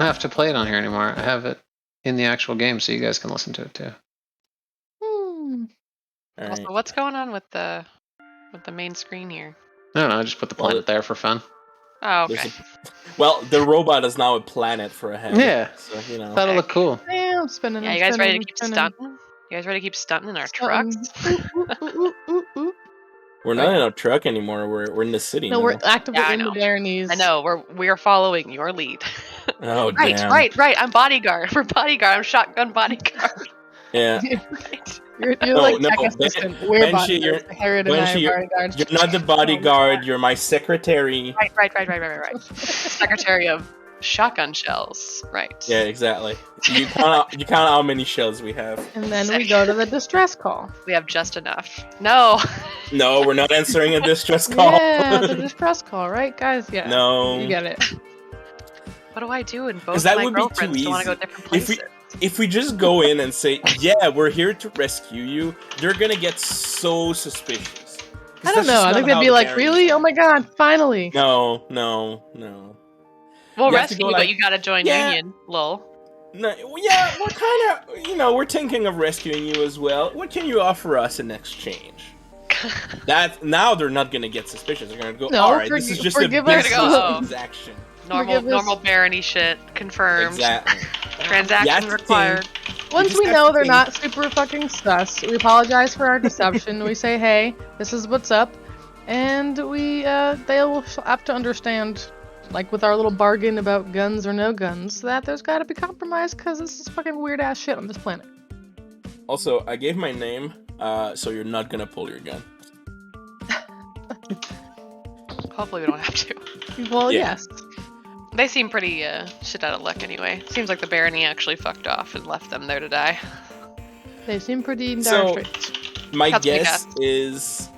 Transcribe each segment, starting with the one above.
I have to play it on here anymore. I have it in the actual game, so you guys can listen to it too. All Also, right. what's going on with the main screen here? I don't know. I just put the planet there for fun. Oh, There's okay. Well, the robot is now a planet for a head. Yeah. So, you know. That'll look cool. Yeah, I'm spinning. Yeah, I'm you guys ready spinning, to keep I'm spinning. stunting? You guys ready to keep stunting in our Stunting. trucks? We're not in a truck anymore. We're in the city No, now. we're actively Yeah, I in the know. Baronies. I know, we're following your lead. Oh, Right, damn. right. I'm bodyguard. We're bodyguard. I'm shotgun bodyguard. Yeah. Right. You're No, like no, tech Ben- assistant. We're Benji, bodyguards. you're- Herod and I Benji, are bodyguards. You're not the bodyguard. You're my secretary. Right. Secretary of shotgun shells. Right. Yeah, exactly. You count how many shells we have. And then we go to the distress call. We have just enough. No. No, we're not answering a distress call. Yeah, the distress call, right, guys? Yeah. No. You get it. What do I do? And both that my would be too girlfriends want to easy. go different places. If we just go in and say, yeah, we're here to rescue you, they're gonna get so suspicious. 'Cause I don't that's know. just I think not they'd how be the like, Barons really? are. Oh my god, finally. No. We'll You have to rescue go you, like, but you gotta join yeah. Union. Lol. No, yeah, we're kind of, we're thinking of rescuing you as well. What can you offer us in exchange? Now they're not gonna get suspicious. They're gonna go, No, all right, this is just a forgive us. business Oh. transaction. Normal barony shit. Confirmed. Exactly. Transaction That's the required. Once just we have know to they're think- not super fucking sus, we apologize for our deception. We say, hey, this is what's up. And they'll have to understand, like with our little bargain about guns or no guns, that there's gotta be compromise because this is fucking weird ass shit on this planet. Also, I gave my name, so you're not gonna pull your gun. Hopefully we don't have to. Well, Yeah. yes. They seem pretty shit out of luck anyway. Seems like the barony actually fucked off and left them there to die. They seem pretty in So- dire straits. My That's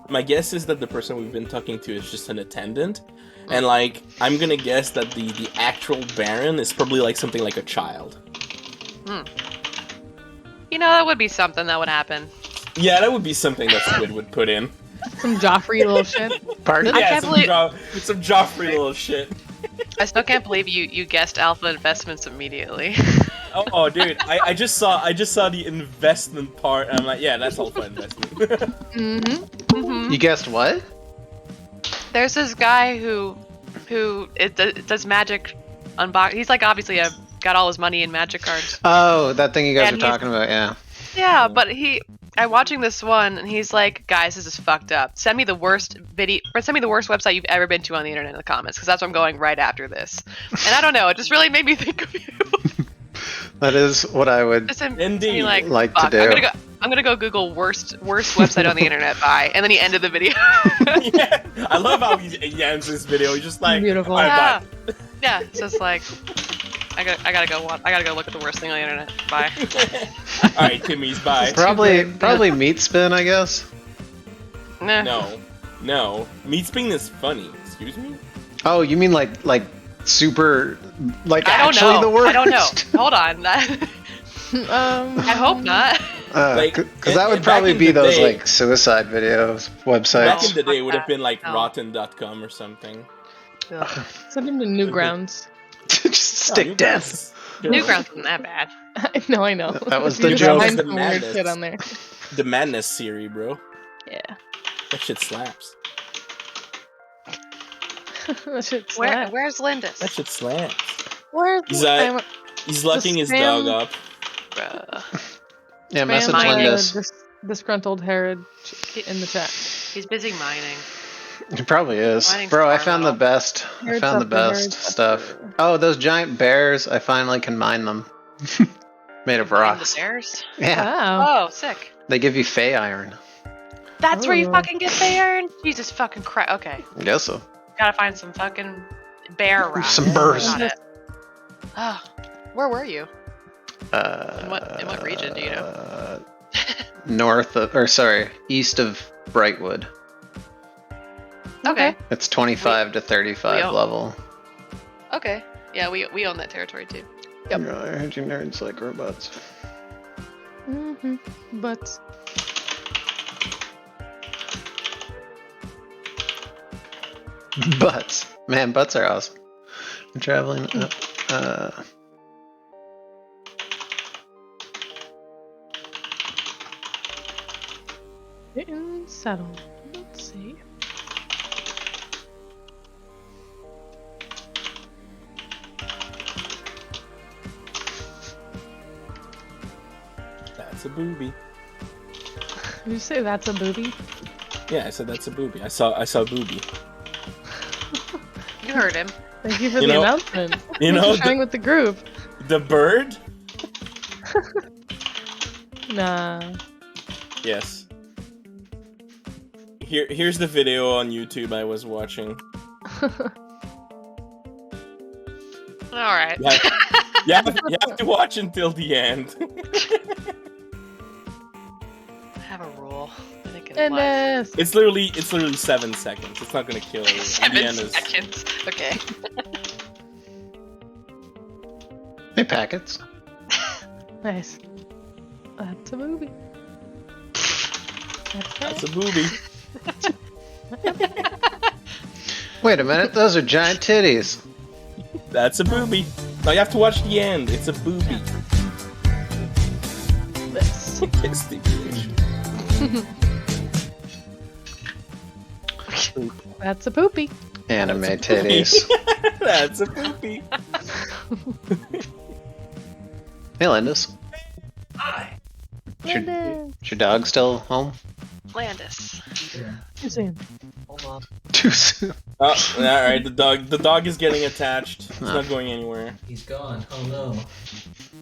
my guess is that the person we've been talking to is just an attendant, and like I'm gonna guess that the actual Baron is probably like something like a child. You know, that would be something that would happen. Yeah, that would be something that Squid would put in. Some Joffrey little shit. Pardon? I Yeah, can't some, believe- some Joffrey little shit. I still can't believe you guessed Alpha Investments immediately. Oh, dude, I just saw the investment part, and I'm like, yeah, that's Alpha Investment. Mm-hmm. You guessed what? There's this guy who does magic unbox. He's like obviously got all his money in magic cards. Oh, that thing you guys And were he's- talking about, yeah. Yeah, but I'm watching this one, and he's like, "Guys, this is fucked up. Send me the worst website you've ever been to on the internet in the comments, because that's where I'm going right after this." And I don't know, it just really made me think of you. That is what I would. Just him Indeed. being like, Like to "Fuck, do." I'm gonna go Google worst website on the internet. Bye." And then he ended the video. Yeah, I love how he ends this video. He's just like, Beautiful. "All right, Yeah. Yeah, it's just like, I gotta go look at the worst thing on the internet. Bye. bye." All right, Timmy's bye. Probably meat spin, I guess. Nah. No, meat spin is funny. Excuse me. Oh, you mean like super, like I don't actually know. the worst? I don't know. Hold on. I hope not. Like, Because that would back probably in be the those day- like suicide videos, Back websites. in the day, it would have been like No. rotten.com or something. Ugh. Send him to Newgrounds. Just stick death. Newgrounds isn't that bad. I know. That was You the just joke. find The some weird madness. shit on there. The Madness series, bro. Yeah. That shit slaps. That shit slaps. Where's Lindis? That shit slaps. Where's He's locking his spam- dog up. Bruh. Yeah, message Mining. Lindis. Disgruntled Herod in the chat. He's busy mining. He probably is. Mining Bro, I farm found the metal. best. I Herod's found the up there, best Herod's up stuff. there. Oh, those giant bears, I finally can mine them. Made of Mine rocks. the bears? Yeah, Wow. Oh, sick. they give you Fey iron. That's where you Oh. fucking get iron? Jesus fucking Christ. Okay. I guess so. Gotta find some fucking bear rock. Some burrs. Got it. Oh, where were you? Uh, In what region, do you know? East of Brightwood. Okay. It's 25 to 35 We all- level. Okay. Yeah, we own that territory too. Yep. Yeah, I heard you nerds like robots. Mm-hmm. But Butts. Man, butts are awesome. I'm traveling up. Getting settled. Let's see. That's a booby. Did you say that's a booby? Yeah, I said that's a booby. I saw a booby. You heard him. Thank you for You the know- announcement. You Thanks know, for sharing with the group. the bird? Nah. Yes. Here's the video on YouTube I was watching. All right. Yeah. You have to watch until the end. I have a rule. I think it And applies. It's literally 7 seconds. It's not gonna kill you. The 7 end is- seconds. Okay. Hey, packets. nice. That's a booby. That's a booby. Wait a minute, those are giant titties. That's a booby. Now you have to watch the end. It's a booby. This. Kiss the bitch. That's a poopy. Anime titties. That's a poopy. Hey, Lindis. Hi. Should- Landis. Is your dog still home? Landis. Yeah. Too soon. Hold on. Too soon. Oh, all right. The dog is getting attached. It's Oh. not going anywhere. He's gone. Oh no.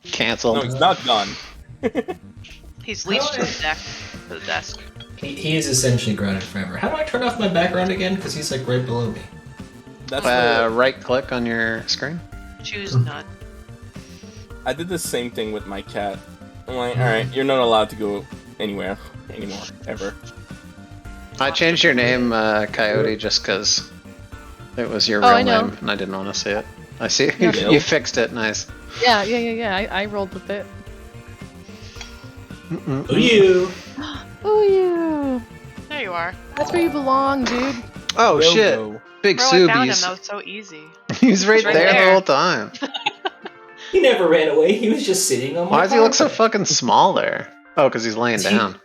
Canceled. No, he's not gone. He's leashed to the deck. To the desk. He is essentially grounded forever. How do I turn off my background again? Because he's like right below me. That's Right click on your screen. Choose none. I did the same thing with my cat. I'm like, all right, you're not allowed to go anywhere anymore ever. I changed your name, Coyote, just because it was your Oh, I real know. name and I didn't want to see it. I see. Yeah. You fixed it. Nice. Yeah. I rolled with it. Who you? Oh, you. There you are. That's where you belong, dude. Oh Go, shit! go. Big Bro, I found him. Subies. That was so easy. He's right, He's right there, the there. whole time. He never ran away. He was just sitting on my Why does he look so carpet. fucking small there? Oh, because he's laying Is he- down.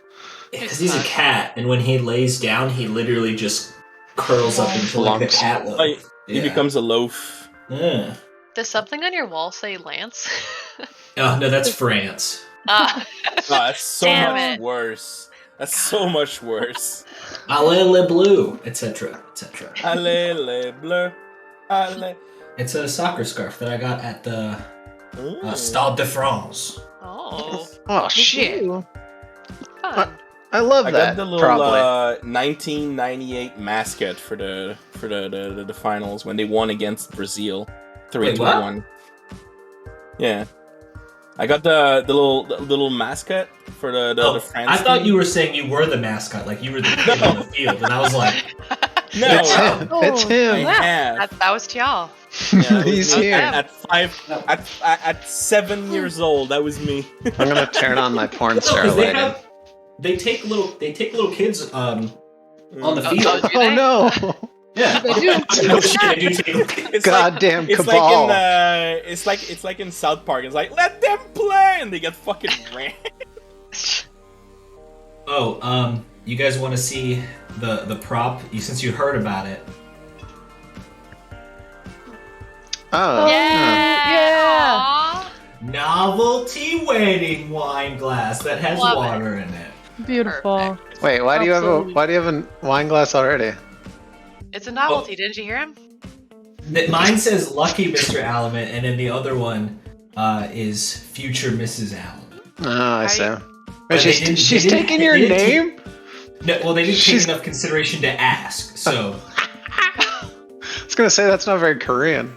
Because he's a cat, and when he lays down, he literally just curls up into like a Lumps. cat look. Like, he Yeah. becomes a loaf. Yeah. Does something on your wall say Lance? Oh no, that's France. Ah, Oh, that's so Damn much it. worse. That's so much worse. Allez le bleu, etc., etc. Allez les bleus. Allez. It's a soccer scarf that I got at the Ooh. Stade de France. oh, Oh shit! fun. I love I that. got the little probably. 1998 mascot for the finals when they won against Brazil, 3-1. Wait, what? Yeah, I got the little mascot for the France. I thought team. you were saying you were the mascot, like you were the kid on the field, and I was like, No, It's him. Oh, It's I him. have. That was Tial. Yeah, it was He's me here. at 7 years old. That was me. I'm gonna turn on my porn no, star because they lighting. have they take little kids on the Oh, field. do Oh they? no! Yeah, They do. No shit, I do take little kids. It's Goddamn like, it's cabal. like in it's like in South Park. It's like let them play, and they get fucking ran. Oh, you guys want to see the prop? Since you heard about it, Oh. Yeah. Aw. novelty wedding wine glass that has Love it. water in it. Beautiful. Perfect. Wait, why do you have Absolutely. a wine glass already? It's a novelty. Didn't you hear him? Mine says "Lucky Mr. Allen," and then the other one is "Future Mrs. Allen." Oh, I How see. you- Wait, But they she's didn't- she's they didn't- taking they your didn't name? No, well, they didn't She's- take enough consideration to ask. So I was gonna say that's not very Korean.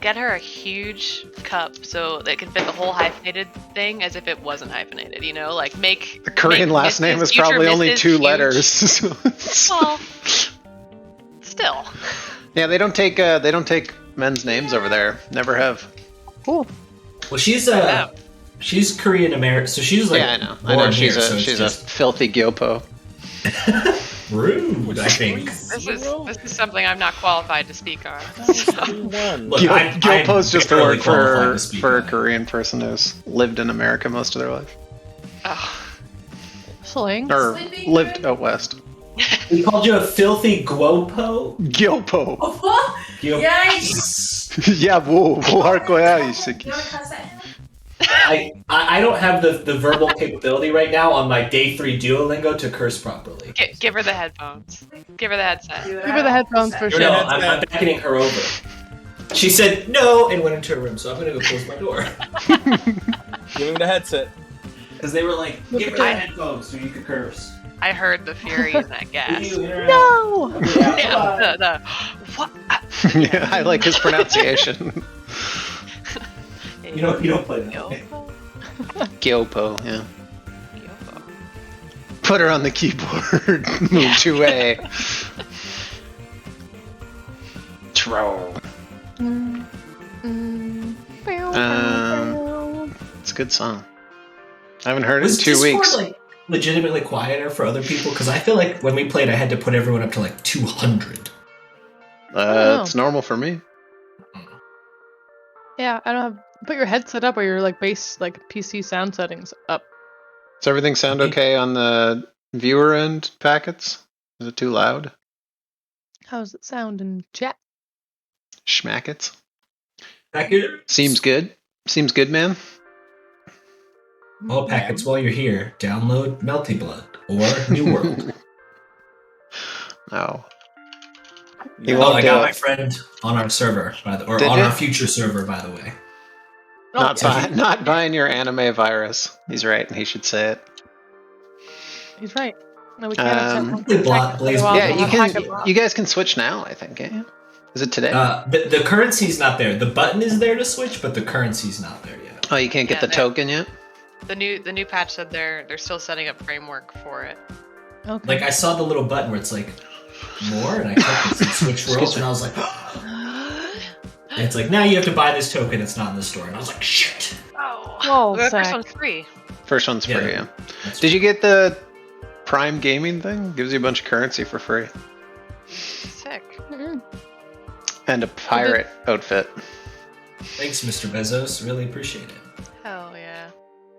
Get her a huge cup so that it can fit the whole hyphenated thing as if it wasn't hyphenated. You know, like make The Korean make last name Mrs. is future probably only Mrs. 2 huge. letters. So it's- Well, still. yeah, they don't take men's names over there. Never have. Cool. well, she's Yeah. she's Korean American, so she's like Yeah, I know. born She's here, a so it's she's just a filthy gyopo. rude. I think. This is something I'm not qualified to speak on. Look, I'm Gyopo's just a barely word qualified to speak for a on it. Korean person who's lived in America most of their life. Oh, Sling. Or Sleeping lived Beauty? out west. He called you a filthy guopo? Gyopo. Oh, Guop- yikes! Yeah, whoa, Arco You Isaki. wanna cuss at him? I don't have the verbal capability right now on my day 3 Duolingo to curse properly. Give her the headphones. Give her the headset. Give her the headphones for No, sure. no, I'm beckoning her over. She said no and went into her room, so I'm gonna go close my door. Give him the headset. Because they were like, give her the headphones so you could curse. I heard the fury in that gas. No! Yeah, the what? Yeah, I like his pronunciation. You don't play that. Gyopo? Gyopo, yeah. Gyopo. Put her on the keyboard. Move to A. Troll. It's a good song. I haven't heard it in Was 2 Discord, weeks. like, legitimately quieter for other people? Because I feel like when we played, I had to put everyone up to like 200. It's normal for me. Yeah, I don't have. Put your headset up or your like base like PC sound settings up. Does everything sound okay on the viewer end packets? Is it too loud? How's it sound in chat? Schmackets. Packets? Seems good. Seems good, man. All packets while you're here. Download Melty Blood or New World. No. He No, Oh, won't I do got it. my friend on our server, or Did on ya? our future server, by the way. Not buying your anime virus. He's right, and he should say it. He's right. No, we can't accept Blaze- Blaze- Yeah, you can. Packet You guys can switch now. I think. Can't you? Is it today? The currency's not there. The button is there to switch, but the currency's not there yet. Oh, you can't get Yeah, the token yet. The new patch said they're still setting up framework for it. Okay. Like I saw the little button where it's like more, and I clicked it, switch worlds, me. and I was like, and it's like now you have to buy this token. It's not in the store, and I was like, shit. Oh, Whoa, the Zach. first one's free. First one's Yeah. free. Yeah. That's Did you get the Prime Gaming thing? Gives you a bunch of currency for free Sick. Mm-mm. and a pirate outfit. Thanks, Mr. Bezos. Really appreciate it. Hell yeah.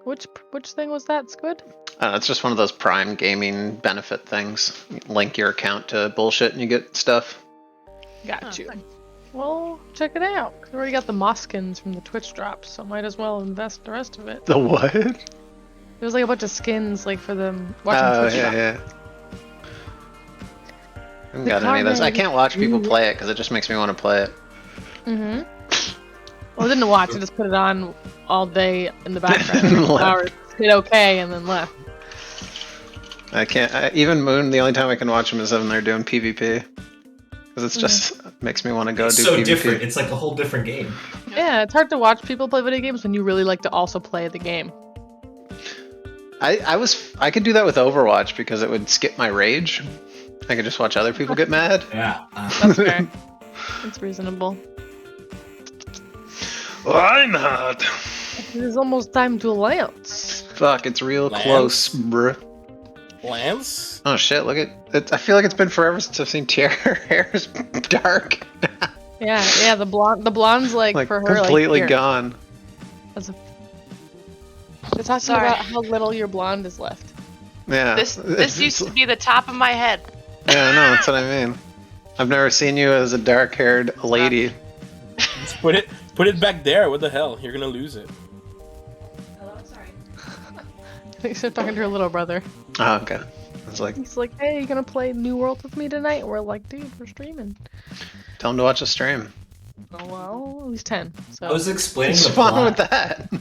Which thing was that, Squid? It's just one of those Prime Gaming benefit things. You link your account to bullshit and you get stuff. Got Oh, you. nice. Well, check it out. I already got the Moskins from the Twitch drops, so might as well invest the rest of it. The what? There was like a bunch of skins like for them watching Oh Twitch yeah, drop. yeah. I haven't The got any of those. I comment- can't watch people play it because it just makes me want to play it. Mm-hmm. Well, I didn't watch. I just put it on all day in the background. And left. Hours, hit okay, and then left. I can't. Even Moon, the only time I can watch them is when they're doing PvP. Because it's just makes me want to go It's do so PvP. different. It's like a whole different game. Yeah, it's hard to watch people play video games when you really like to also play the game. I could do that with Overwatch because it would skip my rage. I could just watch other people get mad. Yeah. That's fair. It's reasonable. Why not? It is almost time to Lance. Fuck, it's real Lance? close, bruh. Lance? Oh shit, look at it. I feel like it's been forever since I've seen Tierra. Her hair's dark. Yeah, the blonde's like, Like for her completely like, here. gone. They're talking Sorry. about how little your blonde is left. Yeah. This used to be the top of my head. Yeah, no, that's what I mean. I've never seen you as a dark-haired lady. Just put it back there. What the hell? You're gonna lose it. Hello, sorry. I think she's talking to her little brother. Oh, okay. I was like, He's like, "Hey, you gonna play New World with me tonight?" We're like, "Dude, we're streaming." tell him to watch a stream. Oh well, he's 10. So I was explaining What's the fun plot with that?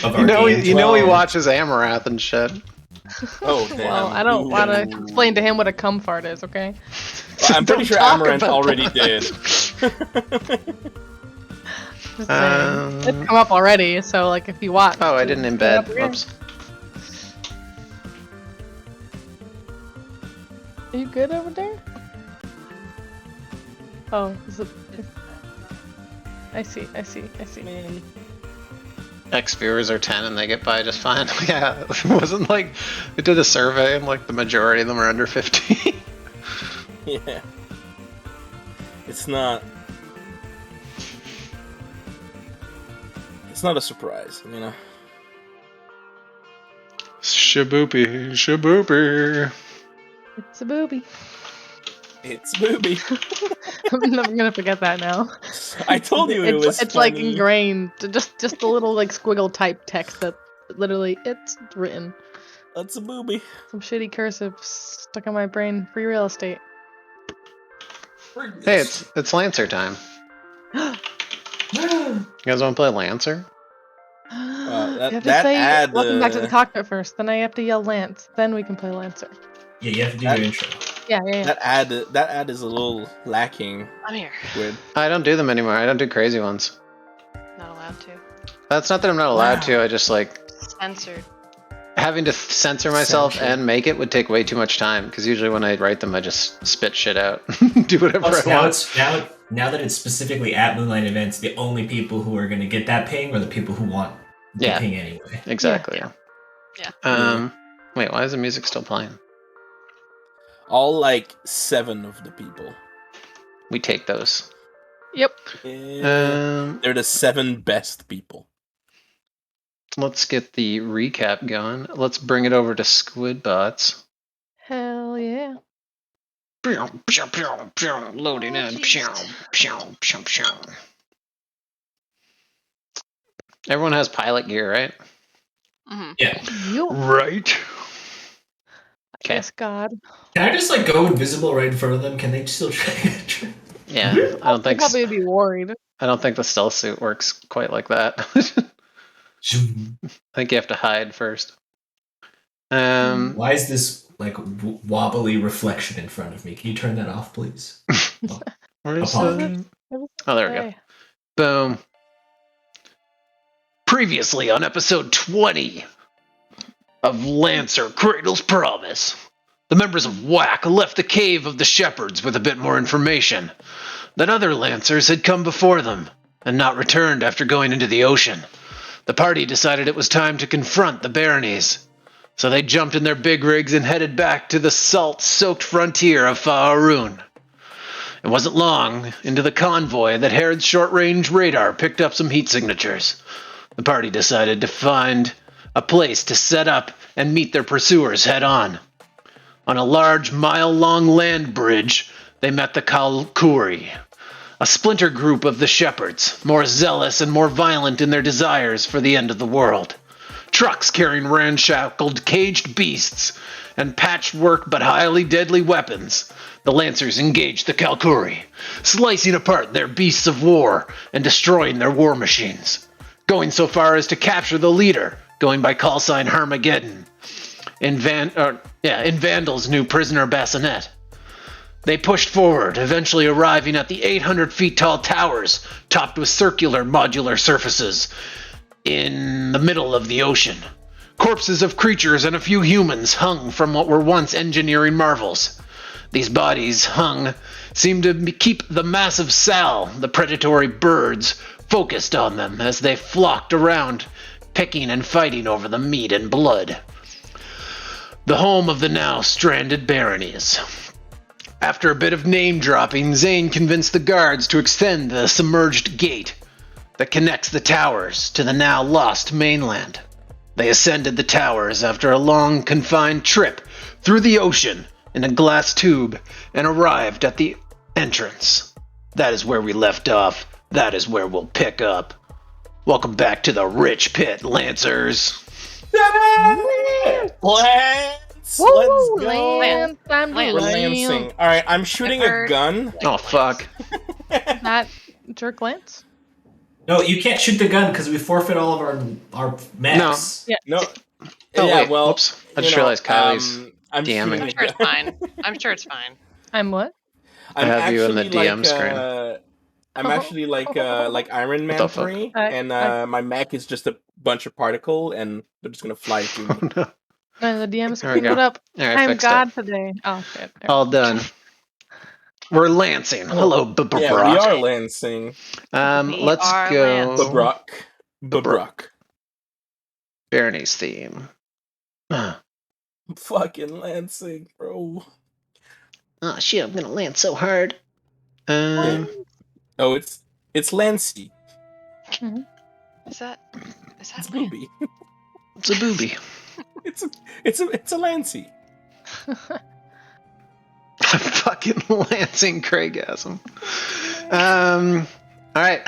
of our You know, game. he Well- watches Amarath and shit. Oh damn. well, I don't want to Ooh. explain to him what a cum fart is, okay? Well, I'm pretty Don't sure talk Amaranth about already that. did. Just saying. It's come up already, so like if you watch. Oh, I didn't embed. Yeah. Whoops. Are you good over there? Oh, is it? I see. Man. X viewers are 10 and they get by just fine. Yeah, it wasn't like it did a survey and like the majority of them are under 15. Yeah. It's not. It's not a surprise, you know. Shaboopy, shaboopy. It's a booby. It's booby. I'm never gonna forget that now. I told you it was It's like funny. ingrained. Just a little like squiggle type text that literally it's written. That's a booby. Some shitty cursive stuck in my brain. Free real estate. Hey, it's Lancer time. You guys want to play Lancer? that- you have to that say ad, welcome back to the uh, cockpit first. Then I have to yell Lance. Then we can play Lancer. Yeah, you have to do That- your intro. Yeah. That ad is a little lacking. I'm here. With I don't do them anymore. I don't do crazy ones. Not allowed to. That's not that I'm not allowed to. I just like Censored. having to censor myself Censor. and make it would take way too much time. Because usually when I write them, I just spit shit out, do whatever Plus, I now want. it's now that it's specifically at Moonlight events, the only people who are going to get that ping are the people who want the Yeah. ping anyway. Exactly. Yeah. Wait, why is the music still playing? all like 7 of the people. We take those. Yep. They're the 7 best people. Let's get the recap going. Let's bring it over to Squidbots. Hell yeah. Loading in. Everyone has pilot gear, right? Hmm. Yeah. You. Right. Okay. Yes, God. Can I just like go invisible right in front of them? Can they still try? Yeah, I don't I'd think probably be worried. I don't think the stealth suit works quite like that. I think you have to hide first. Why is this like wobbly reflection in front of me? Can you turn that off, please? Where's Apologies. Oh, there we go. Hey. Boom. Previously on episode 20 of Lancer Cradle's Promise, the members of WAC left the cave of the shepherds with a bit more information that other Lancers had come before them and not returned after going into the ocean. The party decided it was time to confront the Baronies, so they jumped in their big rigs and headed back to the salt-soaked frontier of Faerun. It wasn't long into the convoy that Herod's short-range radar picked up some heat signatures. The party decided to find a place to set up and meet their pursuers head-on. On a large, mile-long land bridge, they met the Kalkuri, a splinter group of the shepherds, more zealous and more violent in their desires for the end of the world. Trucks carrying ramshackled, caged beasts and patchwork but highly deadly weapons, the Lancers engaged the Kalkuri, slicing apart their beasts of war and destroying their war machines, going so far as to capture the leader, going by call sign Harmageddon, in Vandal's new prisoner bassinet. They pushed forward, eventually arriving at the 800 feet tall towers topped with circular modular surfaces in the middle of the ocean. Corpses of creatures and a few humans hung from what were once engineering marvels. These bodies seemed to keep the massive Sal, the predatory birds, focused on them as they flocked around, picking and fighting over the meat and blood. The home of the now stranded baronies. After a bit of name-dropping, Zane convinced the guards to extend the submerged gate that connects the towers to the now lost mainland. They ascended the towers after a long, confined trip through the ocean in a glass tube and arrived at the entrance. That is where we left off. That is where we'll pick up. Welcome back to the Rich Pit, Lancers. Lance! Woo! Let's go! Lance, time to Lance. We're land. lancing. Alright, I'm shooting a Pepper. gun. Oh, fuck. That jerk Lance? No, you can't shoot the gun because we forfeit all of our max. No. Oh, yeah, wait. well, Whoops. I just you know, realized Kylie's I'm DMing. I'm shooting sure a it's gun. fine. I'm sure it's fine. I'm what? I'm I have you in the actually DM screen. I'm actually like Iron Man the fuck? 3, I- and my mech is just a bunch of particle, and they're just gonna fly to me. Oh, no. The DM There we screen go. put up. Alright, I'm fixed God it. today. Oh shit. There. All done. We're lancing. Hello, Yeah, we Brock. are lancing. We Let's are go. Babrock. Babrock. Barony's theme. Oh Fucking lancing, bro. shit! I'm gonna land so hard. Oh, it's Lancy. Is that It's me? Booby. It's a booby. it's a Lancy. Fucking Lansing Craigasm. All right.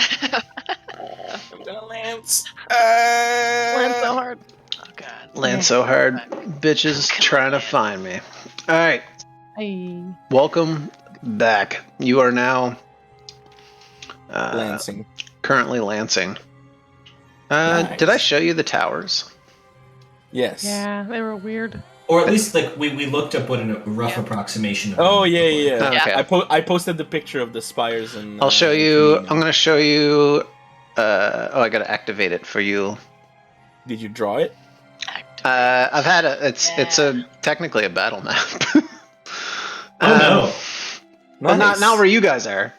I'm gonna Lance. Land so hard. Oh god. Land so hard, bitches trying to find me. All right. Hey. Welcome back. You are now Lansing. currently Lansing. Nice. Did I show you the towers? Yes. Yeah, they were weird. Or at least like we looked up what a rough approximation of Oh them yeah, were. yeah. Okay. I posted the picture of the spires and. I'll show you. I'm going to show you. I got to activate it for you. Did you draw it? I've had a. It's technically a battle map. Oh no. Well, Nice. not where you guys are.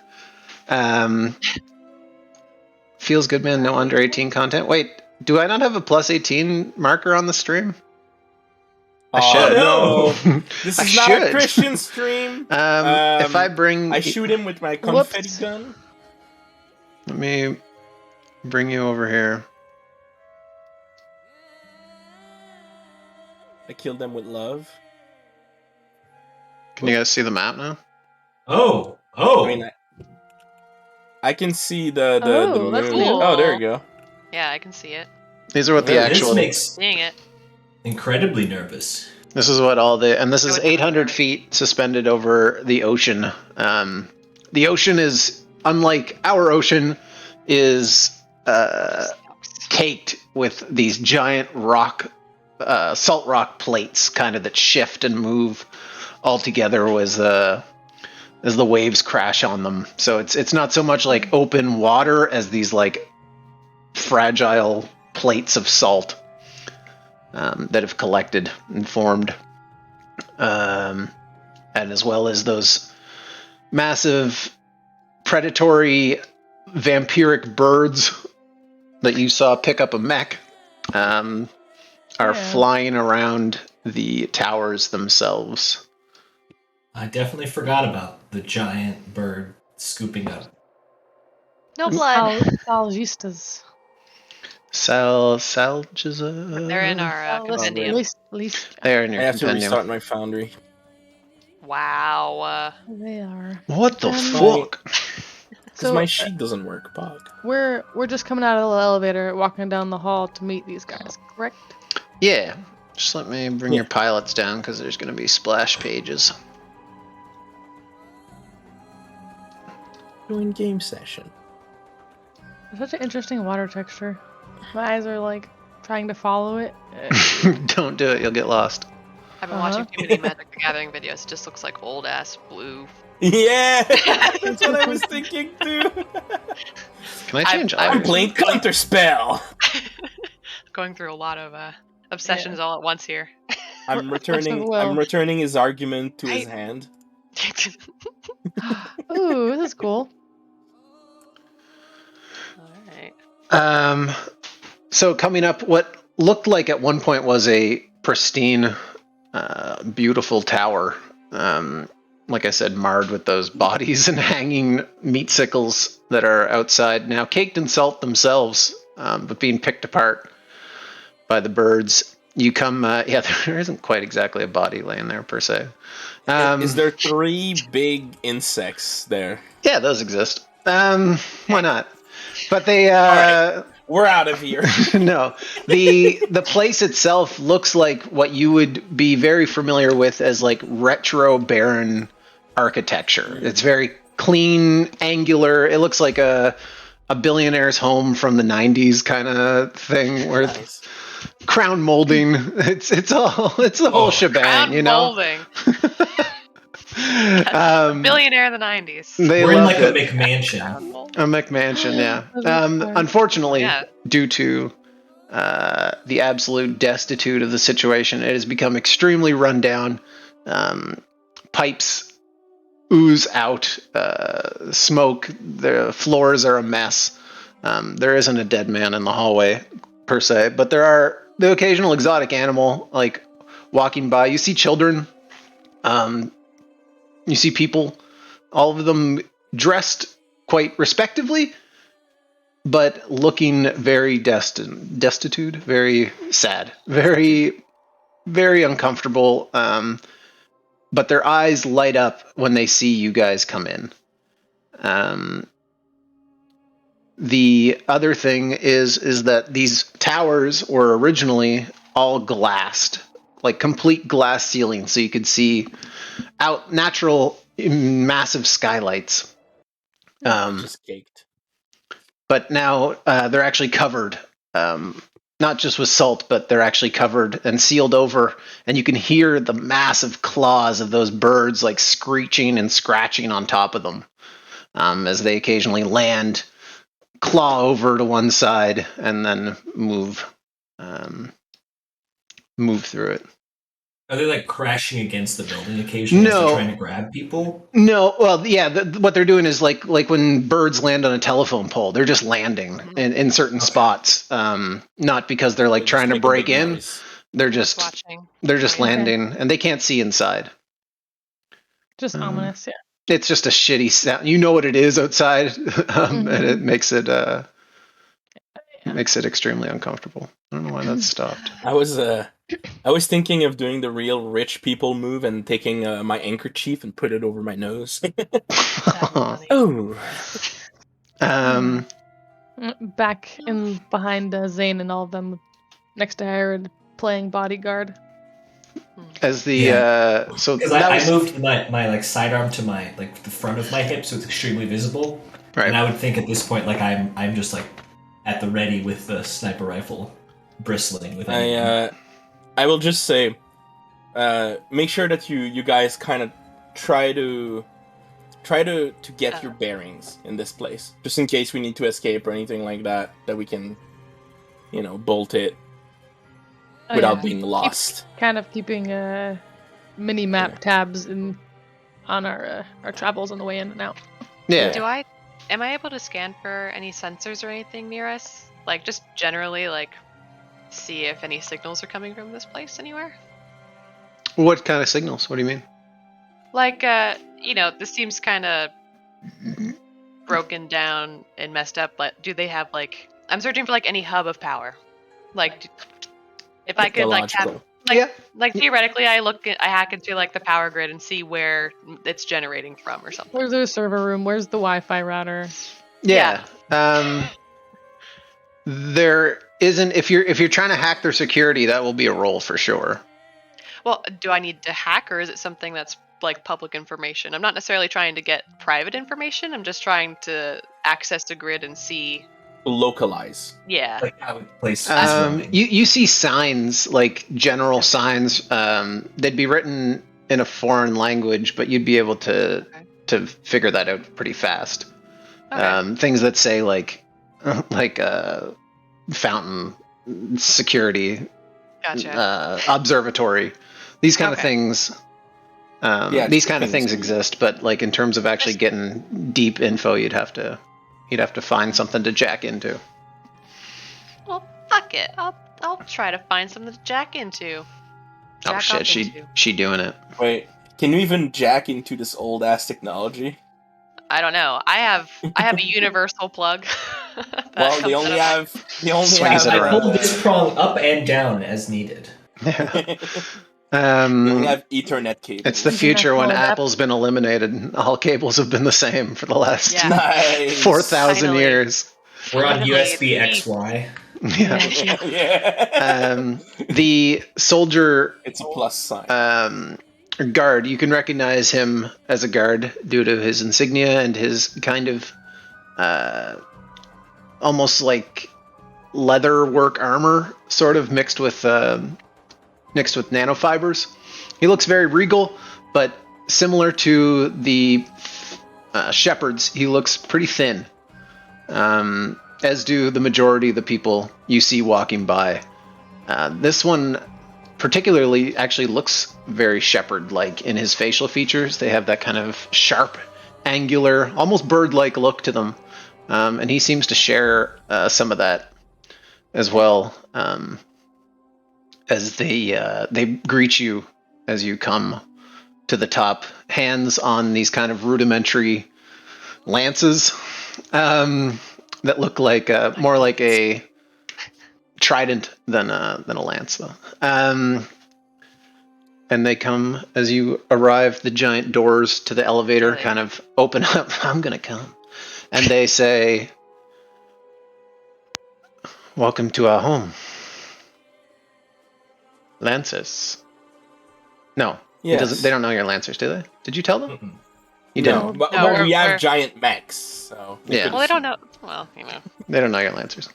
Feels good, man. No under 18 content. Wait, do I not have a plus 18 marker on the stream? I should. No. No. This I is not a should. Christian stream. If I bring, I shoot him with my confetti Whoops. gun. let me bring you over here. I killed them with love. Can you guys see the map now? Oh. I mean, I can see the Oh, that's moon. cool. Oh, there you go. Yeah, I can see it. These are what the Well, actual. This makes Seeing it. incredibly nervous. This is what all the, and this is Go with 800 feet suspended over the ocean. The ocean is, unlike our ocean, is caked with these giant rock, salt rock plates, kind of that shift and move all together as the waves crash on them. So it's not so much like open water as these like fragile plates of salt. That have collected and formed, and as well as those massive predatory vampiric birds that you saw pick up a mech are flying around the towers themselves. I definitely forgot about the giant bird scooping up. No blood. Salgistas. Salgiza. They're in our At compendium. least They're in your I have to compendium. restart my foundry. Wow. they are. What the Um, fuck? Because So my sheet doesn't work, Pog. we're just coming out of the elevator, walking down the hall to meet these guys, correct? Yeah. Just let me bring your pilots down because there's going to be splash pages. Doing game session. Such an interesting water texture. My eyes are like trying to follow it. Don't do it, you'll get lost. I've been watching too many Magic the Gathering videos. It just looks like old ass blue. Yeah, that's what I was thinking too. Can I change I'm I'm items? playing Counter Spell. Going through a lot of obsessions all at once here. I'm returning. well. I'm returning his argument to his I- hand. Ooh, this is cool. Alright. So coming up, what looked like at one point was a pristine, beautiful tower. Like I said, marred with those bodies and hanging meat sickles that are outside now, caked in salt themselves, but being picked apart by the birds. You come, yeah, there isn't quite exactly a body laying there per se. Is there 3 big insects there? Yeah, those exist. Why not? But they, right. We're out of here. no, the place itself looks like what you would be very familiar with as like retro barren architecture. It's very clean, angular. It looks like a billionaire's home from the 90s kind of thing, where Nice. crown molding. It's the whole shebang, Crown you know. molding. Um, Billionaire in the 90s. they We're in loved like a it. McMansion. Crown mold. A McMansion, yeah. That's fun. Unfortunately, Yeah. due to the absolute destitute of the situation, it has become extremely run down. Pipes ooze out, smoke. The floors are a mess. There isn't a dead man in the hallway per se, but there are the occasional exotic animal like walking by. You see children. You see people. All of them dressed quite respectively, but looking very destitute, very sad, very very uncomfortable, but their eyes light up when they see you guys come in. The other thing is that these towers were originally all glassed, like complete glass ceiling, so you could see out natural massive skylights. Just caked. But now they're actually covered, not just with salt, but they're actually covered and sealed over, and you can hear the massive claws of those birds like screeching and scratching on top of them as they occasionally land, claw over to one side, and then move through it. Are they like crashing against the building occasionally as No. they're trying to grab people? No, well, yeah. What they're doing is like when birds land on a telephone pole, they're just landing in certain spots. Not because they're like Just trying to make a break big in. noise. They're just Watching. Okay. landing, and they can't see inside. Just ominous, yeah. It's just a shitty sound. You know what it is outside, and it makes it extremely uncomfortable. I don't know why that stopped. I was thinking of doing the real rich people move and taking my handkerchief and put it over my nose. Oh, Back in behind Zane and all of them, next to Herod, playing bodyguard. As the so Because that I was moved my like sidearm to my like the front of my hip, so it's extremely visible. right. And I would think at this point, like I'm just like at the ready with the sniper rifle, bristling with. anything. I will just say, make sure that you guys kind of try to get your bearings in this place, just in case we need to escape or anything like that. That we can, bolt it Oh, without yeah. being lost. Kind of keeping mini map tabs on our travels on the way in and out. Yeah. Am I able to scan for any sensors or anything near us? Like just generally like see if any signals are coming from this place anywhere? What kind of signals? What do you mean? Like this seems kind of broken down and messed up, but do they have like I'm searching for like any hub of power. Like if I could like tap Illogical. like theoretically I hack into like the power grid and see where it's generating from or something. Where's the server room? Where's the Wi-Fi router? Yeah. There isn't if you're trying to hack their security, that will be a roll for sure. Well, do I need to hack or is it something that's like public information? I'm not necessarily trying to get private information. I'm just trying to access the grid and see. Localize. Yeah. Like how the place is running. You see signs, like general signs. They'd be written in a foreign language, but you'd be able to figure that out pretty fast. Okay. Things that say like fountain security, Gotcha. observatory, these kind of Okay. things. Yeah, These kind of things. things exist, but like in terms of actually getting deep info, you'd have to find something to jack into. Well, fuck it. I'll try to find something to jack into. Oh Jack shit, off into. she doing it. Wait, can you even jack into this old ass technology? I don't know. I have a universal plug. that Well, comes they out only of- have Swings it I around. pulled this prong up and down as needed. they only Um, have Ethernet cables. it's the future when Oh, that- Apple's been eliminated. All cables have been the same for the last Yeah. Nice. 4,000 Finally. years. We're on Finally, USB it's XY. Yeah. Yeah. The soldier It's a plus sign. guard, you can recognize him as a guard due to his insignia and his kind of almost like leather work armor, sort of mixed with nanofibers. He looks very regal, but similar to the shepherds, he looks pretty thin. As do the majority of the people you see walking by. This one particularly actually looks very shepherd-like in his facial features. They have that kind of sharp, angular, almost bird-like look to them. And he seems to share some of that as well, as they greet you as you come to the top, hands on these kind of rudimentary lances that look like more like a trident than a lance, though. and they come as you arrive. The giant doors to the elevator Really? kind of open up. I'm gonna come, and they say, "Welcome to our home, Lancers." No, he Yes. doesn't. They don't know you're Lancers, do they? Did you tell them? Mm-mm. You No, didn't. but, No, but we're- we have we're- giant mechs, so we Yeah. could Well, they don't assume. know. Well, you know. They don't know you're Lancers.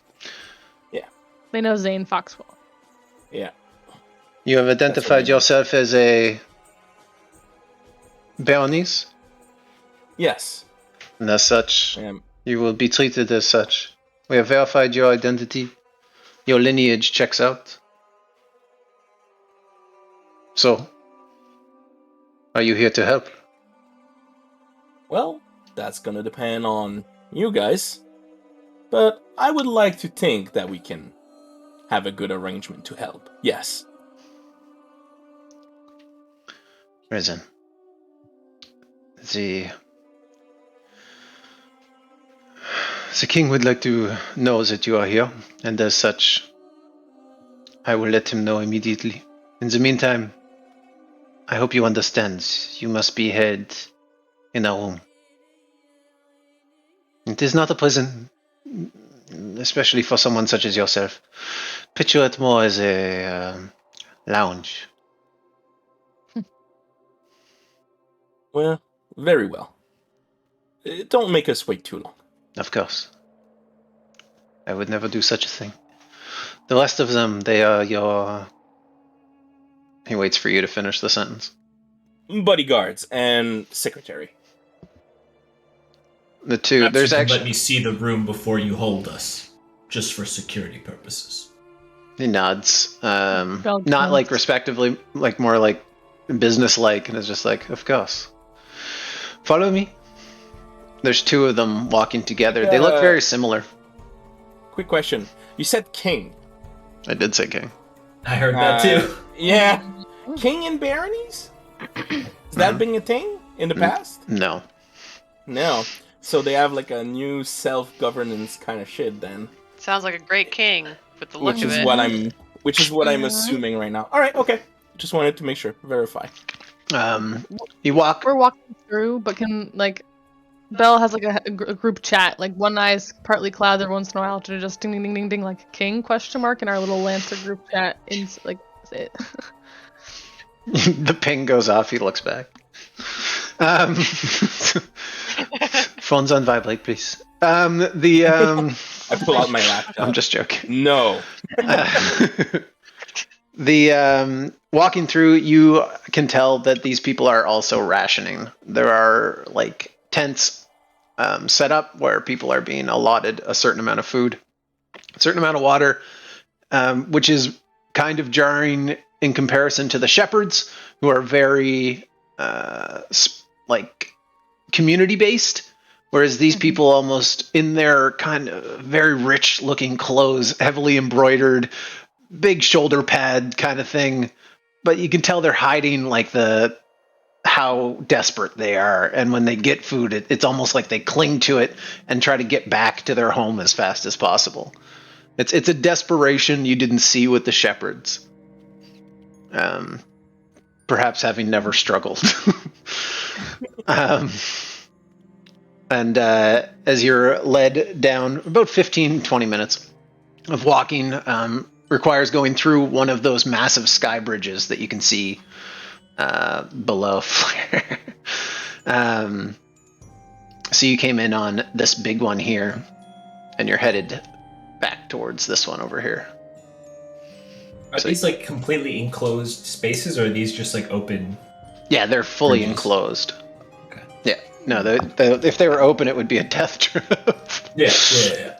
They know Zane Foxwell. Yeah. You have identified mean. yourself as a Baroness, Yes. and as such, Um, you will be treated as such. We have verified your identity. Your lineage checks out. So, are you here to help? well, that's gonna depend on you guys. But I would like to think that we can have a good arrangement to help. Yes. Risen. The king would like to know that you are here, and as such, I will let him know immediately. In the meantime, I hope you understand. You must be held in a room. It is not a prison, especially for someone such as yourself. Picture it more as a lounge. Well, very well. Don't make us wait too long. Of course. I would never do such a thing. The rest of them, they are your... He waits for you to finish the sentence. Bodyguards and secretary. The two, Perhaps there's you can actually... let me see the room before you hold us, just for security purposes. He nods. Bell Not nods. like respectively, like more like business-like, and is just like, of course. Follow me. There's two of them walking together. They look very similar. Quick question. You said king. I did say king. I heard that too. Yeah. King and baronies? Has that been a thing in the past? No. No. So they have like a new self-governance kind of shit then. Sounds like a great king with the look Which of is it. what I'm assuming right now. Alright, okay. Just wanted to make sure. Verify. You walk... We're walking through, but can like Belle has like a group chat. Like one eye's partly clouded every once in a while to just ding ding ding ding ding like king question mark in our little Lancer group chat. In like it. The ping goes off. He looks back. Phone's on vibrate, please. I pull out my laptop. I'm just joking. No. The walking through, you can tell that these people are also rationing. There are like tents set up where people are being allotted a certain amount of food, a certain amount of water, which is kind of jarring in comparison to the shepherds, who are very like community based. Whereas these people almost in their kind of very rich looking clothes, heavily embroidered, big shoulder pad kind of thing. But you can tell they're hiding like how desperate they are. And when they get food, it's almost like they cling to it and try to get back to their home as fast as possible. It's a desperation you didn't see with the shepherds. Perhaps having never struggled. And as you're led down, about 15-20 minutes of walking requires going through one of those massive sky bridges that you can see below. So you came in on this big one here, and you're headed back towards this one over here. Are So- these like completely enclosed spaces, or are these just like open? Yeah, they're fully Bridges. enclosed. Okay. Yeah, no, if they were open, it would be a death trap. Yeah.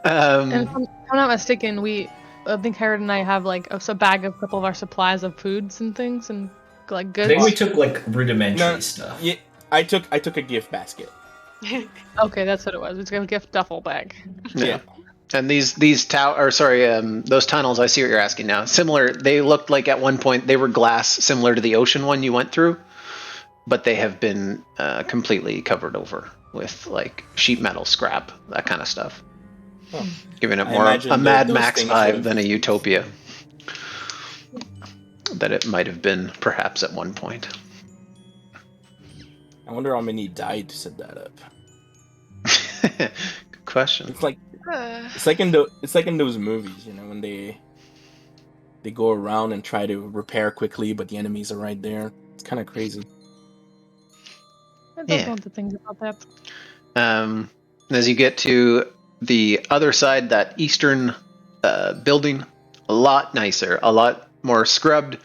And if I'm not mistaken, I think Herod and I have like a bag of a couple of our supplies of foods and things and like I goods. think we took like rudimentary No, stuff. Yeah, I took a gift basket. Okay, that's what it was. It's a gift duffel bag. Yeah. And those tunnels, I see what you're asking now. Similar, they looked like at one point they were glass, similar to the ocean one you went through, but they have been completely covered over with like sheet metal scrap, that kind of stuff. Oh. Giving it I more imagine a Mad those Max things vibe would've- than a Utopia. that it might have been perhaps at one point. I wonder how many died to set that up. Good question. It's like in those movies, you know, when they go around and try to repair quickly, but the enemies are right there. It's kind of crazy. I don't Yeah. know the things about that. As you get to the other side, that eastern building, a lot nicer, a lot more scrubbed.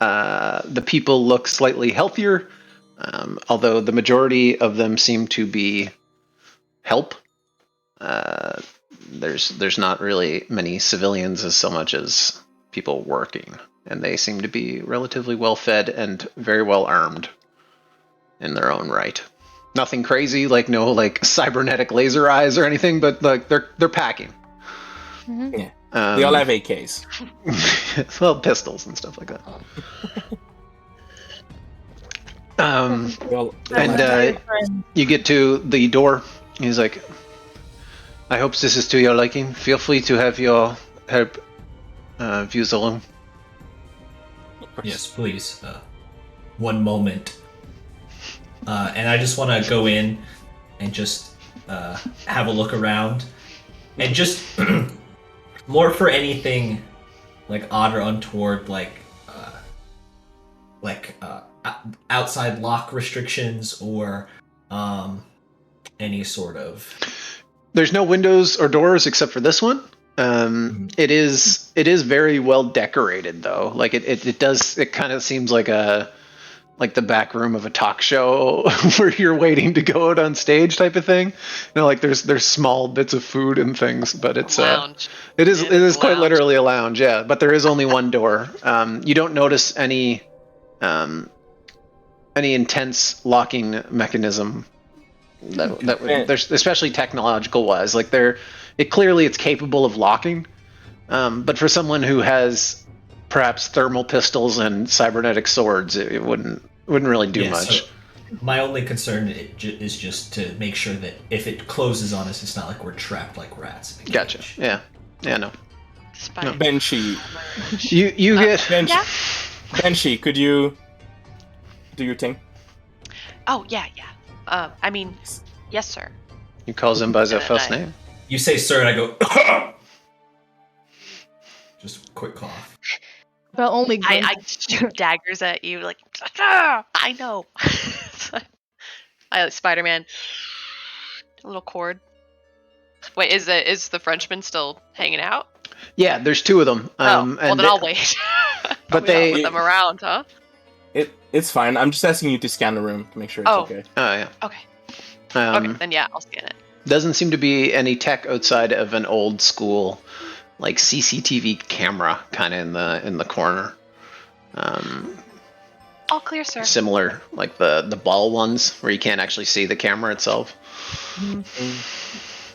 The people look slightly healthier, although the majority of them seem to be help. There's not really many civilians as so much as people working, and they seem to be relatively well fed and very well armed in their own right. Nothing crazy, like no like cybernetic laser eyes or anything, but like they're packing. Mhm. Yeah. They all have AKs. Well, pistols and stuff like that. They all And have- you get to the door. He's like, "I hope this is to your liking. Feel free to have your help view the room." Yes, please. One moment. And I just want to go in and just have a look around, and just more for anything like odd or untoward, like outside lock restrictions or any sort of. There's no windows or doors except for this one. It is very well decorated though. Like it kind of seems like the back room of a talk show where you're waiting to go out on stage type of thing. You know, like there's small bits of food and things, but it's Lounge. it is quite lounge. literally a lounge, yeah. But there is only one door. You don't notice any intense locking mechanism that would, there's especially technological wise. Like it's capable of locking, but for someone who has perhaps thermal pistols and cybernetic swords, it wouldn't really do Yeah, much. so my only concern is just to make sure that if it closes on us, it's not like we're trapped like rats. In a Gotcha. cage. Yeah, no. Spider. Banshee. You get Banshee. Yeah. Banshee, could you do your thing? Oh yeah. I mean, yes, sir. you calls him by their first I- name. You say sir, and I go. Just quick cough. But only I shoot daggers at you like I know. I Spider-Man. A little cord. Wait, is the Frenchman still hanging out? Yeah, there's two of them. Well, And then I'll wait. but We don't they- put them around, huh? It's fine. I'm just asking you to scan the room to make sure it's Oh. okay. Oh yeah. Okay. Um, Okay, then yeah, I'll scan it. Doesn't seem to be any tech outside of an old school, like CCTV camera, kind of in the corner. All clear, sir. Similar, like the ball ones where you can't actually see the camera itself,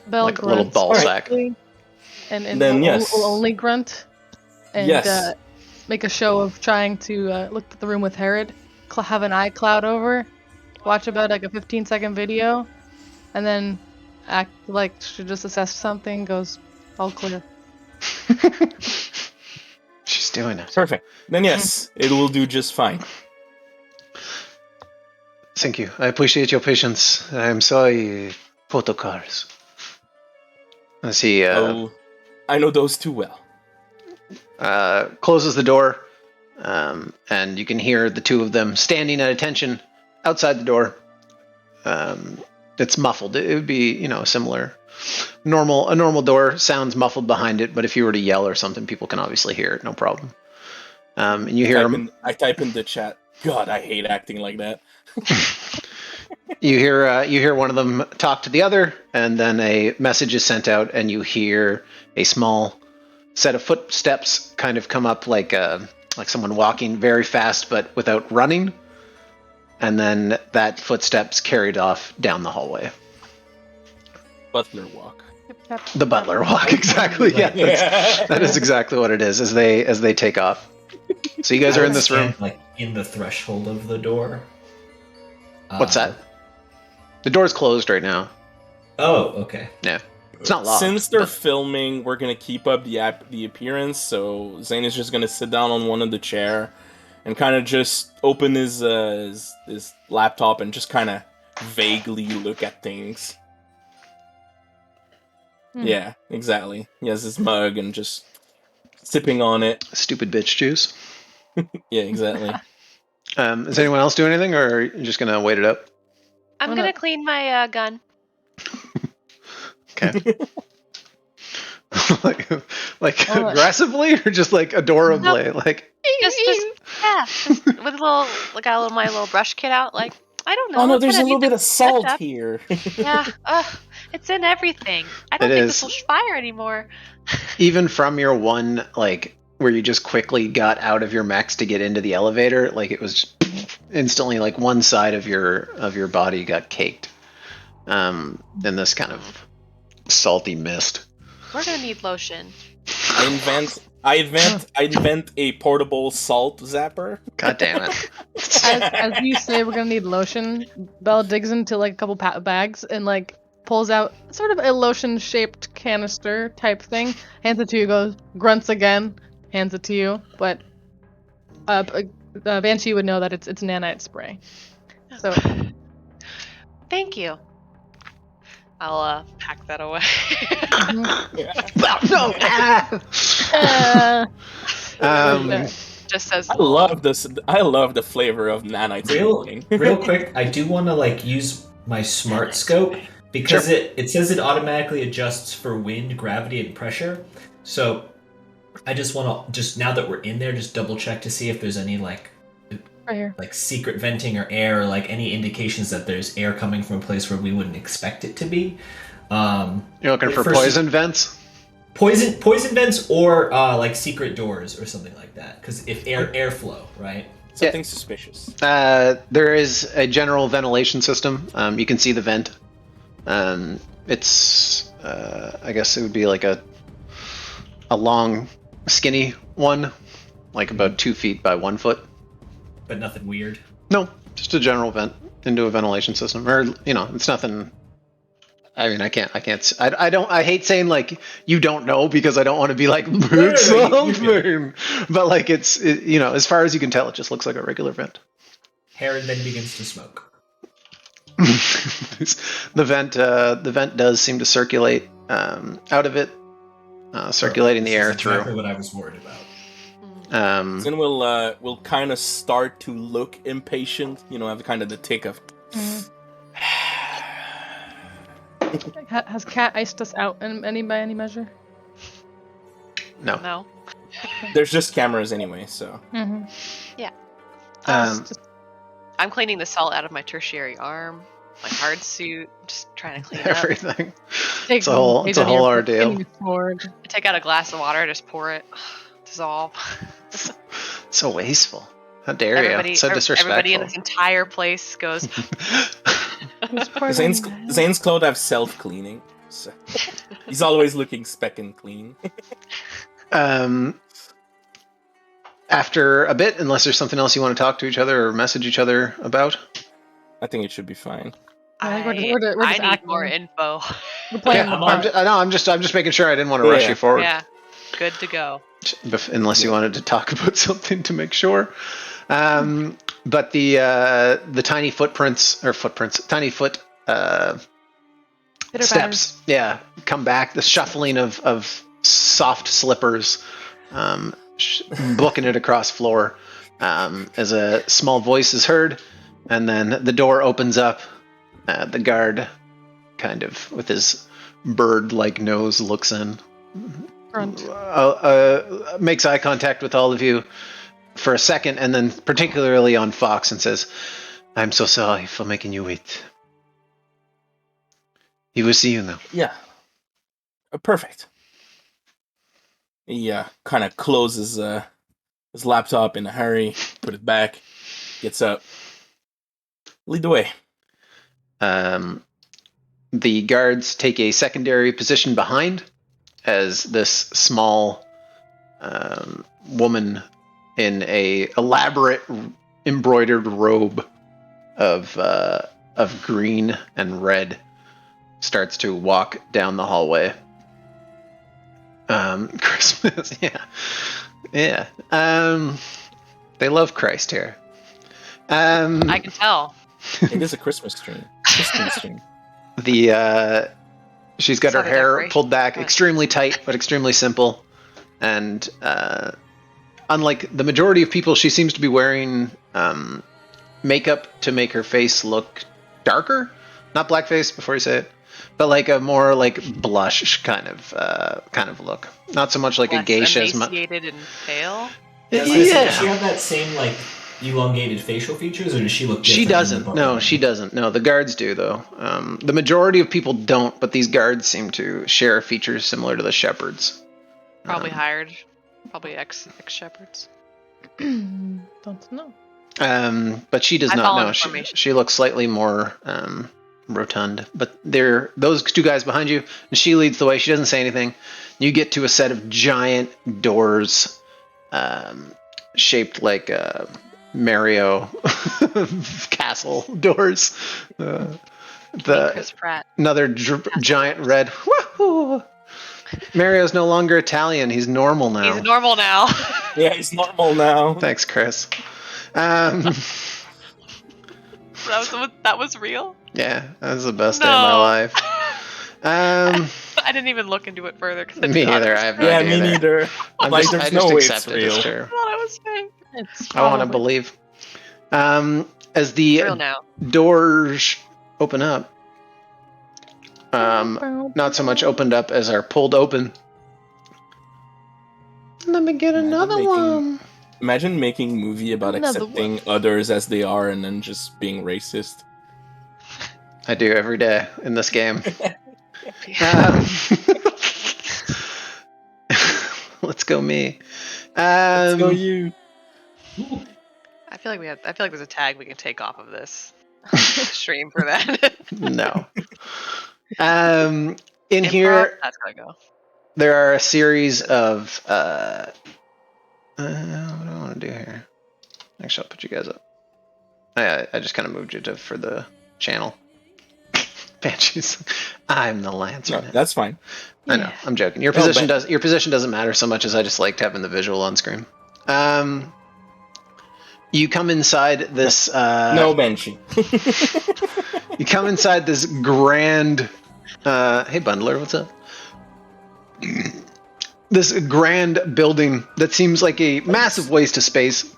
Bell like a little grunts ball sack. quickly, and Then, will, yes. will only grunt and Yes. make a show of trying to look at the room with Herod, have an eye cloud over, watch about like a 15-second video, and then act like she just assessed something, goes all clear. She's doing it. Perfect. Then yes, it will do just fine. Thank you. I appreciate your patience. I'm sorry, protocols. As he Oh, I know those too well. closes the door, and you can hear the two of them standing at attention outside the door. It's muffled. It would be, similar. A normal door sounds muffled behind it, but if you were to yell or something, people can obviously hear it, no problem. And you hear them. I type in the chat. God, I hate acting like that. You hear one of them talk to the other, and then a message is sent out, and you hear a small set of footsteps kind of come up like someone walking very fast but without running, and then that footsteps carried off down the hallway. Butler walk. The butler walk, exactly. Yeah, that is exactly what it is as they take off. So you guys are in this room. Like in the threshold of the door. What's that? The door's closed right now. Oh, okay. Yeah. It's not locked. Since they're but- filming, we're gonna keep up the appearance. So Zane is just gonna sit down on one of the chair and kind of just open his laptop and just kind of vaguely look at things. Hmm. Yeah, exactly. He has his mug and just sipping on it. Stupid bitch juice. Yeah, exactly. Does anyone else do anything, or are you just gonna wait it up? I'm Why gonna not? clean my gun. Okay. like Oh. aggressively, or just like adorably? Like Just yeah, just with a little like my little brush kit out. Like I don't know. Oh no, it's there's a gonna little need bit to of salt touch up. here. Yeah, it's in everything. I don't It think is. this will fire anymore. even from your one like where you just quickly got out of your mechs to get into the elevator, like it was instantly like one side of your body got caked in this kind of salty mist. We're gonna need lotion. I invent a portable salt zapper. God damn it. As you say, we're gonna need lotion. Belle digs into like a couple bags and like pulls out sort of a lotion-shaped canister type thing. Hands it to you. Goes grunts again. Hands it to you. But Banshee would know that it's nanite spray. So Thank you. I'll pack that away. No. uh, Just says I love this. I love the flavor of nanites. Real quick, I do want to like use my smart scope because it says it automatically adjusts for wind, gravity, and pressure. So I just want to just now that we're in there, just double check to see if there's any right here. like secret venting or air, or like any indications that there's air coming from a place where we wouldn't expect it to be. You're looking for First- poison vents? Poison vents or like secret doors or something like that. Because if airflow, right? Something suspicious. There is a general ventilation system. You can see the vent. It's I guess it would be like a long, skinny one, like about 2 feet by 1 foot. But nothing weird. No, just a general vent into a ventilation system, or it's nothing. I mean, I hate saying like you don't know because I don't want to be like it's something, but like it's as far as you can tell, it just looks like a regular vent. Heron then begins to smoke. The vent does seem to circulate out of it, circulating the This is air exactly through. what I was worried about. Then we'll kind of start to look impatient. Have kind of the tick of. Has Cat iced us out by any measure? No. No. There's just cameras anyway, so. Mm-hmm. I'm cleaning the salt out of my tertiary arm, my hard suit. Just trying to clean it up. Everything. It's a whole ordeal. I take out a glass of water, just pour it, dissolve. So wasteful. How dare you? So disrespectful. Everybody in this entire place goes. Zane's clothes have self-cleaning. So he's always looking speck and clean. After a bit, unless there's something else you want to talk to each other or message each other about. I think it should be fine. I think we're just I need acting. more info. We're playing Yeah, the I'm part. I'm just making sure I didn't want to rush Yeah. you forward. Yeah, good to go. Unless you wanted to talk about something to make sure. But the tiny tiny foot Pitter steps, yeah, come back. The shuffling of soft slippers, booking it across floor, as a small voice is heard, and then the door opens up. The guard, kind of with his bird-like nose, looks in. Grunt. Makes eye contact with all of you for a second, and then particularly on Fox, and says, "I'm so sorry for making you wait. He will see you now." Yeah. Perfect. He kind of closes his laptop in a hurry, put it back, gets up. Lead the way. The guards take a secondary position behind, as this small woman in a elaborate embroidered robe of green and red starts to walk down the hallway. Christmas, yeah. They love Christ here. I can tell. It is a Christmas stream. Christmas stream. She's got her Saw the hair decoration. pulled back Right. extremely tight, but extremely simple. And unlike the majority of people, she seems to be wearing makeup to make her face look darker. Not blackface, before you say it, but like a more like blush kind of look. Not so much like a Less geisha. emaciated and pale. Does she have that same like elongated facial features, or does she look different? She than the doesn't. No, barbarian? she doesn't. No, the guards do though. The majority of people don't, but these guards seem to share features similar to the shepherds. Probably hired. Probably ex shepherds. Don't know. But she does I not follow know. information. She looks slightly more rotund. But they're those two guys behind you, and she leads the way. She doesn't say anything. You get to a set of giant doors, shaped like Mario castle doors. Chris Pratt. Another giant red. Woohoo! Mario's no longer Italian. He's normal now. He's normal now. Yeah, it's normal now. Thanks, Chris. that was real. Yeah, that was the best day of my life. I didn't even look into it further. Cause I Me thought either. it was I have no Yeah, idea me either. neither. I Like, just there's no way it's accept it real. as true. I thought it was fake. It's I want to probably- believe. As the Real now. doors open up, not so much opened up as are pulled open. Let me get another making- one. Imagine making a movie about Another accepting others as they are and then just being racist. I do every day in this game. Um, let's go me. Let's go you. I feel like there's a tag we can take off of this stream for that. No. In Improv, here, that's gotta go. there are a series of. What do I want to do here? Actually, I'll put you guys up. I just kind of moved you for the channel. Banshees. I'm the Lancer. No, now. that's fine. I know. I'm joking. Your No, position but- your position doesn't matter so much as I just liked having the visual on screen. You come inside this. No Banshee. You come inside this grand. Hey, bundler, what's up? This grand building that seems like a massive waste of space.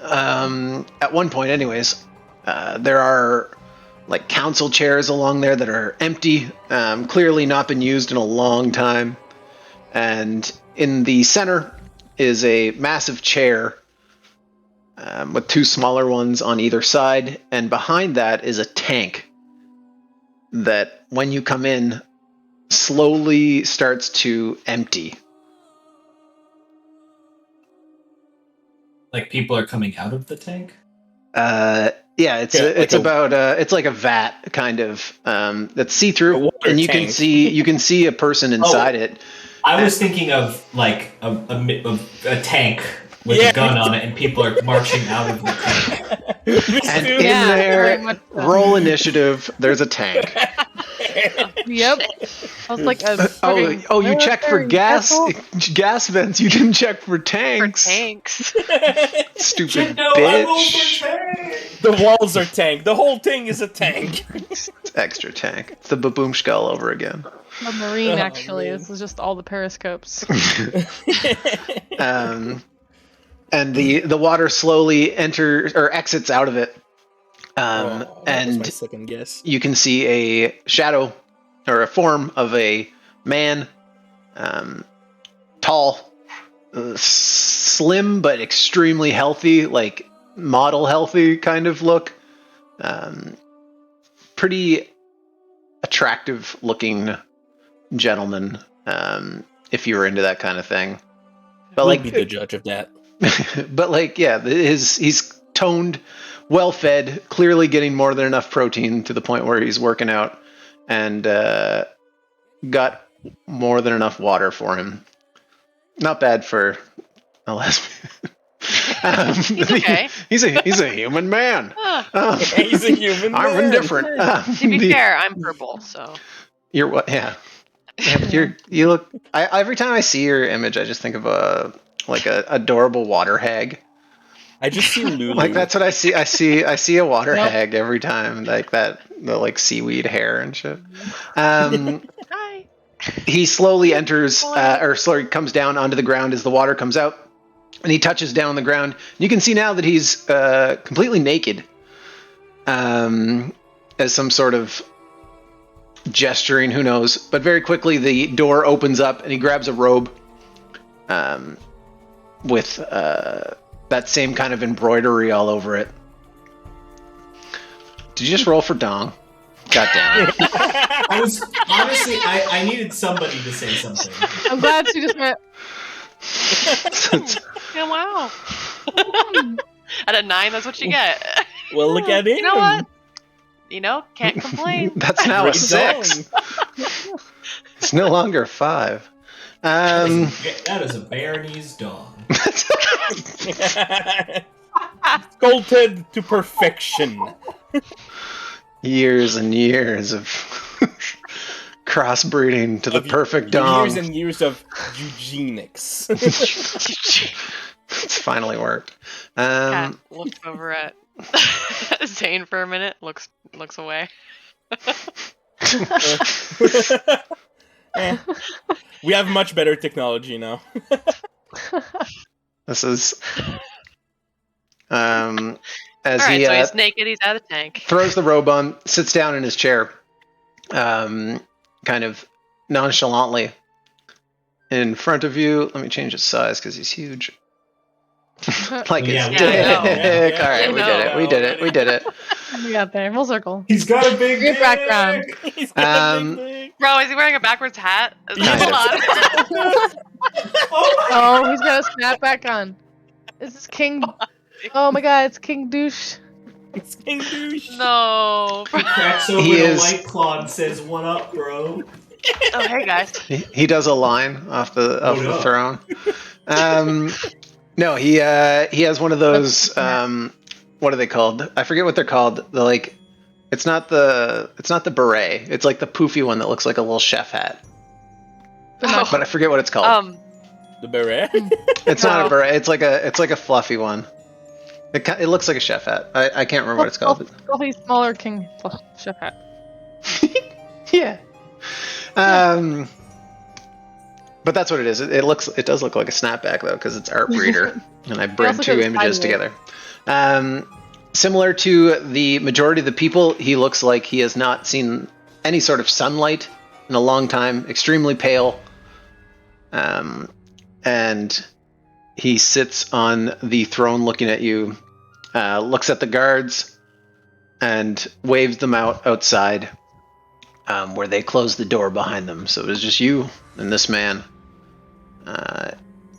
At one point, anyways, there are like council chairs along there that are empty, clearly not been used in a long time. And in the center is a massive chair with two smaller ones on either side, and behind that is a tank that, when you come in, slowly starts to empty. Like people are coming out of the tank. Yeah, it's Yeah, it's like about it's like a vat kind of that's see A through, water and you can tank. see a person inside it. I was thinking of like a tank with Yeah. a gun on it, and people are marching out of the tank. And Dude. in Yeah, there, very much so. roll initiative. There's a tank. Yep. I was like, Oh, you checked for gas vents. You didn't check for For tanks. tanks. Stupid No, I rolled bitch. for tank. The walls are tank. The whole thing is a tank. It's extra tank. It's the baboom skull over again. A marine, Oh, actually. man. This is just all the periscopes. And the water slowly enters or exits out of it. Oh, that was my And second guess. you can see a shadow or a form of a man, tall, slim but extremely healthy, like model healthy kind of look. Pretty attractive looking gentleman, if you were into that kind of thing. But We'll like, be the judge of that. but like, yeah, he's toned, well fed, clearly getting more than enough protein to the point where he's working out, and got more than enough water for him. Not bad for a lesbian. He's okay. he's a human man. He's a human I'm man. indifferent. To be fair, I'm purple, so. You're what? Yeah. Yeah, but you look. Every time I see your image, I just think of a adorable water hag. I just see Lulu. Like that's what I see. I see a water Yep. hag every time. Like the seaweed hair and shit. Hi. He slowly enters, or slowly comes down onto the ground as the water comes out, and he touches down the ground. You can see now that he's completely naked, as some sort of gesturing, who knows. But very quickly the door opens up, and he grabs a robe, with that same kind of embroidery all over it. Did you just roll for Dong? God damn it. I was honestly, I needed somebody to say something. I'm glad she just went. Yeah, wow. At a 9, that's what you get. Well, look at him. You know what? Can't complain. That's now a Great 6. dong. It's no longer 5. That is a Baronese dog. Sculpted to perfection. Years and years of crossbreeding to the perfect dong. Years and years of eugenics. It's finally worked. Cat looks over at Zane for a minute, looks away. We have much better technology now. This is as Alright, he so he's naked, he's out of the tank. throws the robe on, sits down in his chair, kind of nonchalantly in front of you. Let me change his size because he's huge. Like Yeah, his we dick. know. Yeah, All right, we did it. We did it. We got there. Full circle. He's got a big Great background. He's got a Um, big thing. Bro, is he wearing a backwards hat? Kind Hold of. on. Oh, he's got a snapback on. Is this King? Oh my God, it's King Douche. It's King Douche. No. He cracks open He a is- White Claw and says, "What up, bro?" Oh, hey guys. He does a line off the no. throne. No, he has one of those. What are they called? I forget what they're called. It's not the beret. It's like the poofy one that looks like a little chef hat. Oh. But I forget what it's called. The beret. It's not no. a beret. It's like a fluffy one. It looks like a chef hat. I can't remember what it's called. Coffee smaller King chef hat. Yeah. But that's what it is. It does look like a snapback though, because it's Art Breeder, and I bred also two goes images sideways. together. Similar to the majority of the people, he looks like he has not seen any sort of sunlight in a long time. Extremely pale, and he sits on the throne, looking at you. Looks at the guards, and waves them outside. Where they closed the door behind them. So it was just you and this man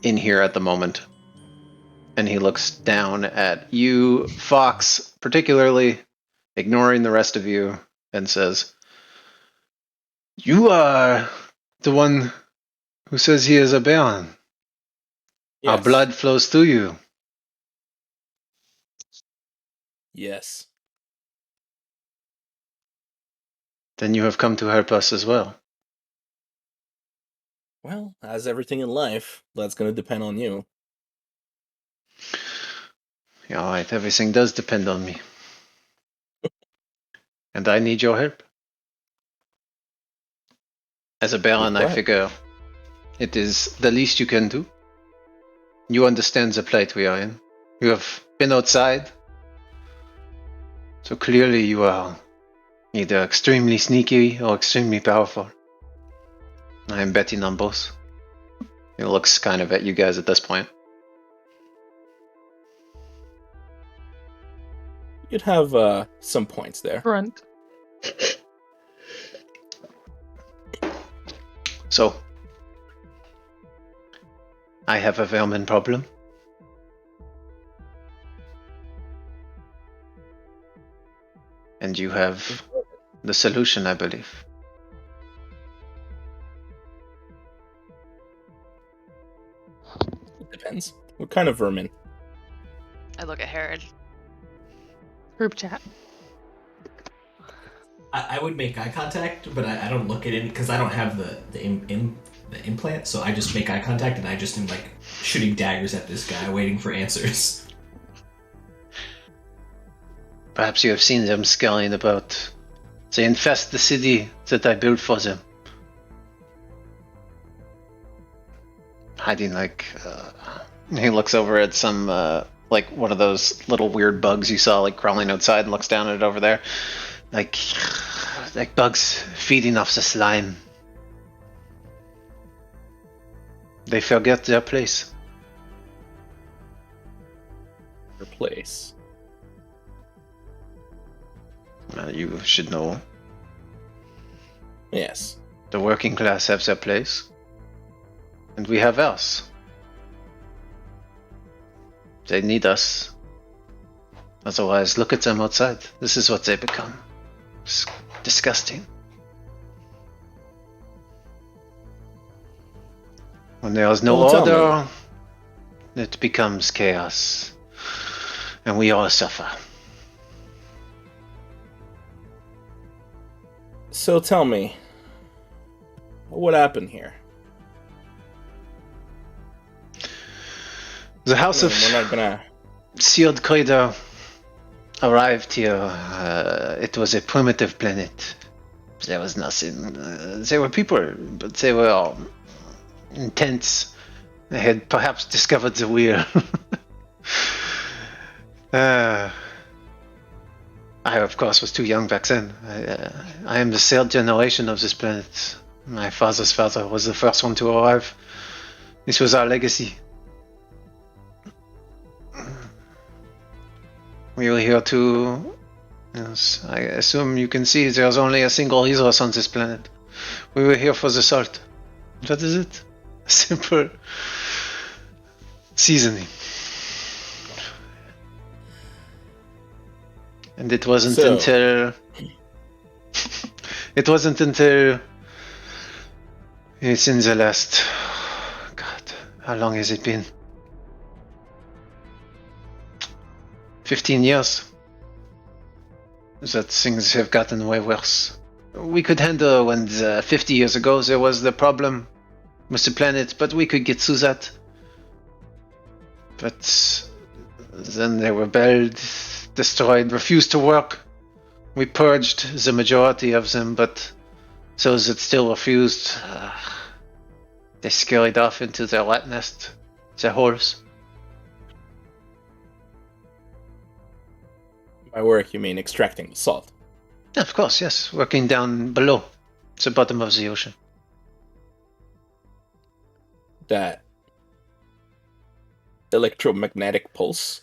in here at the moment. And he looks down at you, Fox, particularly, ignoring the rest of you, and says, "You are the one who says he is a Baron. Our Yes. blood flows through you. Yes. Then you have come to help us as well." Well, as everything in life, that's gonna depend on you. Yeah, all right, everything does depend on me. And I need your help. As a Baron, I Right. figure it is the least you can do. You understand the plight we are in. You have been outside. So clearly you are either extremely sneaky or extremely powerful. I am betting on both. He looks kind of at you guys at this point. You'd have some points there. Front. So, I have a vermin problem. And you have the solution, I believe. It depends. What kind of vermin? I look at Herod. Group chat. I would make eye contact, but I don't look at it because I don't have the implant, so I just make eye contact and I just am like shooting daggers at this guy, waiting for answers. Perhaps you have seen them scurrying about. They infest the city that I built for them. Hiding like... he looks over at some, like one of those little weird bugs you saw like crawling outside and looks down at it over there. Like bugs feeding off the slime. They forget their place. Your place. You should know. Yes. The working class have their place. And we have ours. They need us. Otherwise, look at them outside. This is what they become. It's disgusting. When there is no Well, tell order, it becomes chaos. And we all suffer. So tell me, what happened here? The House of We're not gonna... Sealed Corridor arrived here. It was a primitive planet. There was nothing. There were people, but they were all intense. They had perhaps discovered the wheel. I, of course, was too young back then. I am the third generation of this planet. My father's father was the first one to arrive. This was our legacy. We were here to... Yes, I assume you can see there's only a single resource on this planet. We were here for the salt. What is it? Simple seasoning. And it wasn't until... It wasn't until... It's in the last... God, how long has it been? 15 years that things have gotten way worse. We could handle when 50 years ago there was the problem with the planet, but we could get through that. But then they rebelled, destroyed, refused to work. We purged the majority of them, but those that still refused, they scurried off into their rat nest, their holes. By work, you mean extracting the salt? Yeah, of course, yes. Working down below the bottom of the ocean. That electromagnetic pulse?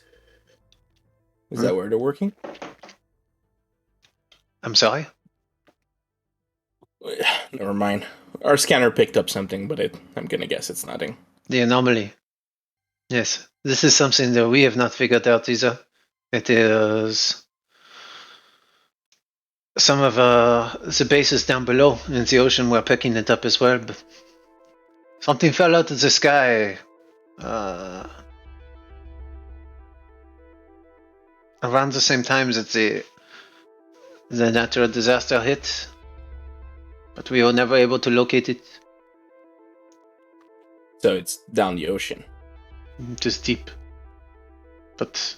Is that where they're working? I'm sorry? Never mind. Our scanner picked up something, but I'm gonna guess it's nothing. The anomaly. Yes, this is something that we have not figured out either. It is some of the bases down below in the ocean were picking it up as well, but something fell out of the sky around the same time that the natural disaster hit, but we were never able to locate it. So it's down the ocean. Just deep. But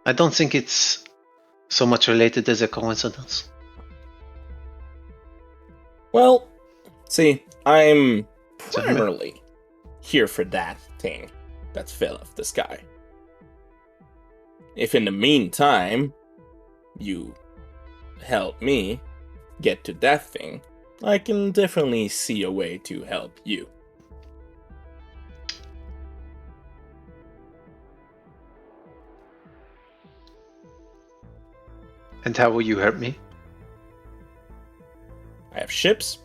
I don't think it's so much related as a coincidence. Well, see, I'm primarily here for that thing that fell off the sky. If in the meantime you help me get to that thing, I can definitely see a way to help you. And how will you help me? I have ships.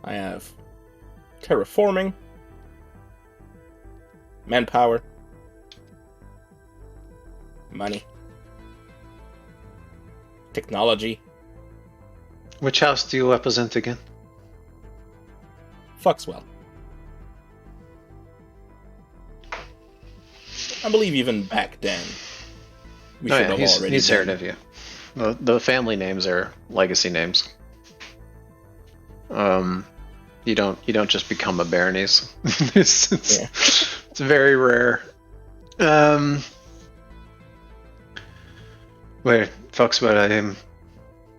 I have terraforming. Manpower. Money. Technology. Which house do you represent again? I believe even back then, we should have already. He's been. heard of you. The family names are legacy names. You don't just become a Baronese. It's very rare. Well, Foxwell, I am.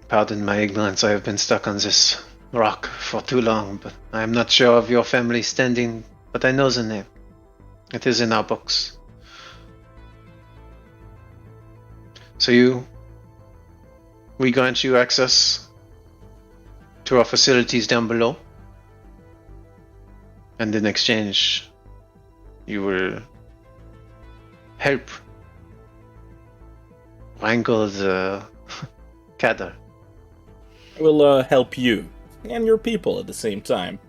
Pardon my ignorance. I have been stuck on this rock for too long, but I am not sure of your family standing. But I know the name. It is in our books. So we grant you access to our facilities down below, and in exchange, you will help wrangle the cattle. I will help you and your people at the same time,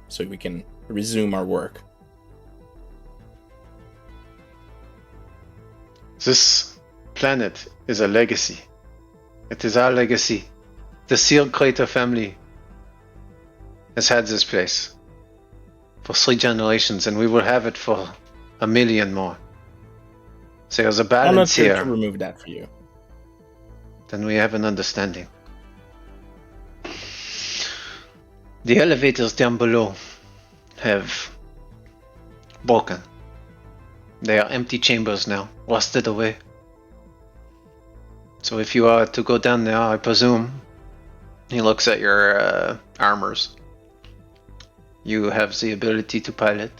so we can resume our work. This planet is a legacy. It is our legacy. The Seal Crater family has had this place for 3 generations, and we will have it for 1 million more. So there's a I'm not balance here here. to remove that for you. Then we have an understanding. The elevators down below have broken. They are empty chambers now, rusted away. So if you are to go down there, I presume, he looks at your armors. You have the ability to pilot.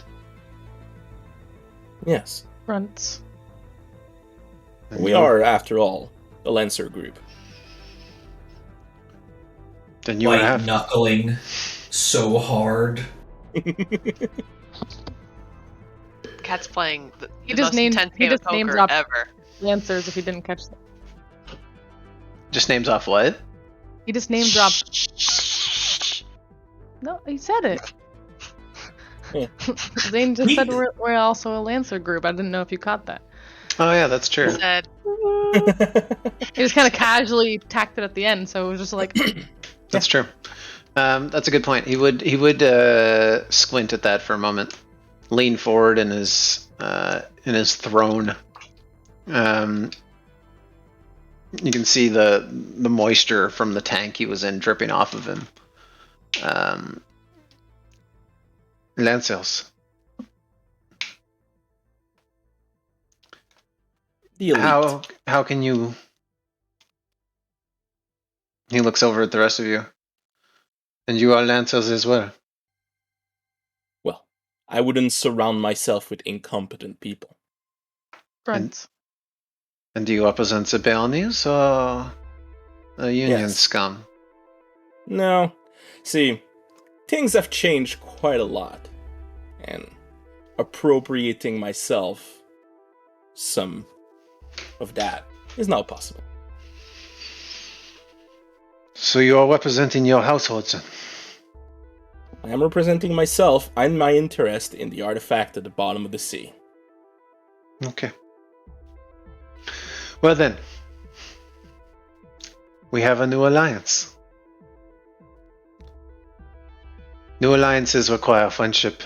Yes. Fronts. And We you- are, after all, the Lancer group. Then you will White have. knuckling so hard. Cat's playing the He most just named- intense he game of just named poker drop- ever. Lancers, if you didn't catch that. Just names off what? He just name dropped. No, he said it. Yeah. Zane just said we're also a Lancer group. I didn't know if you caught that. Oh yeah, that's true. Said, He just kind of casually tacked it at the end, so it was just like, That's true. That's a good point. He would squint at that for a moment, lean forward in his throne. You can see the moisture from the tank he was in dripping off of him. Lancers, The elite. how can you? He looks over at the rest of you, and you are Lancers as well. Well, I wouldn't surround myself with incompetent people. fronts. And do you represent the Baronese or the Union Yes. scum? No. See, things have changed quite a lot. And appropriating myself some of that is now possible. So you are representing your household, then? I am representing myself and my interest in the artifact at the bottom of the sea. Okay. Well then, we have a new alliance. New alliances require friendship,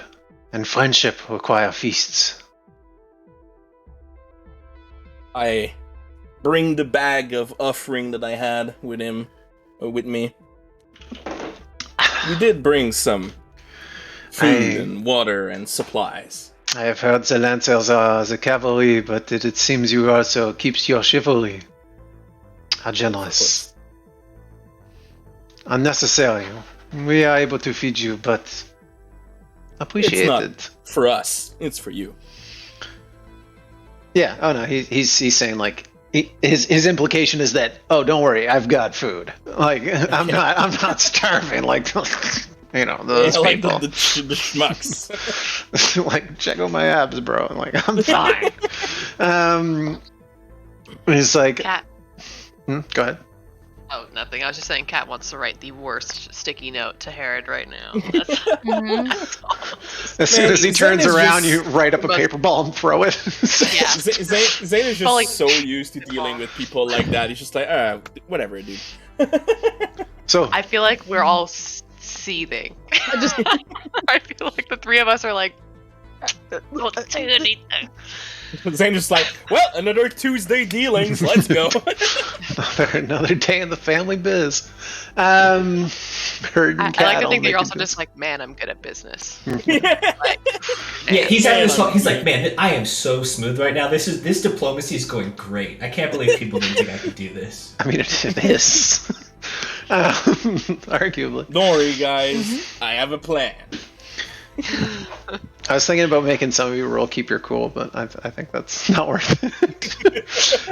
and friendship require feasts. I bring the bag of offering that I had with me. We did bring some food and water and supplies. I have heard the Lancers are the cavalry, but it seems you also keeps your chivalry. How generous. Unnecessary. We are able to feed you, but appreciated. It's not for us, it's for you. Yeah. Oh no. He's saying like his implication is that don't worry, I've got food. Like I'm not starving. Like those I like people. the schmucks. Like check out my abs, bro. I'm like I'm fine. He's like, Cat. Go ahead. Oh, nothing. I was just saying Cat wants to write the worst sticky note to Herod right now. That's, Mhm. that's all. As soon as he Zane turns is around, just- you write up a But- paper ball and throw it. Yeah. Zane is just Fully- so used to dealing with people like that. He's just like, whatever, dude. So I feel like we're all seething. I just I feel like the three of us are like, don't say anything. Zane just like, well, another Tuesday dealings. Let's go. another day in the family biz. Herding I like cattle. to think that you're making also biz. just like, man, I'm good at business. Yeah. Like, Yeah, he's having this Yeah. fun. He's like, man, I am so smooth right now. This diplomacy is going great. I can't believe people didn't think I could do this. I mean, it is. Arguably. Don't worry, guys. I have a plan. I was thinking about making some of you roll keep your cool, but I think that's not worth it.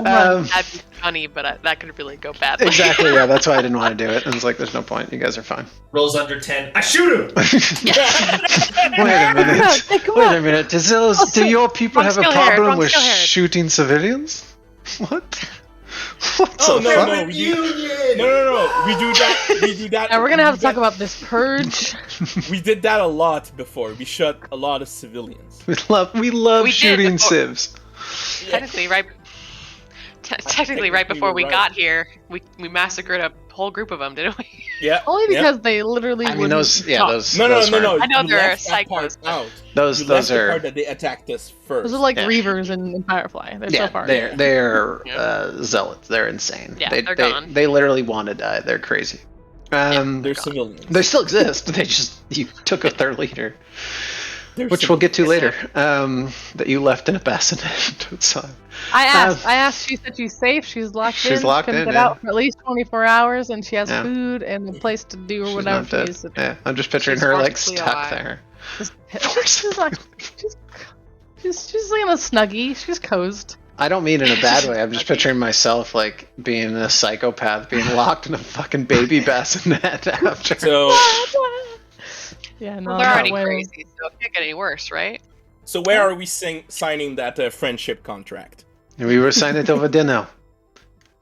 that'd be funny, but that could really go badly. Exactly, yeah, that's why I didn't want to do it. I was like, there's no point. You guys are fine. Rolls under 10. I shoot him. Wait a minute. Hey, come Wait on. a minute. Do your people Wrong have a skill, Herod, problem wrong with skill, Herod. shooting civilians? What? What Oh, the no, fuck? no. No. We do that. We do that. Now we're gonna have to talk that- about this purge. We did that a lot before. We shot a lot of civilians. We love We did shooting before. civs. Technically, right before Technically, we you're got here, we massacred a whole group of them, didn't we? Yeah. Only yeah. because they literally. I mean, wouldn't those. Yeah, talk. those. No. those are- I know you they're left that psychos, part but- out. Those. You Those left the are. part that they attacked us first. Those are like Yeah. Reavers in Firefly. They're so Yeah, far. they're Yeah. zealots. They're insane. Yeah, they, they're they, gone. They literally want to die. They're crazy. They're civilians. They still exist. They just you took out their leader, They're which we'll get to Yes, later. That you left in a bassinet outside. I asked. She said she's safe. She's locked in. She's locked couldn't in, get yeah. out for at least 24 hours, and she has Yeah. food and a place to do or She's whatever not she dead. needs to do. Yeah, I'm just picturing She's her like perfectly stuck alive. there. She's like, she's in a snuggie. She's cozy. I don't mean in a bad way. I'm just picturing myself like being a psychopath, being locked in a fucking baby bassinet after. So, Yeah, no, Well, they're not already way. crazy, so it can't get any worse, right? so where are we signing that friendship contract? We will sign it over dinner.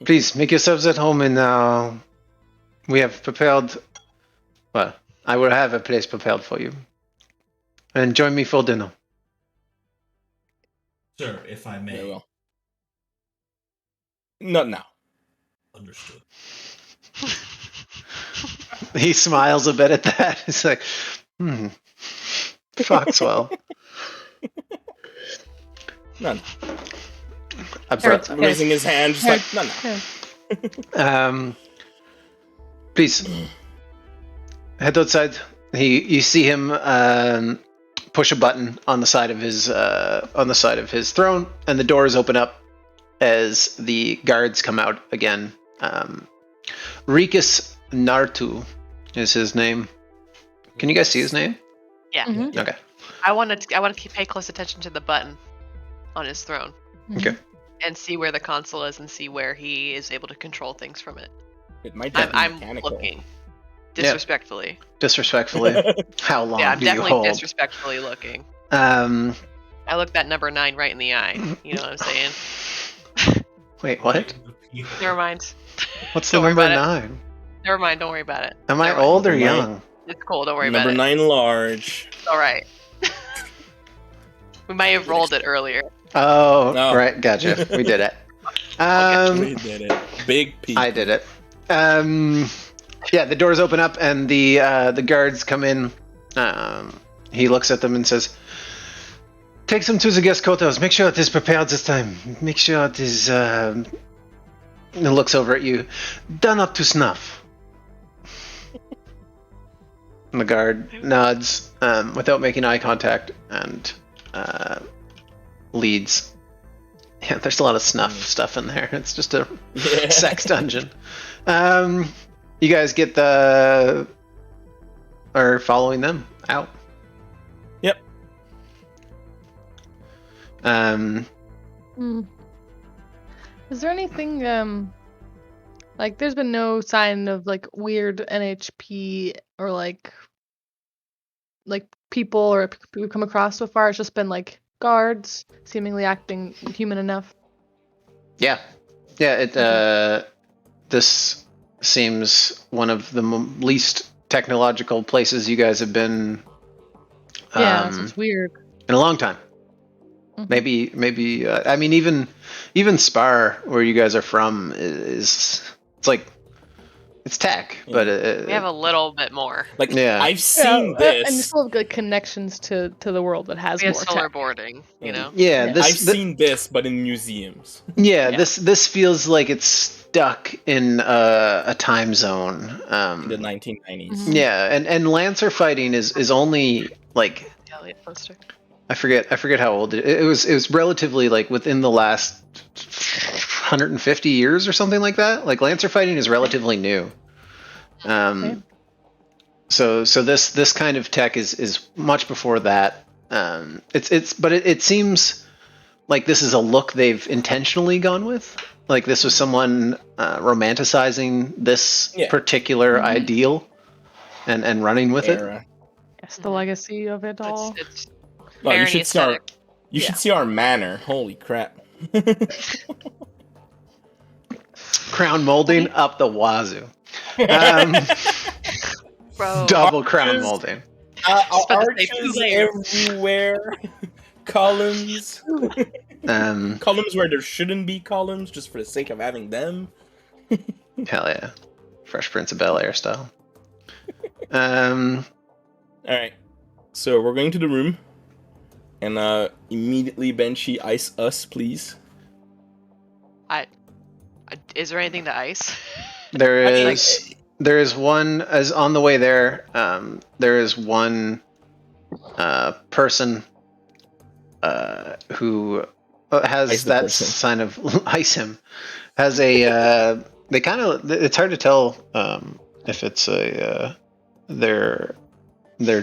Please make yourselves at home, and we have prepared. Well, I will have a place prepared for you. And join me for dinner. Sir, if I may. Very well. Not now. Understood. He smiles a bit at that. He's like, Foxwell. No. Herod, Abrupt. Raising his hand, just like, no. Yeah. Please head outside. You see him push a button on the side of his throne, and the doors open up as the guards come out again. Rikus Nartu is his name. Can you guys see his name? Yeah. Mhm. Okay. I want to pay close attention to the button on his throne Okay. and see where the console is and see where he is able to control things from it. It might be I'm mechanical. looking disrespectfully. Disrespectfully, how long Yeah, I'm do you definitely hold? disrespectfully looking. Um, I looked that number 9 right in the eye. You know what I'm saying? wait, what? Never mind. What's the Don't worry number about it. 9? Never mind. Don't worry about it. Am I Never mind. old or Am I- young? It's cool. Don't worry Number about 9 large. it. It's all right. We might have rolled it earlier. Oh, No. right, gotcha. We did it. We Um, did it. Big P. I did it. Yeah, the doors open up and the guards come in. He looks at them and says, "Take them to the guest quarters. Make sure it is prepared this time. Make sure it is." And looks over at you, done up to snuff. And the guard nods without making eye contact and leads. Yeah, there's a lot of snuff stuff in there. It's just a Yeah. sex dungeon. You guys get are following them out. Yep. Is there anything like there's been no sign of like weird NHP or like people or people we've come across so far? It's just been like guards seemingly acting human enough. Yeah. This seems one of the least technological places you guys have been Yeah, so it's weird. in a long time. Mhm. Maybe I mean even Spar, where you guys are from, is it's like It's tech, Yeah. but We have a little bit more. Like Yeah. I've seen and you this. still have good connections to the world that has We have more solar tech. boarding, you know. yeah, Yeah. this I've seen this, but in museums. yeah, Yeah. this feels like it's stuck in a time zone. In the 1990s. Mhm. Yeah, and Lancer fighting is only like The Elliot poster. I forget how old it was relatively like within the last 150 years or something like that. Like Lancer fighting is relatively new. Okay. So this kind of tech is much before that. It seems like this is a look they've intentionally gone with. Like this was someone romanticizing this Yeah. particular Mhm. ideal and running with it. Era. Yes, the legacy of it all. It's Oh, you Barony should see our aesthetic. you Yeah. should see our manor. Holy crap. Crown molding up the wazoo. Um, Bro. double crown Arches. molding. Just about to say two Arches layers. everywhere. Columns. Um, Columns where there shouldn't be columns, just for the sake of having them. hell yeah, Fresh Prince of Bel Air style. All right. So we're going to the room, and immediately Banshee ice us, please. Is there anything to ice? There I mean, is one as on the way there. There is one person who has Ice the that person. sign of ice him. Has a they kind of it's hard to tell if it's a their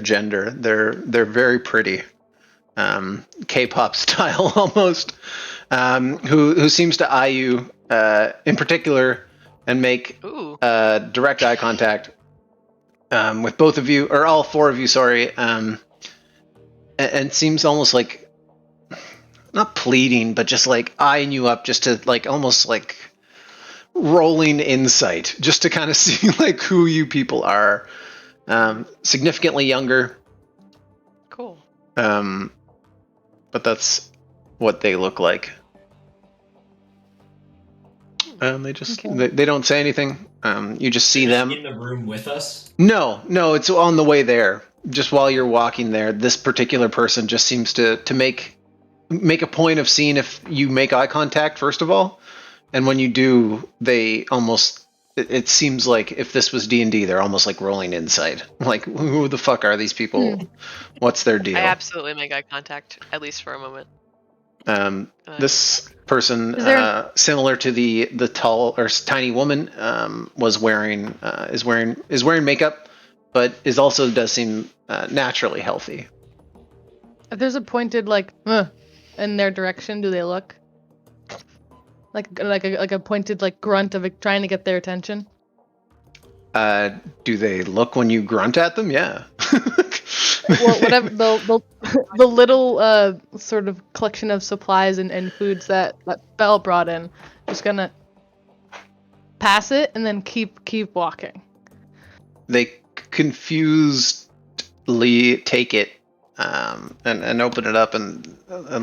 gender. They're very pretty, K-pop style almost. Who seems to eye you in particular and make Ooh. direct eye contact with both of you, or all four of you, sorry, and seems almost like not pleading, but just like eyeing you up, just to like almost like rolling insight, just to kind of see like who you people are. Significantly younger, Cool. but that's what they look like. They just Okay. they don't say anything. You just see them. in the room with us. No, it's on the way there. Just while you're walking there, this particular person just seems to make a point of seeing if you make eye contact first of all, and when you do, they almost. It seems like if this was D&D, they're almost like rolling insight. Like, who the fuck are these people? What's their deal? I absolutely make eye contact, at least for a moment. This person, Is there- similar to the tall or tiny woman, was wearing is wearing makeup, but does seem naturally healthy. If there's a pointed like in their direction, do they look? Like a pointed like grunt of trying to get their attention. Do they look when you grunt at them? Yeah. Well, whatever the little sort of collection of supplies and foods that Belle brought in, just gonna pass it and then keep walking. They confusedly take it and open it up and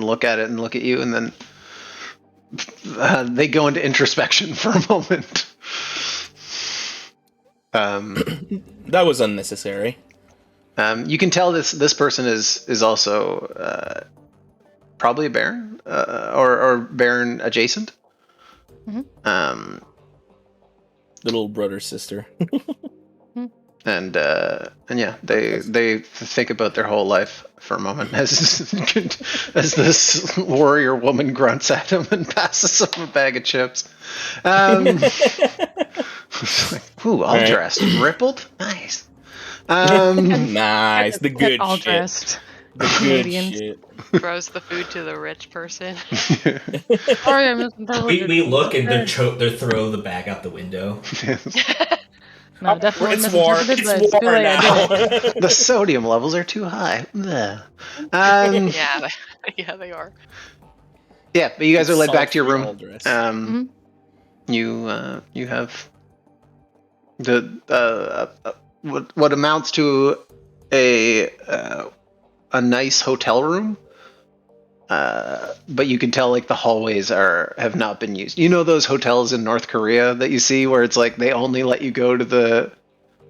look at it and look at you, and then they go into introspection for a moment. That was unnecessary. You can tell this person is also probably a Baron or Baron adjacent. Mhm. Little brother, sister. And yeah, they think about their whole life for a moment as this warrior woman grunts at him and passes him a bag of chips. Ooh, all Right. dressed, rippled, nice. Nice, the good all shit. dressed. The good Canadians. shit. Throws the food to the rich person. Sorry, I misinterpreted. We look and they throw the bag out the window. No, definitely It's war. misinterpreted. but It's too war late, I did it. now. The sodium levels are too high. Bleh. Yeah, yeah, they are. Yeah, but you guys are led back to your Sultry all room. dressed. You have the what amounts to a nice hotel room. but you can tell like the hallways have not been used. You know those hotels in North Korea that you see where it's like they only let you go to the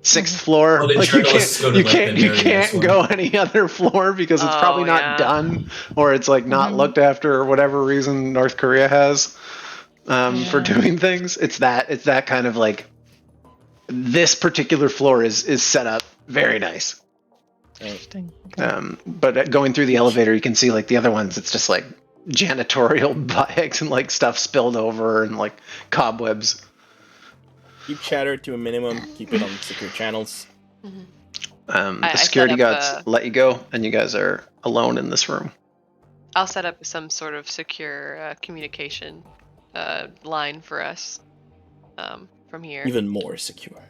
6th floor. Oh, the Like you journalists go to, you like, can't the you very can't next go any other floor because it's probably Oh, not yeah. done or it's like not looked after or whatever reason North Korea has for Yeah. doing things. It's that kind of like this particular floor is set up very nice. Interesting. Okay. But going through the elevator, you can see like the other ones. It's just like janitorial bags and like stuff spilled over and like cobwebs. Keep chatter to a minimum. Keep it on secure channels. The I security set up guards let you go, and you guys are alone in this room. I'll set up some sort of secure communication line for us from here. Even more secure.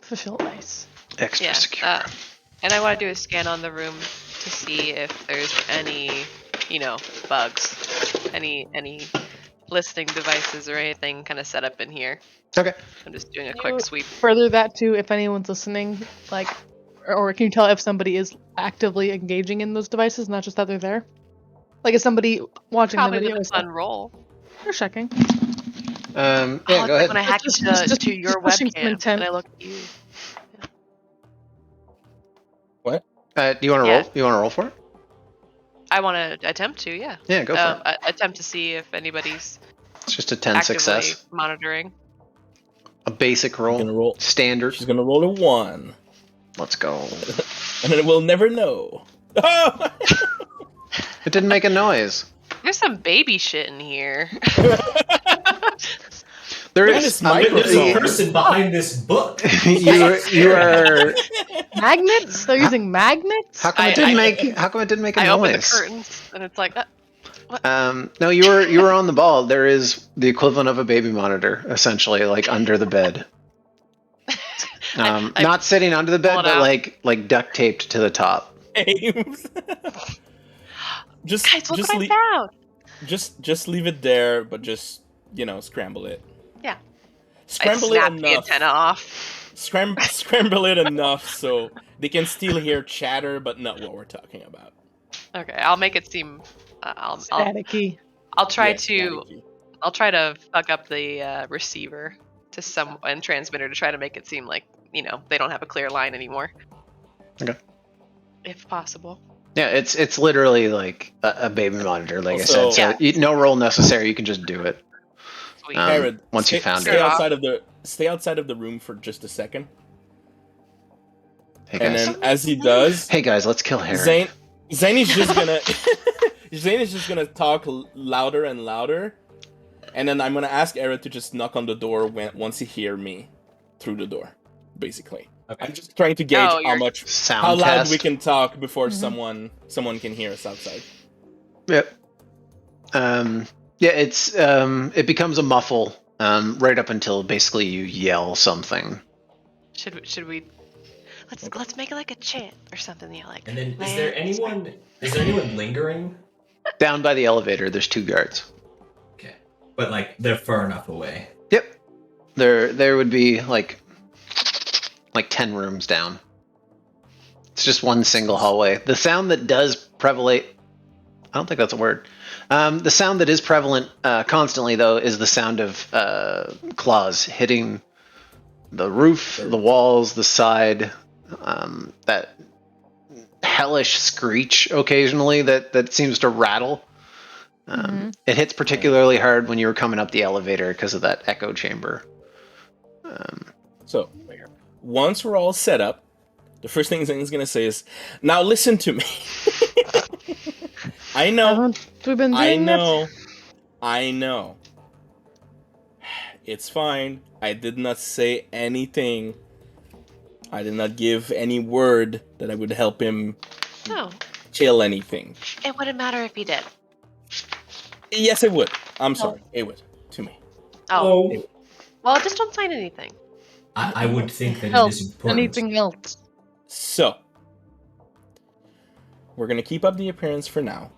Facilities. Extra Yeah. secure. And I want to do a scan on the room to see if there's any, bugs, any listening devices or anything kind of set up in here. Okay. I'm just doing a You quick sweep. Further that too, if anyone's listening, like, or can you tell if somebody is actively engaging in those devices, not just that they're there? Like, is somebody watching Probably the video? with a fun roll. They're checking. Yeah, it's go like ahead. when I hack Just- into just- to your just pushing some webcam intent. and I look at you. What? Do you want to Yeah. roll? You want to roll for it? I want to attempt to, yeah. Yeah, go for it. Attempt to see if anybody's It's just a 10 actively success. monitoring. A basic roll. Gonna roll. Standard. She's gonna roll a 1, Let's go. and then we'll never know. It didn't make a noise. There's some baby shit in here. There That is. is There's a Microsoft. person behind this book. you are. Magnets? They're using magnets? How come it didn't make a I noise? open the curtains and it's like, No, you were on the ball. There is the equivalent of a baby monitor, essentially, like under the bed. I Not sitting under the bed, pull it but out. like duct taped to the top. Ames. guys, look what I found. just leave it there, but just scramble it. Yeah. Scramble I it snapped the enough. antenna off. Scramble it enough so they can still hear chatter, but not what we're talking about. Okay, I'll make it seem. I'll Staticky. try Yeah, to staticky. I'll try to fuck up the receiver to some and transmitter to try to make it seem like they don't have a clear line anymore. Okay. If possible. Yeah, it's literally like a baby monitor, like Also- I said. So no roll necessary. You can just do it. Sweet. Herod, once you stay- found stay her. outside of the room for just a second, Hey and guys. then as he does, Hey guys, let's kill Harry. Zane is just gonna Zane is just gonna talk louder and louder, and then I'm gonna ask Eric to just knock on the door once he hear me through the door. Basically, Okay. I'm just trying to gauge Oh, how you're- much Sound how loud test. we can talk before someone can hear us outside. Yep. Yeah, it becomes a muffle right up until basically you yell something. Should we? Let's make it like a chant or something. Like. And then, is there anyone lingering? Down by the elevator, there's 2 guards. Okay, but like they're far enough away. Yep. There would be like 10 rooms down. It's just one single hallway. The sound that does prevalate, I don't think that's a word. The sound that is prevalent constantly, though, is the sound of claws hitting the roof, the walls, the side. That hellish screech occasionally that seems to rattle. It hits particularly hard when you were coming up the elevator because of that echo chamber. So once we're all set up, the first thing Zane's gonna say is, "Now listen to me." I know. Haven't we been doing I know. It's fine. I did not say anything. I did not give any word that I would help him No, kill anything. it wouldn't matter if he did. Yes, it would. I'm sorry. It would. To me. Oh, well, just don't sign anything. I would think that Else, it is important. anything else? So, we're gonna keep up the appearance for now.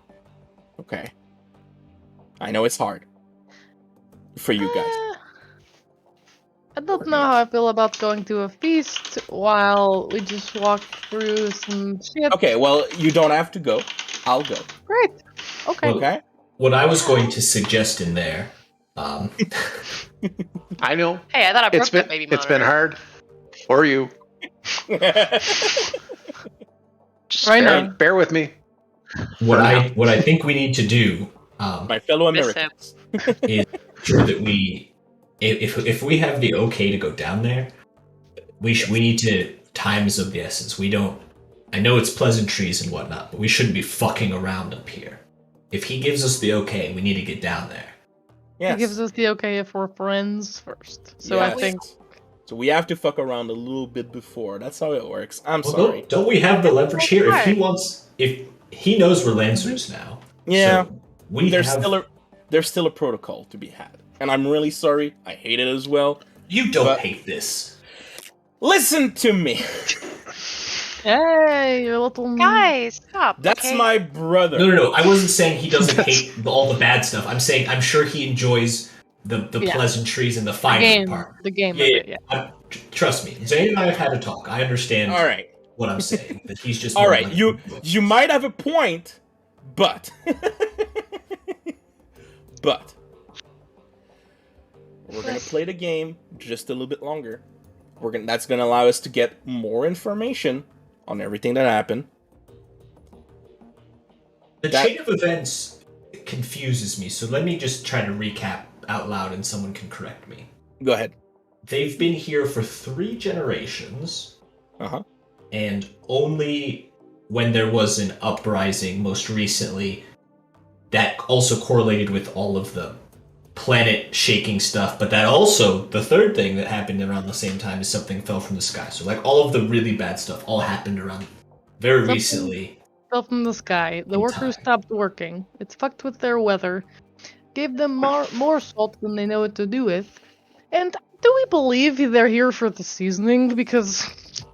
Okay. I know it's hard. For you guys. I don't know how I feel about going to a feast while we just walk through some shit. Okay, well, you don't have to go. I'll go. Great. Okay. Well, Okay. What I was going to suggest in there, um, I know. Hey, I thought I broke It's that been baby it's been monitor. hard for you. Just Right bear, now. bear with me. what I think we need to do My fellow Miss him. Americans. is sure that if we have the okay to go down there, we need to time is of the essence. We don't. I know it's pleasantries and whatnot, but we shouldn't be fucking around up here. If he gives us the okay, we need to get down there. Yes. He gives us the okay if we're friends first. So I Yes. think So we have to fuck around a little bit before. That's how it works. I'm Well, sorry. don't we have the leverage here? If he Right. wants, if he knows we're Lancers now, Yeah. so we There's have. there's still a protocol to be had. And I'm really sorry. I hate it as well. You don't but- hate this. Listen to me. hey, you little Guys, stop. That's okay? my brother. No. I wasn't saying he doesn't That's- hate all the bad stuff. I'm saying I'm sure he enjoys the Yeah. pleasantries and the the fighting game. part. The game Yeah, of it, yeah. Trust me, Zane and I have had a talk. I understand All right. what I'm saying. That he's just All more right. like- You might have a point, but but we're going to play the game just a little bit longer. That's going to allow us to get more information on everything that happened. The that- chain of events confuses me. So let me just try to recap out loud, and someone can correct me. Go ahead. They've been here for 3 generations. Uh-huh. And only when there was an uprising most recently, that also correlated with all of the planet shaking stuff, but that also, the third thing that happened around the same time is something fell from the sky. So like all of the really bad stuff all happened around very Something- recently. Fell from the sky. The In workers time. stopped working. It's fucked with their weather. Gave them more salt than they know what to do with. And do we believe they're here for the seasoning? Because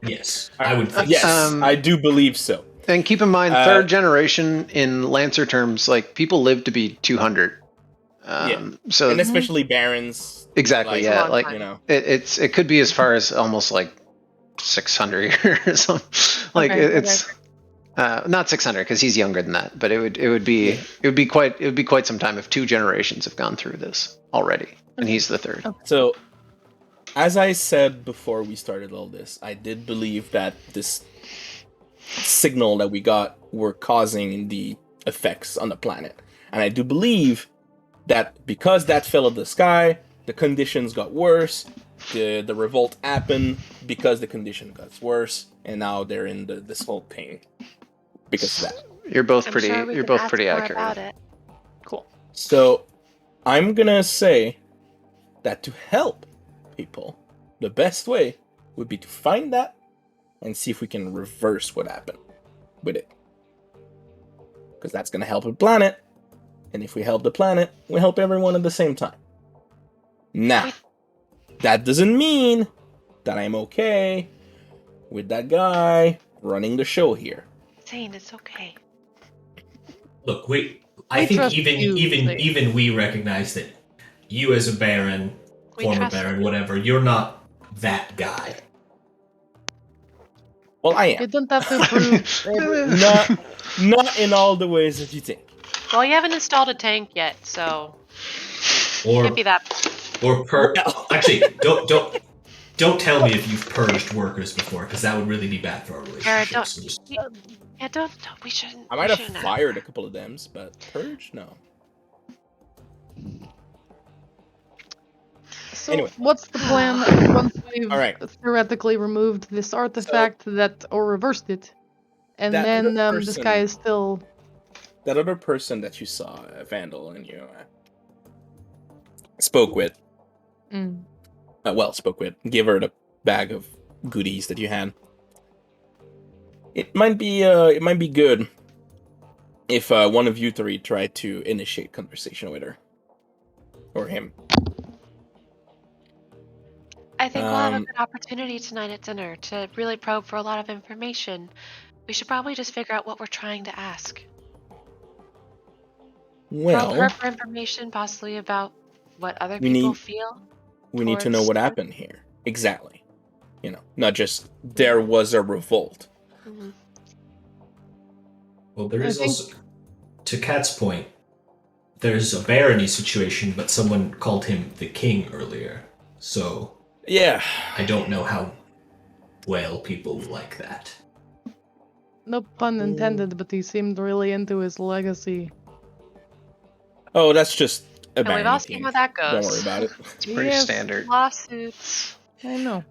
Yes, I would think Yes, so. I do believe so. And keep in mind, Uh, third generation in Lancer terms, like people live to be 200. So And especially barons. exactly, like, yeah, long like time. You know. it could be as far as almost like 600 or something. Like Okay, it's not 600 because he's younger than that, but it would be quite some time if 2 generations have gone through this already, and he's the third. So, as I said before we started all this, I did believe that this signal that we got were causing the effects on the planet. And I do believe that because that fell out of the sky, the conditions got worse, the revolt happened because the condition got worse, and now they're in this whole thing because of that. You're both I'm pretty. sure we You're can both ask pretty more accurate. about it. cool. So, I'm gonna say that to help people, the best way would be to find that and see if we can reverse what happened with it. Because that's gonna help the planet, and if we help the planet, we help everyone at the same time. Now, that doesn't mean that I'm okay with that guy running the show here. Zane, it's okay. Look, I We think trust you, Zane. even we recognize that you as a baron, We former trust baron, you. whatever, you're not that guy. Well, I You am. don't have to prove. Not in all the ways that you think. Well, you haven't installed a tank yet, so Or can't be that. Actually, don't tell me if you've purged workers before, because that would really be bad for our relationship. don't- So just- Yeah, don't. We shouldn't. I we might have shouldn't fired a couple of them, but purge? No. So Anyway. what's the plan once we've All right. theoretically removed this artifact or reversed it, and That then other this person- guy is still That other person that you saw, Vandal, and you spoke with, gave her the bag of goodies that you had. It might be good if one of you three tried to initiate conversation with her or him. I think we'll have a Um, good opportunity tonight at dinner to really probe for a lot of information. We should probably just figure out what we're trying to ask. Probe her Well, for information, possibly about what other We people need- feel. we need to know towards- what happened here exactly. Not just there was a revolt. Mhm. Well, there I is think- also, to Kat's point, there's a barony situation, but someone called him the king earlier. So Yeah. I don't know how well people like that. No pun intended, but he seemed really into his legacy. Oh, that's just a And we've all barony seen thing. how that goes. Don't worry about it. It's pretty Yes. standard. Lawsuits. I know.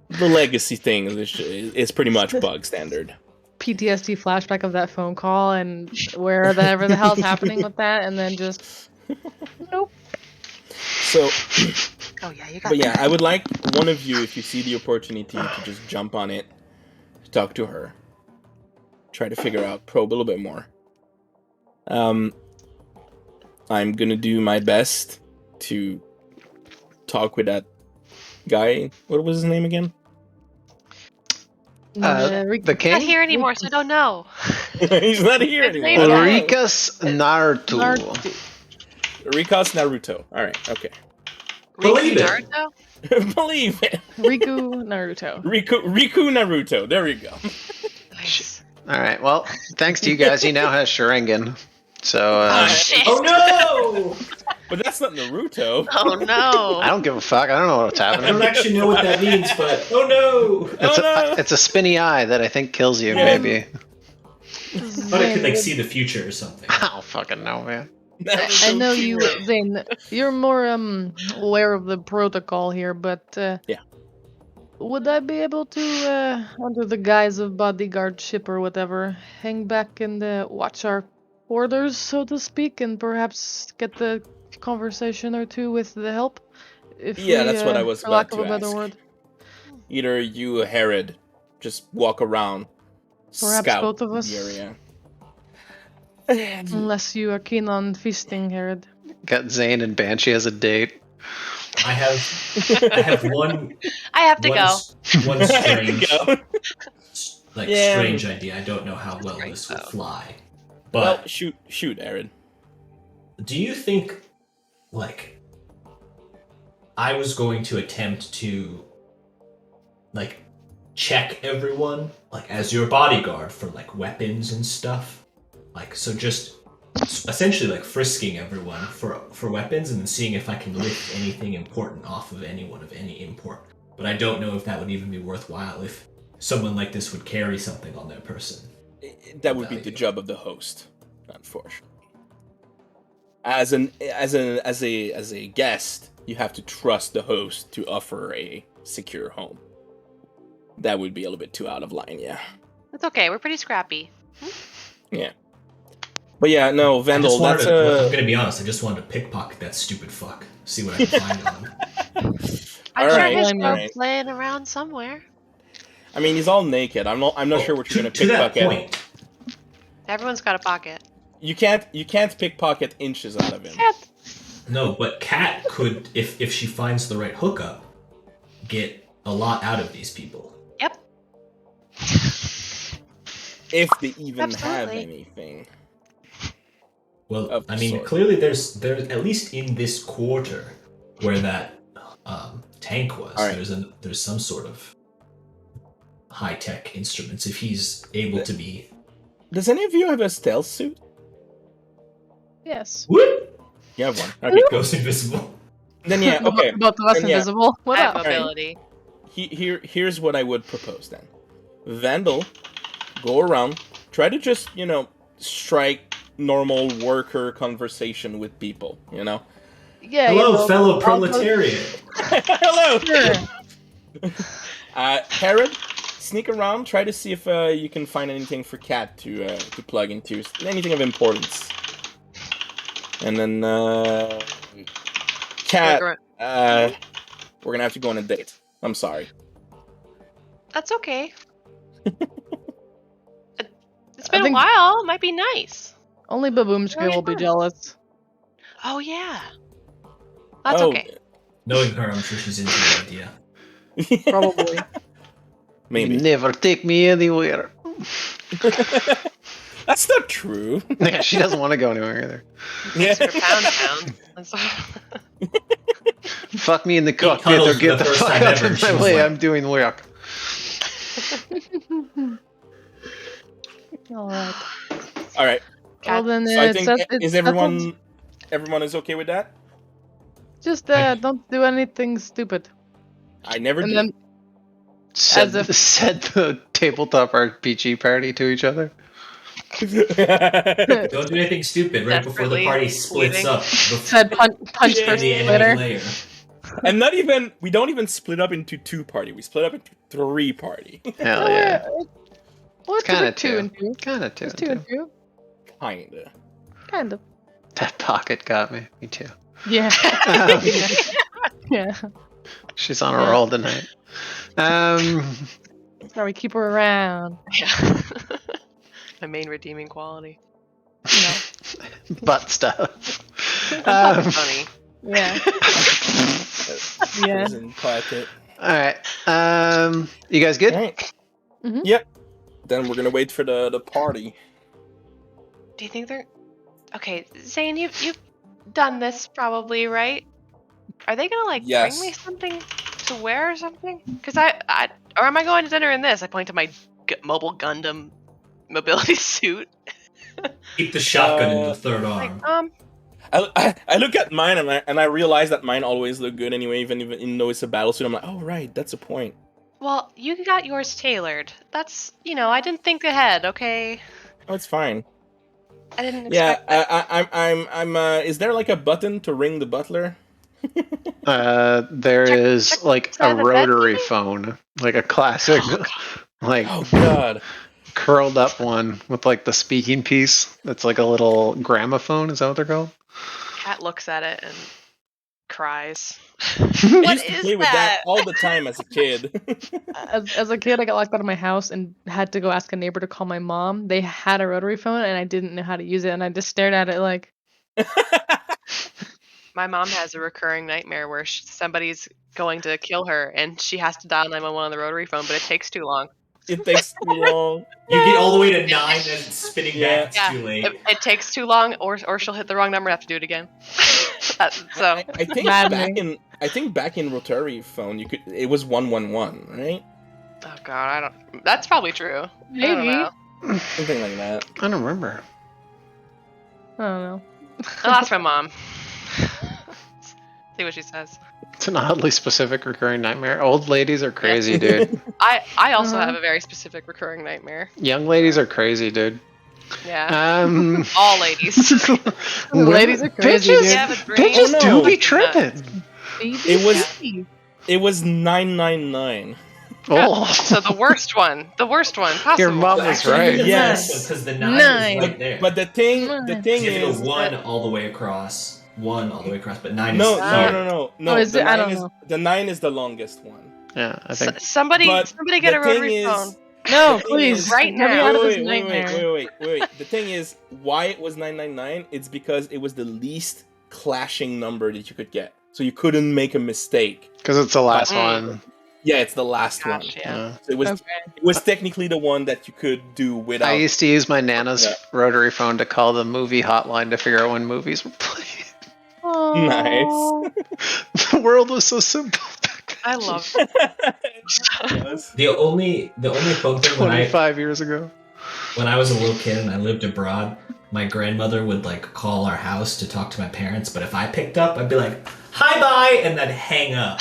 The legacy thing is pretty much bug standard. PTSD flashback of that phone call and wherever the hell's happening with that, and then just nope. So, Oh yeah, you got. but yeah, I would like one of you, if you see the opportunity, to just jump on it, talk to her, try to figure out, probe a little bit more. I'm gonna do my best to talk with that guy. What was his name again? Rick- The I'm king? not here anymore, so I don't know. He's not here His anymore. name is Ulrikas Naruto. Rikas Naruto. All right, okay. Believe it. Naruto? Believe it. Riku Naruto. Riku Naruto. There we go. Nice. All right. Well, thanks to you guys, he now has Sharingan. So Oh shit. Oh no! But that's not Naruto. Oh no. I don't give a fuck. I don't know what's I don't happening. actually know what that means, but oh no! It's Oh, no. it's a spinny eye that I think kills you. Yeah. Maybe. But I could like see the future or something. I don't fucking know, man. I know you, Zane. You're more aware of the protocol here, but Yeah. would I be able to, under the guise of bodyguardship or whatever, hang back and watch our orders, so to speak, and perhaps get the conversation or two with the help? If Yeah, that's what I was for lack about of a to better ask. word. Either you or Herod just walk around, Perhaps scout both of us? the area. Unless you are keen on feasting, Herod. Got Zane and Banshee as a date. I have one I have to one, go. one There strange you go. Yeah. strange idea. I don't know how well great, this will though. fly. Well, But shoot, Herod. do you think like I was going to attempt to like check everyone like as your bodyguard for like weapons and stuff? Like so just essentially like frisking everyone for weapons and then seeing if I can lift anything important off of anyone of any import. But I don't know if that would even be worthwhile if someone like this would carry something on their person. That would be the job of the host, unfortunately. As a guest, you have to trust the host to offer a secure home. That would be a little bit too out of line, yeah. It's okay. We're pretty scrappy. Yeah. But yeah, no, I Vendel, just wanted that's to, I'm a... gonna be honest, I just wanted to pickpocket that stupid fuck. See what I can find on him. I'm All sure right, his all rope's right. laying around somewhere. I mean, he's all naked. I'm not sure what you're gonna to that pickpocket. point. Everyone's got a pocket. You can't pickpocket inches out of him. No, but Kat could, if she finds the right hookup, get a lot out of these people. Yep. If they even have Absolutely. anything. Well, Of I mean, sorts. clearly there's at least in this quarter where that tank was. All right. There's some sort of high tech instruments. If he's able to be, Does any of you have a stealth suit? Yes. whoop, You have one. Okay, goes invisible. then yeah, okay. Both of us Then yeah. invisible. What I have up? mobility. Here's what I would propose then. Vandal, go around, try to just, strike normal worker conversation with people, Yeah. Hello, fellow I'll go- proletariat. Hello! Sure. Herod, sneak around, try to see if you can find anything for Kat to plug into, anything of importance. And then, Kat, we're gonna have to go on a date. I'm sorry. That's okay. It's been a think- while. It might be nice. Only Baboomshka will be fun. jealous. Oh yeah. That's Oh, okay. Knowing her, I'm sure she's into the idea. Probably. Maybe. Never take me anywhere. That's not true. Yeah, she doesn't want to go anywhere either. Yeah. Sort of pound. That's Fuck me in the cockpit cuddles or for get the the first fuck time out ever, of she my was way. like- I'm doing work. Alright. All right. Well, then So I it think says- it is settles- everyone is okay with that? Just don't do anything stupid. I never And do. then Said, if- said the tabletop RPG party to each other. Don't do anything stupid right before the Desperately party splits bleeding. up. said punch Yeah. first the enemy later. layer. And not even we don't even split up into 2 party. We split up into 3 party. Hell yeah. Well, it's Kinda like 2 and 2. Kind of two. It's 2 and 2. Kinda. Kind of. That pocket got me. Me too. Yeah. Um, Yeah. she's on a Yeah. roll tonight. That's why we keep her around. Yeah. My main redeeming quality. You know. butt stuff. That's funny. Yeah. Yeah. Isn't quite it. All right. You guys good? Alright. Mhm. Yep. Then we're gonna wait for the party. Do you think they're okay? Zane, you've done this probably, right? Are they gonna like Yes. bring me something to wear or something? Because I or am I going to dinner in this? I point to my mobile Gundam mobility suit. Keep the shotgun in the third Like, arm. I look at mine and I realize that mine always look good anyway, even though it's a battle suit. I'm like, oh right, that's a point. well, you got yours tailored. That's I didn't think ahead. Okay, Oh, it's fine. I didn't Yeah, expect that. I'm. Is there like a button to ring the butler? There Check- is check like side a of the bed, rotary maybe? phone, like a classic, like Oh god. curled up one with like the speaking piece. That's like a little gramophone. Is that what they're called? Cat looks at it and cries. I What used to is play with that that? all the time as a kid. As a kid, I got locked out of my house and had to go ask a neighbor to call my mom. They had a rotary phone and I didn't know how to use it, and I just stared at it like, My mom has a recurring nightmare where somebody's going to kill her and she has to dial 911 on the rotary phone, but it takes too long. It takes too long. You get all the way to 9 and it's spinning Yeah. back. It's Yeah, too late. it takes too long, or she'll hit the wrong number and have to do it again. So I think Maddening. back in rotary phone it was 111, right? oh god, that's probably true. I don't maybe. know. Something like that. I don't remember. I don't know. I'll ask my mom. See what she says. It's an oddly specific recurring nightmare. Old ladies are crazy, dude. I also Uh-huh. have a very specific recurring nightmare. Young ladies are crazy, dude. Yeah. All ladies. Ladies are crazy, bitches, dude. Yeah, but brain- bitches Oh, no. do be tripping. It was it was 999. Oh, So the worst one possible. Your mom was Actually, right. even Yes. less, because the 9 9. is right there. But the thing you is have to go 1 all the way across. 1 all the way across, but 9 no, is no, here. no. Oh, is the it? I 9 don't is know. the 9 is the longest one. yeah, I think. Somebody But get the a rotary thing is- phone. No, thing please. is- Right Get me now. out of Wait, this wait, nightmare. wait. The thing is, why it was 999? It's because it was the least clashing number that you could get, so you couldn't make a mistake. Because it's the last Mm. one. Yeah, it's the last one. Gosh, yeah. So it Okay. was technically the one that you could do without. I used to use my Nana's Yeah. rotary phone to call the movie hotline to figure out when movies were playing. Aw. The world was so simple. I love Yes. The only phone thing 25 years ago. when I was a little kid and I lived abroad, my grandmother would like call our house to talk to my parents, but if I picked up, I'd be like, "Hi, bye," and then hang up.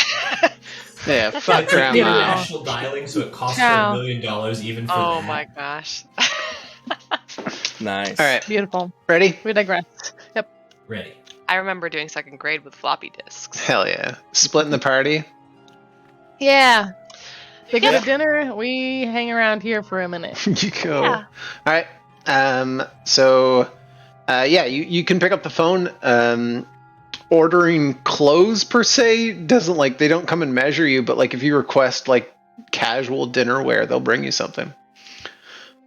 Yeah, But fuck it's like grandma. international dialing, so it costs her Ciao. $1 million even for Oh that. my gosh. Nice. All right, Beautiful. ready? We digress. Yep. Ready. I remember doing second grade with floppy disks. Hell yeah. Splitting the party. Yeah. They go Yeah. to dinner. We hang around here for a minute. You go. Yeah. All right. Yeah, you can pick up the phone. Ordering clothes per se doesn't like they don't come and measure you, but like if you request like casual dinnerware, they'll bring you something.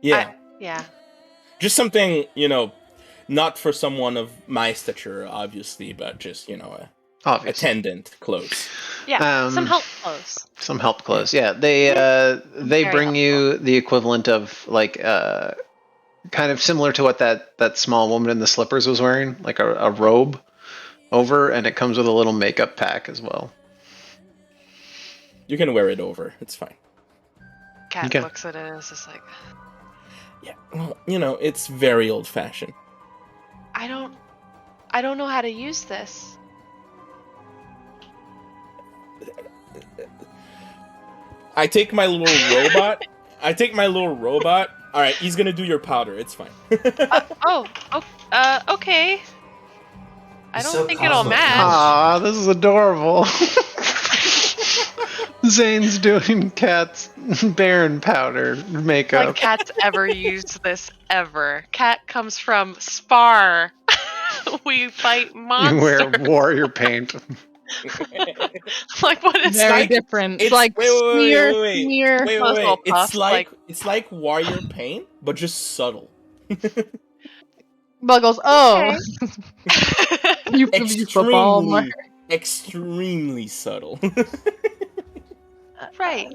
Yeah. Yeah. Just something, not for someone of my stature, obviously, but just, Obviously. attendant clothes. Yeah. Um, Some help clothes. Some help clothes. Yeah, they Very bring you the equivalent of like kind of similar to what that small woman in the slippers was wearing, like a robe over, and it comes with a little makeup pack as well. You can wear it over. It's fine. Cat Okay. looks at it and is just like, Yeah, well, it's very old-fashioned. I don't know how to use this. I take my little robot. All right, he's gonna do your powder. It's fine. Okay. I He's don't so think it'll match. cosmopolitan. Aw, this is adorable. Zane's doing Cat's Baron powder Like makeup. Cat's ever used this ever. Cat comes from Spar. We fight You monsters. wear warrior paint. Like what is Very like- different. it's- It's like wait, wait, wait, smear, wait, wait. smear. Wait, Those little puffs, It's like warrior paint, but just subtle. Bug goes, oh, Okay. you football. Extremely subtle. Right.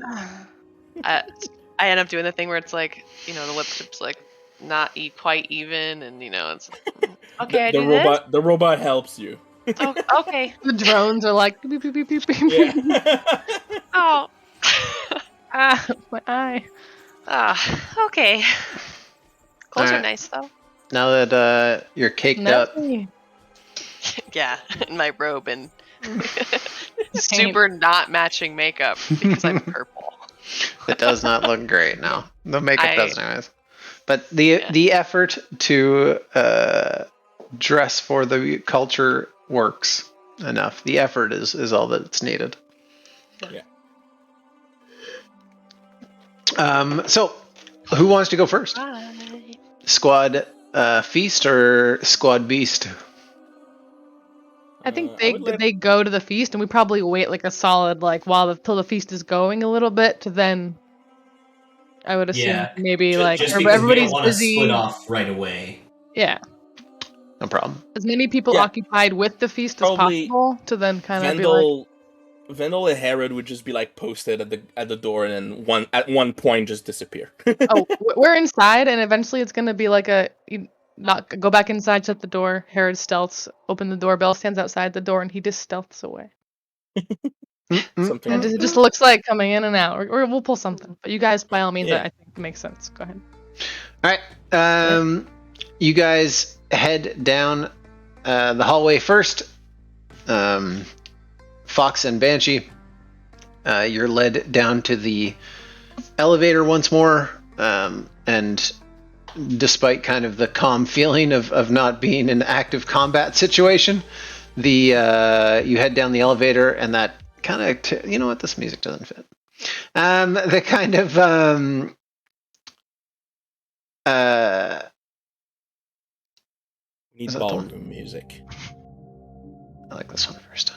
I end up doing the thing where it's like, the lip tip's like not quite even, and it's okay. The robot helps you. Oh, okay. The drones are like, beep, beep, beep, beep, beep. Yeah. Oh. Ah, my eye. Okay. Clothes are Alright. nice though. Now that you're caked up, Nothing. Yeah, in my robe and super not matching makeup because I'm purple. it does not look great now. The makeup I- does anyways. But the effort to dress for the culture works enough. The effort is all that's needed. Yeah. So, who wants to go first? Bye. Squad feast or squad beast? I think I would let- they go to the feast, and we probably wait like a solid till the feast is going a little bit to then. I would assume Yeah. maybe like Just because we everybody's don't want to busy. split off right away. Yeah, No problem. as many people Yeah. occupied with the feast Probably as possible to then kind of be like, Vendel and Herod would just be like posted at the door, and then at one point just disappear. oh, we're inside, and eventually it's gonna be like not go back inside, shut the door. Herod stealths, open the doorbell, stands outside the door, and he just stealths away. Something And like it just looks like coming in and out, or we'll pull something. But you guys, by all means, Yeah. I think it makes sense. Go ahead. All right. You guys head down the hallway first. Fox and Banshee, you're led down to the elevator once more, and despite kind of the calm feeling of not being in active combat situation, you head down the elevator, and that kind of you know what, this music doesn't fit. The kind of need Is that the one? ballroom music. I like this one first.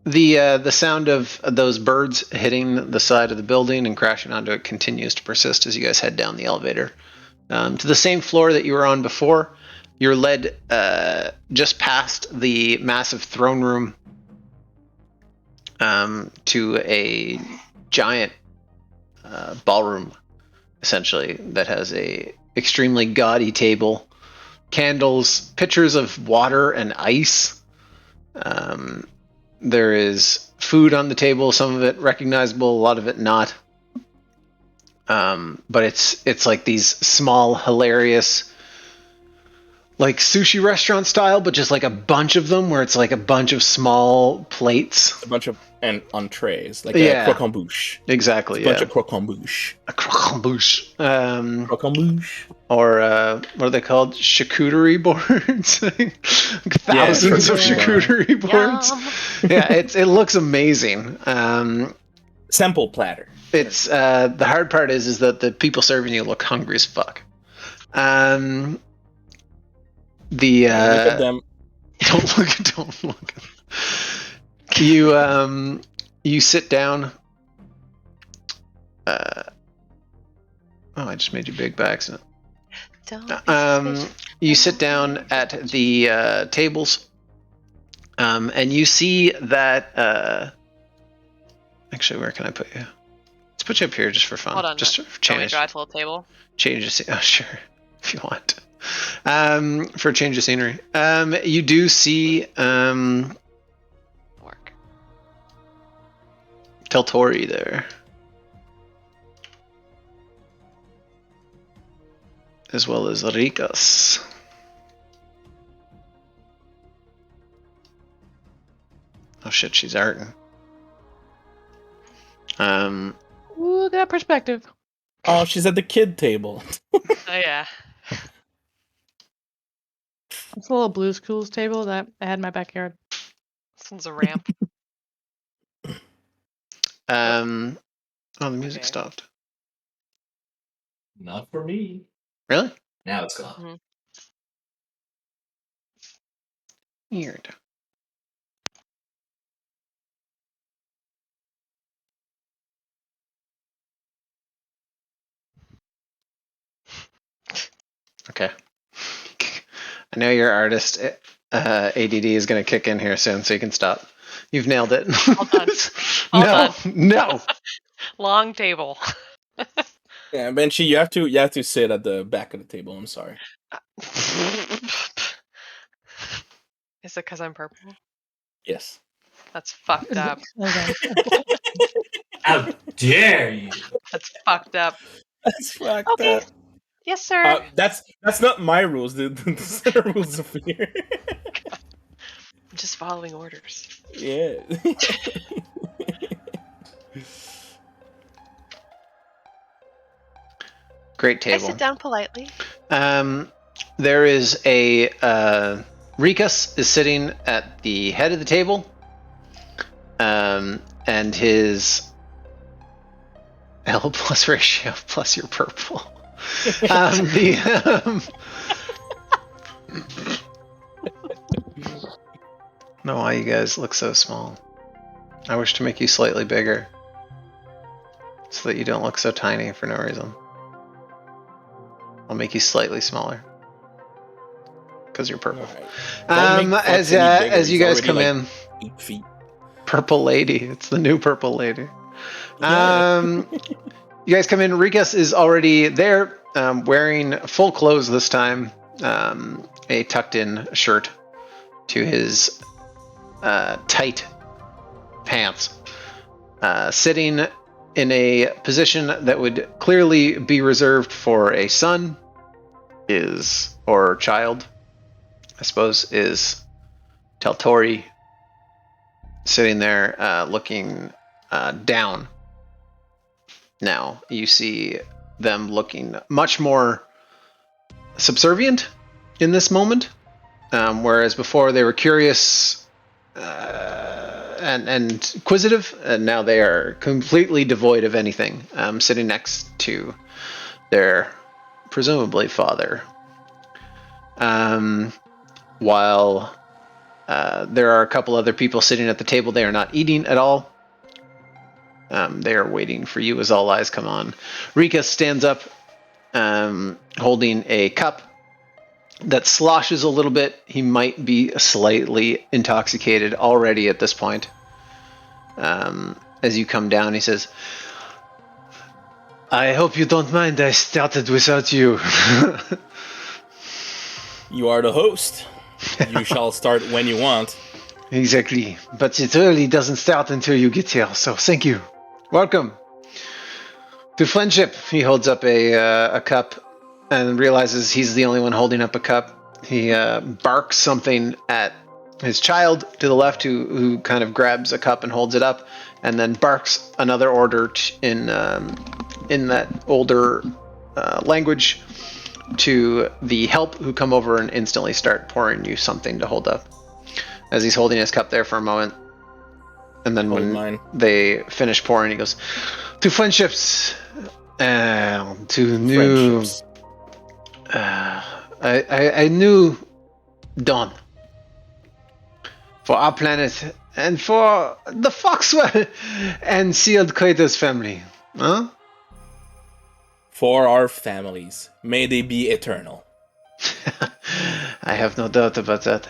The sound of those birds hitting the side of the building and crashing onto it continues to persist as you guys head down the elevator to the same floor that you were on before. You're led just past the massive throne room to a giant ballroom, essentially, that has a extremely gaudy table, candles, pitchers of water and ice. There is food on the table, some of it recognizable, a lot of it not. But it's like these small, hilarious, like sushi restaurant style, but just like a bunch of them, where it's like a bunch of small plates. A bunch of entrees, like Yeah. a croquembouche. Exactly, A bunch yeah. of croquembouche. A croquembouche. Croquembouche. Or what are they called? Charcuterie boards. Like thousands of charcuterie boards. Yum. Yeah, it looks amazing. Sample platter. It's the hard part is that the people serving you look hungry as fuck. Look at them. Don't look. You sit down. I just made you big by accident. Don't be suspicious. You sit down at the tables, and you see that. Actually, where can I put you? Let's put you up here just for fun. Hold on. Just to Can we change. draw to a little table? Change the scene. Oh, sure, if you want. For a change of scenery, you do see Work. Teltori there. as well as Rikas. Oh shit, she's arting. Ooh, got perspective. Oh, she's at the kid table. Oh yeah. It's a little Blue's Clues table that I had in my backyard. This one's a ramp. Oh, the music Okay. stopped. Not for me. Really? Now it's gone. Weird. Okay. I know your artist ADD is going to kick in here soon, so you can stop. You've nailed it. Hold on. Hold no, on. no. Long table. Yeah, Banshee, you have to sit at the back of the table. I'm sorry. Is it because I'm purple? Yes. That's fucked up. Okay. How dare you? That's fucked up. That's fucked Okay. up. Yes, sir. That's not my rules, dude. These are the rules of here. I'm just following orders. Yeah. Great I table. sit down politely. There is a Rikas is sitting at the head of the table, and his L plus ratio plus your purple. No, why you guys look so small? I wish to make you slightly bigger, so that you don't look so tiny for no reason. I'll make you slightly smaller. Because you're purple. Don't make Fox any bigger. As you He's guys already, come like, in, 8 feet. Purple Lady. It's the new Purple Lady. Yeah. You guys come in. Rikas is already there, wearing full clothes this time. A tucked-in shirt to his tight pants. Sitting in a position that would clearly be reserved for a son or child, I suppose, is Teltori, sitting there looking down. Now you see them looking much more subservient in this moment, whereas before they were curious and inquisitive, and now they are completely devoid of anything, sitting next to their presumably father. While there are a couple other people sitting at the table, they are not eating at all. They are waiting for you as all eyes come on. Rika stands up, holding a cup that sloshes a little bit. He might be slightly intoxicated already at this point. As you come down, he says, I hope you don't mind I started without you. You are the host. You shall start when you want. Exactly. But it really doesn't start until you get here, so thank you. Welcome to friendship. He holds up a cup and realizes he's the only one holding up a cup. He barks something at his child to the left, who kind of grabs a cup and holds it up, and then barks another order in that older language to the help, who come over and instantly start pouring you something to hold up. As he's holding his cup there for a moment, and then Hold when mine. they finish pouring, he goes, to friendships, to new... Friendships. I knew Dawn. For our planet, and for the Foxwell and Sealed Kratos family. Huh? For our families, may they be eternal. I have no doubt about that.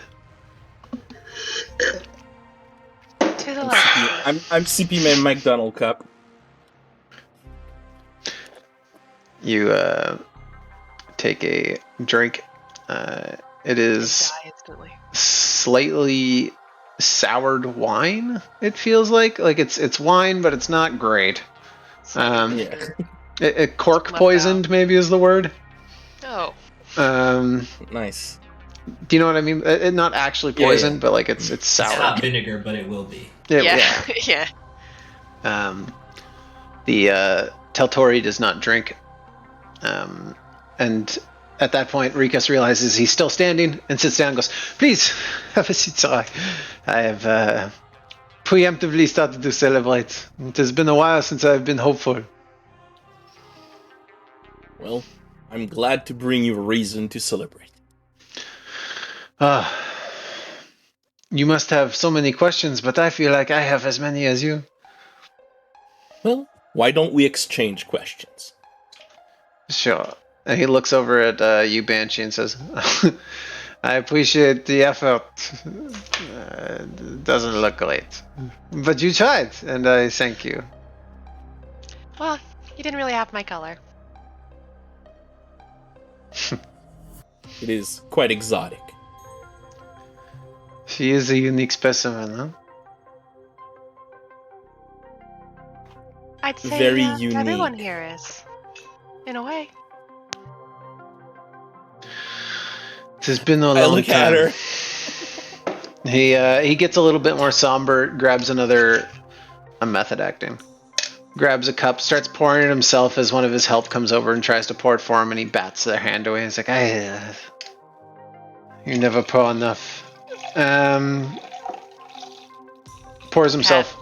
To the left. I'm CP Man McDonald Cup. You take a drink. It is Die instantly. slightly soured wine. It feels like it's wine, but it's not great. Yeah. Cork Left poisoned, maybe is the word. Oh, Oh. Nice. Do you know what I mean? Not actually Yeah, poison, yeah. but like it's It's sour. not vinegar, but it will be. Yeah. Yeah. The Teltori does not drink, and at that point, Rikas realizes he's still standing and sits down and goes, "Please, have a seat, sir. I have preemptively started to celebrate. It has been a while since I've been hopeful." Well, I'm glad to bring you a reason to celebrate. You must have so many questions, but I feel like I have as many as you. Well, why don't we exchange questions? Sure. And he looks over at you, Banshee, and says, "I appreciate the effort. It doesn't look great. But you tried, and I thank you." Well, you didn't really have my color. It is quite exotic. She is a unique specimen, huh? I'd say Very everyone unique. here is, in a way. It has been a I long look at time. her. He gets a little bit more somber, grabs another... I'm method acting. Grabs a cup, starts pouring it himself as one of his help comes over and tries to pour it for him, and he bats their hand away. He's like, you never pour enough. Pours himself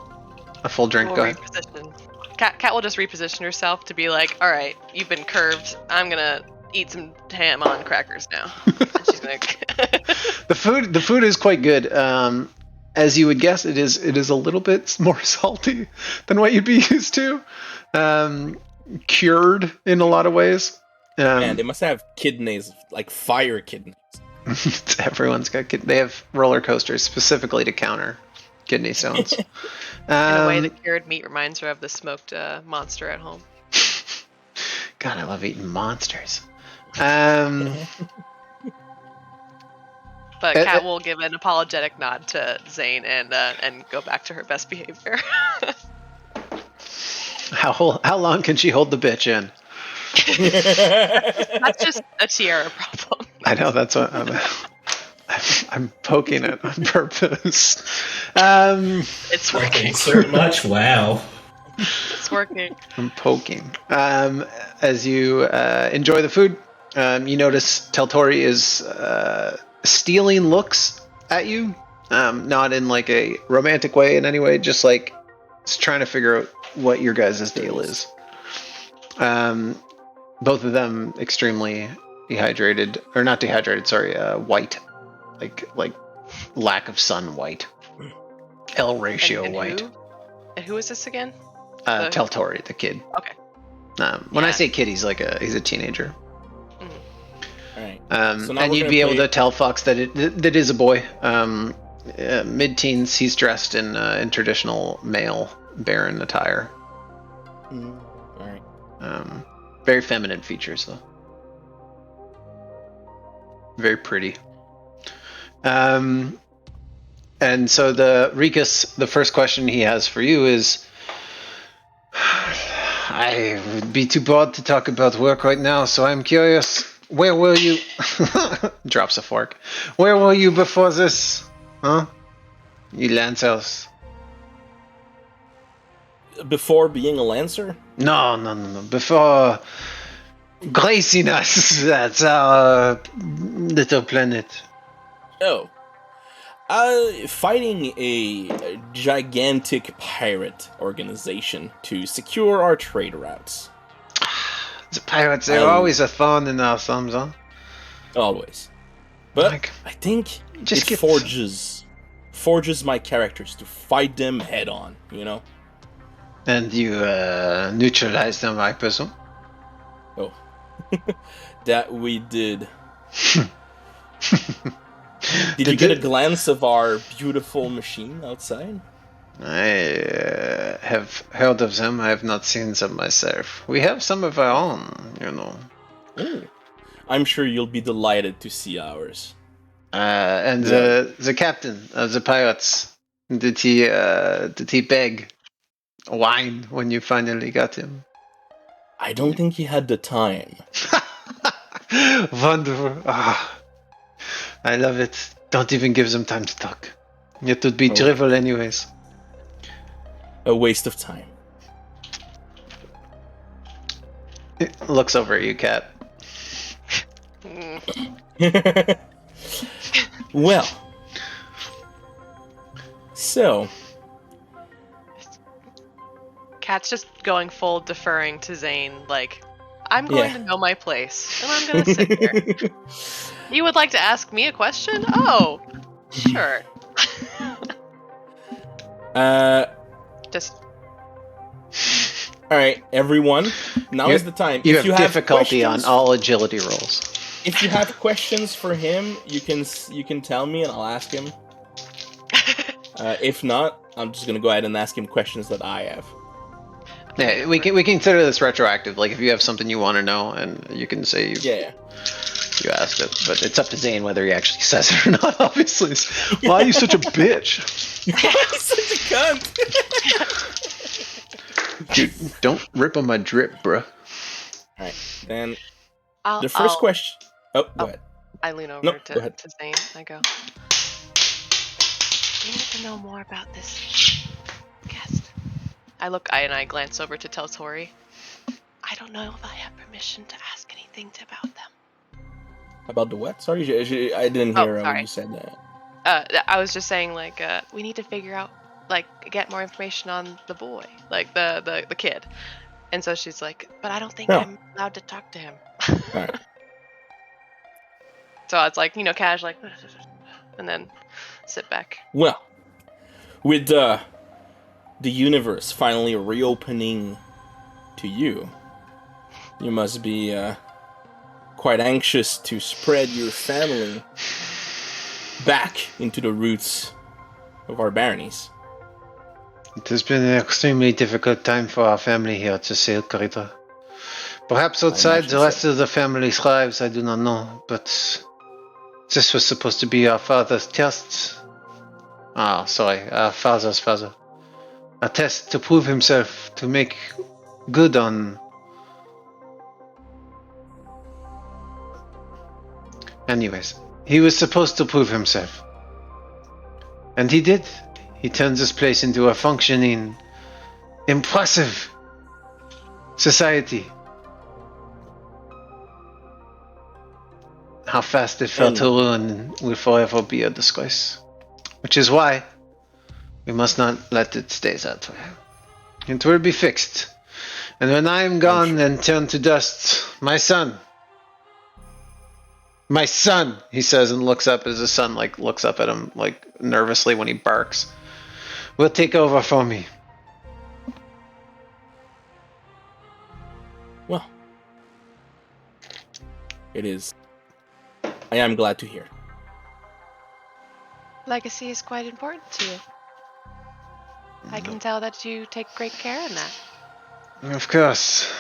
a full drink. We'll Go ahead. reposition. Cat will just reposition herself to be like, all right, you've been curved. I'm gonna eat some ham on crackers now. And she's gonna. The food is quite good. As you would guess, it is a little bit more salty than what you'd be used to. Cured in a lot of ways. Man, they must have kidneys, like fire kidneys. Everyone's got they have roller coasters specifically to counter kidney stones. In a way, the cured meat reminds her of the smoked monster at home. God, I love eating monsters. But Cat will give an apologetic nod to Zane and go back to her best behavior. How long can she hold the bitch in? That's just a Tiara problem. I know, that's what I'm poking it on purpose. It's Don't working. insert much. Wow. It's working. I'm poking. As you enjoy the food, you notice Teltori is stealing looks at you. Not in like a romantic way in any way, just like it's trying to figure out what your guys' deal is. Both of them extremely dehydrated, or not dehydrated, sorry, white. Like lack of sun white. L ratio And white. And who is this again? Teltori, the kid. Okay. When I Yeah. say kid, he's a teenager. Alright. And So now we're you'd gonna be able play- to tell Fox that that is a boy. Mid-teens, he's dressed in traditional male Baron attire. Alright. Very feminine features, though. Very pretty. And so the first question he has for you is, I would be too bored to talk about work right now, so I'm curious, where were you? Drops a fork. Where were you before this? Huh? You Lancers. Before being a Lancer? No. Before gracing us at our little planet. Oh. Fighting a gigantic pirate organization to secure our trade routes. The pirates, they're always a thorn in our thumbs, huh? Always. But Like, I think just it forges my characters to fight them head on, you know? And you neutralize them, I presume? Oh. That we did. Did you get a glance of our beautiful machine outside? I have heard of them. I have not seen them myself. We have some of our own, you know. Ooh. I'm sure you'll be delighted to see ours. And the captain of the pirates, did he beg wine when you finally got him? I don't think he had the time. Wonderful. Ah, I love it. Don't even give them time to talk. It would be trivial anyways. A waste of time. It looks over at you, Cat. Well, so Cat's just going full deferring to Zane, like, I'm going Yeah. to know my place, and I'm going to sit here. You would like to ask me a question? Oh, sure. Just all right, everyone. Now is the time. You If have difficulty on questions- all agility rolls. If you have questions for him, you can tell me and I'll ask him. If not, I'm just gonna go ahead and ask him questions that I have. Yeah, we consider this retroactive. Like if you have something you want to know, and you can say you Yeah. you asked it, but it's up to Zane whether he actually says it or not. Obviously, why are you such a bitch? He's such a cunt. Dude, don't rip on my drip, bro. Alright, then I'll, the 1st I'll- question. Oh, go ahead. I lean over No, go to ahead. Zane. I go, we need to know more about this guest. I glance over to tell Tori. I don't know if I have permission to ask anything about them. About the what? Sorry, I didn't Oh, hear sorry. when you said that. I was just saying, like, we need to figure out, like, get more information on the boy, like the kid. And so she's like, but I don't think No. I'm allowed to talk to him. Alright. So I was like, casual, like, and then sit back. Well, with the universe finally reopening to you, you must be quite anxious to spread your family back into the roots of our baronies. It has been an extremely difficult time for our family here at the Sail Corridor. Perhaps outside imagine the rest so. of the family's lives, I do not know, but this was supposed to be our father's test. Our father's father. A test to prove himself, to make good on... Anyways, he was supposed to prove himself. And he did. He turns this place into a functioning, impressive society. How fast it fell And- to ruin will forever be a disgrace. Which is why we must not let it stay that way. It will be fixed. And when I am gone and turned to dust, my son, he says, and looks up as his son looks up at him nervously when he barks, will take over for me. Well, it is. I am glad to hear. Legacy is quite important to you. I can tell that you take great care in that. Of course.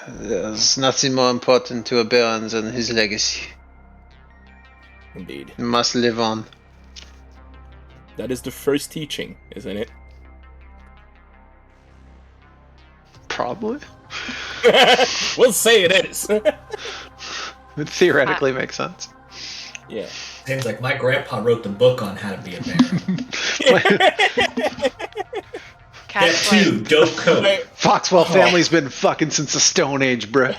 There's nothing more important to a baron than his legacy. Indeed. It must live on. That is the first teaching, isn't it? Probably. We'll say it is. It theoretically makes sense. Yeah. Seems like my grandpa wrote the book on how to be a baron. Get Cat's like, 2, dope coat. Foxwell family's been fucking since the Stone Age, bruh.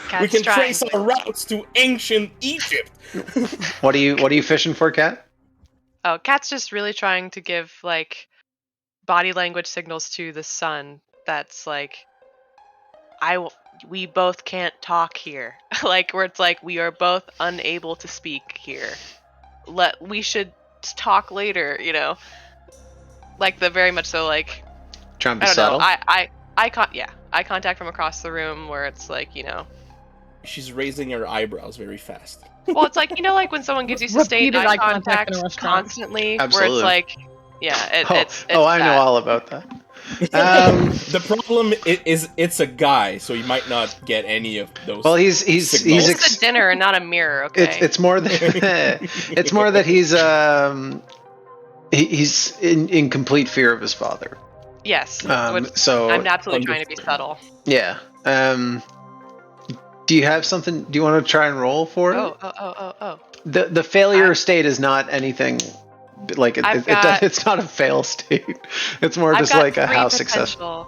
Cat's We can trying trace our routes to ancient Egypt. What are you fishing for, Cat? Oh, Cat's just really trying to give, like, body language signals to the son that's like, we both can't talk here. Like, where it's like, we are both unable to speak here. We should talk later, Like, the very much so, like, Trying to I be don't know, subtle? eye contact from across the room where it's like, She's raising her eyebrows very fast. well, it's like, like when someone gives you sustained Repeated eye eye contact contact in a restaurant. constantly, Absolutely. where it's like, yeah, it's I know that. all about that. The problem is it's a guy, so you might not get any of those. Well, he's Signals. It's a dinner and not a mirror, okay? it's more that it's more that he's in complete fear of his father. Yes. So I'm absolutely trying to be subtle. yeah. Do you have something? Do you want to try and roll for it? Oh. The failure state is not anything like it's not a fail state. It's more just like a how successful.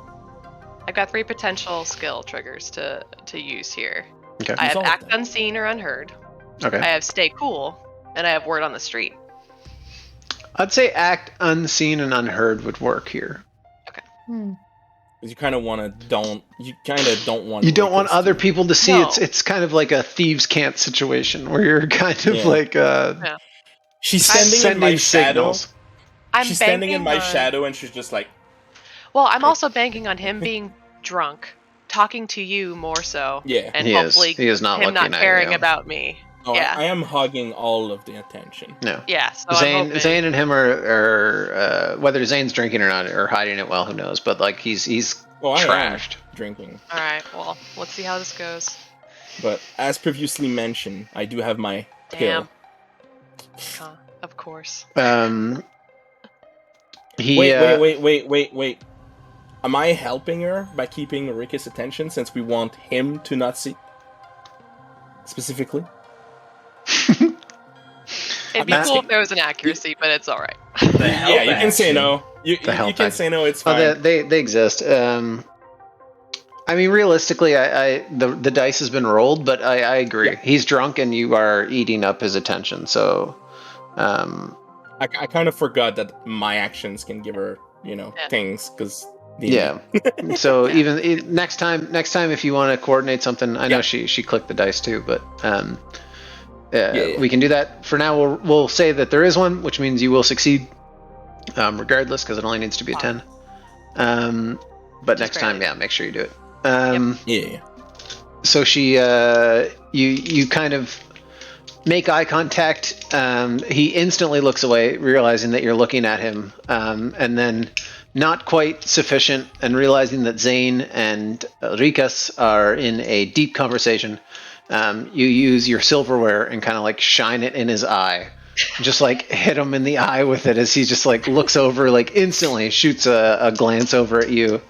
I've got 3 potential skill triggers to use here. Okay. I have Use all of Act them. Unseen or Unheard. Okay. I have Stay Cool, and I have Word on the Street. I'd say act unseen and unheard would work here. Because you kind of don't want. You don't want Rikus other to- people to see. No. It's kind of like a thieves' can't situation where you're kind of Yeah. like She's standing in my sending shadow. signals. I'm She's standing in my banking on- shadow, and she's just like, Well, I'm also banking on him being drunk, talking to you more so, yeah. and He is. hopefully He is not him not looking at caring you. about me. Oh, Yeah. I am hogging all of the attention. No. Yeah, so I'm hoping. Zane and him are whether Zane's drinking or not or hiding it well, who knows? But like he's Well, I am trashed. drinking, All right, well, let's see how this goes. but as previously mentioned, I do have my pill. Damn. Of course. He Wait. Am I helping her by keeping Rikus' attention since we want him to not see? Specifically? It'd be I'm cool asking- if there was an accuracy, but it's all right. The help Yeah, you can say action. no. You The help can action. say no, it's Oh, fine. they exist. I mean, realistically, the dice has been rolled, but I agree. Yeah. He's drunk, and you are eating up his attention. So, I kind of forgot that my actions can give her, Yeah. things, because... yeah. So even next time, if you want to coordinate something, I know Yeah. she clicked the dice too, but Yeah. we can do that. For now, we'll say that there is one, which means you will succeed, regardless, because it only needs to be a 10. But next time, barely. yeah, make sure you do it. Yeah. So she, you kind of make eye contact. He instantly looks away, realizing that you're looking at him, and then, not quite sufficient, and realizing that Zane and Rikas are in a deep conversation, you use your silverware and kind of like shine it in his eye. Just like hit him in the eye with it as he just like looks over, like instantly shoots a glance over at you.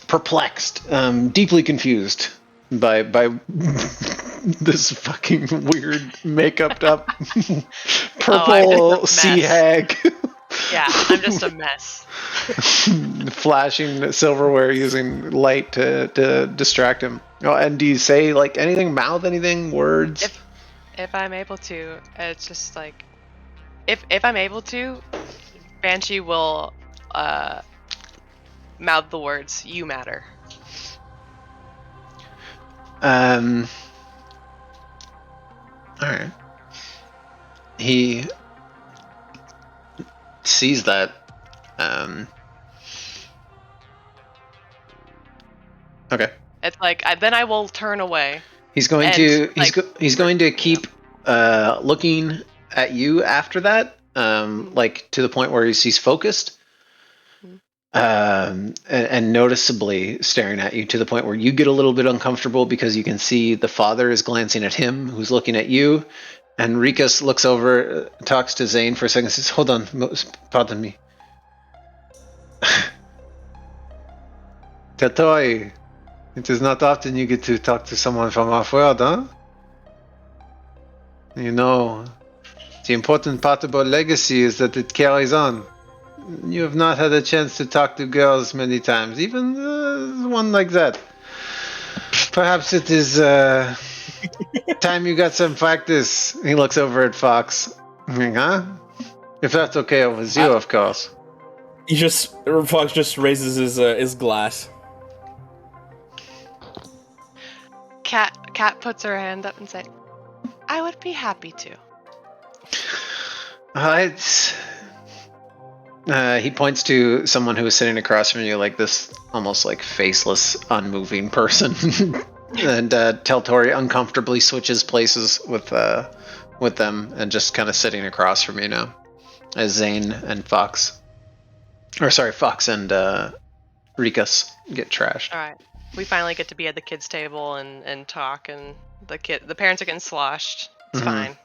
Perplexed, deeply confused by this fucking weird makeup up purple just a sea mess. hag Yeah, I'm just a mess. flashing silverware using light to distract him. Oh, and do you say like anything, mouth anything, words? If I'm able to, it's just like, if I'm able to, Banshee will mouth the words "You matter." All right. He sees that. Okay. It's like then I will turn away. He's going And, to like, he's going to keep looking at you after that, like to the point where he's focused, and noticeably staring at you to the point where you get a little bit uncomfortable because you can see the father is glancing at him, who's looking at you, and Rikas looks over, talks to Zane for a second, says, "Hold on, pardon me." Tatoy, it is not often you get to talk to someone from off-world, huh? You know, the important part about legacy is that it carries on. You have not had a chance to talk to girls many times, even one like that. Perhaps it is time you got some practice. He looks over at Fox. Huh? If that's okay with you, of course. Fox just raises his glass. Cat puts her hand up and says, "I would be happy to." He points to someone who is sitting across from you, like this almost like faceless, unmoving person. And Teltori uncomfortably switches places with them and just kind of sitting across from you now. As Zane and Fox and Rikas get trashed. All right, we finally get to be at the kids' table and talk, and the parents are getting sloshed. It's Mhm. fine.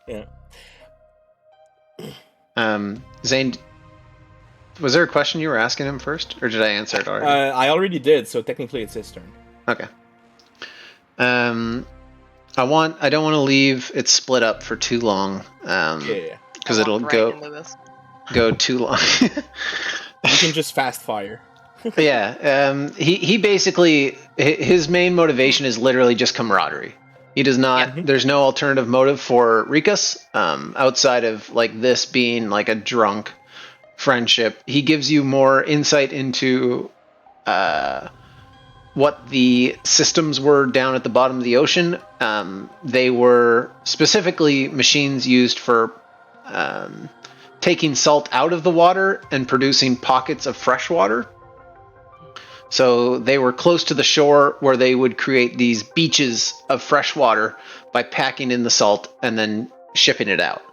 Yeah. Zane, was there a question you were asking him first, or did I answer it already? I already did, so technically it's his turn. Okay. I don't want to leave it split up for too long. Yeah. Because I it'll walked right go into this. too long. You can just fast fire. Yeah, he basically his main motivation is literally just camaraderie. He does not. Yep. There's no alternative motive for Rikas outside of like this being like a drunk friendship. He gives you more insight into what the systems were down at the bottom of the ocean. They were specifically machines used for taking salt out of the water and producing pockets of fresh water. So they were close to the shore where they would create these beaches of fresh water by packing in the salt and then shipping it out.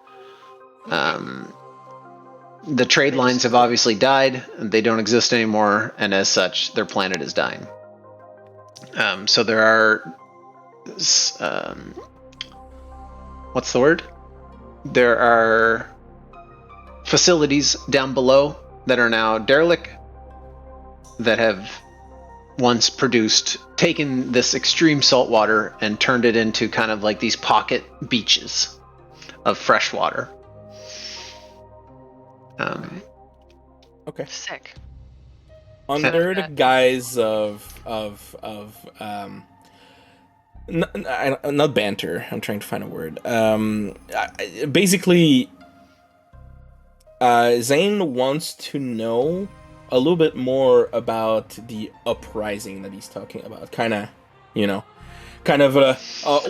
The trade lines have obviously died, and they don't exist anymore, and as such, their planet is dying. So there are... what's the word? There are facilities down below that are now derelict that have once taken this extreme salt water and turned it into kind of like these pocket beaches of fresh water. Okay. Sick. Under the guise of not banter. I'm trying to find a word. Basically, Zane wants to know a little bit more about the uprising that he's talking about.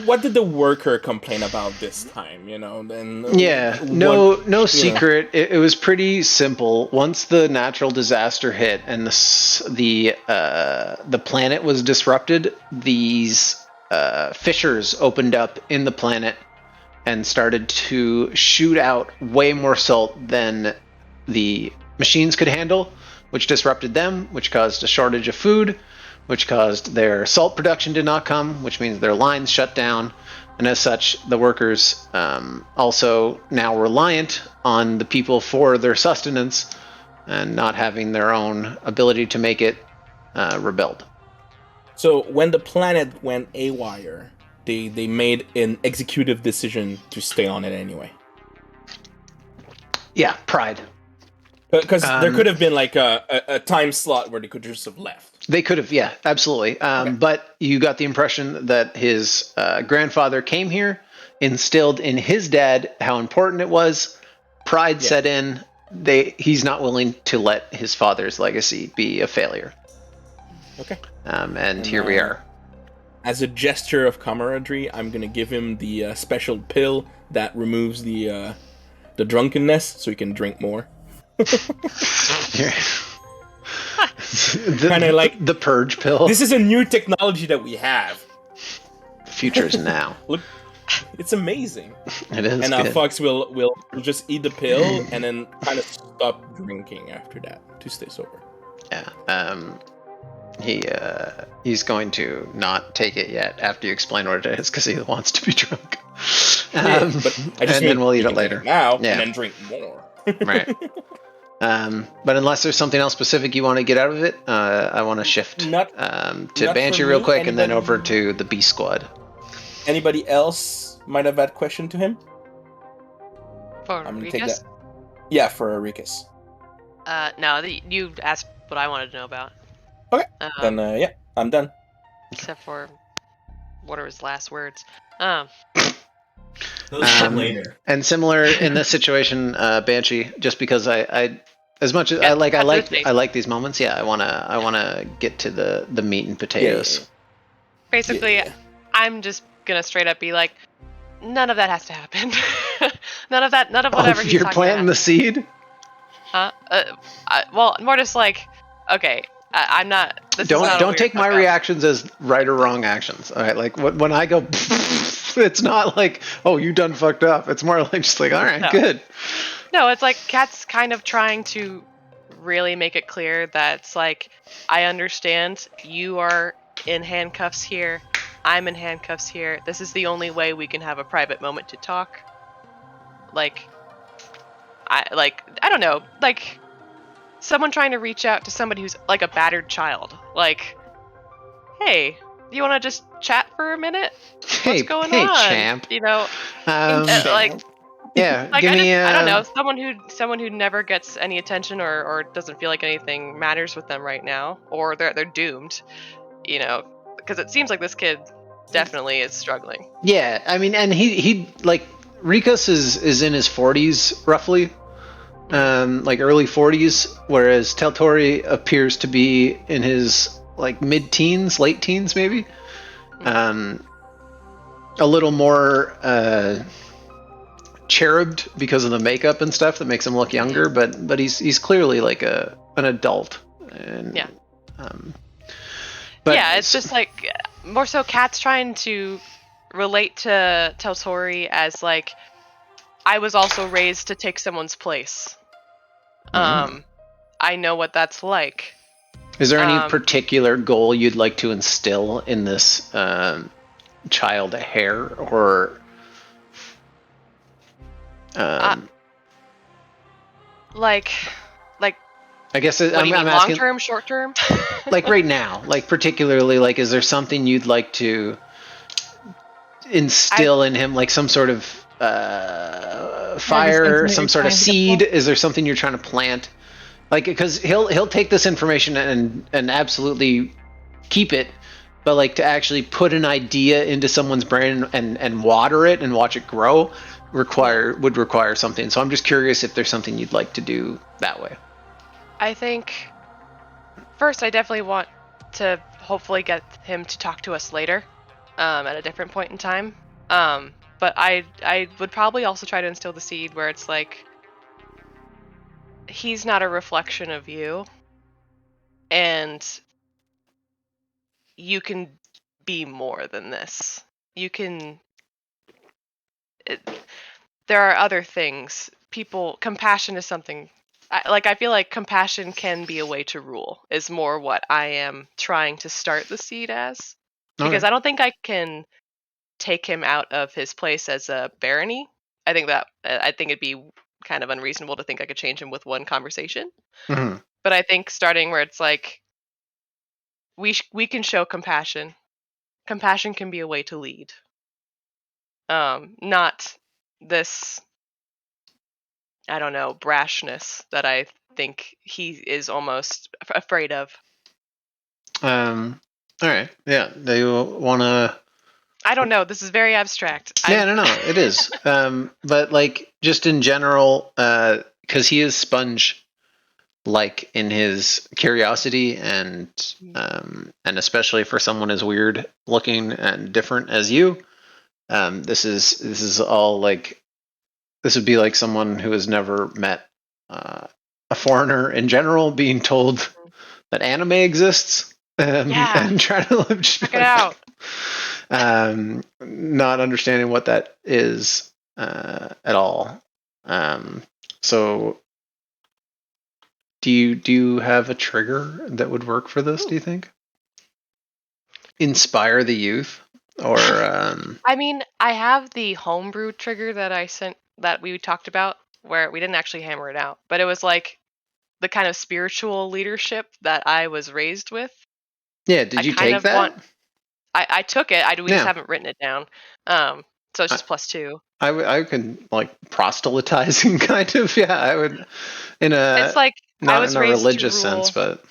What did the worker complain about this time? Then Yeah, no secret. It was pretty simple. Once the natural disaster hit and the planet was disrupted, these fissures opened up in the planet and started to shoot out way more salt than the machines could handle, which disrupted them, which caused a shortage of food, which caused their salt production to not come, which means their lines shut down. And as such, the workers also now reliant on the people for their sustenance and not having their own ability to make it rebelled. So when the planet went AWire, they made an executive decision to stay on it anyway. Yeah, pride. Because there could have been like a time slot where they could just have left. They could have, yeah, absolutely. Okay. But you got the impression that his grandfather came here, instilled in his dad how important it was. Pride set in. He's not willing to let his father's legacy be a failure. Okay. And here we are. As a gesture of camaraderie, I'm gonna give him the special pill that removes the drunkenness, so he can drink more. Kind of like the purge pill. This is a new technology that we have. The future is now. Look, it's amazing. It is. And good. Fox will just eat the pill and then kind of stop drinking after that to stay sober. Yeah. He's going to not take it yet after you explain what it is because he wants to be drunk. But I just and mean then we'll eat you it can later. take now Yeah. and then drink more. Right. But unless there's something else specific you want to get out of it, I want to shift Not- to not Banshee for real me. quick and then Anybody- over to the B Squad. Anybody else might have that question to him? For I'm gonna take Rikas? that. Yeah, for Rikas. No, you asked what I wanted to know about. Okay. Then yeah, I'm done. Except for what are his last words? Those come later. And similar in this situation, Banshee, just because I as much as Yeah, I like absolutely. these moments, yeah, I wanna get to the meat and potatoes. Basically, Yeah. I'm just gonna straight up be like, none of that has to happen. None of whatever he's You're talking planting about. the seed. Huh? Well, more just like, okay, I'm not. This is not what Don't we take were my talking about. reactions as right or wrong actions. All right, like when I go, it's not like, oh, you done fucked up. It's more like just like, all right, No. good. No, it's like Kat's kind of trying to really make it clear that it's like, I understand you are in handcuffs here. I'm in handcuffs here. This is the only way we can have a private moment to talk. I don't know, like someone trying to reach out to somebody who's like a battered child. Like, hey, you want to just chat for a minute? Hey, What's going hey, on? champ. You know, like, Yeah, like give me. I don't know, someone who never gets any attention or doesn't feel like anything matters with them right now, or they're doomed. You know, because it seems like this kid definitely is struggling. Yeah, I mean, and he like Rikus is in his 40s roughly, like early 40s, whereas Teltori appears to be in his like mid-teens, late teens maybe. A little more cherubed because of the makeup and stuff that makes him look younger, but he's clearly like an adult. And, Yeah. But Yeah, it's just like more so Kat's trying to relate to Teltori as like I was also raised to take someone's place. I know what that's like. Is there any particular goal you'd like to instill in this child heir, or like I guess what do you mean, long asking, term, short term? like right now, like particularly, like is there something you'd like to instill in him, like some sort of fire, some sort of seed? Is there something you're trying to plant? Like, because he'll take this information and absolutely keep it, but like to actually put an idea into someone's brain and water it and watch it grow would require something. So I'm just curious if there's something you'd like to do that way. I think first I definitely want to hopefully get him to talk to us later, at a different point in time. But I would probably also try to instill the seed where it's like he's not a reflection of you, and you can be more than this. You can. There are other things. Compassion is something. I feel like compassion can be a way to rule. Is more what I am trying to start the seed as, because I don't think I can take him out of his place as a barony. I think it'd be kind of unreasonable to think I could change him with one conversation. Mm-hmm. But I think starting where it's like we can show compassion. Compassion can be a way to lead. Not this, I don't know, brashness that I think he is almost afraid of. All right. Yeah. Do you want to? I don't know. This is very abstract. Yeah, no, it is. But like just in general, because he is sponge like in his curiosity and especially for someone as weird looking and different as you, this is all like this would be like someone who has never met a foreigner in general being told that anime exists, and trying to live check it out. Not understanding what that is at all. So do you have a trigger that would work for this, do you think? Inspire the youth, or I mean, I have the homebrew trigger that I sent that we talked about where we didn't actually hammer it out, but it was like the kind of spiritual leadership that I was raised with. Yeah, did you take that? I took it. We just haven't written it down. So it's just +2. I could like proselytizing kind of. Yeah, I would in a. It's like not I was in a raised religious to rule, sense, but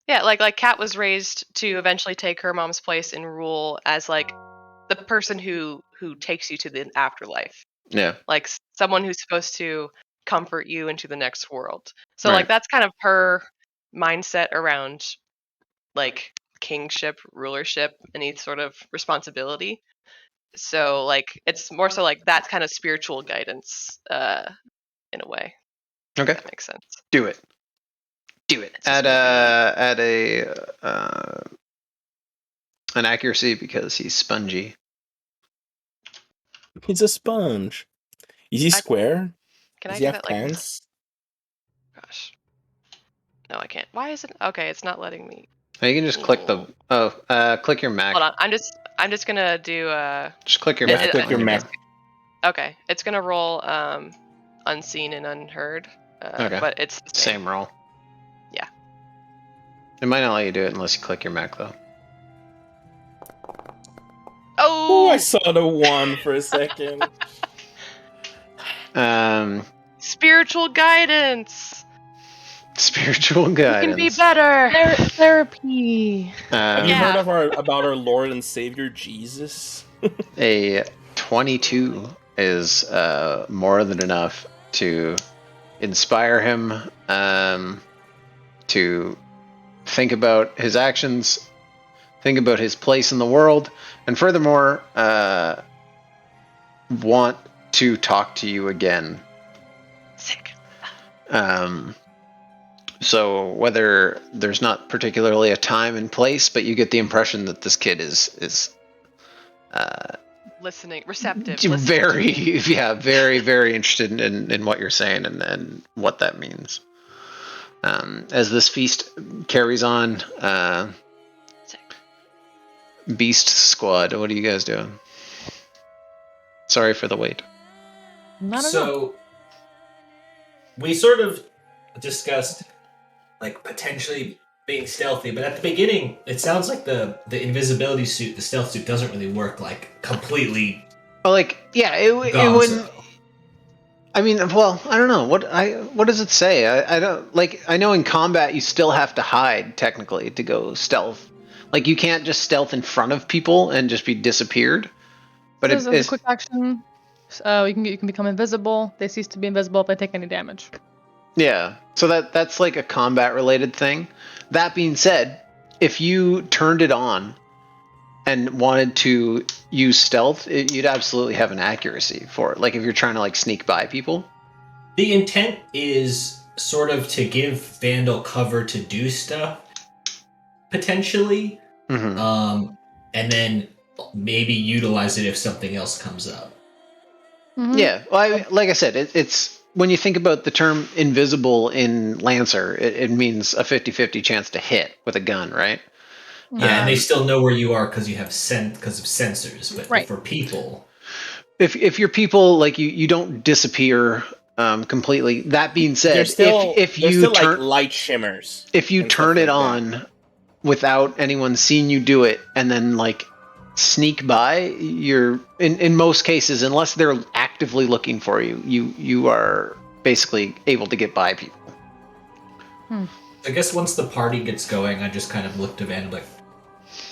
yeah, like Kat was raised to eventually take her mom's place and rule as like the person who takes you to the afterlife. Yeah, like someone who's supposed to comfort you into the next world. So Right. like that's kind of her mindset around like kingship, rulership, any sort of responsibility. So like it's more so like that kind of spiritual guidance, in a way. Okay. If that makes sense. Do it. It's At just an accuracy because he's spongy. He's a sponge. Is he square? Can Does I he do have that like pants? gosh. No, I can't. Why is it okay, it's not letting me. Oh, you can just click the click your Mac. Hold on. I'm just gonna do Just click your Yeah, Mac. click your Mac. okay. It's gonna roll unseen and unheard. Okay. But it's the Same roll. Yeah. It might not let you do it unless you click your Mac though. Oh, I saw the one for a second. Spiritual guidance. Spiritual You guidance. can be better. Therapy. Have you Yeah. heard about our Lord and Savior Jesus? A 22 is more than enough to inspire him to think about his actions, think about his place in the world, and furthermore, want to talk to you again. Sick. So whether there's not particularly a time and place, but you get the impression that this kid is Listening, receptive. listening. very, very, very interested in what you're saying and what that means. As this feast carries on, Sick. Beast Squad, what are you guys doing? Sorry for the wait. Not enough. So we sort of discussed like potentially being stealthy, but at the beginning it sounds like the invisibility suit, the stealth suit, doesn't really work like completely. Well, like, yeah, it wouldn't. gonzo. I mean, well, I don't know what does it say. I don't like. I know in combat you still have to hide technically to go stealth. Like you can't just stealth in front of people and just be disappeared. But As it's a quick action, you can become invisible. They cease to be invisible if they take any damage. yeah. So that's like a combat related thing. That being said, if you turned it on and wanted to use stealth, you'd absolutely have an accuracy for it. Like if you're trying to like sneak by people. The intent is sort of to give Vandal cover to do stuff, potentially, Mm-hmm. and then maybe utilize it if something else comes up. Mhm. Yeah, well, like I said, it's when you think about the term invisible in Lancer, it means a 50-50 chance to hit with a gun, right? Yeah, and they still know where you are because you have because of sensors. But Right. for people, If your people like you don't disappear completely. That being said, There's still if there's you still turn like light shimmers. if you and turn stuff it like that. on without anyone seeing you do it, and then like sneak by, you're in most cases, unless they're actively looking for you, you are basically able to get by people. I guess once the party gets going, I just kind of look to Van like,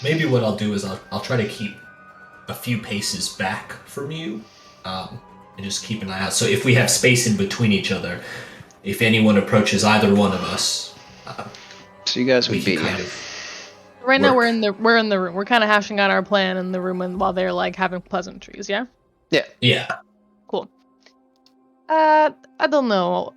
maybe what I'll do is I'll try to keep a few paces back from you, and just keep an eye out. So if we have space in between each other, if anyone approaches either one of us, So you guys we would can be kind of. Right now work. we're in the room. We're kind of hashing out our plan in the room while they're like having pleasantries. Yeah. Yeah. Cool. I don't know.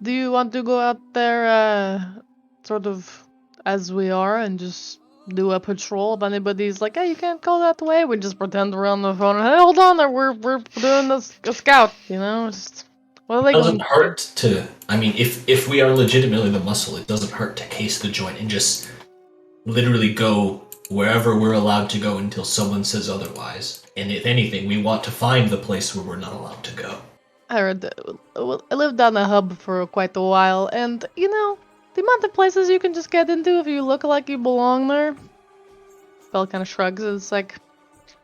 Do you want to go out there, sort of as we are, and just do a patrol? If anybody's like, "Hey, you can't go that way," we just pretend we're on the phone. Hey, hold on, there, we're doing this a scout. You know, just what are they It doesn't going? hurt to. I mean, if we are legitimately the muscle, it doesn't hurt to case the joint and just literally go wherever we're allowed to go until someone says otherwise. And if anything, we want to find the place where we're not allowed to go. I heard that. Well, I lived on the hub for quite a while, and you know, the amount of places you can just get into if you look like you belong there. Bell kind of shrugs. It's like,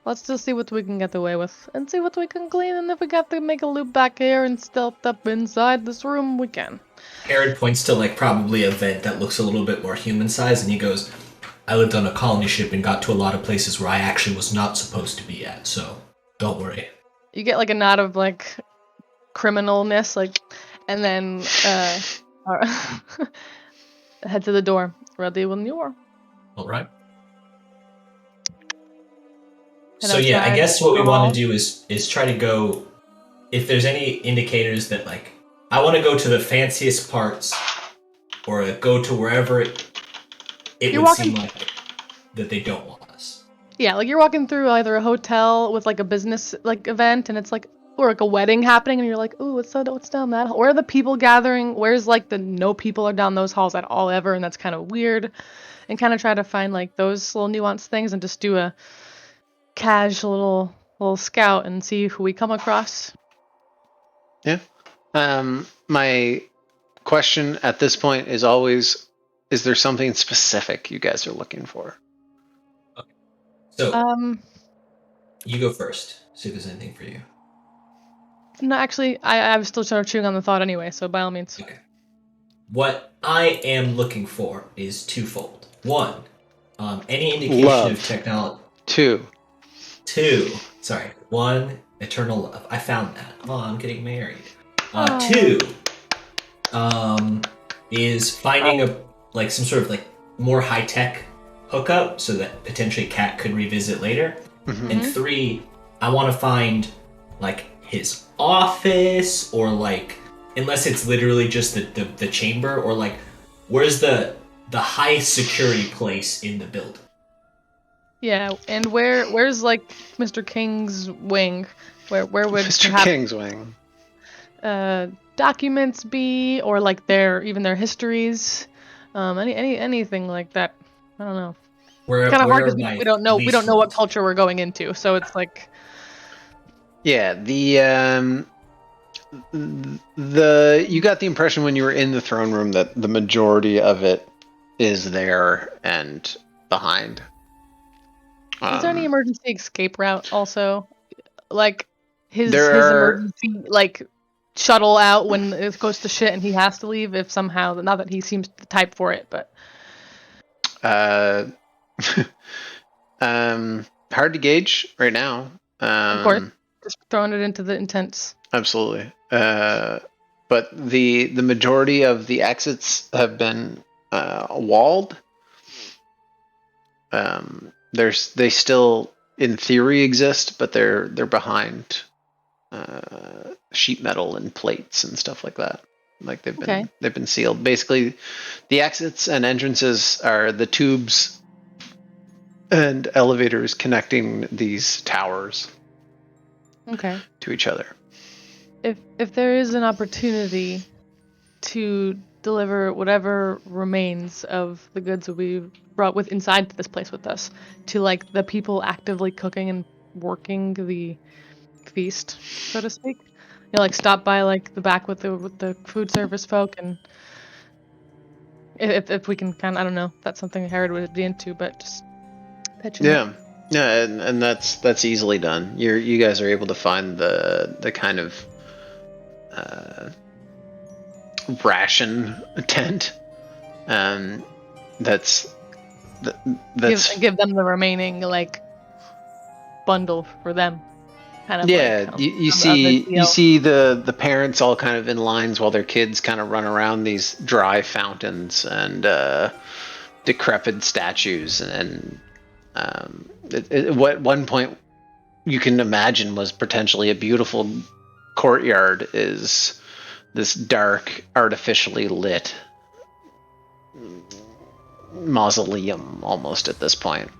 let's just see what we can get away with, and see what we can glean, and if we got to make a loop back here and stealth up inside this room, we can. Herod points to like probably a vent that looks a little bit more human sized, and he goes, I lived on a colony ship and got to a lot of places where I actually was not supposed to be at, so don't worry. You get like a nod of like criminalness, like, and then head to the door. Ready when you are. Alright. Head So yeah, I outside, guess what we go want hall. to do is try to go. If there's any indicators that like I want to go to the fanciest parts, or go to wherever it You're would seem walking- like that they don't want us. Yeah, like you're walking through either a hotel with like a business like event, and it's like, or like a wedding happening, and you're like, ooh, what's down that hall? Where are the people gathering? Where's like the no people are down those halls at all ever, and that's kind of weird. And kind of try to find like those little nuanced things, and just do a casual little scout and see who we come across. My question at this point is always, is there something specific you guys are looking for? So You go first. See if there's anything for you. No, actually, I was still sort of chewing on the thought anyway, so by all means. Okay. What I am looking for is twofold. One, any indication Love. of technology. 2. One, eternal love. I found that. Oh, I'm getting married. Oh. 2, is finding some sort of more high tech hookup so that potentially Cat could revisit later. Mhm. And 3, I want to find his office or unless it's literally just the chamber or where's the highest security place in the building. Yeah, and where's Mr. King's wing? Where would Mr. perhaps Kingswing. documents be, or their histories, anything like that. I don't know. Where, Kind of hard where because are my we don't know least what ones? culture we're going into, so it's Yeah, you got the impression when you were in the throne room that the majority of it is there and behind. Is there any emergency escape route also? His There are- emergency shuttle out when it goes to shit and he has to leave if somehow, not that he seems the type for it, but hard to gauge right now. of course, just throwing it into the intense. Absolutely. But the majority of the exits have been walled. They still in theory exist, but they're behind sheet metal and plates and stuff like that. They've been sealed. Basically, the exits and entrances are the tubes and elevators connecting these towers Okay. to each other. If there is an opportunity to deliver whatever remains of the goods that we brought with inside this place with us to the people actively cooking and working the feast, so to speak, stop by the back with the food service folk, and if we can I don't know if that's something Herod would be into, but just pitching it. Yeah, and that's easily done. You guys are able to find the kind of ration tent, that's give them the remaining bundle for them, kind of. Yeah, you see the parents all kind of in lines while their kids kind of run around these dry fountains and decrepit statues, and what one point you can imagine was potentially a beautiful courtyard is this dark, artificially lit mausoleum almost at this point,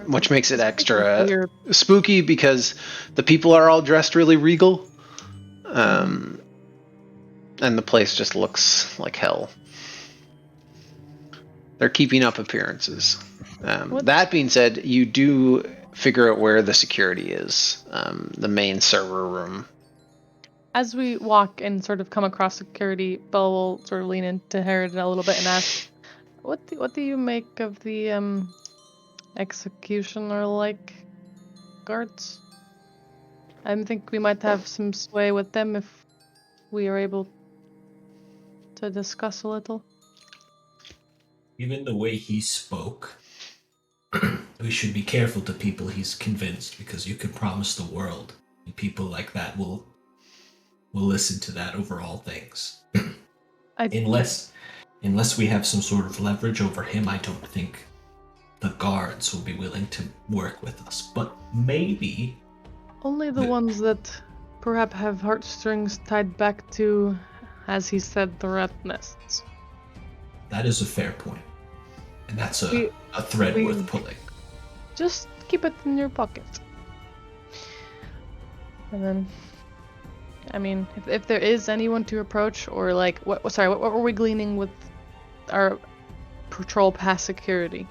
which makes it extra spooky because the people are all dressed really regal, and the place just looks like hell. They're keeping up appearances. That being said, you do figure out where the security is, the main server room. As we walk and sort of come across security, Belle will sort of lean into Herod a little bit and ask, "What do you make of the executioner-like guards? I think we might have some sway with them if we are able to discuss a little." Even the way he spoke, we should be careful to people he's convinced, because you can promise the world, and people like that will listen to that over all things. Unless we have some sort of leverage over him, I don't think the guards will be willing to work with us. But maybe only the ones that perhaps have heartstrings tied back to, as he said, the rat nests. that is a fair point. And that's a thread worth pulling. Just keep it in your pocket. And then, I mean, if there is anyone to approach, or what were we gleaning with our patrol past security?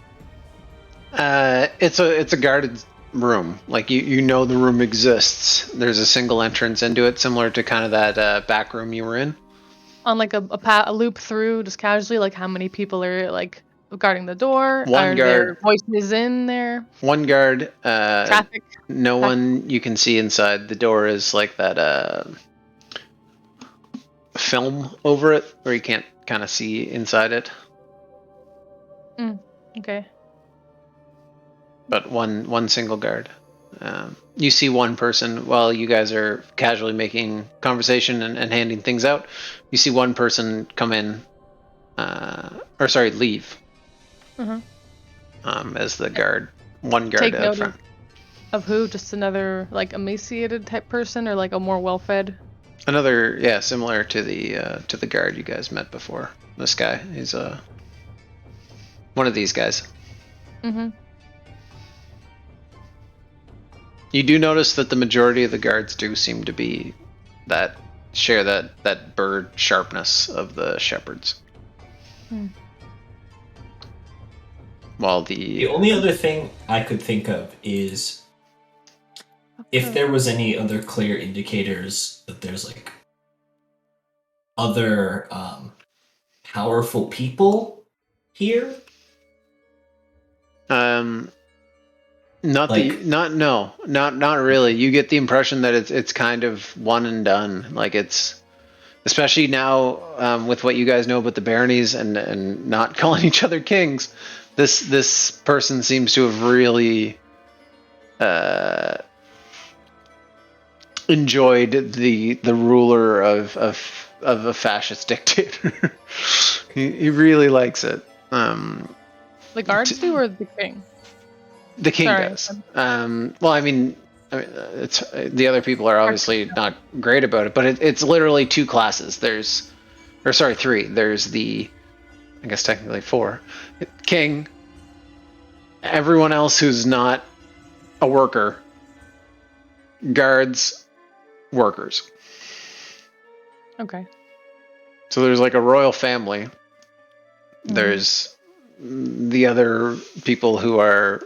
It's a guarded room. You know the room exists. There's a single entrance into it, similar to kind of that back room you were in. On a loop through, just casually, how many people are guarding the door? One Are there guard. voices in there? One guard. Traffic? No one you can see inside. The door is like that film over it where you can't kind of see inside it. Okay. But one single guard. You see one person while you guys are casually making conversation and handing things out. You see one person come in, leave. Uh-huh. As the guard, one guard Take out note front. of who? Just another like emaciated type person, or like a more well-fed? Another, similar to the guard you guys met before. This guy, he's one of these guys. Mm-hmm. You do notice that the majority of the guards do seem to be share that bird sharpness of the shepherds. While The only other thing I could think of is if there was any other clear indicators that there's like other powerful people here. Not really. You get the impression that it's kind of one and done. Like it's, especially now with what you guys know about the baronies and not calling each other kings. This person seems to have really enjoyed the ruler of a fascist dictator. he really likes it. The guards do, or the king? The king Sorry. does. Well, I mean, it's the other people are obviously not great about it, but it's literally two classes. Three. There's the, I guess technically four. King. Everyone else who's not a worker. Guards. Workers. Okay. So there's like a royal family. There's the other people who are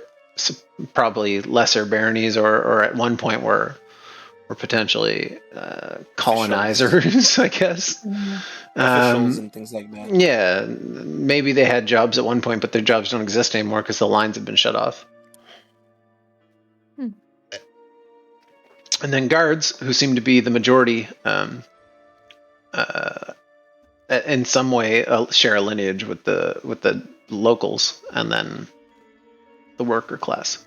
probably lesser baronies or at one point were potentially colonizers, I guess. Officials and things like that. Yeah, maybe they had jobs at one point, but their jobs don't exist anymore because the lines have been shut off. And then guards, who seem to be the majority, in some way share a lineage with the locals, and then the worker class.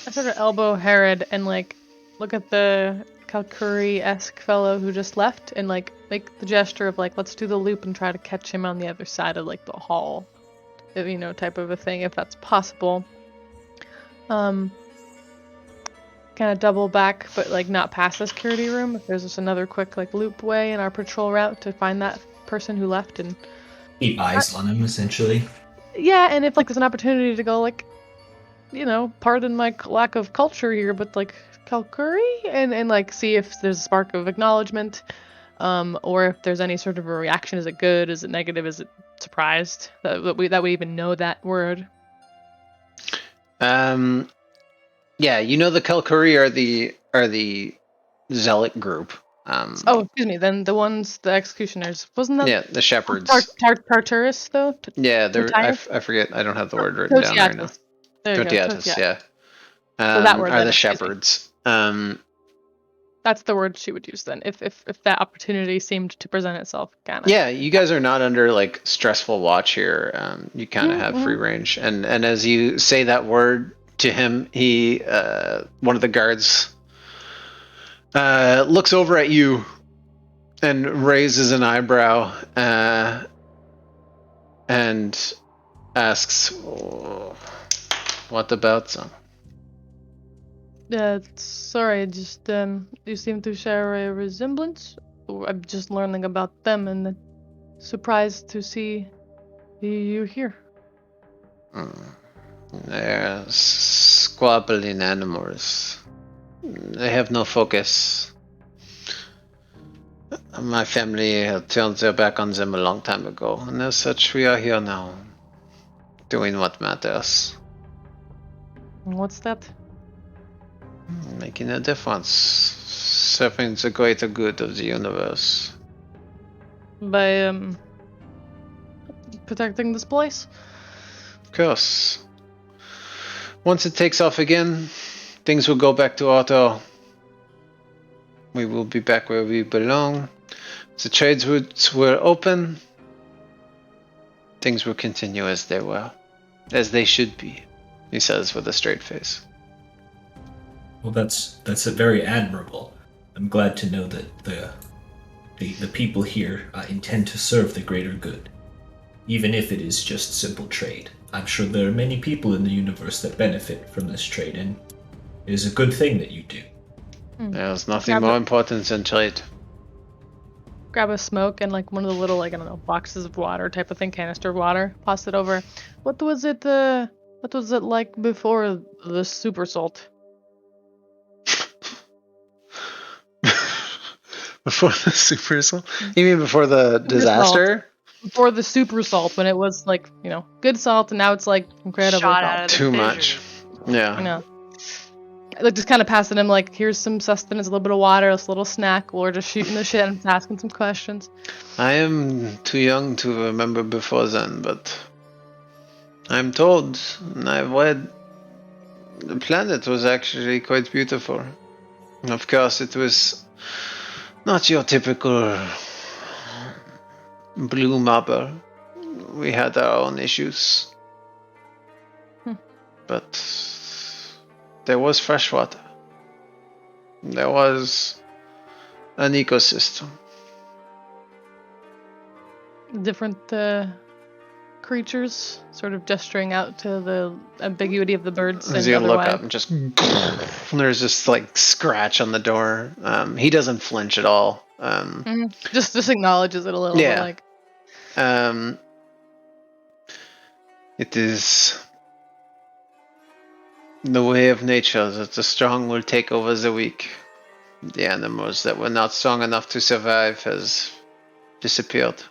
I sort of elbow Herod and like look at the Kalkuri-esque fellow who just left and like make the gesture of like, let's do the loop and try to catch him on the other side of like the hall, type of a thing, if that's possible. Kind of double back, but like not past the security room. If there's just another quick like loop way in our patrol route to find that person who left, and Keep eyes on him, essentially. yeah, and if like there's an opportunity to go like, pardon my lack of culture here, but like Kalkuri, and like see if there's a spark of acknowledgement, or if there's any sort of a reaction. Is it good? Is it negative? Is it surprised that we even know that word? Yeah, the Kalkuri are the zealot group. Oh, excuse me. Then the executioners, wasn't that? Yeah, the shepherds. Tartarus though. Yeah, I forget. I don't have the word written down right now. There you go. Totiatus, yeah. So that word are then, the excuse me. shepherds. That's the word she would use then, if that opportunity seemed to present itself, kind of. Yeah, you guys are not under like stressful watch here. You kind of have free range, and as you say that word to him, he one of the guards looks over at you and raises an eyebrow and asks, "What about them?" Sorry, just you seem to share a resemblance. I'm just learning about them and surprised to see you here. They're squabbling animals. They have no focus. My family had turned their back on them a long time ago, and as such, we are here now, doing what matters. What's that? Making a difference, serving the greater good of the universe. By protecting this place? course. Once it takes off again, things will go back to auto. We will be back where we belong. The trades routes were open. Things will continue as they were. As they should be, he says with a straight face. Well, that's a very admirable. I'm glad to know that the people here intend to serve the greater good, even if it is just simple trade. I'm sure there are many people in the universe that benefit from this trade, and it is a good thing that you do. There's nothing Grab more it. important than trade. Grab a smoke and like one of the little like I don't know boxes of water type of thing, canister of water. Pass it over. What was it? What was it like before the super salt? Before the super salt? You mean before the disaster? Before the super salt, when it was like good salt, and now it's like incredibly Shot salt. out of the Too fissure. much. Yeah. I know. Like just kind of passing him like, here's some sustenance, a little bit of water, a little snack, or just shooting the shit and asking some questions. I am too young to remember before then, but I'm told, and I've read, the planet was actually quite beautiful. Of course, it was not your typical blue marble. We had our own issues. But there was fresh water. There was an ecosystem. Different creatures, sort of gesturing out to the ambiguity of the birds. As and you look otherwise. up and just there's this like scratch on the door. He doesn't flinch at all. Just acknowledges it a little. Yeah. But like, It is the way of nature that the strong will take over the weak. The animals that were not strong enough to survive has disappeared,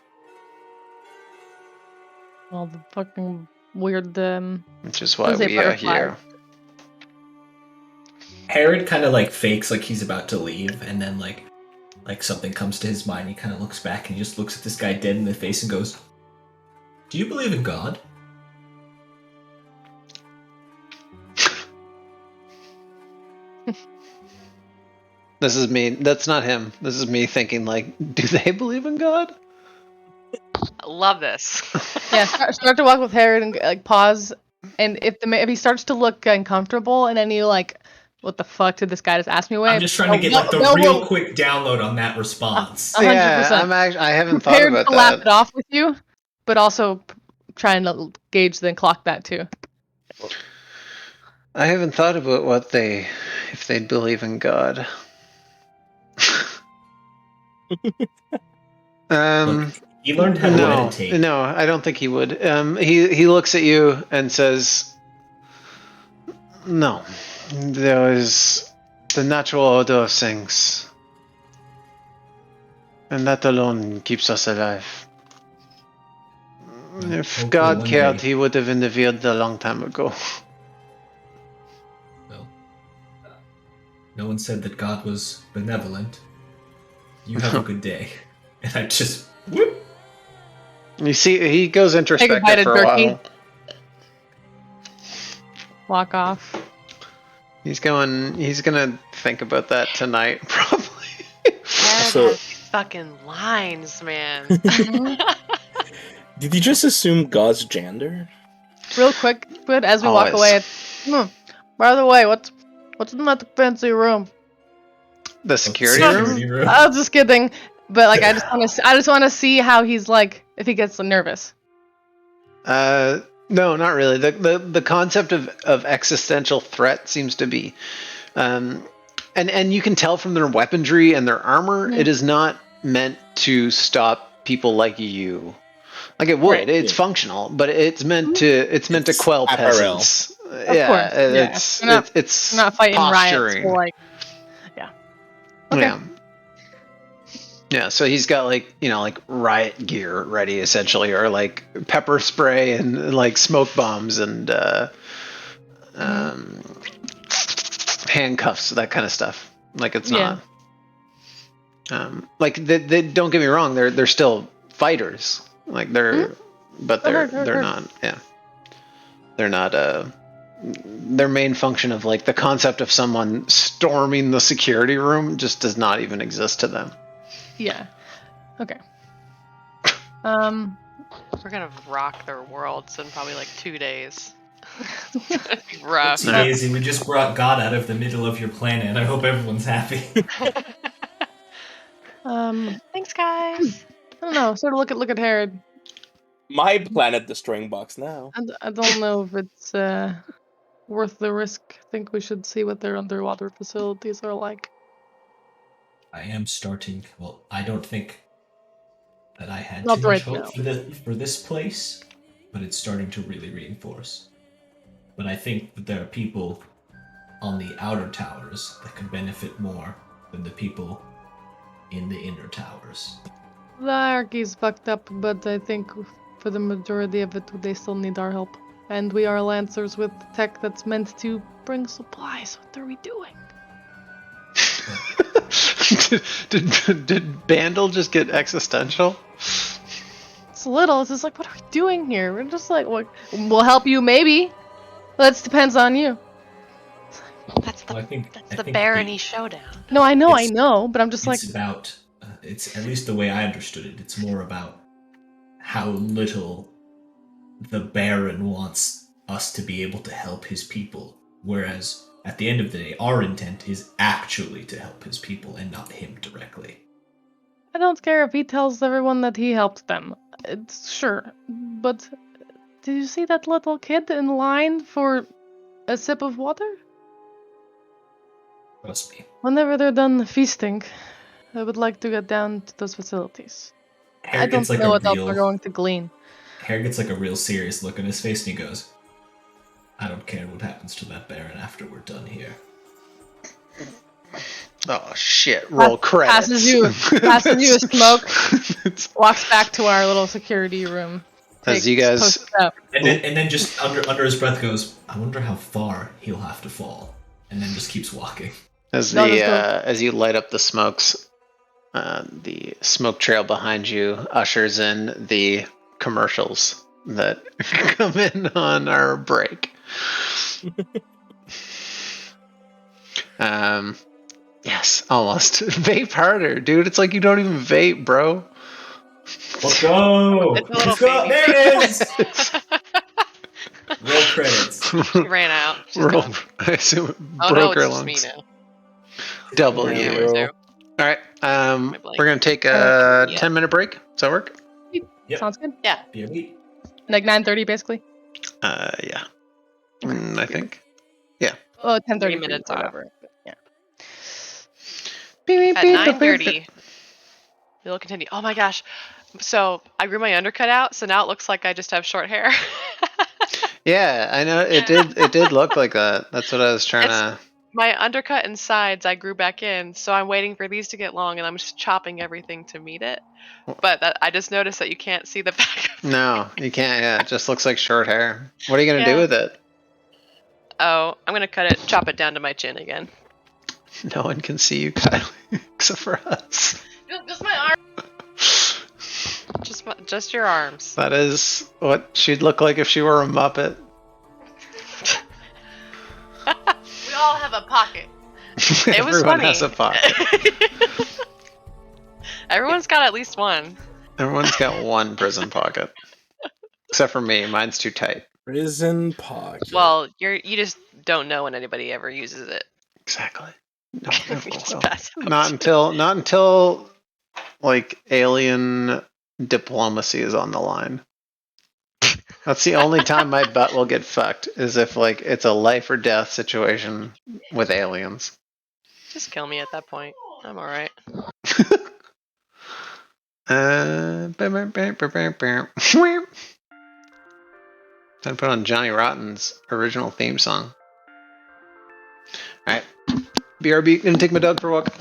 all the fucking weird. which is why Is it we are butterfly? here. Herod kind of like fakes like he's about to leave, and then like something comes to his mind. He kind of looks back and he just looks at this guy dead in the face and goes, "Do you believe in God?" This is me. That's not him. This is me thinking like, do they believe in God? I love this. Yeah, start to walk with Herod and like pause, and if he starts to look uncomfortable, and then you like, what the fuck did this guy just ask me away? I'm just trying to get like the real quick download on that response. 100%. Yeah, I haven't thought Prepared about to laugh that. it off with you, but also trying to gauge then clock that too. I haven't thought about if they'd believe in God. Look, he learned how to meditate. No, I don't think he would. He looks at you and says, "No, there is the natural order of things, and that alone keeps us alive. If Hopefully God one cared, day- he would have intervened a long time ago." Well, no one said that God was benevolent. You have a good day. And I just whoop. You see, he goes introspective bite of for a jerky. while. Walk off. He's gonna think about that tonight, probably. Herod So- has these fucking lines, man. Did you just assume God's gender? Real quick, but as we walk Always. away, by the way, what's in that fancy room? The security room? Security room. I was just kidding, but like I just want to see how he's like if he gets nervous. No, not really. The concept of existential threat seems to be, and you can tell from their weaponry and their armor, it is not meant to stop people like you. Like it would, Right. it's functional, but it's meant to quell apparel. peasants. Of course, yeah. It's We're not fighting riots posturing. for like. Okay. Yeah. Yeah, so he's got like riot gear ready essentially, or like pepper spray and like smoke bombs and handcuffs, that kind of stuff. Like it's not like they don't get me wrong, they're still fighters. Like they're but they're Sure. not, yeah. They're not their main function of like the concept of someone storming the security room just does not even exist to them. Yeah. Okay. We're gonna rock their worlds in probably like 2 days. It's gonna be rough. It's amazing. We just brought God out of the middle of your planet, and I hope everyone's happy. Thanks, guys. I don't know. Sort of look at Herod. My planet destroying box now. I don't know if it's worth the risk. I think we should see what their underwater facilities are like. I am starting. Well, I don't think that I had Not too much right hope for this place, but it's starting to really reinforce. But I think that there are people on the outer towers that could benefit more than the people in the inner towers. The hierarchy's fucked up, but I think for the majority of it, they still need our help. And we are Lancers with tech that's meant to bring supplies. What are we doing? did Bandle just get existential? It's a little. It's just like, what are we doing here? We're just like, what? We'll help you, maybe. That depends on you. That's Well, I the think that's the barony showdown. No, I know, It's- but I'm just like, It's about. It's at least the way I understood it. It's more about how little the Baron wants us to be able to help his people, whereas at the end of the day, our intent is actually to help his people and not him directly. I don't care if he tells everyone that he helped them. It's sure, but did you see that little kid in line for a sip of water? Trust me. Whenever they're done feasting, I would like to get down to those facilities. I don't know what else we're going to glean. Harry gets like a real serious look on his face and he goes, I don't care what happens to that Baron after we're done here. Oh shit! Roll credits. Passes you a smoke. Walks back to our little security room. As you guys, posts up. And then just under his breath goes, I wonder how far he'll have to fall. And then just keeps walking. as No, the let's go. as you light up the smokes, the smoke trail behind you ushers in the commercials that come in on our break. Yes, almost. Vape harder, dude. It's like you don't even vape, bro. Let's go! It's a little Let's go! baby. There it is! Roll credits. She ran out. She's Roll, gone. I assume Oh no, broker it's just me lungs. now. Double Yeah, you. bro. All right. My blank. We're gonna take a Yeah. 10-minute break. Does that work? Yep. Sounds good. BRB. Like 9:30, basically. Yeah. I think. Oh, 10:30. 3 minutes off. whatever. Yeah. Beep, beep, At beep, 9:30, it'll continue. Oh my gosh! So I grew my undercut out, so now it looks like I just have short hair. Yeah, I know it did. It did look like that. That's what I was trying to. My undercut and sides I grew back in, so I'm waiting for these to get long, and I'm just chopping everything to meet it. But I just noticed that you can't see the back. No, you can't. Yeah, it just looks like short hair. What are you gonna do Yeah. with it? Oh, I'm gonna chop it down to my chin again. No one can see you, Kylie, except for us. Just my arm. Just your arms. That is what she'd look like if she were a Muppet. We all have a pocket. It was Everyone funny. has a pocket. Everyone's got at least one. Everyone's got one prison pocket, except for me. Mine's too tight. Prison pocket. Well, you just don't know when anybody ever uses it. Exactly. No, You never just will. pass it Not until like alien diplomacy is on the line. That's the only time my butt will get fucked is if like it's a life or death situation with aliens. Just kill me at that point. I'm alright. Time to put on Johnny Rotten's original theme song. Alright. BRB, gonna take my dog for a walk.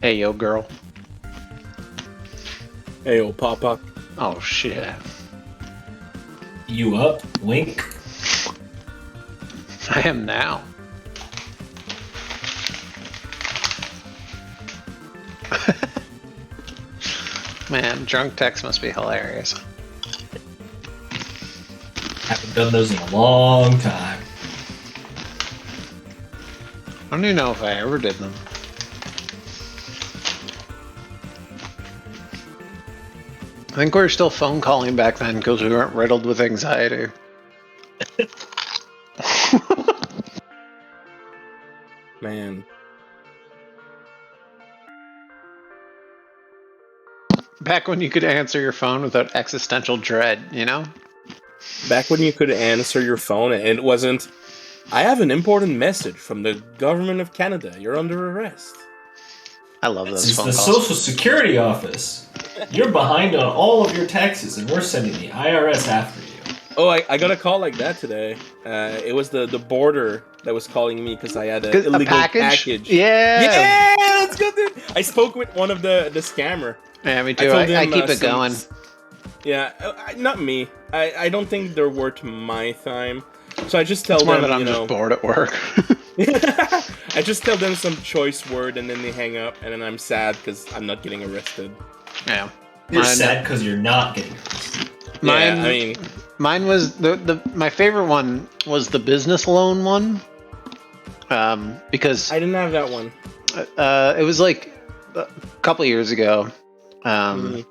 Hey, yo, girl. Hey, old Papa. Oh, shit. You up? Wink. I am now. Man, drunk text must be hilarious. Haven't done those in a long time. I don't even know if I ever did them. I think we were still phone calling back then because we weren't riddled with anxiety. Man. Back when you could answer your phone without existential dread, you know? Back when you could answer your phone and it wasn't, I have an important message from the government of Canada. You're under arrest. I love This those is phone the calls. Social Security office. You're behind on all of your taxes, and we're sending the IRS after you. Oh, I got a call like that today. It was the border that was calling me because I had an illegal package. Yeah! Yeah, let's go, dude. I spoke with one of the scammer. Yeah, me I too. told I him, keep it some- going. Yeah, not me. I don't think they're worth my time. So I just tell It's more them, that I'm you know, just bored at work. I just tell them some choice word and then they hang up, and then I'm sad because I'm not getting arrested. Yeah. You're Mine- sad because you're not getting arrested. Mine, Yeah, I mean, mine was my favorite one was the business loan one, because I didn't have that one. it was like a couple years ago, Mhm.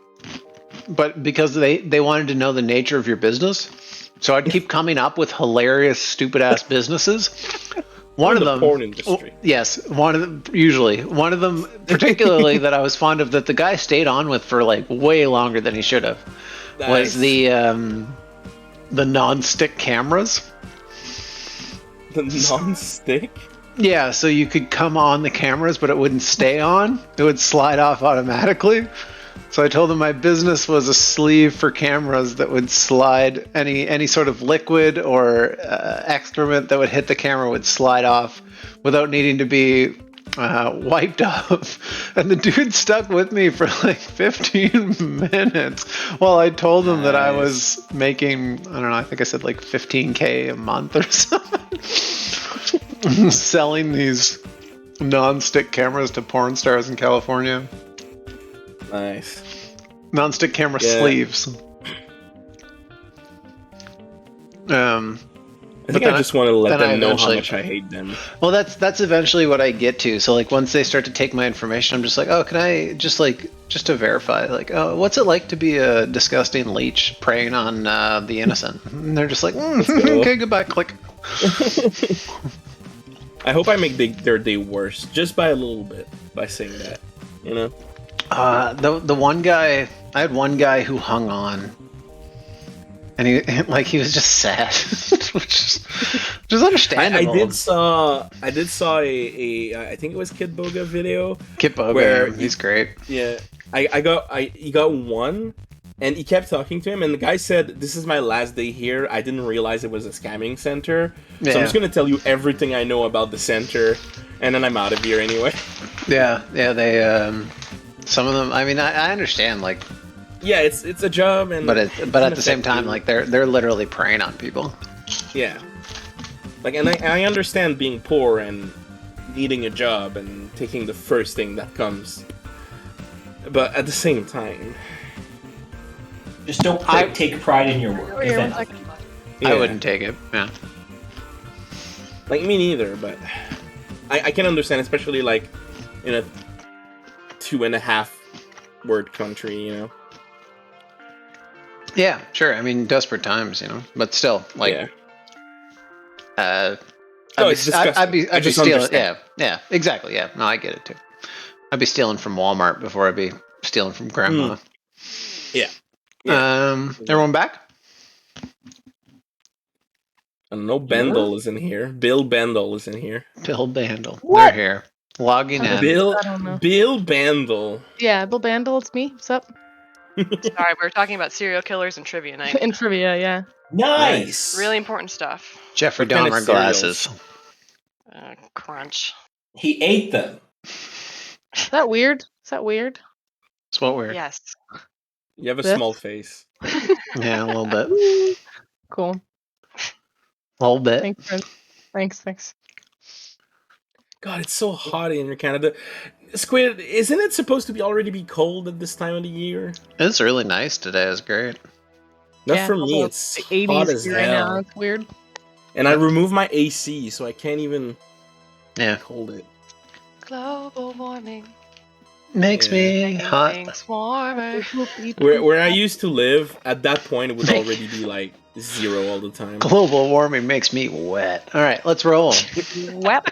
but because they wanted to know the nature of your business, so I'd keep coming up with hilarious, stupid ass businesses. One of the them, porn industry. yes, one of them usually one of them particularly that I was fond of that the guy stayed on with for like way longer than he should have was Nice. the non-stick cameras. The non-stick. Yeah, so you could come on the cameras, but it wouldn't stay on. It would slide off automatically. So I told them my business was a sleeve for cameras that would slide any sort of liquid or excrement that would hit the camera would slide off without needing to be wiped off. And the dude stuck with me for like 15 minutes while I told him that I was making, I don't know, I think I said like 15K a month or something. Selling these non-stick cameras to porn stars in California. Nice. Non-stick camera Yeah. sleeves. I think then I just want to let then I them know how eventually- much I hate them. Well, that's eventually what I get to. So like once they start to take my information, I'm just like, oh, can I just to verify, like, oh, what's it like to be a disgusting leech preying on the innocent? And they're just like, go. okay, goodbye, click. I hope I make their day worse just by a little bit by saying that. You know. The one guy, I had one guy who hung on, and he was just sad, which is understandable. I did saw a I think it was Kid Boga video. Kip Boga, where he's great. Yeah, he got one, and he kept talking to him, and the guy said, "This is my last day here. I didn't realize it was a scamming center, so Yeah. I'm just gonna tell you everything I know about the center, and then I'm out of here anyway." Yeah, they some of them. I mean, I understand, like, Yeah, it's a job, and but at the same affect time, you. like they're literally preying on people. Yeah, like, and I understand being poor and needing a job and taking the first thing that comes, but at the same time, Just don't take pride in your work. if Here, one anything. second. I yeah. wouldn't take it. Yeah. Like, me neither, but I can understand, especially like in a 2.5 word country, you know. Yeah, sure. I mean, desperate times, you know. But still, like, Yeah. I'd It's disgusting. be I just stealing. understand. Yeah, exactly. Yeah, no, I get it too. I'd be stealing from Walmart before I'd be stealing from Grandma. Yeah. Everyone back? I don't know, Bendel is in here. Bill Bendel is in here. Bill Bandel. What? They're here. Logging in. Bill I don't know. Bill Bandel. Yeah, Bill Bandel, it's me. What's up? Sorry, we were talking about serial killers and trivia night. In trivia, yeah. Nice. Really important stuff. Jeffrey What kind of Dahmer cereals? glasses. Crunch. He ate them. Is that weird? Is that weird? It's what weird. Yes. You have a This? small face. Yeah, a little bit. Cool. A little bit. Thanks, friend. Thanks. God, it's so hot in Canada. Squid, isn't it supposed to be already be cold at this time of the year? It's really nice today. It's great. Not Yeah, for me. although It's the hot 80s as here right now. hell. It's weird. And I removed my AC, so I can't even Yeah. hold it. Global warming. Makes Yeah. me Making hot. things warmer. Where I used to live, at that point, it would already be like 0 all the time. Global warming makes me wet. All right, let's roll. Wep.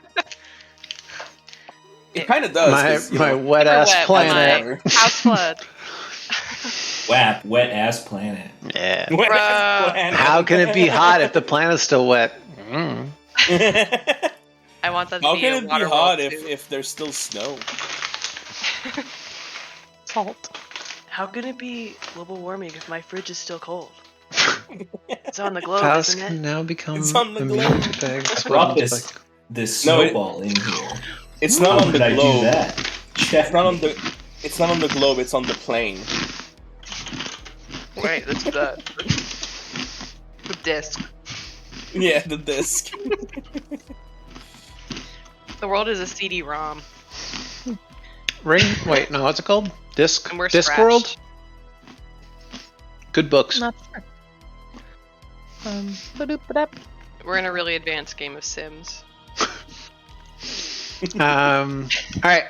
It kind of does. My 'cause, you my know, wet ass wet, planet. my house flood. WAP, wet ass planet. Yeah. wet Bruh. ass planet. How can it be hot if the planet's still wet? Mm. I want that to How be can a it be water hot world if, too. if there's still snow? Salt. How can it be global warming if my fridge is still cold? It's on the globe, House isn't can it? now become It's on the immune globe. to bags. I brought Like- this No, it- snowball in here. It's not How on the could I do globe. that? It's not on the. It's not on the globe. It's on the plane. Wait, that's the disc. Yeah, the disc. The world is a CD-ROM. Ring? Wait, no, what's it called? Disc? And we're Discworld? scratched. Good books. Not sure. Ba-doop-ba-dap. We're in a really advanced game of Sims. Alright.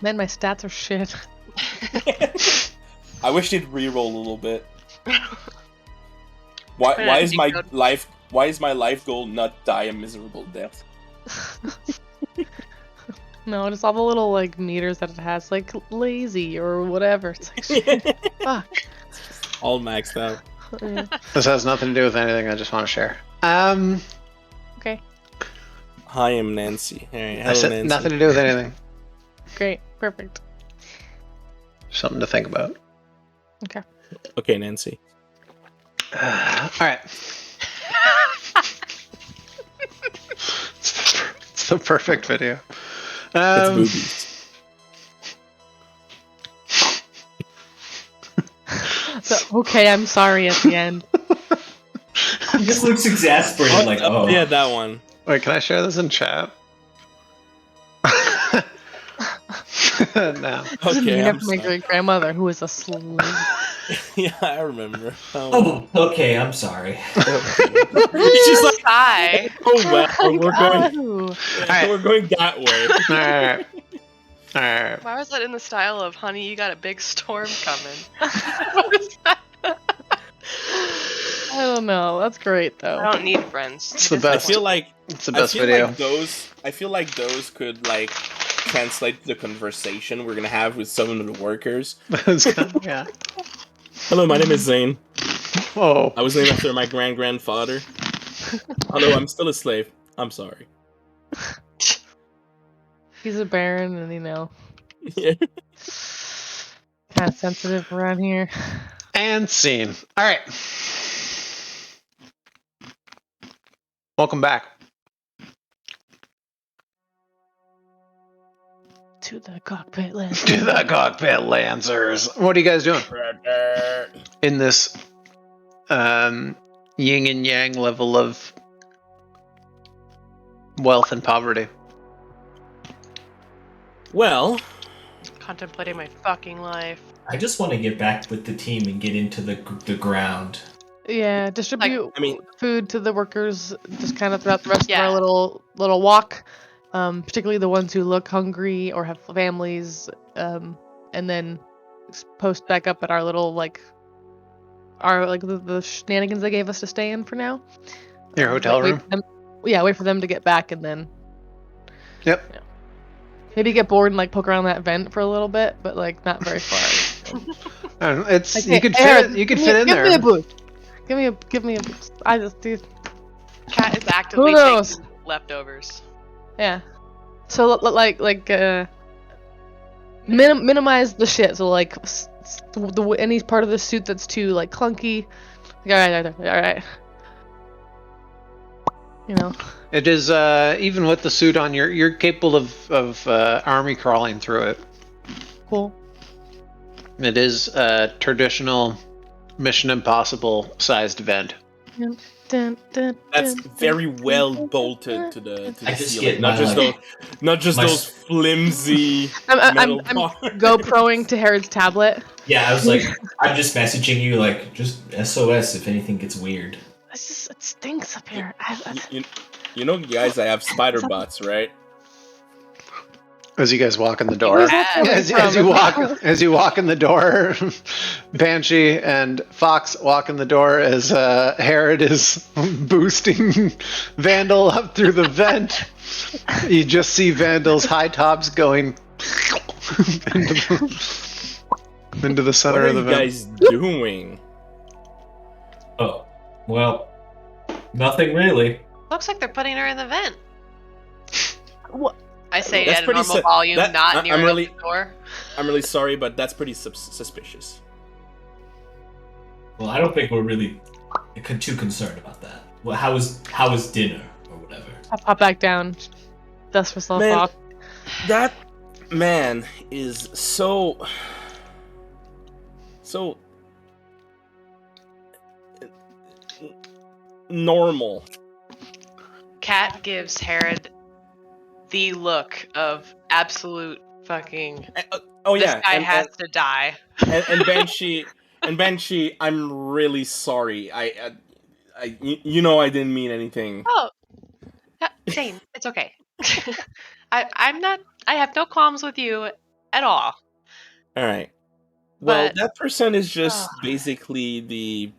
Man, my stats are shit. I wish they'd reroll a little bit. Why Yeah, is my decode. life? Why is my life goal not die a miserable death? No, just all the little like meters that it has, like lazy or whatever. It's like shit, fuck. All maxed out. Yeah. This has nothing to do with anything, I just want to share. Okay, Hi, I'm Nancy. Hey, I hello, said Nancy. nothing to do with anything. great, perfect. Something to think about. Okay, Nancy. Alright. It's the perfect video. It's boobies. So, okay, I'm sorry at the end. He just looks exasperated, like, oh. Yeah, that one. Wait, can I share this in chat? No. This is Okay, Nina I'm from my sorry. great grandmother, who is a slave. Yeah, I remember. Oh, okay, I'm sorry. She's just like, Hi. oh well, we're going, Oh, Alright. we're going that way. Alright. Alright. Why was that in the style of, honey, you got a big storm coming? What was that? I don't know. That's great though. I don't need friends. It's the I best. feel like It's the I best feel video. like those. I feel like those could like translate the conversation we're gonna have with some of the workers. Yeah. Hello, my name is Zane. Whoa. I was named after my grandfather. Hello, I'm still a slave. I'm sorry. He's a baron, and you know, Yeah. kind of sensitive around here. And scene. Alright. Welcome back. To the cockpit, let's To the cockpit, Lancers. What are you guys doing in this yin and yang level of wealth and poverty? Well, Contemplating my fucking life. I just want to get back with the team and get into the ground. Yeah, distribute I mean, food to the workers just kind of throughout the rest of Yeah. our little walk. Particularly the ones who look hungry or have families, and then post back up at our little the shenanigans they gave us to stay in for now. Your hotel wait room? for them- wait for them to get back and then Yep. maybe get bored and like poke around that vent for a little bit, but like not very far. I don't know, it's Like, you hey, could Aaron, fit. You could give fit me- in give there. Me a boost. Give me a boost. I just do. Cat is actively Who knows? taking leftovers. Yeah. So minimize the shit. So like any part of the suit that's too like clunky. Like, all right. You know. It is even with the suit on, you're capable of army crawling through it. Cool. It is a traditional Mission Impossible sized vent. Dun, dun, dun, That's dun, very dun, well dun, bolted to the I just ceiling. get Not my, just like- those my- flimsy I'm metal GoProing bars. to Herod's tablet. Yeah, I was like, I'm just messaging you, like, just SOS if anything gets weird. It stinks up here. You know, guys, I have spider bots, right? As you guys walk in the door, Where's that coming as you walk in the door, Banshee and Fox walk in the door as Herod is boosting Vandal up through the vent. You just see Vandal's high tops going into the What center are of the you vent. guys doing? Oh, well, nothing really. Looks like they're putting her in the vent. What? I say That's at a pretty normal si- volume, that- not near I'm an really- open door. I'm really sorry, but that's pretty suspicious. Well, I don't think we're really too concerned about that. Well, how was dinner or whatever? I'll pop back down. Dust myself Man. off. That man is so normal. Cat gives Herod the look of absolute fucking. Oh This yeah, guy and, has to die. and Banshee, I'm really sorry. You know I didn't mean anything. Oh, Zane, it's okay. I'm not. I have no qualms with you at all. All right. Well, But- that person is just basically the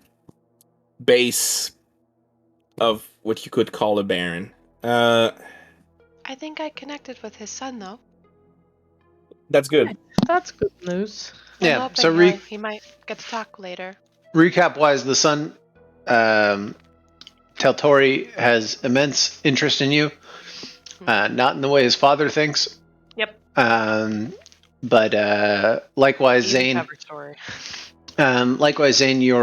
base of what you could call a baron. I think I connected with his son though. That's good. That's good news. I'm Yeah, hoping, so he might get to talk later. recap wise, the son, Teltori has immense interest in you. Not in the way his father thinks. Yep. But likewise, Easy Zane. cover story. Likewise, Zane, you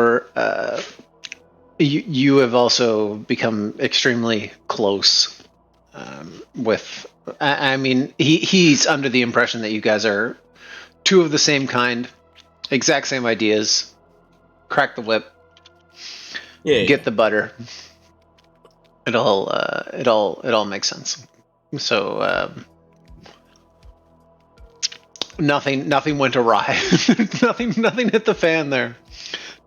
have also become extremely close with. I mean, he's under the impression that you guys are two of the same kind, exact same ideas. Crack the whip, Yeah. get the butter. It all makes sense. So nothing went awry. nothing hit the fan there,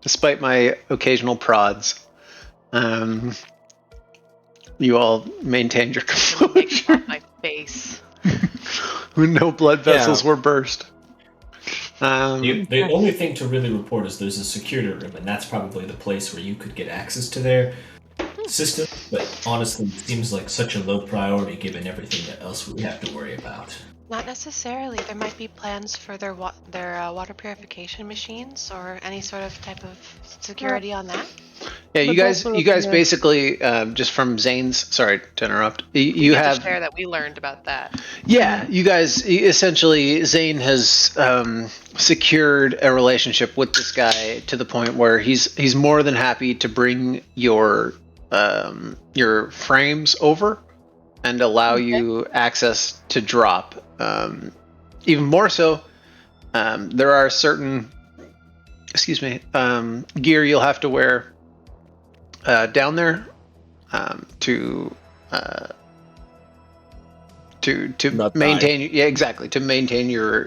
despite my occasional prods. You all maintained your Making composure. off my face. No blood vessels were burst. The only thing to really report is there's a security room, and that's probably the place where you could get access to their system. But honestly, it seems like such a low priority given everything else we have to worry about. Not necessarily. There might be plans for their water purification machines or any sort of type of security on that. Yeah, you But guys also, yeah. basically just from Zane's. Sorry to interrupt. You Get to have share that we learned about that. Yeah, you guys essentially Zane has secured a relationship with this guy to the point where he's more than happy to bring your frames over and allow you access to drop. Even more so, there are certain gear you'll have to wear down there to Not maintain to maintain your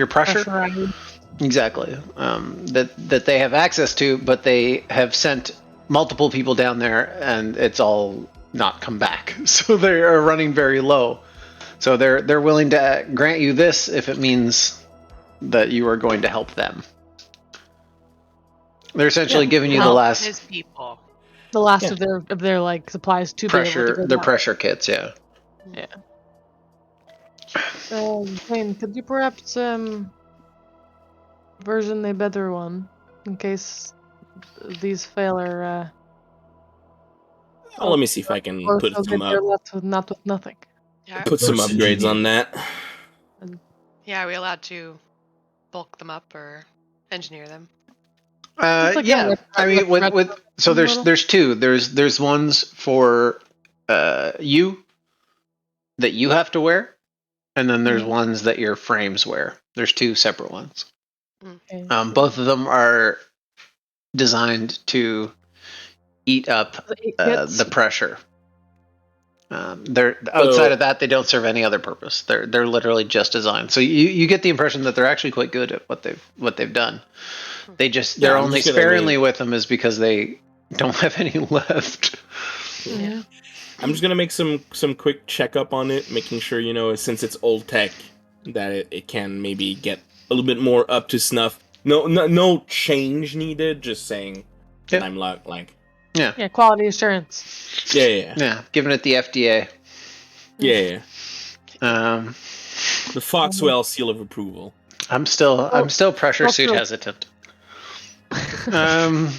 pressure. Pressurized. Exactly. That they have access to, but they have sent multiple people down there and it's all not come back. So they are running very low. So they're willing to grant you this if it means that you are going to help them. They're essentially giving you the Help last his people. The last Yeah. of their like supplies to be able to pressure, go the down. pressure kits. Yeah. Zane, could you perhaps version a better one in case these fail or Well, let me see if I can or put so some that they're up, left with not with nothing. Yeah, put some Reverse upgrades engineer. on that. yeah, are we allowed to bulk them up or engineer them? It's like Yeah. a I mean, with so model. there's two. There's ones for you that you have to wear, and then there's ones that your frames wear. There's 2 separate ones. Okay. Both of them are designed to eat up the pressure. They're outside of that, they don't serve any other purpose. They're literally just designed. So you get the impression that they're actually quite good at what they've done. They're I'm only just gonna sparingly make- with them is because they don't have any left. Yeah. I'm just gonna make some quick checkup on it, making sure, you know, since it's old tech, that it can maybe get a little bit more up to snuff. No change needed. Just saying that Yeah. I'm like Yeah, quality assurance. yeah. Yeah, giving it the FDA. The Foxwell seal of approval. I'm still pressure suit also- hesitant. Um,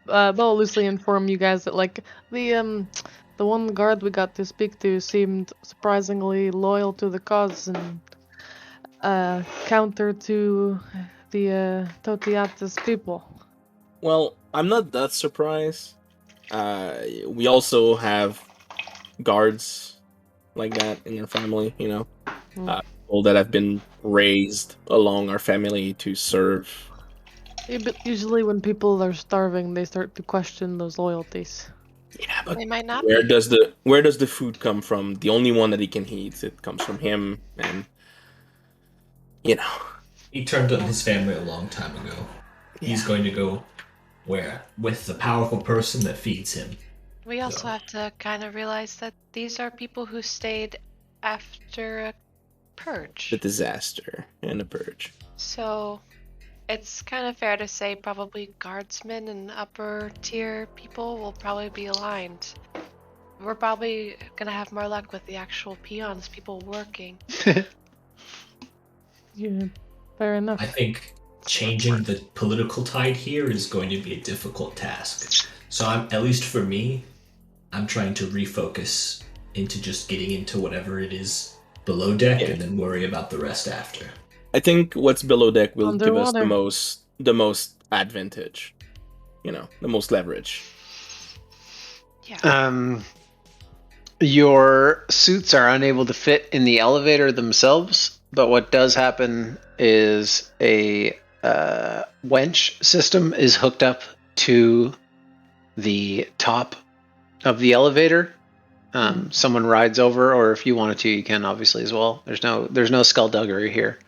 Bella loosely informed you guys that like the one guard we got to speak to seemed surprisingly loyal to the cause and counter to the Totiatis people. Well, I'm not that surprised. We also have guards like that in our family, you know, people that have been raised along our family to serve. Yeah, but usually when people are starving, they start to question those loyalties. Yeah, but They might not. where does the food come from? The only one that he can eat, it comes from him, and you know. He turned on his family a long time ago. He's going to go where? With the powerful person that feeds him. We also So- have to kind of realize that these are people who stayed after a purge. The disaster and the purge. So it's kind of fair to say probably guardsmen and upper tier people will probably be aligned. We're probably gonna have more luck with the actual peons, people working. Yeah, fair enough. I think changing the political tide here is going to be a difficult task. So at least for me, I'm trying to refocus into just getting into whatever it is below deck and then worry about the rest after. I think what's below deck will give us Underwater. the most advantage. You know, the most leverage. Yeah. Your suits are unable to fit in the elevator themselves, but what does happen is a wench system is hooked up to the top of the elevator. Someone rides over, or if you wanted to, you can obviously as well. There's no skullduggery here.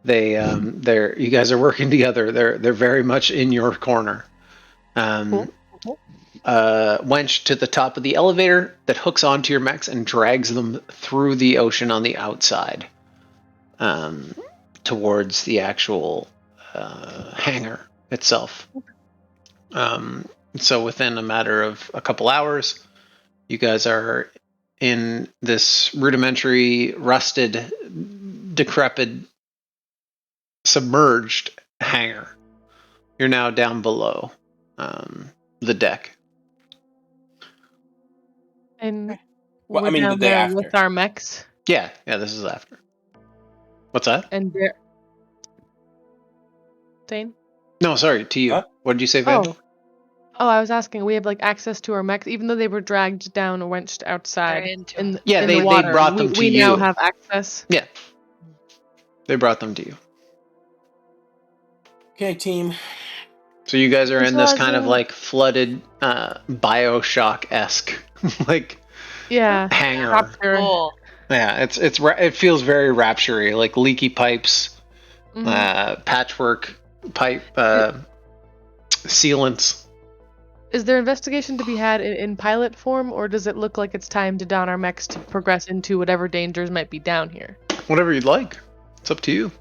You guys are working together. They're very much in your corner. Cool. Wench to the top of the elevator that hooks onto your mechs and drags them through the ocean on the outside, towards the actual hangar itself. So within a matter of a couple hours, you guys are in this rudimentary, rusted, decrepit, submerged hangar. You're now down below the deck. And Well, we're I mean, the down day there after. with our mechs Yeah, this is after. What's that? and they're... Dane? No, sorry, to you. Huh? What did you say, Vandal? Oh, I was asking. We have like access to our mechs, even though they were dragged down or wrenched outside They're into in, it. Yeah, in they the water. brought them to we now you. have access. They brought them to you. Okay, team. So you guys are in this Besides, kind of yeah. like flooded, Bioshock-esque like Yeah. hangar. Raptor. Cool. Yeah, it feels very Rapture-y, like leaky pipes, Mhm. patchwork pipe sealants. Is there investigation to be had in pilot form, or does it look like it's time to don our mechs to progress into whatever dangers might be down here? Whatever you'd like. It's up to you.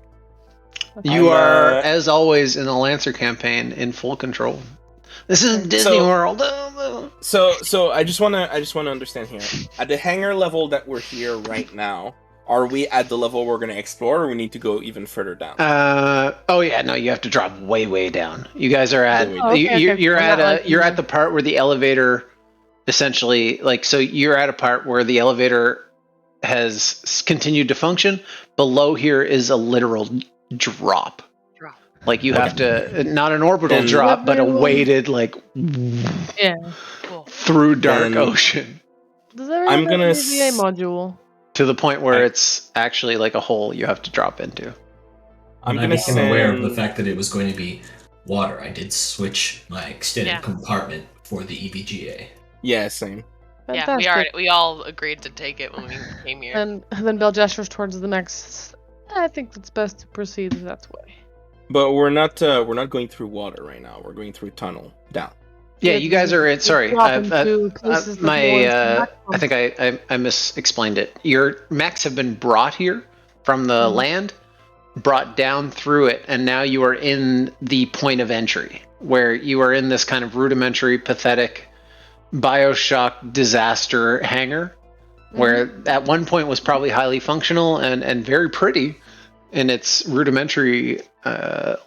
Okay. You I'm, are, as always, in the Lancer campaign in full control. This isn't Disney So- World. So I just wanna understand here. At the hangar level that we're here right now, are we at the level we're gonna explore, or we need to go even further down? Oh yeah, no, you have to drop way down. You guys are at Oh, okay, you're okay. at Not like you're you. at the part where the elevator essentially so you're at a part where the elevator has continued to function. Below here is a literal drop. Drop. Like you Okay. have to not an orbital Then- drop, but a weighted like Yeah. Cool. through dark Then- ocean. Does everyone I'm have gonna an EVA s- module? to the point where Right. it's actually like a hole you have to drop into. I'm When I gonna became send. aware of the fact that it was going to be water, I did switch my extended Yeah. compartment for the EVGA. Yeah, same. Yeah, Fantastic. we all agreed to take it when we came here. And then Bill gestures towards the next. I think it's best to proceed that way. But we're not going through water right now. We're going through tunnel down. Yeah, you guys are in. Sorry, Drop into places that no one's I back think I misexplained it. Your mechs have been brought here from the land, brought down through it, and now you are in the point of entry, where you are in this kind of rudimentary, pathetic Bioshock disaster hangar, where at one point was probably highly functional and very pretty in its rudimentary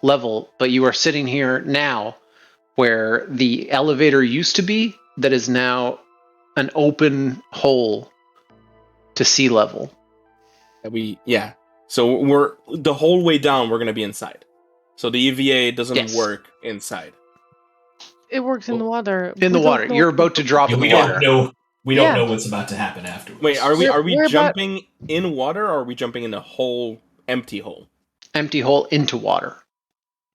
level, but you are sitting here now where the elevator used to be, that is now an open hole to sea level. Yeah. So we're the whole way down. We're gonna be inside. So the EVA doesn't Yes. work inside. It works in the water. In the We don't water. know- You're about to drop in we the water. don't know. We don't Yeah. know what's about to happen afterwards. Wait, are we We're about- jumping in water, or are we jumping in a whole empty hole? Empty hole into water.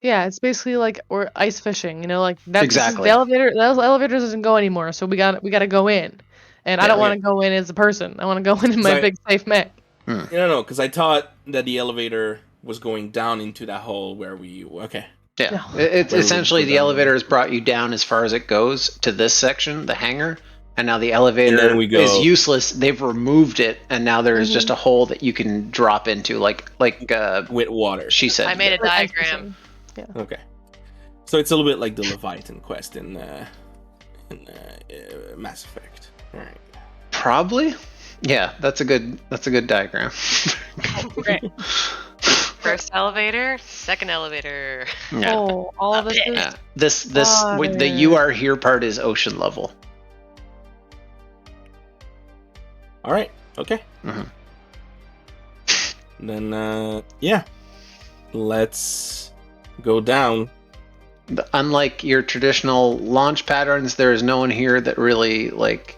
Yeah, it's basically like we're ice fishing. You know, like that's Exactly. the elevator. The elevator doesn't go anymore, so we got to go in. And I Yeah, don't want to go in as a person. I want to go in my So I- big safe mech. No, because I thought that the elevator was going down into that hole where we. Okay. Yeah. No. It's Where we essentially put the down- elevator has brought you down as far as it goes to this section, the hangar, and now the elevator And then we go- is useless. They've removed it, and now there is just a hole that you can drop into, like With water. she said. I made a Like ice diagram. fishing. Okay. So it's a little bit like the Leviathan quest in Mass Effect. All right. Probably. Yeah, that's a good diagram. Great. First elevator, second elevator. Yeah. Oh, all of this is. Yeah. This with the Water. you are here part is ocean level. All right. Okay. Mhm. Then yeah, let's go down. Unlike your traditional launch patterns, there is no one here that really like.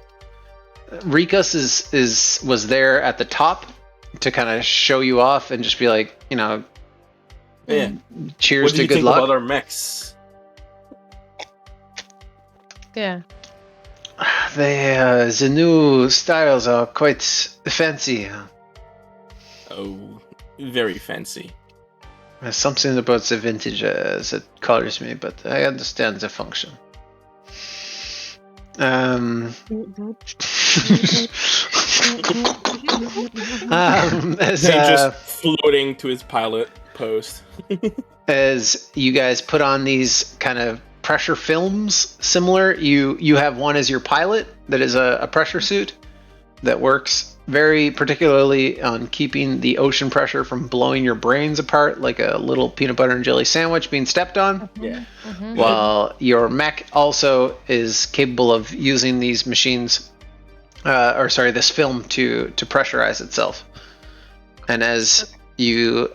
Rikus was there at the top to kind of show you off and just be like, you know, Yeah. cheers What do to you good think luck. about our mechs? Yeah. The new styles are quite fancy. Oh, very fancy. There's something about the vintage that colors me, but I understand the function. As, Just floating to his pilot post. as you guys put on these kind of pressure films similar, you have one as your pilot that is a pressure suit that works very particularly on keeping the ocean pressure from blowing your brains apart like a little peanut butter and jelly sandwich being stepped on. Yeah. While your mech also is capable of using these machines, this film to pressurize itself. And as you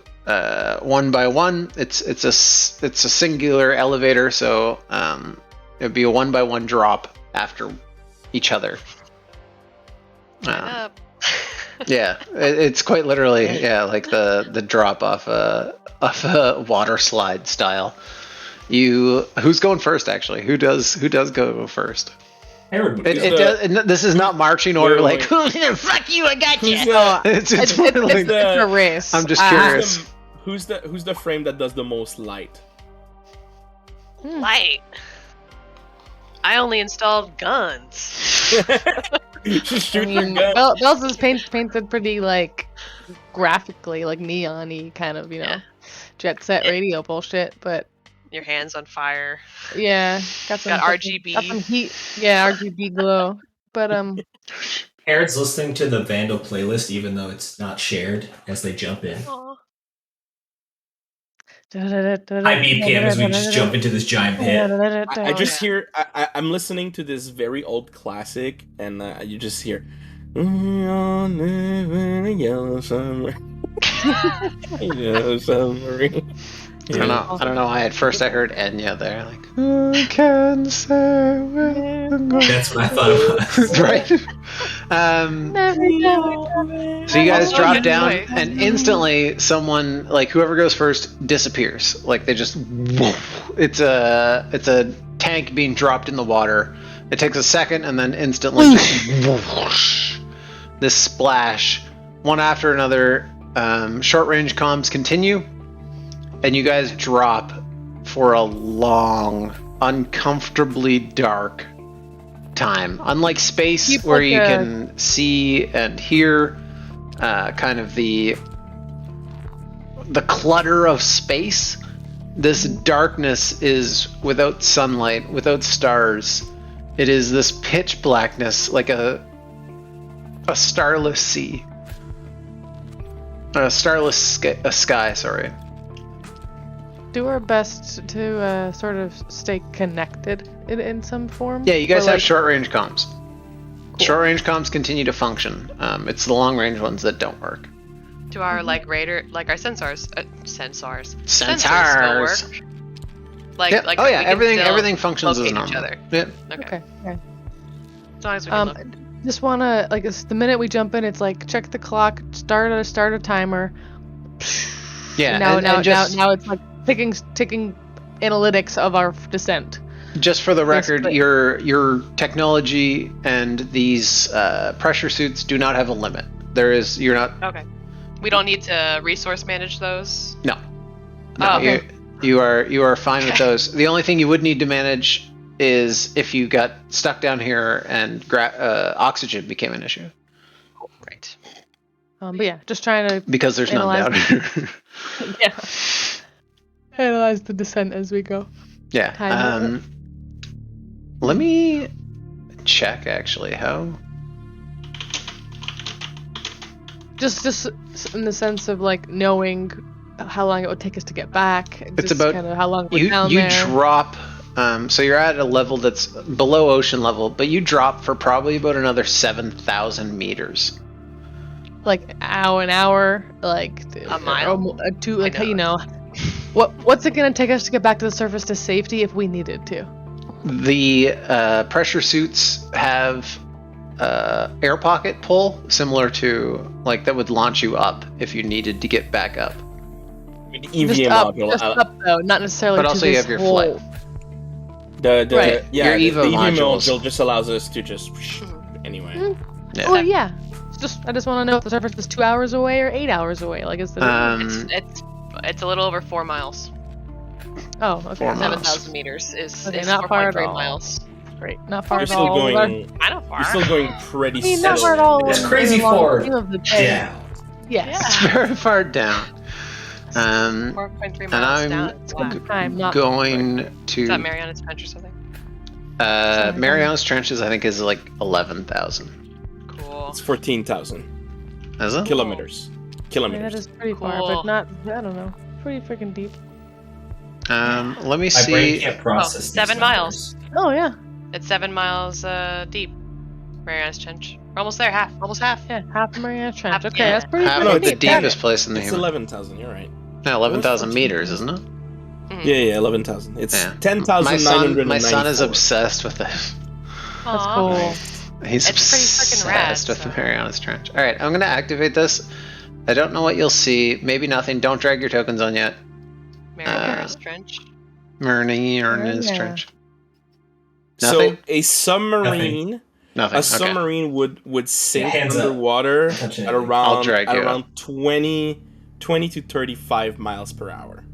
one by one, it's a singular elevator, so it'd be a one by one drop after each other. Up. Yeah, it's quite literally like the drop off a water slide style. Who's going first? Actually, who does go first? Harold would It go. does. This is not marching order. Wait, Like fuck you, I got you. Who's the, It's more like the- It's a race. I'm just Ah. curious. who's the frame that does the most light? Light. I only installed guns. Just shoot I your mean, gun. Bell's is painted pretty like graphically, like neon-y kind of, Yeah. jet set radio bullshit. But Your hands on fire. yeah, got some Got fucking- RGB. got some heat. Yeah, RGB glow. But Harold's listening to the Vandal playlist, even though it's not shared, as they jump in. Aw. High BPM as we just jump into this giant pit. I just hear. I'm listening to this very old classic, and you just hear. Yellow summer. Yellow submarine. I don't know why at first I heard Enya there. Like who can say where the That's what I thought it was. right? So you guys Also, drop good down, choice. and instantly someone, like whoever goes first, disappears. Like they just, it's a tank being dropped in the water. It takes a second, and then instantly, just this splash, one after another. Short range comms continue, and you guys drop for a long, uncomfortably dark time. Unlike space, Keep where like you a- can see and hear kind of the clutter of space, this darkness is without sunlight, without stars. It is this pitch blackness, like a starless sea, a starless sky. Sorry. Do our best to sort of stay connected in some form. Yeah, you guys Or, have like, short range comms. Short range comms continue to function. It's the long range ones that don't work. Do our like radar, like our sensors still Sensors. work? Like, Yep. like Oh we yeah, can everything still everything functions as locate normal. each other. Yep. Okay. Okay. As long as we can look. Just wanna like it's the minute we jump in, it's like check the clock, start a timer. Yeah. Now and just now it's like ticking analytics of our descent. just for the record, but- your technology and these pressure suits do not have a limit. You're not. Okay. We don't need to resource manage those. No. Oh, okay. You are fine with those. The only thing you would need to manage is if you got stuck down here and oxygen became an issue, Great. But yeah, just trying to because there's none down Analyze here. yeah analyze the descent as we go. Yeah. Kind of. Let me check actually how. Just in the sense of like knowing how long it would take us to get back. It's just about- kind of how long we're You down there. drop. So you're at a level that's below ocean level, but you drop for probably about another 7,000 meters. Like an hour, like A mile? or two, like know. you know. What's it gonna take us to get back to the surface to safety if we needed to? The pressure suits have air pocket pull, similar to like that would launch you up if you needed to get back up. With the Just EVA up, module, just up though, not necessarily. But to also you this have your whole- flight. the Right. yeah, Your the EVA EVA modules. module just allows us to just anyway. Yeah. Oh yeah. I just want to know if the surface is 2 hours away or 8 hours away. Like is the It's a little over 4 miles. oh okay 4 miles. 7,000 meters is Okay, is not far at 4.3 all. miles. great, not far You're at still all. going. I know far. You're still going pretty I mean, not steadily. far at all. It's in crazy the long for scheme of the day. down. Yes. It's very far down. 4.3 And miles I'm down. Wow. I'm not going Is to that Mariana's Trench or something? Mariana's Trenches. I think is like 11,000. Cool. It's 14,000 Is it? kilometers. I mean, that Kilometers. is pretty far, Cool. but not. I don't know. Pretty freaking deep. Let me My brain see. can't process these 7 miles. numbers. Oh yeah, It's 7 miles deep. Mariana's Trench. We're almost there. Almost half. yeah. Half of Mariana Trench. Half- Okay, yeah. that's pretty. Half No, of the it's- deepest place in the It's human. 11,000. You're right. No, 11,000 What's meters, isn't it? Yeah, 11,000. It's Yeah. 10,994. My son is obsessed with it. That's Aw. cool. He's It's pretty freaking rad, obsessed with so- Mariana's Trench. All right, I'm gonna activate this. I don't know what you'll see. Maybe nothing. Don't drag your tokens on yet. Mariana's Trench. Mariana's Yeah. Trench. So Nothing? a submarine, Nothing. a Okay. submarine would sink hands up. underwater Don't touch at anything. around I'll drag you up. 20 to 35 miles per hour.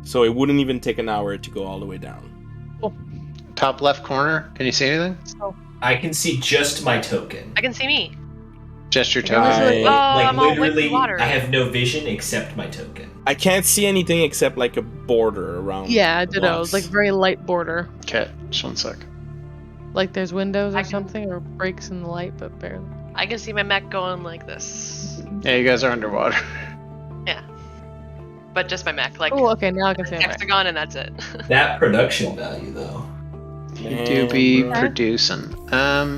So it wouldn't even take an hour to go all the way down. Top left corner. Can you see anything? So I can see just my token. I can see me. Just your Yeah, token. this is Oh, like I'm all wet with literally, water. I have no vision except my token. I can't see anything except like a border around. yeah, I the did know. It was blocks. like very light border. Okay, just 1 sec. Like there's windows I or can- something, or breaks in the light, but barely. I can see my mech going like this. Yeah, you guys are underwater. But just my mech. Like, Oh, okay. Now I can see it. Right. hexagon and that's it. That production value, though. You do be Damn, bro. producing.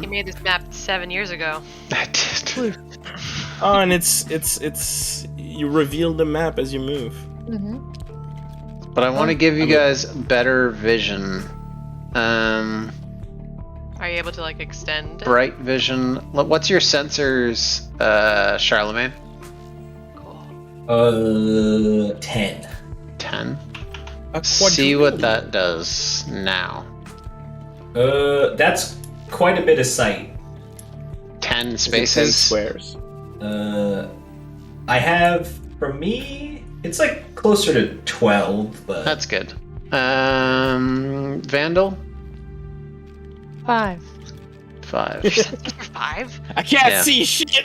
He made this map 7 years ago. I did. Oh, and it's you reveal the map as you move. Mm-hmm. But I want to give you guys better vision. Are you able to like extend? Bright vision. What's your sensors, Charlemagne? Cool. 10. 10. A See what quadrillion. that does now. That's quite a bit of sight. 10 Is it 10 spaces. squares. I have, for me, it's like closer to 12, but That's good. Vandal? 5. 5. 5. I can't Yeah. see shit.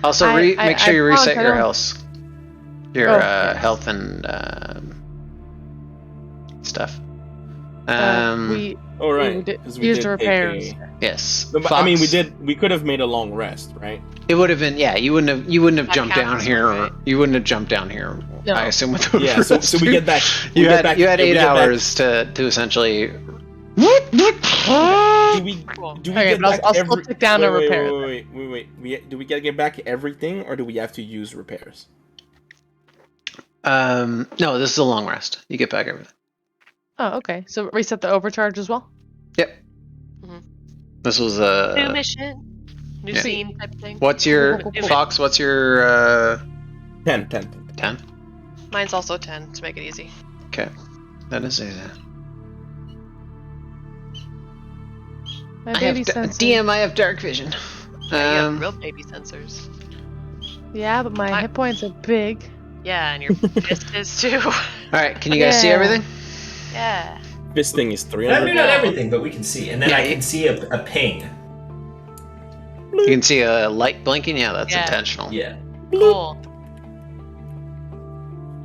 Also, make sure you reset your health. Your Oh. health and stuff. We All right. we did- 'cause we used did take repairs. Yes. No, but, I mean, Fox, we could have made a long rest, right? It would have been, yeah. You wouldn't have That jumped down counts, here. right? You wouldn't have jumped down here. No. I assume with the Yeah. So we get back. You we get had back, you had we 8 get back- hours to essentially. Do we Cool. do we Okay, get but back I'll still every? take down a wait, repair. Do we get back everything, or do we have to use repairs? No, this is a long rest. You get back everything. Oh, okay. So reset the overcharge as well. Yep. Mhm. This was New mission. New yeah. scene type thing. What's your Cool. Fox? What's your 10. 10? Mine's also 10 to make it easy. Okay, that is easy. My I have baby sensor. DM. I have dark vision. Yeah, you have real baby sensors. Yeah, but my hit points are big. Yeah, and your fist is too. All right, can you guys see Yeah. everything? Yeah. This thing is I 300. mean, not everything, but we can see. And then Yeah, I can see a ping. You can see a light blinking. Yeah, that's Yeah. intentional. Yeah. Cool.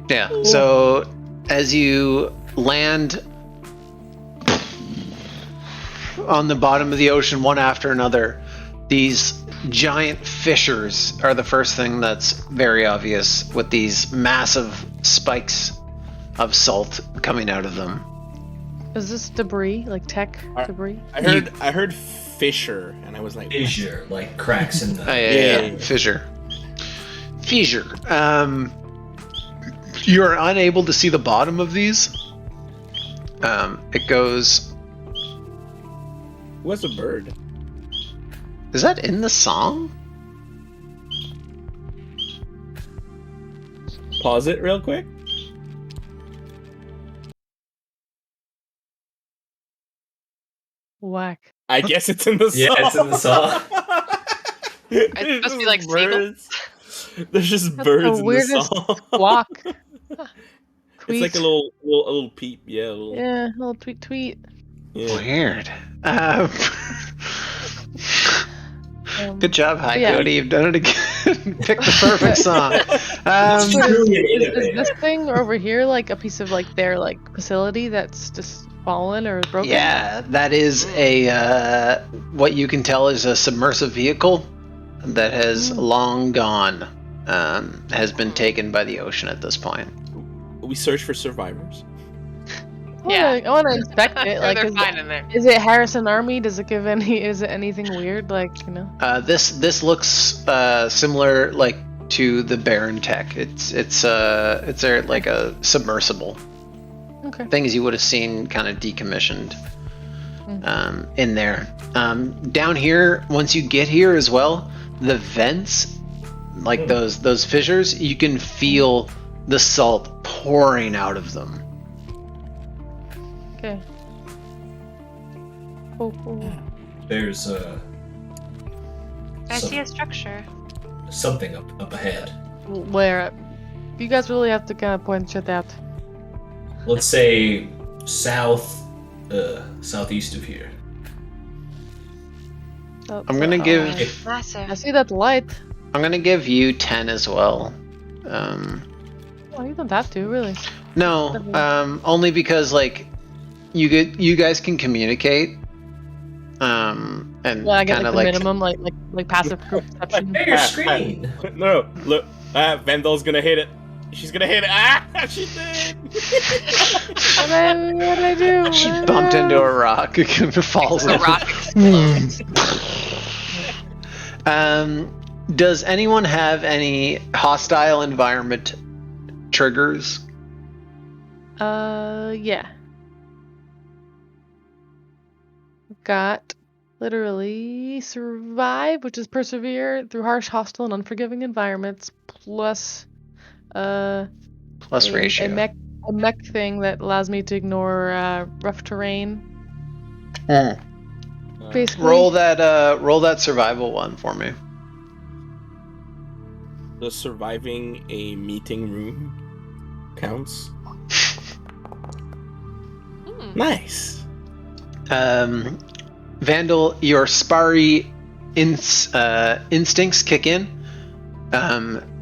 Yeah. So as you land on the bottom of the ocean, one after another, these giant fissures are the first thing that's very obvious, with these massive spikes of salt coming out of them. Is this debris, like tech Are- debris? I heard fissure, and I was like, Fissure, like cracks in the. Yeah. Yeah. Fissure. You're unable to see the bottom of these. It goes. "What's a bird?" Is that in the song? Pause it real quick. Whack. I guess it's in the song. Yeah, it's in the song. It's supposed to be like birds. There's just That's birds the in the weirdest song. Squawk. It's like a little peep. Yeah, a little. Yeah, little tweet tweet. Yeah. Weird. Good job, Hi yeah. Cody. You've done it again. Pick the perfect song. It's So truly an is innovator. this thing over here like a piece of like their like facility that's just fallen or broken? Yeah, that is a what you can tell is a submersive vehicle that has long gone. Has been taken by the ocean at this point. We search for survivors. Yeah. I want to inspect it. Like, they're is fine in there. is it Harrison Army? Does it give any? Is it anything weird? Like, you know? This looks similar like to the Baron Tech. It's like a submersible. Okay. Things you would have seen kind of decommissioned in there. Down here, once you get here as well, the vents, like those fissures, you can feel the salt pouring out of them. Okay. Cool. There's I see a structure. something up ahead. Where? You guys really have to kind of point shit out. Let's say southeast of here. Oh, I'm gonna give Massive. I see that light. I'm gonna give you 10 as well. Oh, you don't have to, really. No, only because like you guys can communicate. And Yeah, I get kind like of the like minimum, like passive perception. Hey, your screen. No, look. Vandal's gonna hit it. She's gonna hit it. Ah, she did. What did I do? she bumped into a rock. It falls The in. rock explodes. Does anyone have any hostile environment triggers? Yeah. got literally survive, which is persevere through harsh, hostile, and unforgiving environments, plus Plus ratio. a mech thing that allows me to ignore rough terrain. Mm. Basically, Roll that survival one for me. Does surviving a meeting room counts? Nice. Vandal, your sparry instincts kick in.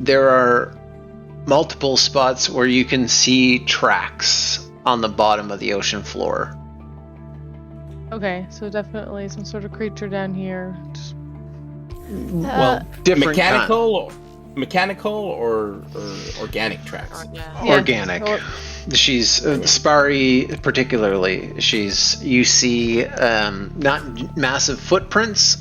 There are multiple spots where you can see tracks on the bottom of the ocean floor. Okay, so definitely some sort of creature down here. Well, Different mechanical or organic tracks. Yeah. Yeah, organic. or- She's Sparry particularly. You see not massive footprints,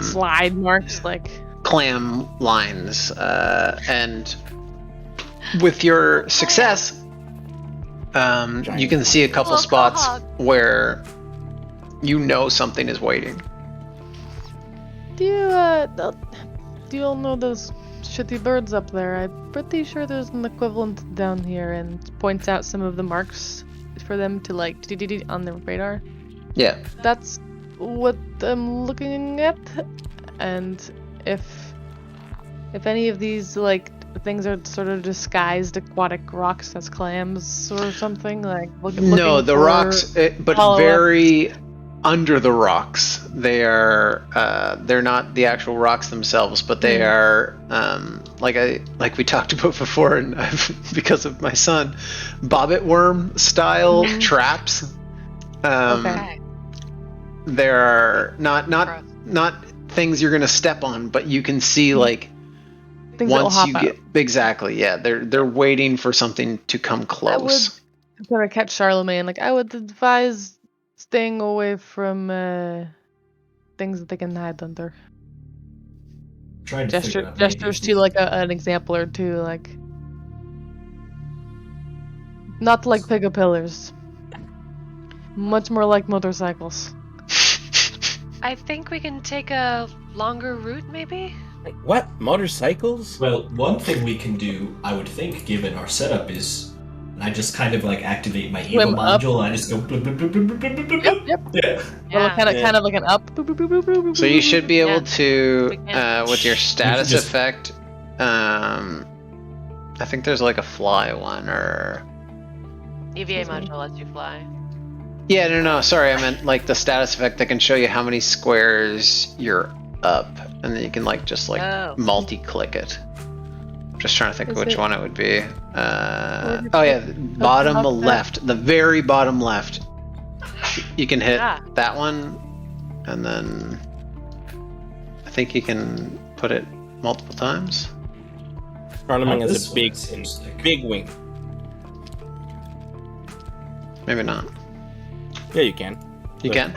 slide marks, like clam lines, and with your success, you can see a couple Little spots hog. where you know something is waiting. do you all know those shitty birds up there? I'm pretty sure there's an equivalent down here, and points out some of the marks for them to like on the radar. Yeah. That's what I'm looking at, and if any of these like things are sort of disguised aquatic rocks as clams or something, like No, the rocks, but follow-up. very under the rocks. They are they're not the actual rocks themselves, but they are like we talked about before, and because of my son, bobbit worm style traps. Okay. There are not things you're gonna step on, but you can see like things that will once hop you out. get exactly, yeah, they're waiting for something to come close. Try to catch Charlemagne. Like I would advise staying away from things that they can hide under. Trying to figure out how many Gestures of to these- like an example or two, like not like pillars. Much more like motorcycles. I think we can take a longer route, maybe? Like, what? Motorcycles? Well, one thing we can do, I would think, given our setup, is I just kind of like activate my evil Swim up. module and I just go. Bloop, bloop, bloop, bloop, bloop, bloop, bloop, Yep, bloop. yep. Yeah. Yeah. Kind of like an up. Boop, boop, boop, boop, boop, boop, So you should be able Yeah. to, We can. with your status just- effect, I think there's like a fly one or. EVA Excuse me. module lets you fly. Yeah, no, sorry, I meant like the status effect that can show you how many squares you're up, and then you can like just like Oh. multi-click it. I'm just trying to think of Is which it- one it would be. Where did Oh you yeah, the bottom up there? left, the very bottom left. You can hit Ah. that one, and then I think you can put it multiple times. Charlemagne This has a one big, seems like- big wing. Maybe not. Yeah, you can. You can?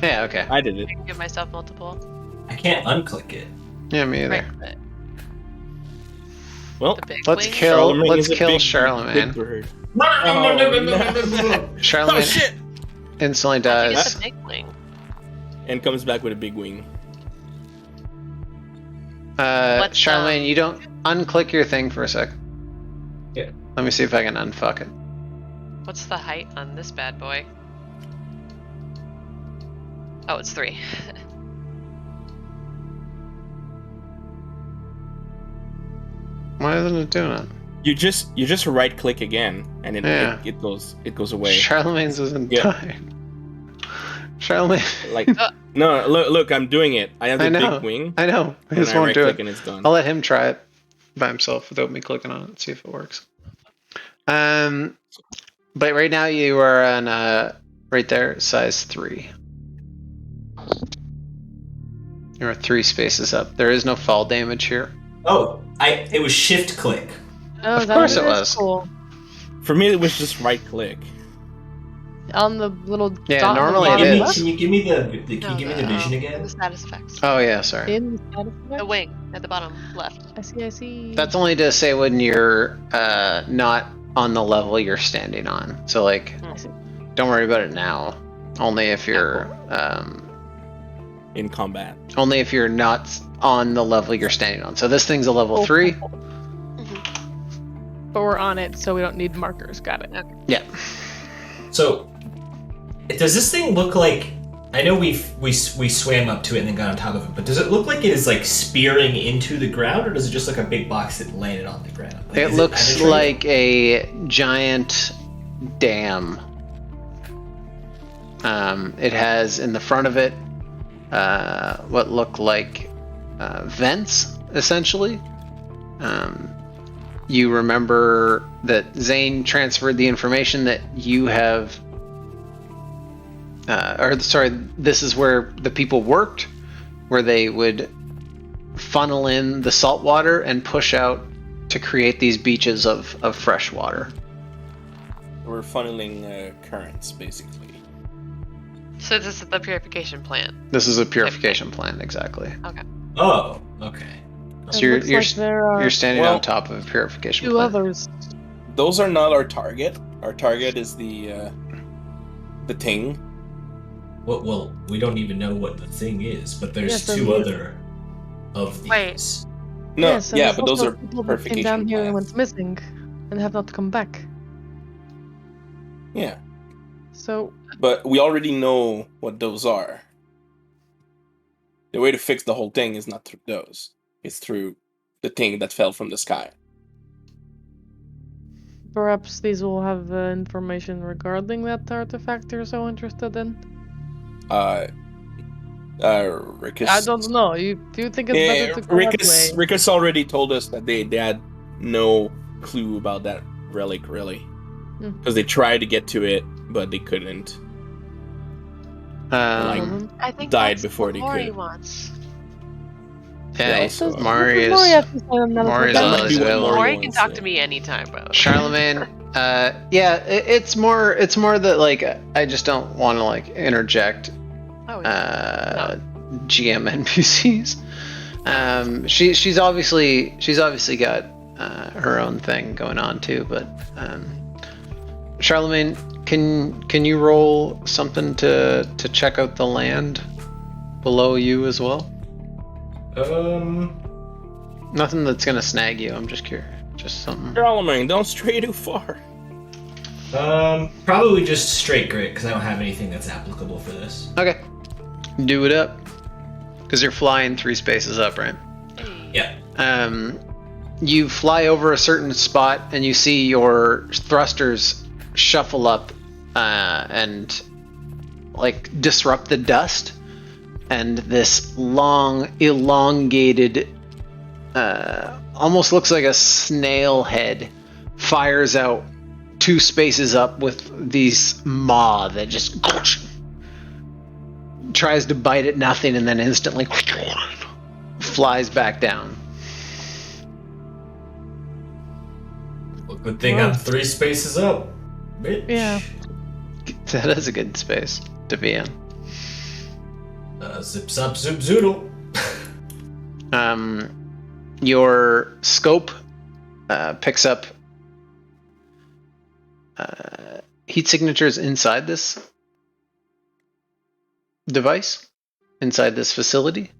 Yeah, okay. I did it. I can give myself multiple. I can't unclick it. Yeah, me either. Right. But Well, the big Let's wing. kill. Charlemagne Let's is a kill big Charlemagne. bird. Oh, no. Charlemagne Oh shit! instantly I think dies. it's a big wing. And comes back with a big wing. What's, Charlemagne, you don't unclick your thing for a sec. Yeah. Let me see if I can unfuck it. What's the height on this bad boy? Oh, it's 3. Why isn't it doing it? You just right click again, and Yeah. it goes away. Charlemagne's isn't Yeah. dying. Charlemagne, Like no, look, I'm doing it. I have I the know. big wing, I know. He and just I won't right do click it. and it's done. I'll let him try it by himself without me clicking on it. See if it works. But right now you are on right there, size 3. You're 3 spaces up. There is no fall damage here. Oh, it was shift click. Oh, Of is that course what it is? was. Cool. For me, it was just right click. On the little Yeah, dot on the normally it bottom is. left? Can you give me the can you give me the vision The again? status effects. Oh yeah, sorry. In the status The effect? wing at the bottom left. I see. That's only to say when you're not on the level you're standing on. So like, I see. don't worry about it now. Only if you're in combat. only if you're not on the level you're standing on. So this thing's a level 3. But we're on it, so we don't need markers. Got it. Yeah. So, does this thing look like? I know we swam up to it and then got on top of it, but does it look like it is like spearing into the ground, or does it just look like a big box that landed on the ground? Like, It looks like a giant dam. It has in the front of it what look like vents, essentially. You remember that Zane transferred the information that you have. This is where the people worked, where they would funnel in the salt water and push out to create these beaches of fresh water. We're funneling currents, basically. So this is the purification plant. This is a purification plant, exactly. Oh, okay. So It looks like there are you're standing Well, on top of a purification 2 plant. others. Those are not our target. Our target is the thing. Well, we don't even know what the thing is, but there's Yes, 2 there is. other of these. Wait. No, Yes, and yeah, there's but those also are people that came purification down here and plants. went missing and have not come back. Yeah, So but we already know what those are. The way to fix the whole thing is not through those. It's through the thing that fell from the sky. perhaps these will have information regarding that artifact you're so interested in. Rickus. I don't know. Do you think it's Yeah, better to go that Rickus, way? Rickus already told us that they had no clue about that relic, really. Hmm. Because they tried to get to it, but they couldn't. Um, I think Died that's before what they Maury could. wants. yeah, also- Maury Maury is has to say I'm not Maury's okay. That might always be what available. Maury Maury can wants, talk yeah. to me anytime, bro. Charlemagne. It's more that like I just don't want to like interject Oh, yeah. GM NPCs. She's obviously got her own thing going on too, but Charlemagne, can you roll something to check out the land below you as well? Nothing that's gonna snag you. I'm just curious, just something. Charlemagne, don't stray too far. Probably just straight grit because I don't have anything that's applicable for this. Okay, do it up, because you're flying 3 spaces up, right? Yeah. You fly over a certain spot and you see your thrusters shuffle up and like disrupt the dust, and this long elongated almost looks like a snail head fires out 2 spaces up with these maw that just tries to bite at nothing and then instantly flies back down. Well, good thing I'm 3 spaces up, bitch. Yeah. That is a good space to be in. Zip zop zoop zoodle. Your scope picks up heat signatures inside this device, inside this facility.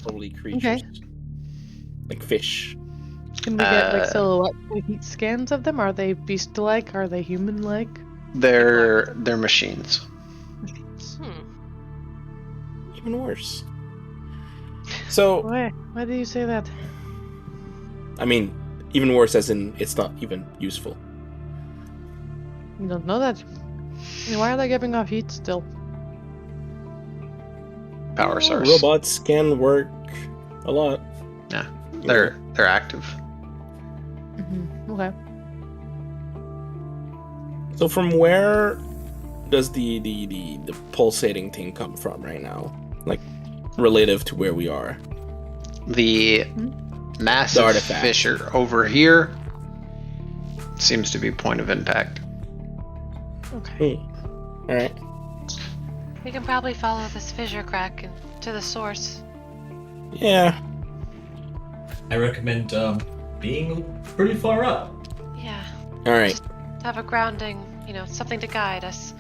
Holy creatures. Okay. Like fish. Can we get like silhouette heat scans of them? Are they beast-like? Are they human-like? They're machines. Even worse. So, Why do you say that? I mean, even worse as in it's not even useful. You don't know that. And why are they giving off heat still? Power source. Robots can work a lot. Yeah, they're active. Okay. So from where does the pulsating thing come from right now? Like, relative to where we are? The massive artifact. fissure over here seems to be point of impact. Okay. Alright. We can probably follow this fissure crack to the source. Yeah. I recommend being pretty far up. Yeah. Alright. Have a grounding something to guide us.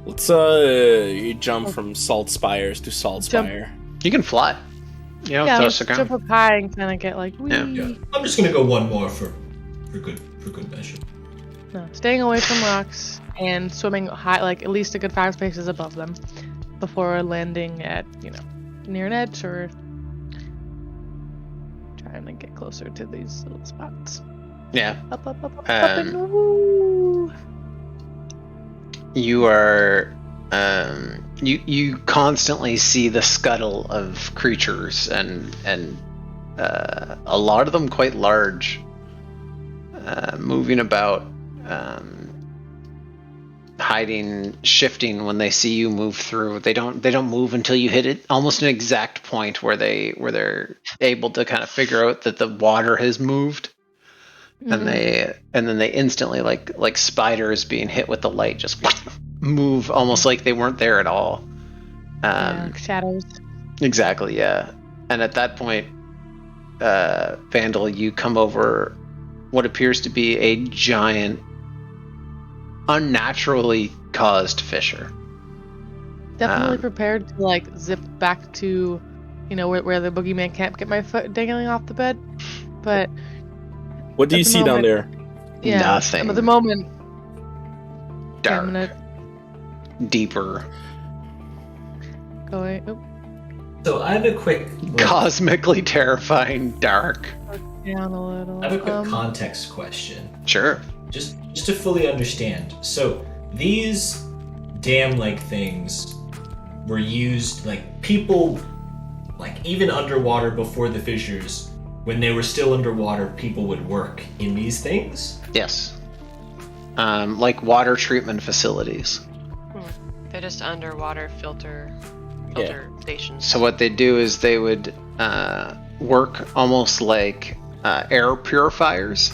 Let's you jump from Salt Spires to Salt Jump. Spire. You can fly. You don't Yeah, touch let's the jump ground. up high and kind of get like, wee. Yeah. Yeah. I'm just gonna go one more for good measure. No, staying away from rocks and swimming high, like at least a good 5 spaces above them, before landing at near an edge or trying to get closer to these little spots. Yeah. Up, and woo. You are you constantly see the scuttle of creatures and a lot of them quite large, moving about, hiding, shifting when they see you move through. They don't move until you hit it almost an exact point where they're able to kind of figure out that the water has moved. And then they instantly, like spiders being hit with the light, just move almost like they weren't there at all. Yeah, shadows. Exactly, yeah. And at that point, Vandal, you come over what appears to be a giant, unnaturally caused fissure. Definitely prepared to like zip back to, where the boogeyman can't get my foot dangling off the bed. But What do you At the see down moment- there? yeah, Nothing. At the moment, Dark, I'm gonna deeper, go. Oop, So I have a quick cosmically terrifying dark. down a little. I have a quick context question. Sure. Just to fully understand. So these dam-like things were used, like people, like even underwater before the fissures, when they were still underwater, people would work in these things. Yes. Like water treatment facilities. They're just underwater filter stations. So what they do is they would work almost like air purifiers,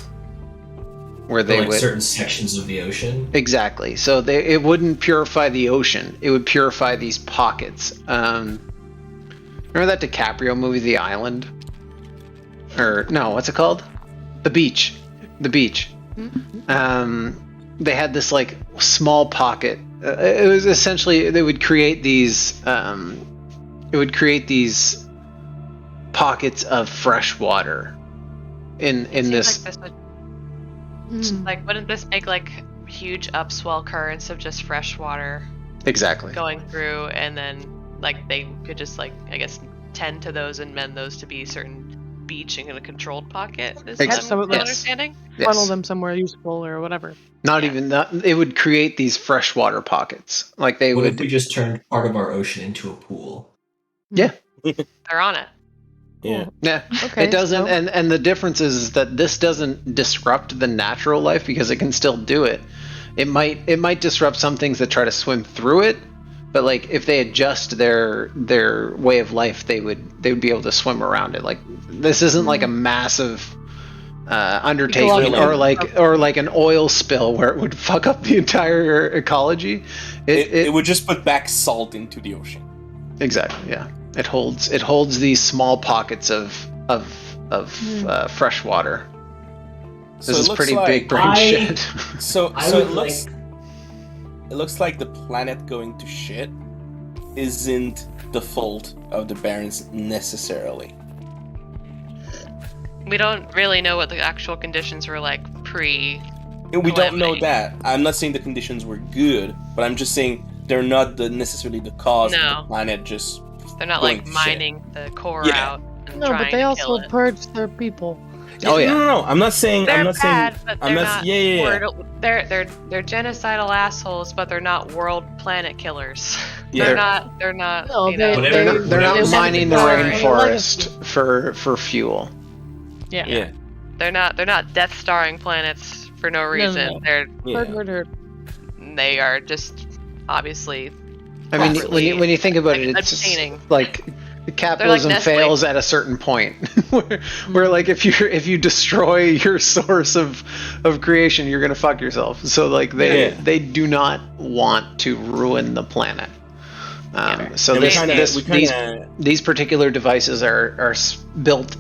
where they like would certain sections of the ocean. exactly. So it wouldn't purify the ocean; it would purify these pockets. Remember that DiCaprio movie, The Island? Or no, what's it called? The Beach. The Beach. They had this like small pocket. It was essentially they would create these. It would create these pockets of fresh water in Seems this. like this would, wouldn't this make like huge upswell currents of just fresh water Exactly. going through, and then like they could just like I guess tend to those and mend those to be certain beach in a controlled pocket. Is Ex- that so my yes. understanding? funnel Yes. them somewhere useful or whatever. Not Yeah. even that. It would create these freshwater pockets. Like they What would. if we just turned part of our ocean into a pool? They're on it. Yeah. Yeah. Okay, It doesn't, so- and the difference is that this doesn't disrupt the natural life because it can still do it. It might disrupt some things that try to swim through it, but like if they adjust their way of life, they would be able to swim around it. Like this isn't like a massive undertaking Ecological- or like an oil spill where it would fuck up the entire ecology. It would just put back salt into the ocean. Exactly. Yeah. It holds these small pockets of fresh water. So This it is looks pretty like- big brain I- shit. So I so would it looks like the planet going to shit isn't the fault of the Barons necessarily. We don't really know what the actual conditions were like pre. And we don't know Calamity. that. I'm not saying the conditions were good, but I'm just saying they're not necessarily the cause of No. the planet just They're not Going like to mining the core Yeah. out. And No, trying but they to also kill it. purged their people. Oh, yeah. No. I'm not saying. They're I'm not bad, saying. but I'm they're not. not. Yeah. They're genocidal assholes, but they're not world planet killers. Yeah. They're not. No, you they- know, Whatever- They're not whatever- mining the Sorry. rainforest for fuel. Yeah. Yeah. they're not death starring planets for no reason. no. They're Yeah. Murdered. they are just obviously I mean, Properly when you think about it, it's obtaining. like capitalism Nestle. fails at a certain point, where like if you destroy your source of creation, you're gonna fuck yourself. So like Yeah. they do not want to ruin the planet. So And these particular devices are built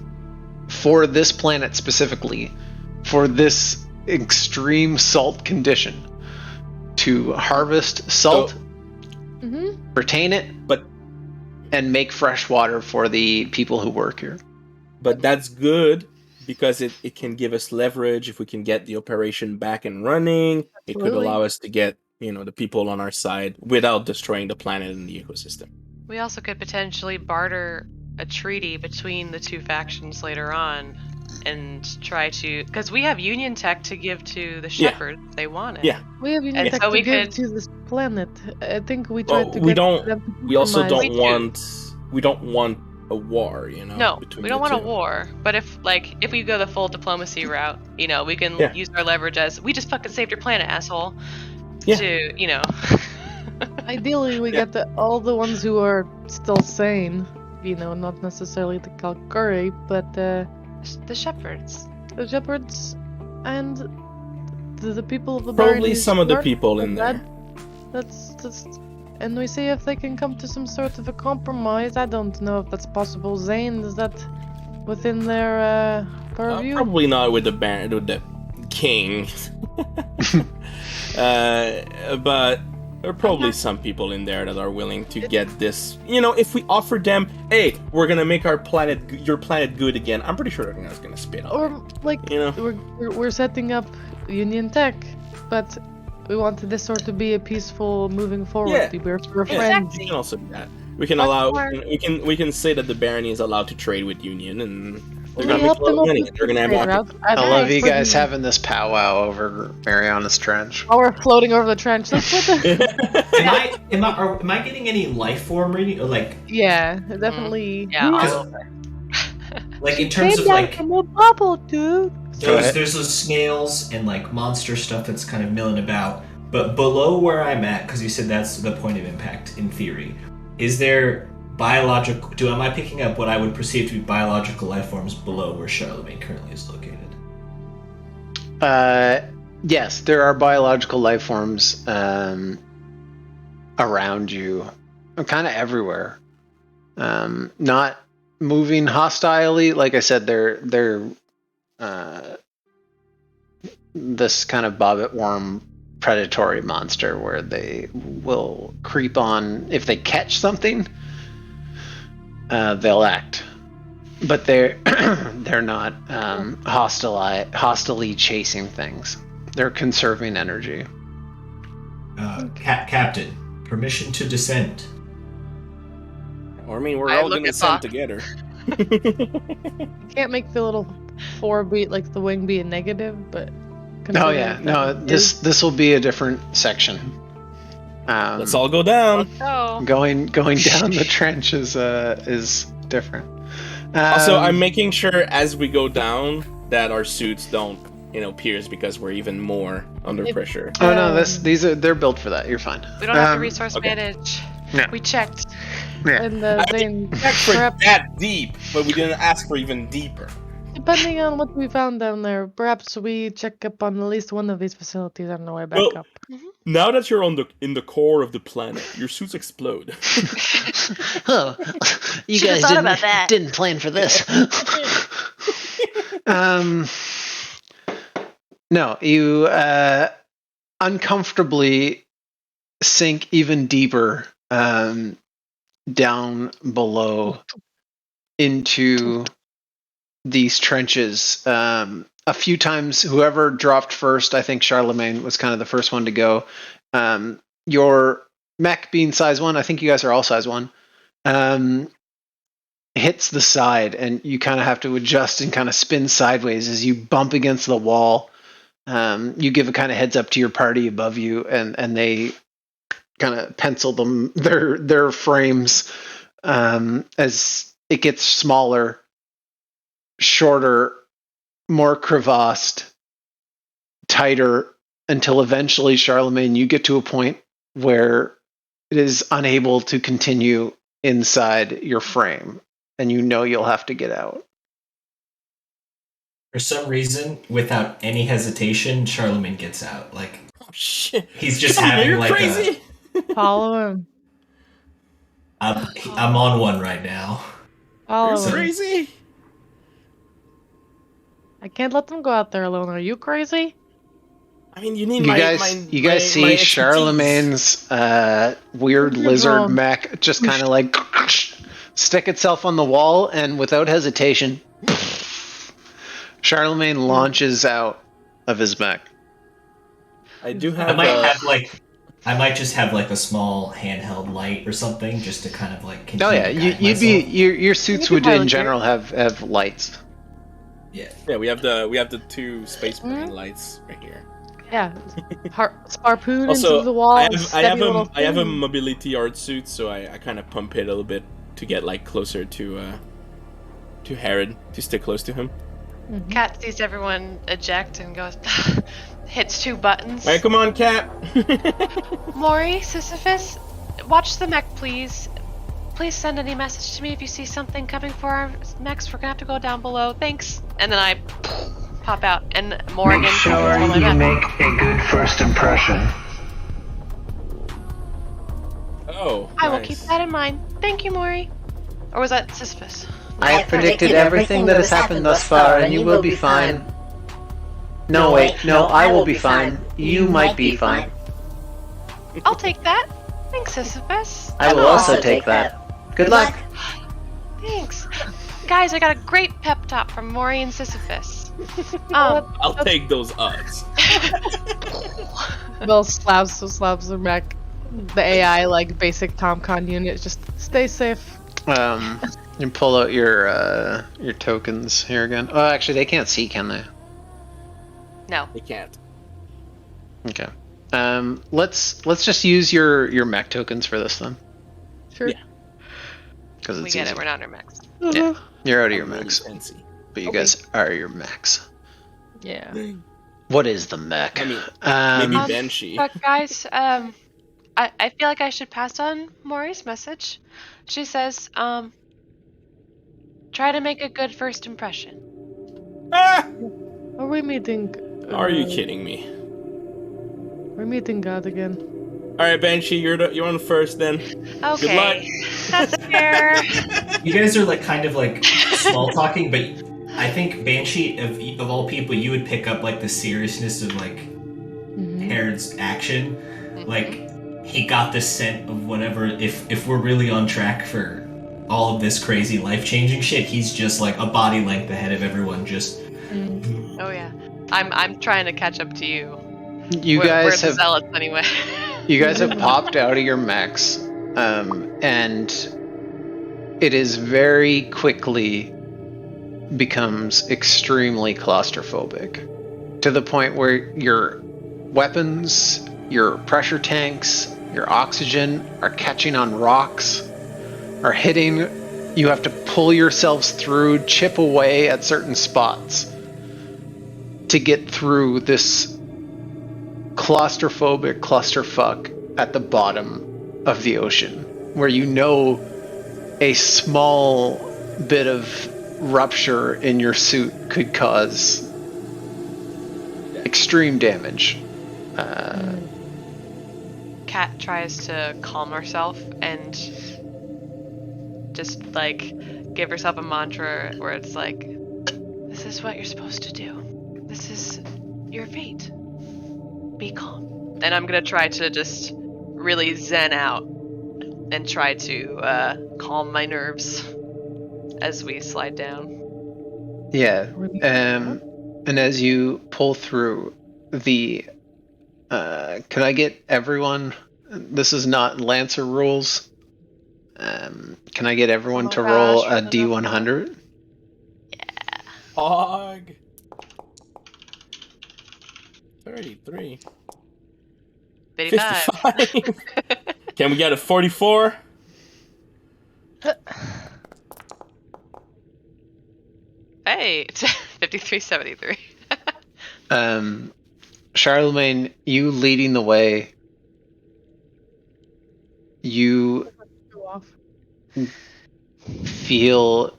for this planet specifically, for this extreme salt condition to harvest salt, Mm-hmm. retain it, But and make fresh water for the people who work here. but that's good because it can give us leverage if we can get the operation back and running. It could Absolutely. allow us to get the people on our side without destroying the planet and the ecosystem. We also could potentially barter a treaty between the two factions later on and try to, because we have Union tech to give to the Yeah. Shepherds if they want it. Yeah. We have Union And tech so to we give could- to this planet. I think we Well, tried to we get don't- them to We also compromise. don't want a war, No, between we don't the want a two. war. But if we go the full diplomacy route, we can Yeah. use our leverage as we just fucking saved your planet, asshole. Yeah. To Ideally, we get all the ones who are still sane. Not necessarily the Kalkuri, but the Shepherds. the Shepherds and the people of the Probably Baronies some of the aren't people so in bad. there. That's and we see if they can come to some sort of a compromise. I don't know if that's possible. Zane, is that within their purview? Probably not with with the king. But there are probably some people in there that are willing to get this. If we offer them, hey, we're gonna make your planet good again. I'm pretty sure they're gonna spit on. Or like we're setting up Union Tech, but we wanted this sort of be a peaceful moving forward. Yeah. We're friends. Exactly. We can also do that. We can Much allow. more- We can say that the barony is allowed to trade with Union, and they're We gonna make help a lot them of up money. with They're gonna have the more. route. I love you think guys for- having this powwow over Mariana's Trench. While we're floating over the trench. Let's put the Am I getting any life form reading? Or yeah, definitely. Yeah, Who- all over. in terms of Came down from a bubble, dude. there's those snails and monster stuff that's kind of milling about. But below where I'm at, because you said that's the point of impact in theory, is there biological? Am I picking up what I would perceive to be biological life forms below where Charlemagne currently is located? Yes, there are biological life forms around you, kind of everywhere. Not moving hostilely. Like I said, they're this kind of bobbit worm predatory monster where they will creep on. If they catch something, they'll act. But they're not hostilely chasing things. They're conserving energy. Captain, permission to descend. Or we're I all look gonna at send Bach. together. Can't make the little 4 be like the wing be a negative, but. Oh yeah, no. This will be a different section. Let's all go down. So Going down the trench is different. Also, I'm making sure as we go down that our suits don't, pierce because we're even more under pressure. Oh no, they're built for that. You're fine. we don't have to resource okay. manage. Yeah. We checked. And Zane, Check for perhaps, that deep, but we didn't ask for even deeper. depending on what we found down there, perhaps we check up on at least one of these facilities on the way back Well- up. Now that you're in the core of the planet, your suits explode. Oh, you Should've guys thought about that. didn't plan for this. No, you uncomfortably sink even deeper down below into these trenches. A few times, whoever dropped first, I think Charlemagne was kind of the first one to go. Your mech being size 1, I think you guys are all size 1, hits the side, and you kind of have to adjust and kind of spin sideways as you bump against the wall. You give a kind of heads up to your party above you, and they kind of pencil them their frames as it gets smaller, shorter, more crevassed, tighter, until eventually, Charlemagne, you get to a point where it is unable to continue inside your frame, and you'll have to get out. For some reason, without any hesitation, Charlemagne gets out. Oh shit! He's just You're having crazy. Follow him. I'm on one right now. Follow You're him. crazy. I can't let them go out there alone. Are you crazy? I mean, you need You my guys, my, you guys my- see my expertise. Charlemagne's weird You're lizard wrong. mech just kind of like stick itself on the wall, and without hesitation, Charlemagne launches out of his mech. I do I have. might have like, I might just have like a small handheld light or something, just to kind of like Oh continue yeah, to you, guide you'd be myself. your suits You would can in pilot general have lights. Yeah. Yeah, we have the two space marine Mhm. lights right here. Yeah. Harpoon Also, into the wall. I and have steady little I have a thing. mobility art suit, so I kind of pump it a little bit to get like closer to Herod, to stay close to him. Mhm. Cat sees everyone eject and goes, hits 2 buttons. Alright, come on, Cap. Maury, Sisyphus, watch the mech, please. Please send any message to me if you see something coming for our mechs. We're gonna have to go down below. Thanks. And then I pop out, and Morgan. Make sure Oh, my you bad. make a good first impression. Oh, I will nice. keep that in mind. Thank you, Maury. Or was that Sisyphus? I have predicted everything that has happened thus far, and you will be fine. No, wait, no, I will be fine. You might be fine. I'll take that. Thanks, Sisyphus. I will also take that. Good luck. Thanks. Guys, I got a great pep talk from Maury and Sisyphus. I'll take those odds. Bill slabs the mech. The AI like basic TomCon unit. Just stay safe. You pull out your tokens here again. Oh, actually, they can't see, can they? No. They can't. Okay. Let's just use your mech tokens for this then, Sure. Yeah. because We it's get easy. it, we're not in mechs. Yeah, you're out of your I'm really mechs, fancy. but you Okay. guys are your mechs. Yeah. What is the mech? I mean, Um, maybe Banshee. But guys, I feel like I should pass on Maury's message. She says, try to make a good first impression. Ah! Are we meeting? Are you kidding me? We're meeting God again. All right, Banshee, you're on first then. Okay. That's fair. You guys are like kind of like small talking, but I think Banshee of all people, you would pick up like the seriousness of like Mhm. Herod's action. Like he got this scent of whatever. If we're really on track for all of this crazy life changing shit, he's just like a body length ahead of everyone. Just Oh yeah. I'm trying to catch up to you. you we're guys the have zealots anyway. you guys have popped out of your mechs, and it is very quickly becomes extremely claustrophobic to the point where your weapons, your pressure tanks, your oxygen are catching on rocks, are hitting. You have to pull yourselves through, chip away at certain spots to get through this claustrophobic clusterfuck at the bottom of the ocean, where you know a small bit of rupture in your suit could cause extreme damage. Kat tries to calm herself and just like give herself a mantra where it's like, this is what you're supposed to do. This is your fate. Be calm. And I'm gonna try to just really zen out and try to calm my nerves as we slide down. Yeah. We're meeting And as you pull through the, can I get everyone? This is not Lancer rules. Can I get everyone Oh my to roll gosh, a I don't know. D100? Hog. 33. 55. 55. Can we get a 44? Hey, 5373. Charlemagne, you leading the way. You Go off. feel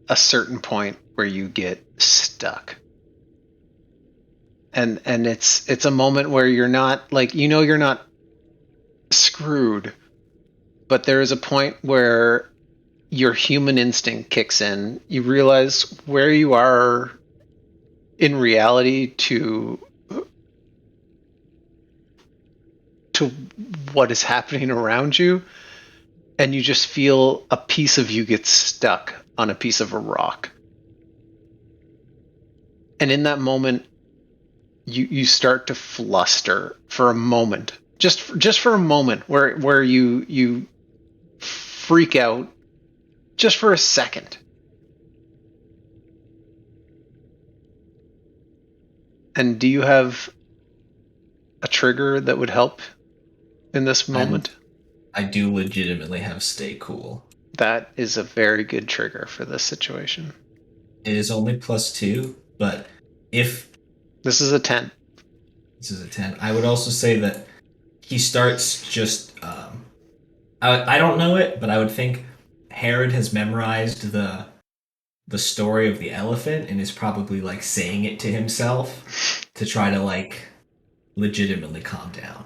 a certain point where you get stuck. And it's a moment where you're not like, you know, you're not screwed, but there is a point where your human instinct kicks in. You realize where you are in reality to to what is happening around you, and you just feel a piece of you get stuck on a piece of a rock. And in that moment, you start to fluster for a moment, just for a moment, where you freak out, just for a second. And do you have a trigger that would help in this moment? I do legitimately have stay cool. That is a very good trigger for this situation. It is only +2, but if This is a 10. this is a 10, I would also say that he starts just. I don't know it, but I would think Herod has memorized the story of the elephant and is probably like saying it to himself to try to like legitimately calm down.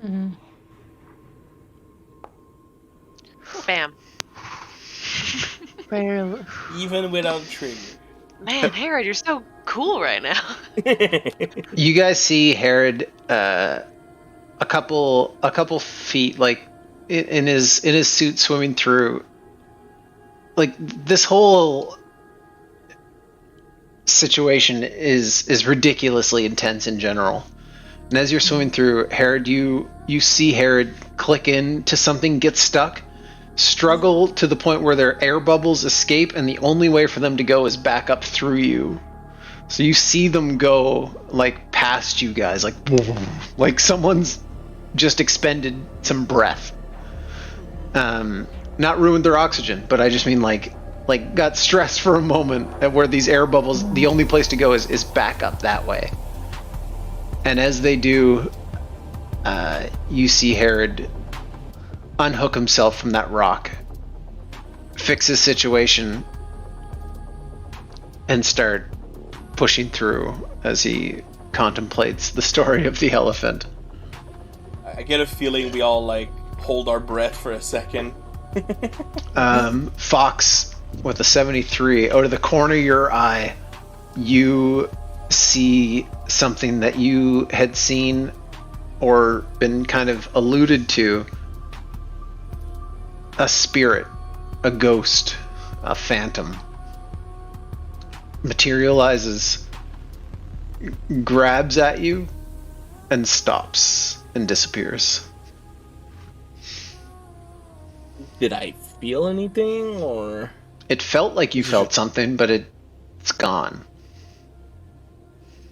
Mm-hmm. Bam. Barely. Even without trigger. Man, Herod, you're so cool right now. You guys see Herod a couple feet, like in his suit, swimming through. Like, this whole situation is ridiculously intense in general. And as you're swimming through, Herod, you see Herod click into something, get stuck, struggle to the point where their air bubbles escape, and the only way for them to go is back up through you. So you see them go like past you guys, like someone's just expended some breath. Not ruined their oxygen, but I just mean like got stressed for a moment at where these air bubbles, the only place to go is back up that way. And as they do, you see Herod unhook himself from that rock, fix his situation, and start pushing through as he contemplates the story of the elephant. I get a feeling we all like hold our breath for a second. Fox with a 73, out of the corner of your eye, you see something that you had seen or been kind of alluded to. A spirit, a ghost, a phantom materializes, grabs at you, and stops and disappears. Did I feel anything, or? It felt like you felt something, but it's gone.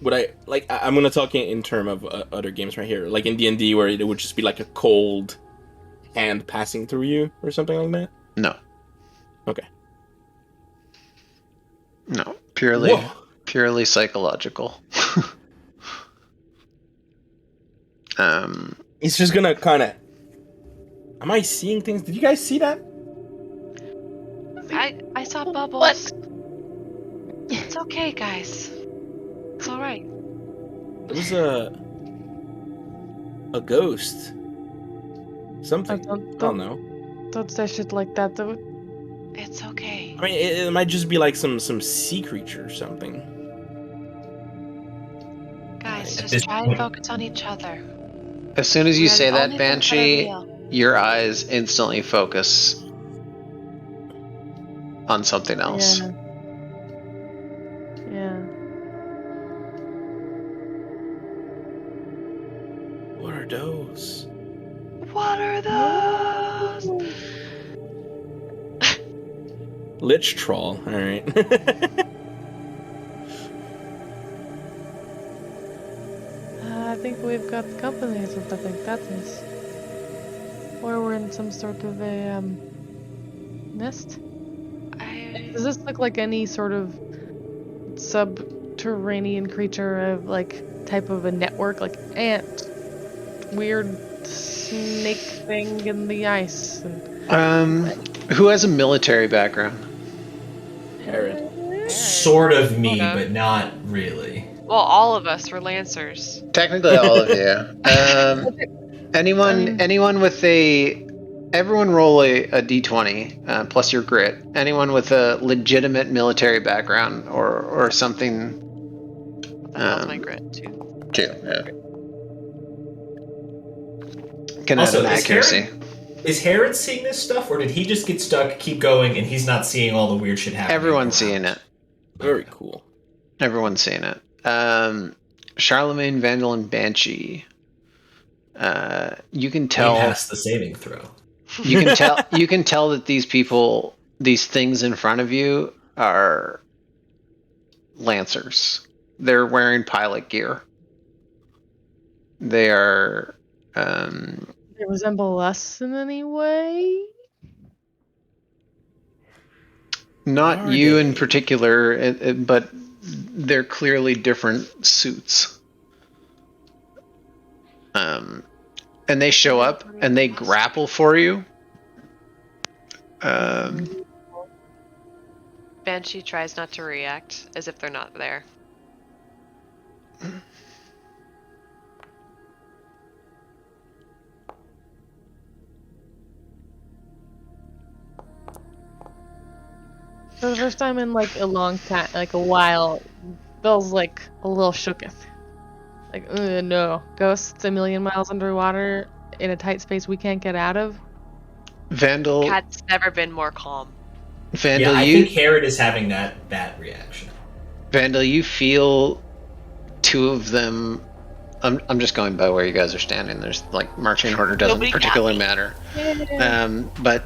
Would I like? I'm gonna talk in term of other games right here, like in D&D, where it would just be like a cold hand passing through you or something like that. No. Okay. No. Purely Whoa. psychological. It's just gonna kind of. Am I seeing things? Did you guys see that? I saw bubbles. What? It's okay, guys. It's all right. It was a ghost. Something. I don't know. Don't say shit like that, though. It's okay. I mean, it might just be like some sea creature or something. Guys, At just this try point- to focus on each other. As soon as you We're the say that, only ones that are Banshee, real. your eyes instantly focus on something else. Yeah. Yeah. What are those? What are those? Lich troll. All right. I think we've got company, is what I think that is. Or we're in some sort of a nest. Does this look like any sort of subterranean creature of like type of a network, like ant, weird snake thing in the ice? And Who has a military background? Herod. Sort of me, Okay. but not really. Well, all of us were lancers. Technically, all of you. Anyone with everyone roll a d20 plus your grit. Anyone with a legitimate military background or something. That's my grit too. 2. Yeah. Also, Kinetic accuracy. Is Herod seeing this stuff, or did he just get stuck, keep going, and he's not seeing all the weird shit happening? Everyone's around? seeing it. Very cool. Everyone's seeing it. Charlemagne, Vandal, and Banshee. You can He tell. passed the saving throw. You can tell. You can tell that these people, these things in front of you, are lancers. They're wearing pilot gear. They are. They resemble us in any way? Not Are you they? in particular, but they're clearly different suits. And they show up and they grapple for you. Banshee tries not to react as if they're not there. For the first time in like a long time, like a while, Bill's like a little shooketh. Like, no. Ghosts a million miles underwater in a tight space we can't get out of? Vandal, Cat's never been more calm. Vandal, Yeah, I you think Herod is having that reaction. Vandal, you feel two of them. I'm just going by where you guys are standing. There's like marching order doesn't Nobody got particularly me. matter. But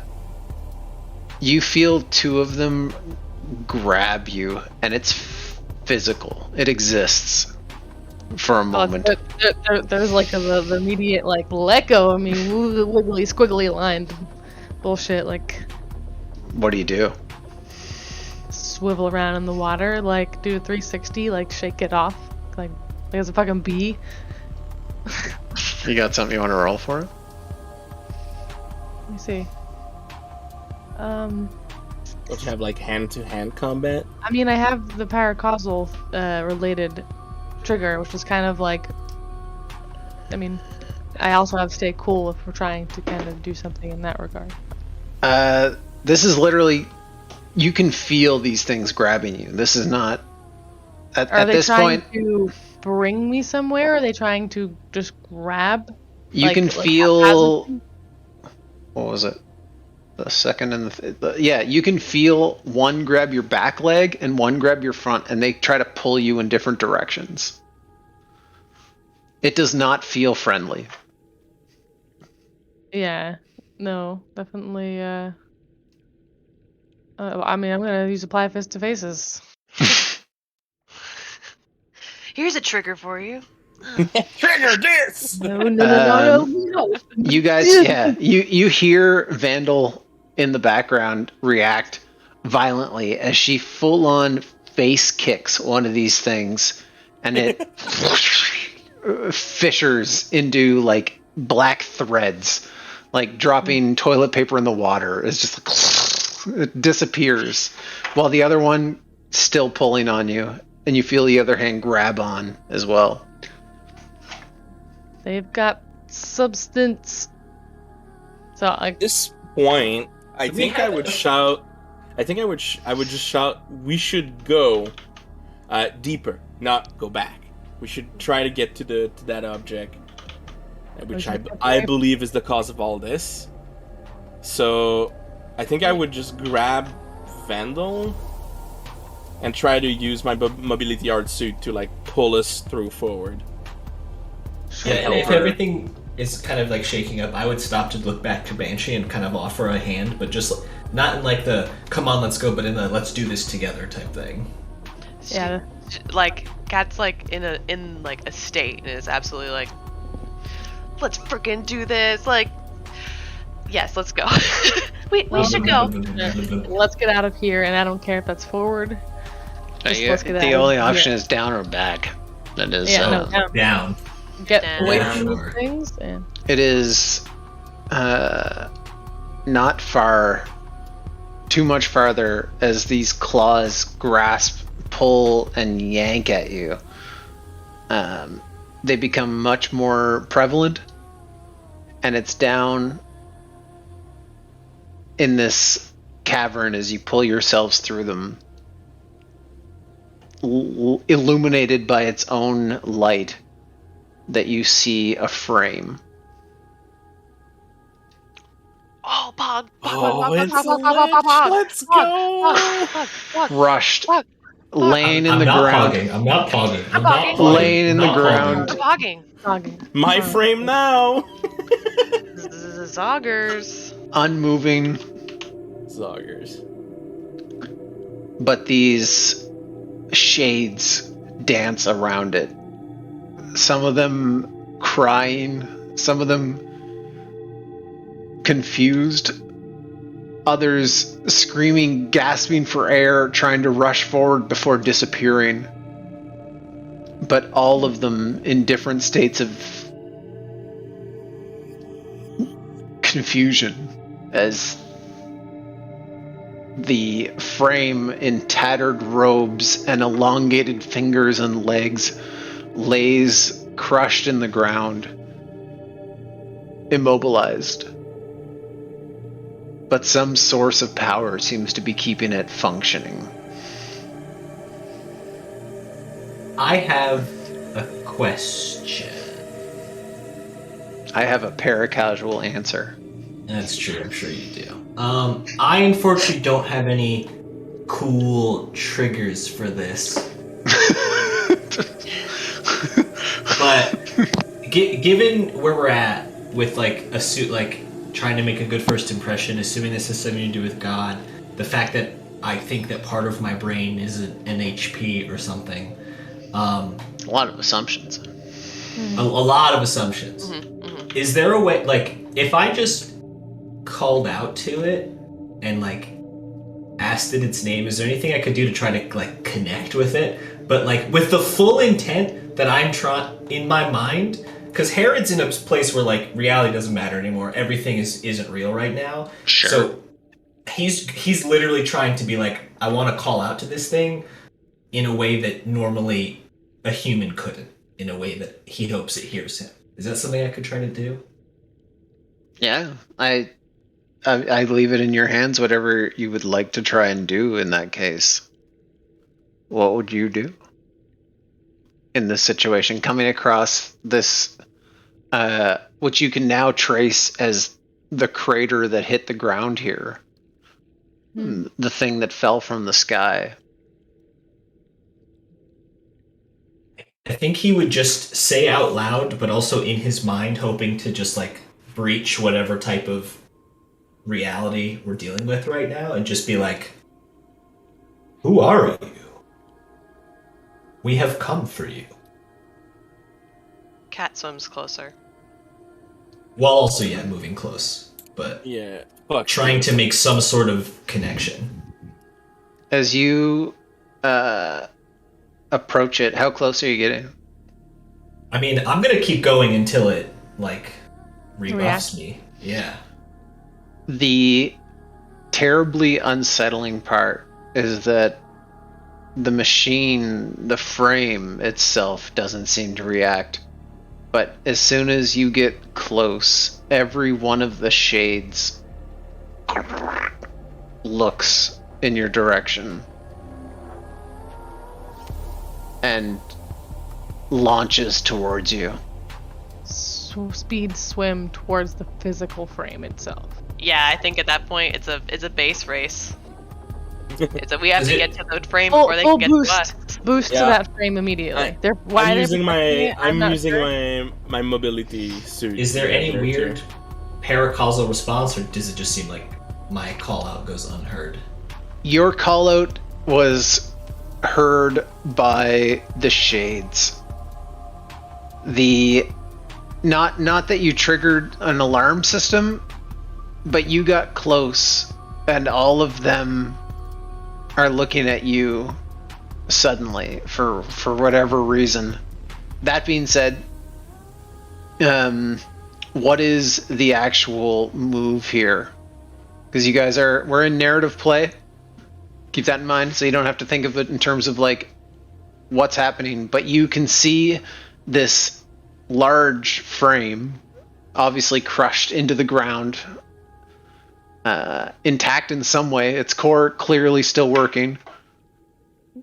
you feel two of them grab you, and it's physical. It exists for a moment. There's like the immediate like let go. I mean, wiggly squiggly lined bullshit. Like What do you do? swivel around in the water, like do a 360, like shake it off, like it's a fucking bee. You got something you want to roll for it? Let me see. Don't you have like hand-to-hand combat? I mean, I have the paracausal related trigger, which is kind of like. I mean, I also have stay cool if we're trying to kind of do something in that regard. This is literally, you can feel these things grabbing you. This is not Are at they this trying point. to bring me somewhere? Or are they trying to just grab? You like- can like feel. haphazardly? What was it? The second and yeah, you can feel one grab your back leg and one grab your front, and they try to pull you in different directions. It does not feel friendly. Yeah. No, definitely. I mean, I'm gonna use apply fist to faces. Here's a trigger for you. Trigger this! No. You guys, yeah, you hear Vandal in the background react violently as she full on face kicks one of these things, and it fissures into like black threads, like dropping toilet paper in the water. It's just like, it disappears, while the other one still pulling on you, and you feel the other hand grab on as well. They've got substance. So like, At this point, I Do we think I have would a- shout. I think I would just shout. We should go deeper, not go back. We should try to get to that object, which I believe is the cause of all this. So, I think I would just grab Vandal and try to use my mobility art suit to like pull us through forward. Yeah, and if Help her. everything is kind of like shaking up, I would stop to look back to Banshee and kind of offer a hand, but just not in like the "come on, let's go," but in the "let's do this together" type thing. yeah. Like Cat's like in a state and is absolutely like, let's freaking do this. Like, yes, let's go. we should go. Let's get out of here, and I don't care if that's forward. Just let's get out The of only here. option is down or back. That is. Yeah, no, down. Down. Get Down. away Yeah, from sure. these things. And It is not far, too much farther, as these claws grasp, pull, and yank at you. They become much more prevalent, and it's down in this cavern as you pull yourselves through them, illuminated by its own light, that you see a frame. Oh, it's a lich. Let's go. Crushed, Fuck. laying in I'm the not ground, pogging. I'm not pogging. I'm I'm not pogging. pogging. Laying in I'm the not ground. pogging. Hogging. Dogging. My frame now. Zoggers. unmoving, Zoggers. but these shades dance around it. Some of them crying, some of them confused, others screaming, gasping for air, trying to rush forward before disappearing. But all of them in different states of confusion as the frame in tattered robes and elongated fingers and legs lays crushed in the ground, immobilized. But some source of power seems to be keeping it functioning. I have a question. I have a paracasual answer. That's true. I'm sure you do. I unfortunately don't have any cool triggers for this. But given where we're at with like a suit, like trying to make a good first impression, assuming this has something to do with God, the fact that I think that part of my brain is an HP or something. A lot of assumptions. A lot of assumptions. Is there a way, like, if I just called out to it and like asked it its name, is there anything I could do to try to like connect with it, but like with the full intent that I'm trying in my mind? Because Herod's in a place where like reality doesn't matter anymore. Everything isn't real right now. Sure. So he's literally trying to be like, I want to call out to this thing in a way that normally a human couldn't, in a way that he hopes it hears him. Is that something I could try to do? Yeah, I leave it in your hands, whatever you would like to try and do in that case. What would you do in this situation? Coming across this, which you can now trace as the crater that hit the ground here. The thing that fell from the sky. I think he would just say out loud, but also in his mind, hoping to just like breach whatever type of reality we're dealing with right now, and just be like, "Who are you? We have come for you." Cat swims closer. While also, yeah, moving close, but Yeah. Fuck. trying to make some sort of connection. As you approach it, how close are you getting? I mean, I'm gonna keep going until it like Reacts. rebuffs me. Yeah. The terribly unsettling part is that the machine, the frame itself, doesn't seem to react. But as soon as you get close, every one of the shades looks in your direction and launches towards you. Speed swim towards the physical frame itself. Yeah, I think at that point it's a base race. We have Is to it- get to the frame Full, before they full can get boost, to us. boost Yeah. to that frame immediately. They're why I'm they're using protecting it, I'm not using sure. my mobility suit. Is there any character. weird paracausal response, or does it just seem like my call out goes unheard? Your call out was heard by the shades. The not that you triggered an alarm system, but you got close and all of them are looking at you suddenly for whatever reason. That being said, what is the actual move here? Because you guys we're in narrative play. Keep that in mind, so you don't have to think of it in terms of like what's happening, but you can see this large frame, obviously crushed into the ground, intact in some way, its core clearly still working.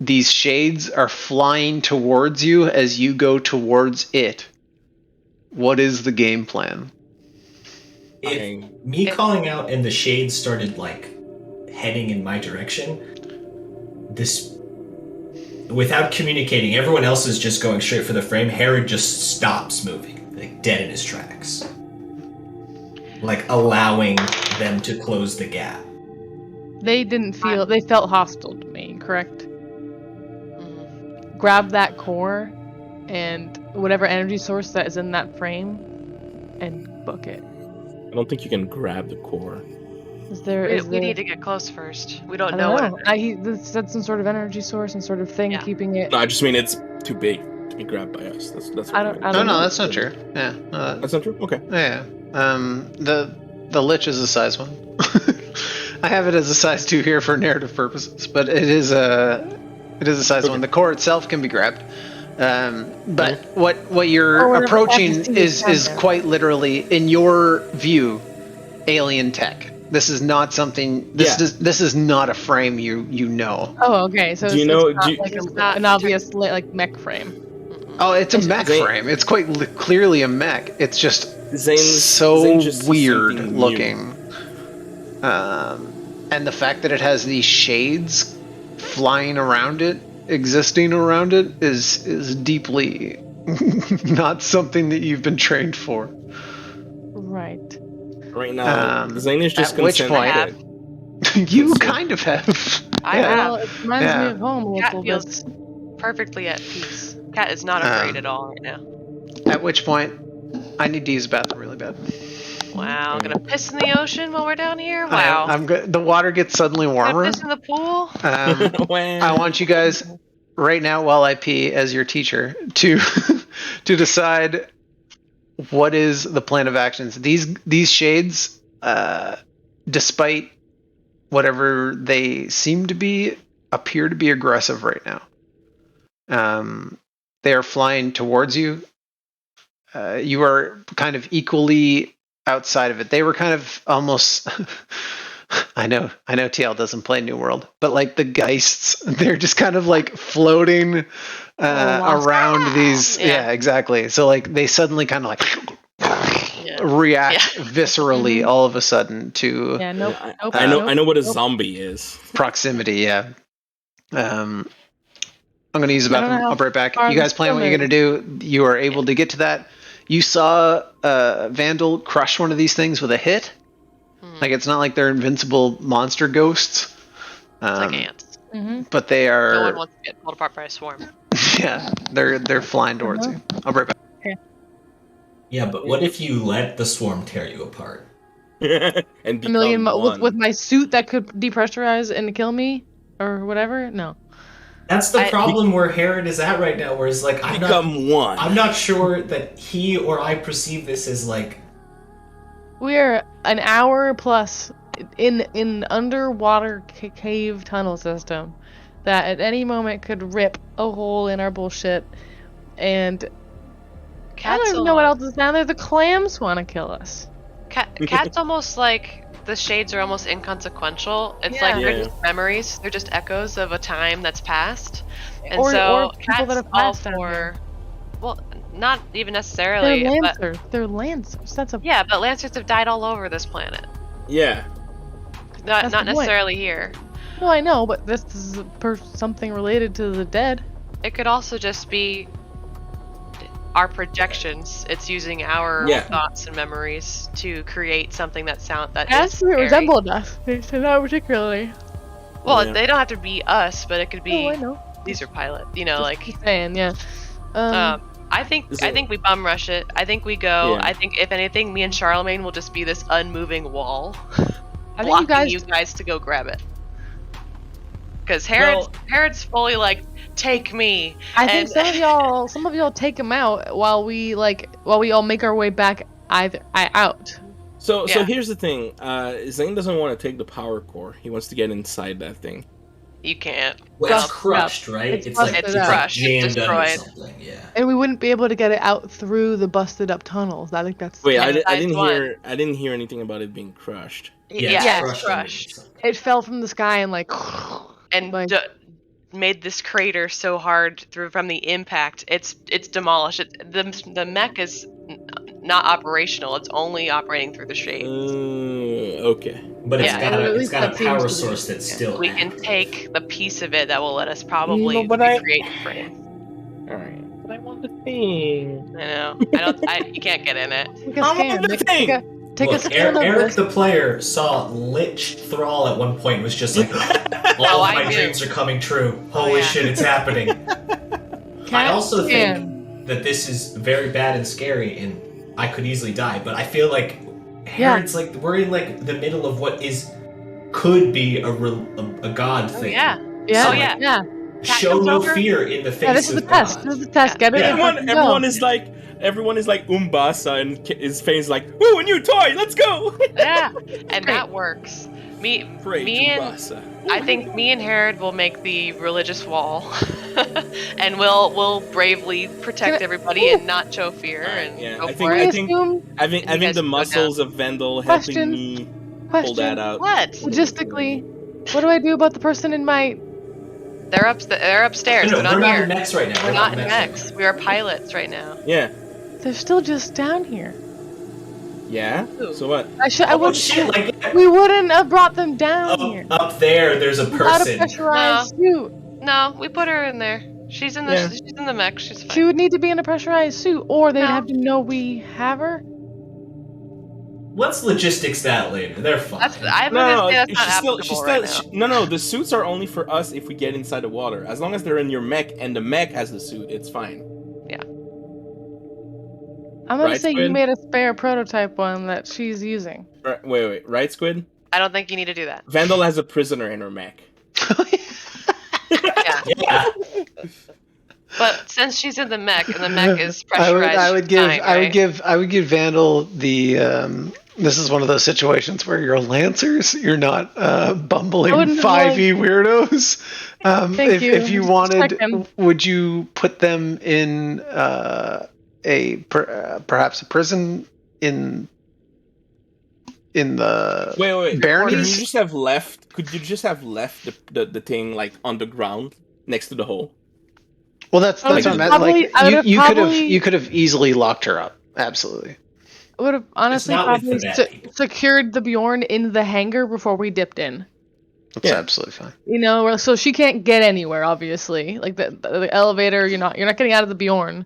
These shades are flying towards you as you go towards it. What is the game plan? if me calling out and the shades started like heading in my direction, this without communicating, everyone else is just going straight for the frame. Herod just stops moving, like dead in his tracks, like allowing them to close the gap. They didn't feel. They felt hostile to me. Correct. Grab that core, and whatever energy source that is in that frame, and book it. I don't think you can grab the core. Is there? We need to get close first. We don't I know don't what know. it is. He said some sort of energy source, some sort of thing Yeah. keeping it. No, I just mean it's too big to be grabbed by us. That's what I don't No, know. no, that's not true. Yeah. That's not true? Okay. Yeah. The Lich is a size 1. I have it as a size 2 here for narrative purposes, but it is a size 1. The core itself can be grabbed. But what you're Or whatever approaching NPC is down there. quite literally, in your view, alien tech. This is not something. This is not a frame you know. Oh, okay. So Do you it's know- not do you- like It's not an obvious like mech frame. Oh, it's a mech Zane- frame. It's quite clearly a mech. It's just Zane so just sees weird something new. looking. And the fact that it has these shades flying around it, existing around it, is deeply not something that you've been trained for. Right. Right now, Zane is just at which concerned. point- You kind of have. I Yeah. Well, it reminds me Yeah. of home a Cat little feels bit. perfectly at peace. Cat is not afraid at all right now. At which point, I need to use the bathroom really bad. Wow, gonna piss in the ocean while we're down here? Wow. I'm good. The water gets suddenly Gonna warmer. piss in the pool? I want you guys right now, while I pee as your teacher, to to decide what is the plan of actions. These shades, despite whatever they seem to be, appear to be aggressive right now. They are flying towards you. You are kind of equally outside of it. They were kind of almost. I know TL doesn't play New World, but like the Geists, they're just kind of like floating around these. Yeah. Yeah, exactly. So like they suddenly kind of like react viscerally all of a sudden to Yeah. Nope. Nope. I know what a nope. zombie is. proximity. Yeah. I'm going to use the I don't know bathroom. how I'll be right back. far You guys the plan what you're going to do. You are able to get to that. You saw Vandal crush one of these things with a hit. Like it's not like they're invincible monster ghosts. It's like ants. Mm-hmm. But they No one are, wants to get pulled apart by a swarm. yeah, they're flying towards you. I'll be right back. Yeah, but what if you let the swarm tear you apart? And A become million one. with my suit that could depressurize and kill me or whatever. No. That's the I- problem where Herod is at right now, where he's like, become one. I'm not sure that he or I perceive this as like. We're an hour plus in underwater cave tunnel system that at any moment could rip a hole in our bullshit, and I Cat's don't even know what else is down there. The clams want to kill us. Cat's almost like the shades are almost inconsequential. It's Yeah. like they're Yeah. just memories. They're just echoes of a time that's passed. And Or so people Cat's that have all passed down for. Well, not even They're necessarily. But, lancers. They're lancers. That's a yeah, but Lancers have died all over this planet. Yeah. Not That's not the point. necessarily here. No, I know, but this is something related to the dead. It could also just be our projections. It's using our Yeah. thoughts and memories to create something that As is it scary. resembled us. Not particularly. Well, Yeah. they don't have to be us, but it could be Oh, I know. Laser Pilot. You know, Just like saying, yeah. I think Is I it- think we bum rush it. I think we go. Yeah. I think if anything, me and Charlemagne will just be this unmoving wall, I think blocking you guys. to go grab it. Because Well- Herod's fully like, take me. I think and- some of y'all take him out while we all make our way back out. So Yeah. here's the thing. Zane doesn't want to take the power core. He wants to get inside that thing. You can't. Well, it's Busted crushed, right? It's like busted it's up. like Crushed, it's jammed under destroyed. something. Yeah. And we wouldn't be able to get it out through the busted up tunnels. I think that's. Wait, Yeah, I size didn't one. hear. I didn't hear anything about it being crushed. Yeah, Yeah, it's under crushed. something. It fell from the sky and like. And like- made this crater so hard from the impact. It's demolished. The mech is not operational. It's only operating through the shade. Okay. But it's Yeah. got At a, it's least got a that seems power to be- source that's still We can active. take the piece of it that will let us probably No, but I- recreate the frame. Alright. But I want the thing. I know. You can't get in it. Take a I scan. want the Take thing! a Look, scan of Eric this. the player saw Lich Thrall at one point and was just like, all Oh, of I my knew. dreams are coming true. Holy yeah. shit, it's happening. I Cat also scan. think that this is very bad and scary, and I could easily die. But I feel like Yeah. Herod's like we're in like the middle of what could be a god Oh thing. yeah. Yeah. Oh, yeah. Yeah. Cat Show comes no over. fear in the face Yeah. This is of the test. God. This is the test. Get it. Yeah. and fucking Everyone is like Umbasa, and his face like, ooh, a new toy, let's go! Yeah, and that works. Me Great, and Umbasa. I think me and Herod will make the religious wall, and we'll bravely protect everybody and not show fear and Yeah, go I for think- it. I I think- assume Having guys the can go muscles of Vendel helping Question. me pull question. that out. What? Logistically, what do I do about the person in my? They're upstairs. No, They're we're not not here. in mechs right now. We're not in right mechs. We are pilots right now. Yeah. They're still just down here. Yeah? Ooh. So what? I should. I now. Oh would. shit! Like We wouldn't have brought them down here up there, there's a without a person. pressurized suit. No, we put her in there. She's in the Yeah. she's in the mech. She's fine. She would need to be in a pressurized suit, or they'd No. have to know we have her. Let's logistics that later. They're fine. I'm gonna say that's not applicable she's right still, now. no, the suits are only for us if we get inside the water. As long as they're in your mech and the mech has the suit, it's fine. I'm gonna Right, say you Squid? made a spare prototype one that she's using. Wait, right, Squid? I don't think you need to do that. Vandal has a prisoner in her mech. Yeah. Yeah. But since she's in the mech and the mech is I pressurized, would she's give fine, I would right? give Vandal the this is one of those situations where you're lancers, you're not bumbling wouldn't 5e weirdos. Thank you. If you Just wanted, checking. would you put them in perhaps a prison in the Wait. Could you baronies? just have left? Could you just have left the thing like on the ground next to the hole? Well, that's I would what I have meant. probably- Like I would have probably- you could have easily locked her up. Absolutely. I would have honestly not with probably the bad people. secured the Bjorn in the hangar before we dipped in. That's Yeah. absolutely fine. You know, so she can't get anywhere. Obviously, like the elevator, you're not getting out of the Bjorn,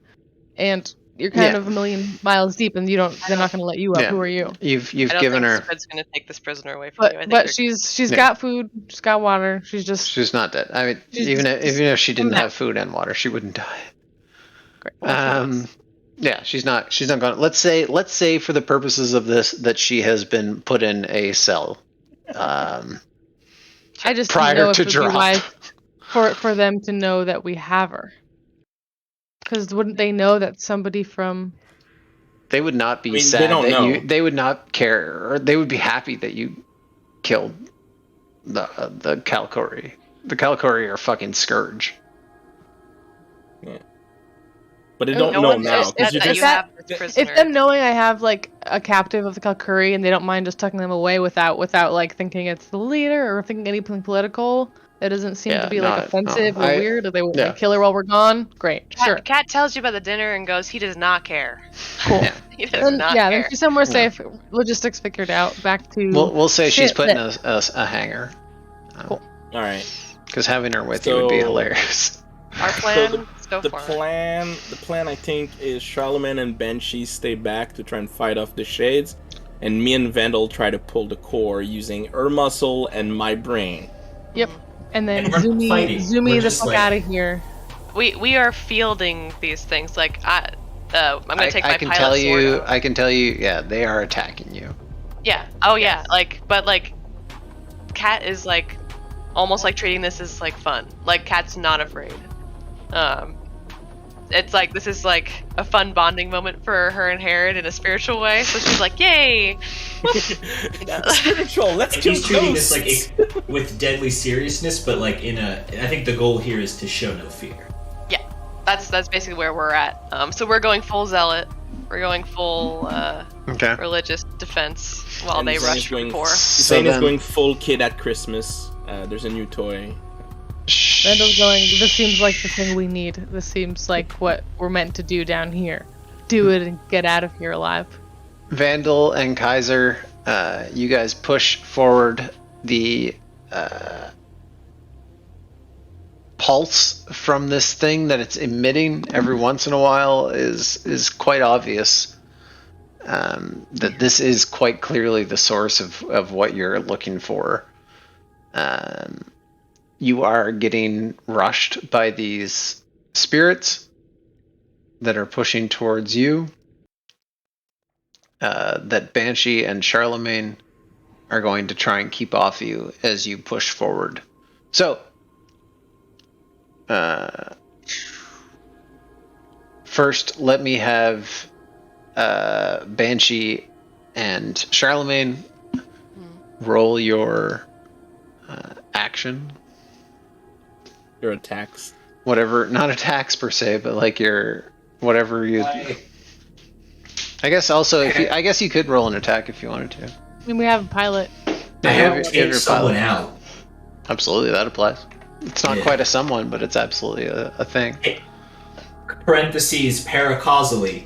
and you're kind Yeah. of a million miles deep, and they're not going to let you up. Yeah. Who are you? You've I don't given think her. Squid's gonna take this prisoner away from you. I think But you're- she's Yeah. got food, she's got water. She's just She's not dead. I mean, She's even just- if she didn't not- have food and water, she wouldn't die. great. Yeah, she's not going. Let's say for the purposes of this that she has been put in a cell. I just prior didn't know if to it would drop. be wise for them to know that we have her. Because wouldn't they know that somebody from? They would not be I mean, they sad don't that know. you. They would not care, or they would be happy that you killed the Kalkori. The Kalkori are fucking scourge. But they don't no know one now says because that you you just have this prisoner. If them knowing I have like a captive of the Kalkuri and they don't mind just tucking them away without like thinking it's the leader or thinking anything political, that doesn't seem Yeah, to be no, like offensive no, or I- weird, or they would yeah. like, kill her while we're gone. Great, sure, Cat tells you about the dinner and goes, he does not care. cool. Yeah. He does Then, not yeah, care. then she's somewhere safe. Logistics figured out. Back to We'll say she's shit put in that- a hangar. Cool. all right. Because having her with you would be So- hilarious. Our plan, let's go The for it. plan I think is Charlemagne and Banshee stay back to try and fight off the shades, and me and Vandal try to pull the core using her muscle and my brain. Yep. And then And we're not fighting. We're Zoomy the just, fuck like- out of here. We are fielding these things. Like I'm gonna take my I can pilot tell sword you. out. I can tell you. Yeah, they are attacking you. Yeah. Oh yeah. But Cat is like almost like treating this as like fun. Like Cat's not afraid. It's like this is like a fun bonding moment for her and Herod in a spiritual way. So she's like, "Yay!" Spiritual. Let's And kill he's treating ghosts. this like with deadly seriousness, but like I think the goal here is to show no fear. Yeah. That's basically where we're at. So we're going full zealot. We're going full Okay. religious defense while And they Zane rush is going- for. So Zane is then, going full kid at Christmas. There's a new toy. Randall's going, this seems like the thing we need. This seems like what we're meant to do down here. do it and get out of here alive. Vandal and Kaiser, you guys push forward. The pulse from this thing that it's emitting every once in a while is quite obvious. That this is quite clearly the source of what you're looking for. You are getting rushed by these spirits that are pushing towards you. That Banshee and Charlemagne are going to try and keep off you as you push forward. So, first, let me have Banshee and Charlemagne roll your action. Your attacks. Whatever, not attacks per se, but like your whatever you. I guess also, I guess you could roll an attack if you wanted to. I mean, we have a pilot. I have Take your someone pilot. out. Absolutely, that applies. It's not Yeah. quite a someone, but it's absolutely a thing. Parentheses, paracausally,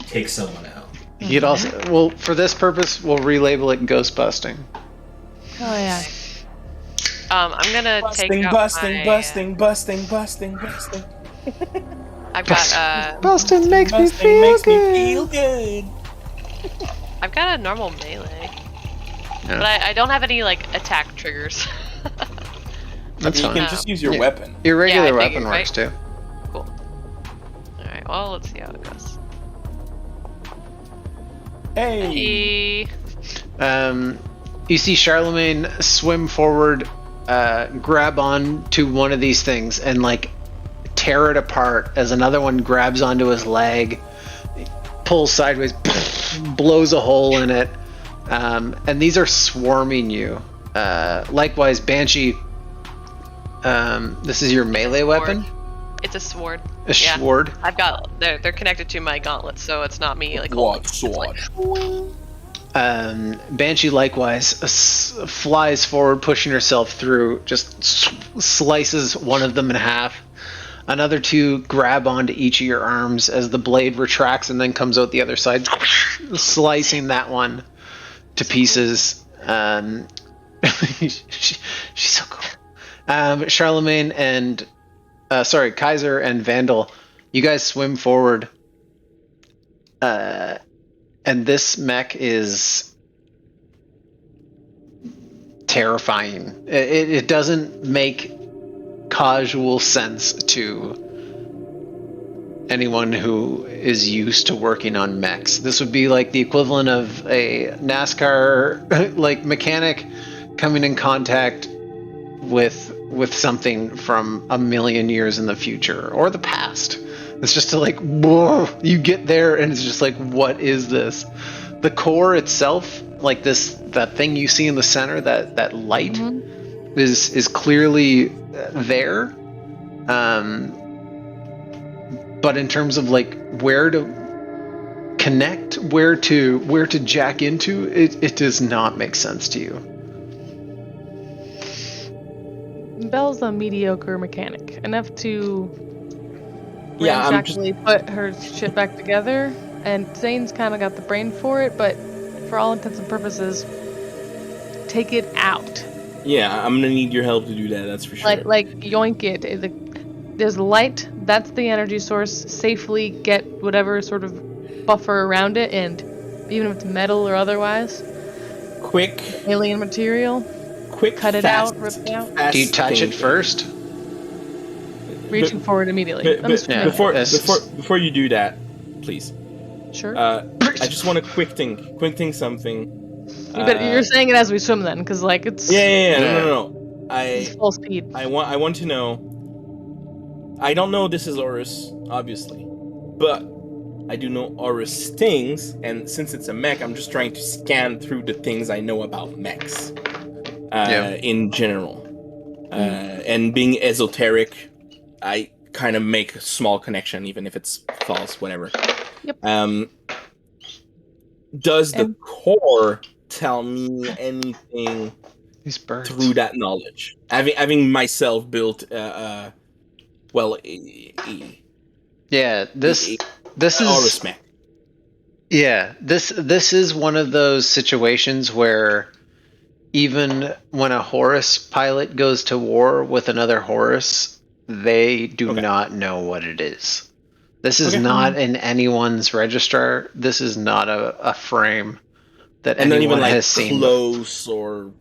take someone out. You could also, well, for this purpose, we'll relabel it ghost busting. Oh yeah. I'm gonna take out my, busting. I've got Busting makes me feel good. good. I've got a normal melee, Yeah. but I don't have any like attack triggers. That's You fine. can just use your Yeah. weapon. Your regular Yeah, I weapon figured, works too. Cool. All right. Well, let's see how it goes. Hey. You see Charlemagne swim forward, grab on to one of these things, and like tear it apart as another one grabs onto his leg, pulls sideways, blows a hole in it, and these are swarming you. Likewise, Banshee, this is your melee weapon? It's a sword. A Yeah. sword? I've got they're connected to my gauntlets, so it's not me like What holding- it's sword? Banshee likewise flies forward, pushing herself through, just slices one of them in half. Another two grab onto each of your arms as the blade retracts and then comes out the other side, slicing that one to pieces. She's so cool. Charlemagne and Kaiser and Vandal, you guys swim forward. And this mech is terrifying. It doesn't make casual sense to anyone who is used to working on mechs. This would be like the equivalent of a NASCAR like mechanic coming in contact with something from a million years in the future or the past. It's just like, whoa, you get there and it's just like, what is this? The core itself, like that thing you see in the center, that light is clearly there. But in terms of like where to connect, where to jack into, it does not make sense to you. Belle's a mediocre mechanic, enough to Yeah, I'm just. actually put her shit back together, and Zane's kind of got the brain for it, but for all intents and purposes, take it out. Yeah, I'm gonna need your help to do that. That's for sure. Like yoink it. There's light. That's the energy source. Safely get whatever sort of buffer around it, and even if it's metal or otherwise, quick, alien material, cut it fast, out, rip it out. fast Do you touch it thinking. first? Reaching forward immediately. But- I'm just yeah. before, Yes. before you do that, please. sure. I just want to quick think something. But you're saying it as we swim then, because like it's Yeah. Yeah. No. it's full speed. I want to know. I don't know this is Horus, obviously, but I do know Horus things, and since it's a mech, I'm just trying to scan through the things I know about mechs, in general. And being esoteric, I kind of make a small connection, even if it's false, whatever. Yep. Does the And- core tell me anything These birds. through that knowledge? Having myself built, Yeah, this is Horus mech. Yeah, this is one of those situations where even when a Horus pilot goes to war with another Horus, they do Okay. not know what it is. This is Okay. not in anyone's registrar. This is not a frame that And not anyone even like has seen. close or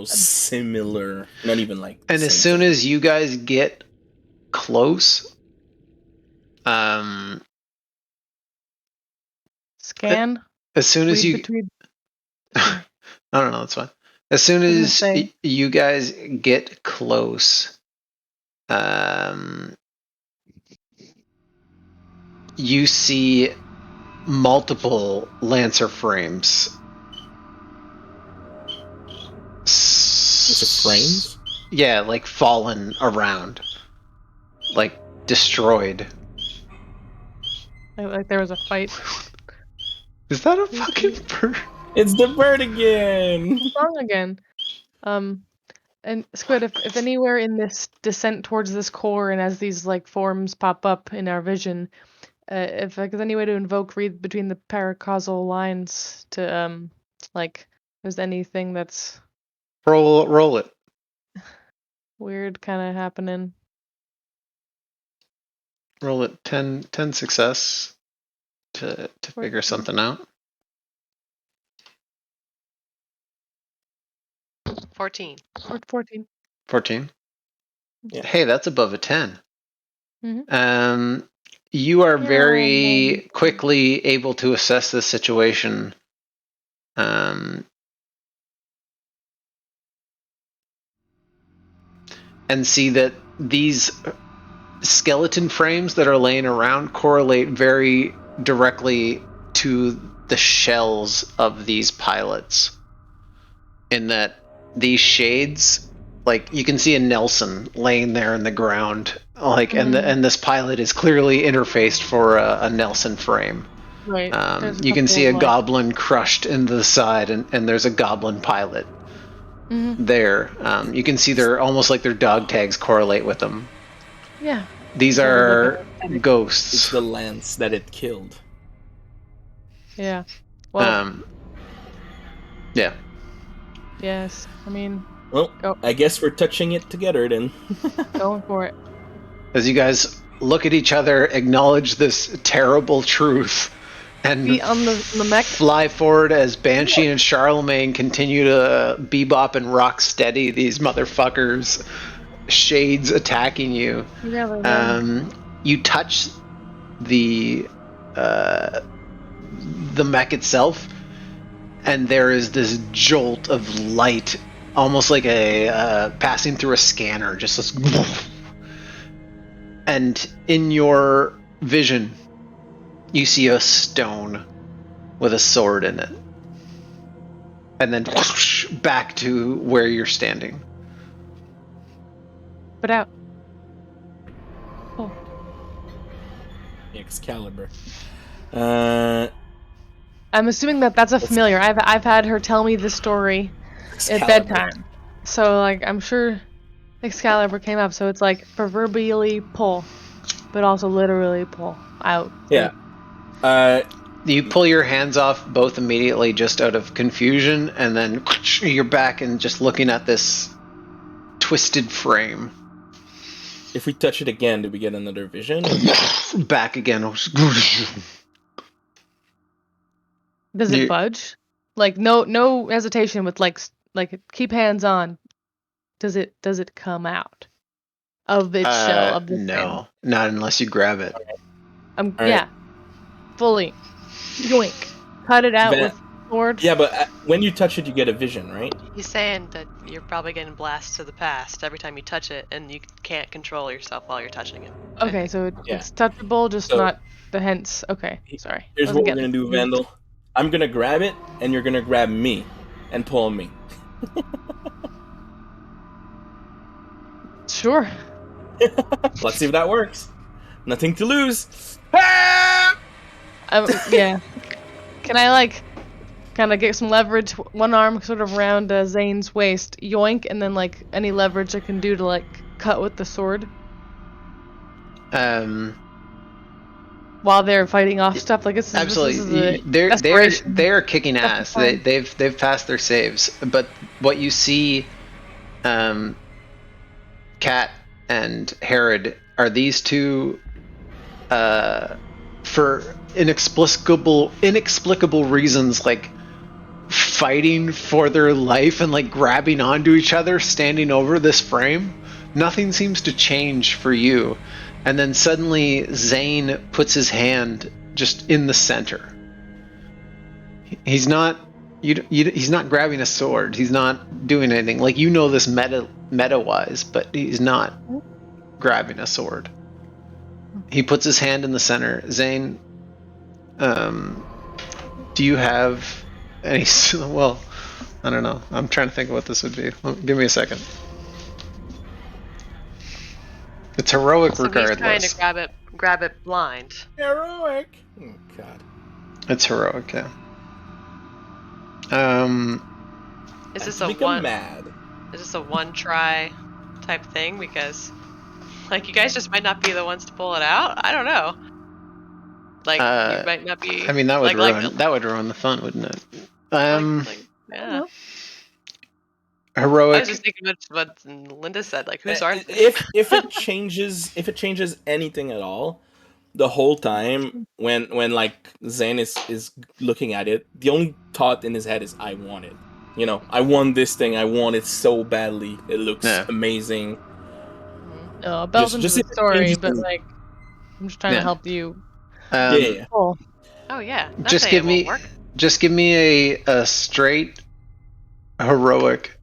similar. Not even like. And as soon as you guys get close, Scan. as soon as Read you, between. I don't know, that's fine. As soon gonna as say- you guys get close, you see multiple Lancer frames. Is it frames? Yeah, like fallen around, like destroyed. Like there was a fight. Is that a fucking bird? It's the bird again. Wrong again. And Squid, if anywhere in this descent towards this core, and as these like forms pop up in our vision, if like there's any way to invoke read between the paracausal lines to like, if there's anything that's Roll it. weird kind of happening. Roll it 10 success to figure something out. 14. 14. 14. Yeah. Hey, that's above a 10. Mhm. You are Yeah, very quickly able to assess the situation. And see that these skeleton frames that are laying around correlate very directly to the shells of these pilots. In that these shades, like you can see a Nelson laying there in the ground, like, and this pilot is clearly interfaced for a Nelson frame. Right. There's You can couple see a of, like- goblin crushed into the side, and there's a goblin pilot Mhm. there. You can see they're almost like their dog tags correlate with them. Yeah. These So there's are like It's ghosts. the lance that it killed. Yeah. Well, Yeah. yes. I mean, Well, Go. I guess we're touching it together then. going for it. As you guys look at each other, acknowledge this terrible truth, and Feet on the mech. fly forward as Banshee and Charlemagne continue to bebop and rock steady these motherfuckers. Shades attacking you. Yeah, they're there. You touch the mech itself, and there is this jolt of light, almost like a passing through a scanner, just this. And in your vision, you see a stone with a sword in it, and then back to where you're standing. But out. Excalibur. I'm assuming that that's a familiar. I've had her tell me this story at Excalibur. bedtime. So like I'm sure Excalibur came up. So it's like proverbially pull, but also literally pull out. Yeah. You pull your hands off both immediately, just out of confusion, and then you're back and just looking at this twisted frame. If we touch it again, do we get another vision? Back again. Does it budge? Like no hesitation with like keep hands on. Does it come out of its shell of the no, not unless you grab it. Alright. yeah, fully yoink, cut it out with sword. Yeah, but when you touch it, you get a vision, right? He's saying that you're probably getting blasted to the past every time you touch it, and you can't control yourself while you're touching it. Okay, so Yeah. it's touchable, just So- not the hints. Okay, sorry. Here's Wasn't what we're getting- gonna do, Vandal. I'm gonna grab it, and you're gonna grab me, and pull me. Sure. Let's see if that works. Nothing to lose. Ah! Yeah. Can I like kind of get some leverage? One arm sort of around Zane's waist, yoink, and then like any leverage I can do to like cut with the sword. while they're fighting off stuff. Like this is Absolutely, they're kicking ass. They've passed their saves, but what you see, Kat and Herod are these two, for inexplicable reasons, like fighting for their life and like grabbing onto each other, standing over this frame. Nothing seems to change for you. And then suddenly Zane puts his hand just in the center. He's not he's not grabbing a sword. He's not doing anything. Like, you know this meta-wise, but he's not grabbing a sword. He puts his hand in the center. Zane, do you have any... Well, I don't know. I'm trying to think of what this would be. Give me a second. It's heroic regardless. He's trying to grab it blind. Heroic. Oh God. It's heroic, yeah. Is this mad. Is this a one try type thing? Because, like, you guys just might not be the ones to pull it out. I don't know. Like, you might not be. I mean, that would ruin the fun, wouldn't it? Yeah. Heroic. I was just thinking what Linda said. Like, whose art? If it changes anything at all, the whole time when like Zane is looking at it, the only thought in his head is, I want it. You know, I want this thing. I want it so badly. It looks amazing. No, bells into the story, but like, I'm just trying to help you. Oh yeah. Just give me a straight heroic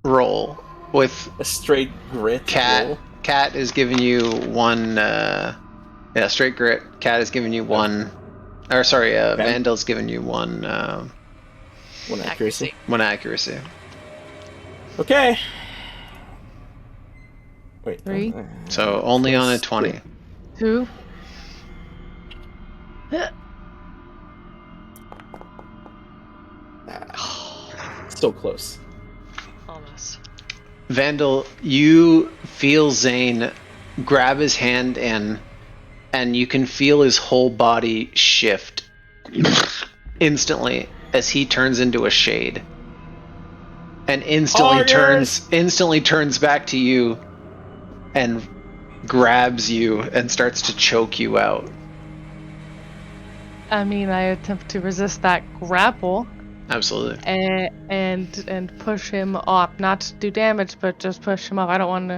roll with a straight grit. Cat is giving you one. Straight grit. Cat is giving you one. Or sorry, Vandal's giving you one. One accuracy. One accuracy. Okay. Wait. 3. So only on a 20. 2. So close. Almost. Vandal, you feel Zane grab his hand in, and you can feel his whole body shift instantly as he turns into a shade, and instantly turns back to you and grabs you and starts to choke you out. I mean, I attempt to resist that grapple. Absolutely. And push him off. Not to do damage, but just push him off. I don't want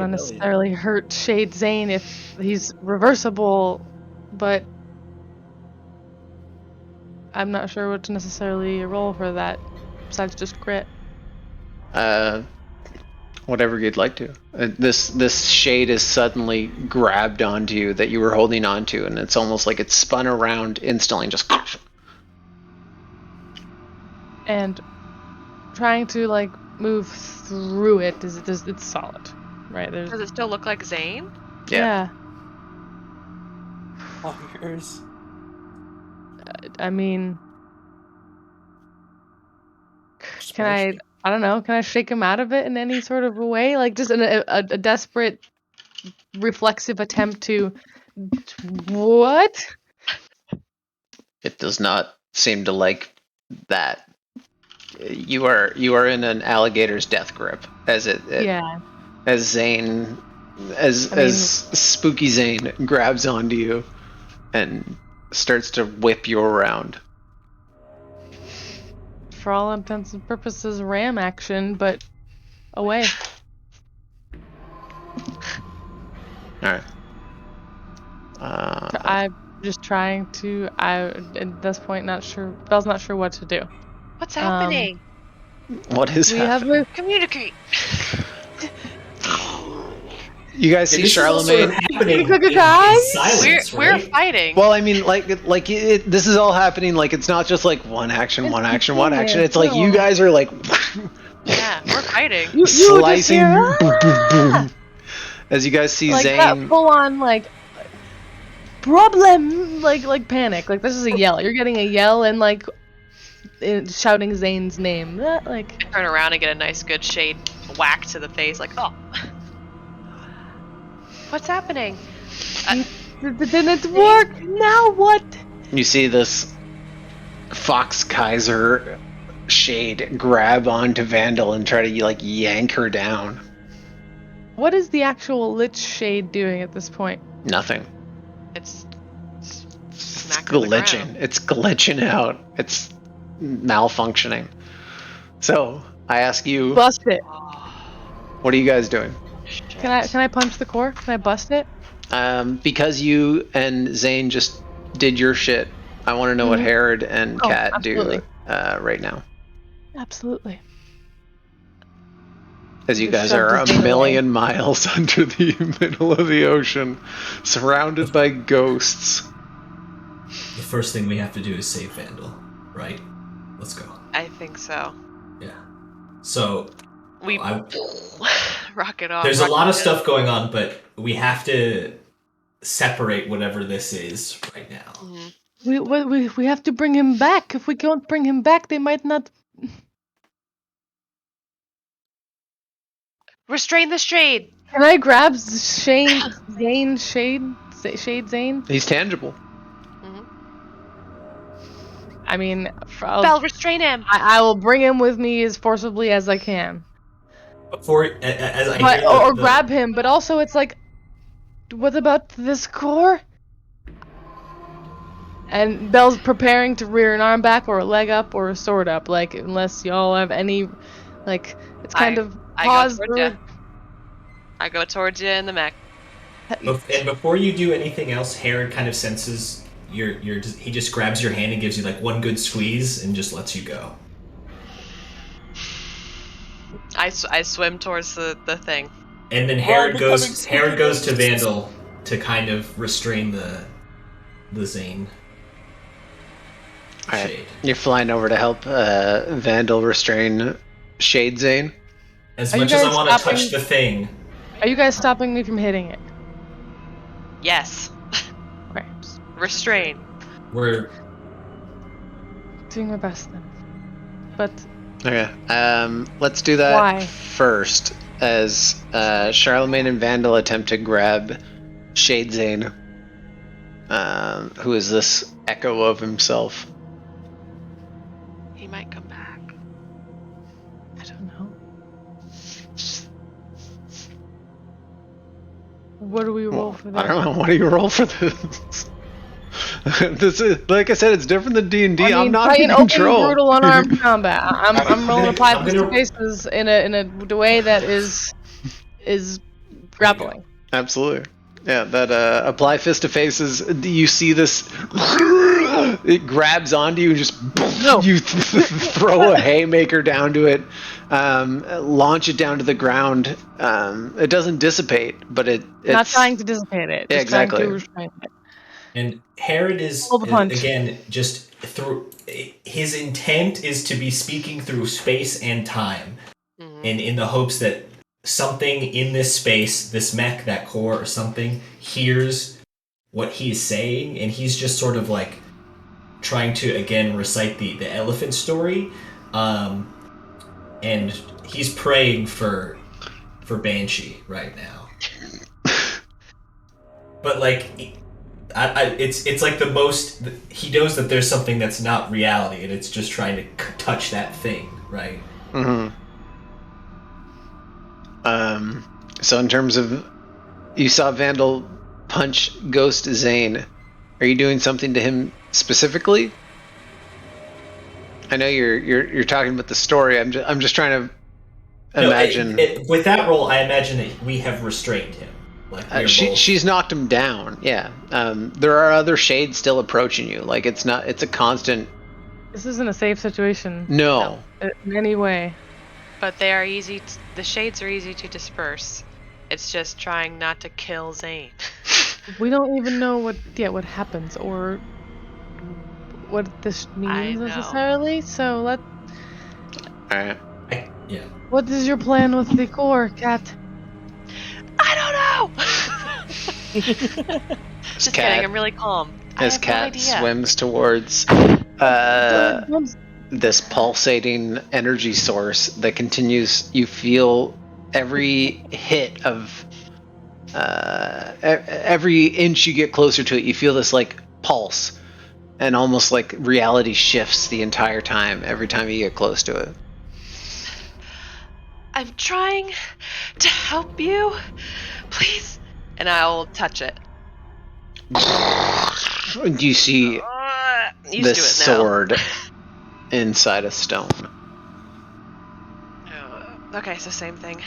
to necessarily hurt Shade Zane if he's reversible, but I'm not sure what to necessarily roll for that, besides just grit. Whatever you'd like to. This shade is suddenly grabbed onto you that you were holding onto, and it's almost like it's spun around instantly, just. And trying to like move through it it's solid, right? Does it still look like Zane? Yeah. Yours. I mean, can I don't know, can I shake him out of it in any sort of a way? Like, just a desperate, reflexive attempt to... What? It does not seem to like that. You are in an alligator's death grip as Zane, as Spooky Zane grabs onto you and starts to whip you around. For all intents and purposes, ram action, but away. Alright. I'm just trying to... at this point, not sure... Belle's not sure what to do. What's happening? What is happening? Communicate. You guys see Charlemagne? We're fighting. Well, I mean, this is all happening. Like, it's not just like one action. It's like you guys are like, yeah, we're fighting. Slicing, boom, boom, boom. As you guys see like Zane, that full on like problem, like panic. Like, this is a yell. You're getting a yell and like shouting Zane's name. Like, turn around and get a nice good shade whack to the face. Like, oh. What's happening? It didn't work. Now what? You see this Fox Kaiser shade grab onto Vandal and try to like yank her down. What is the actual Lich Shade doing at this point? It's It's smacking the ground. glitching. It's glitching out. It's malfunctioning. So I ask you, Bust it. what are you guys doing? Can I punch the core? Can I bust it? Because you and Zane just did your shit, I want to know what Herod and Oh, Kat absolutely. do right now. Absolutely. As you Just guys are shoved a his Zane million miles under the middle of the ocean, surrounded by ghosts. The first thing we have to do is save Vandal, right? Let's go. I think so. Yeah. So We rock it off. there's a rock lot it of in. stuff going on, but we have to separate whatever this is right now. Mhm. We have to bring him back. If we don't bring him back, they might not. Restrain the shade. Can I grab Zane Shade Zane? He's tangible. I mean, Bell, restrain him. I will bring him with me as forcibly as I can. Before, as I But, hear or the- grab him, but also it's like, what about this core? And Bell's preparing to rear an arm back or a leg up or a sword up, like, unless y'all have any, like, it's kind of I pause. go towards you. I go towards you in the mech. And before you do anything else, Herod kind of senses he just grabs your hand and gives you like one good squeeze and just lets you go. I swim towards the thing. And then Herod goes to Vandal to kind of restrain the Zane Alright, shade. you're flying over to help Vandal restrain Shade Zane. As Are you much as I guys want to stopping- touch the thing, Are you guys stopping me from hitting it? Yes. Okay. Restrain. we're Doing my best then. But Okay, let's do that Why? first, as Charlemagne and Vandal attempt to grab Shade Zane, who is this echo of himself. He might come back. I don't know. What do we roll for that? I don't know. What do you roll for this? This is, like I said, it's different than D&D. I'm not fighting in open, control. brutal, unarmed combat. I'm rolling I'm apply gonna- faces in a way that is grappling. Absolutely. Yeah, that apply fist to faces. You see this. It grabs onto you and just you throw a haymaker down to it, launch it down to the ground. It doesn't dissipate, but it's Not trying to dissipate it. Yeah, Just trying exactly. to restrain it. and Herod is Hold the punch. again just through his intent is to be speaking through space and time, and in the hopes that something in this space, this mech, that core or something, hears what he's saying, and he's just sort of like trying to again recite the elephant story, and he's praying for Banshee right now. But like, it's like the most he knows that there's something that's not reality, and it's just trying to touch that thing, right? Mm-hmm. So in terms of, you saw Vandal punch Ghost Zane. Are you doing something to him specifically? I know you're talking about the story. I'm just trying to imagine. With that roll, I imagine that we have restrained him. Like we're both- She's knocked him down. Yeah. There are other shades still approaching you. Like it's a constant. This isn't a safe situation No. in any way. But they are easy. The shades are easy to disperse. It's just trying not to kill Zane. We don't even know what what happens or what this means know. necessarily. So All right. yeah. what is your plan with the core, Cat? I don't know. Just Cat- kidding. I'm really calm. I As have no Cat idea. swims towards this pulsating energy source that continues. You feel every hit of every inch you get closer to it, you feel this like pulse, and almost like reality shifts the entire time every time you get close to it. I'm trying to help you. Please. And I'll touch it. You see Used this to it now. sword inside a stone. Okay, so same thing.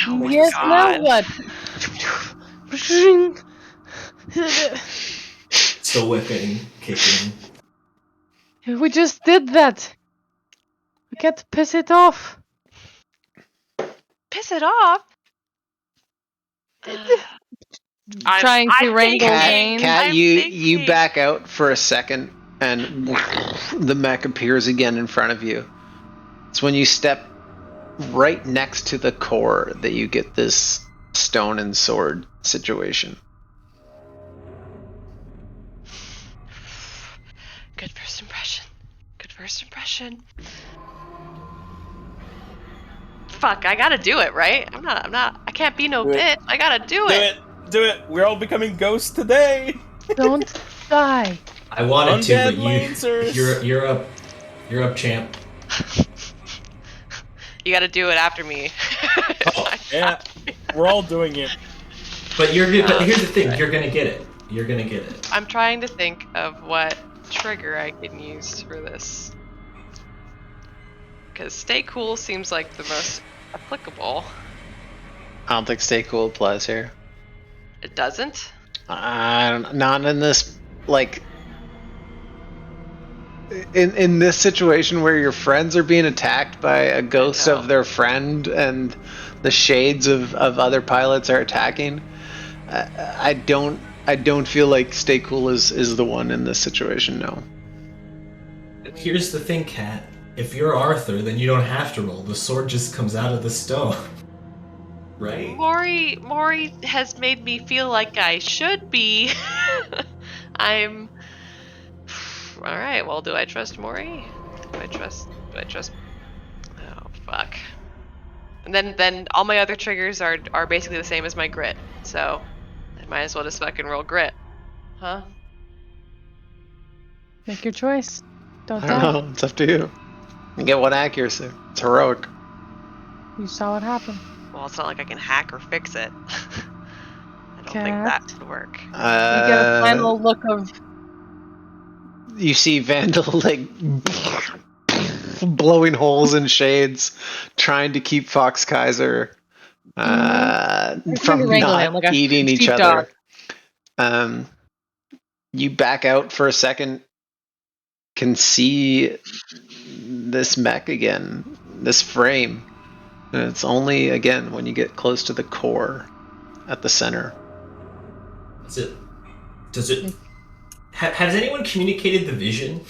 Oh my Yes, God. now what? Still whipping, kicking. We just did that. We can't piss it off. Piss it off. Trying to wrangle Zane. Cat, I'm you thinking. back out for a second, and the mech appears again in front of you. It's when you step right next to the core that you get this stone and sword situation. Good first impression. Good first impression. Fuck, I gotta do it, right? I'm not, I can't be no Do it. bitch. I gotta do Do it. it! Do it! We're all becoming ghosts today! Don't die. I wanted to, Undead but Lancers. you're up, champ. You gotta do it after me. Yeah, we're all doing it. But but here's the thing, you're gonna get it. You're gonna get it. I'm trying to think of what trigger I can use for this. Because stay cool seems like the most applicable. I don't think stay cool applies here. It doesn't? Not in this, like, in this situation where your friends are being attacked by a ghost know. of their friend and the shades of other pilots are attacking. I don't feel like stay cool is the one in this situation. No. Here's the thing, Kat. If you're Arthur, then you don't have to roll. The sword just comes out of the stone. Right? Maury has made me feel like I should be. I'm... Alright, well, do I trust Maury? Do I trust... Oh, fuck. And then all my other triggers are basically the same as my grit, so I might as well just fucking roll grit. Huh? Make your choice. Don't I don't die. know. It's up to you. You get one accuracy. It's heroic. You saw what happened. Well, it's not like I can hack or fix it. I don't think Cat. that would work. You get a final look of You see Vandal like blowing holes in shades, trying to keep Fox Kaiser trying from to wrangle not him like a eating each sheepdog. other. You back out for a second, can see this mech again, this frame. And it's only again when you get close to the core at the center. Does it? Has anyone communicated the vision?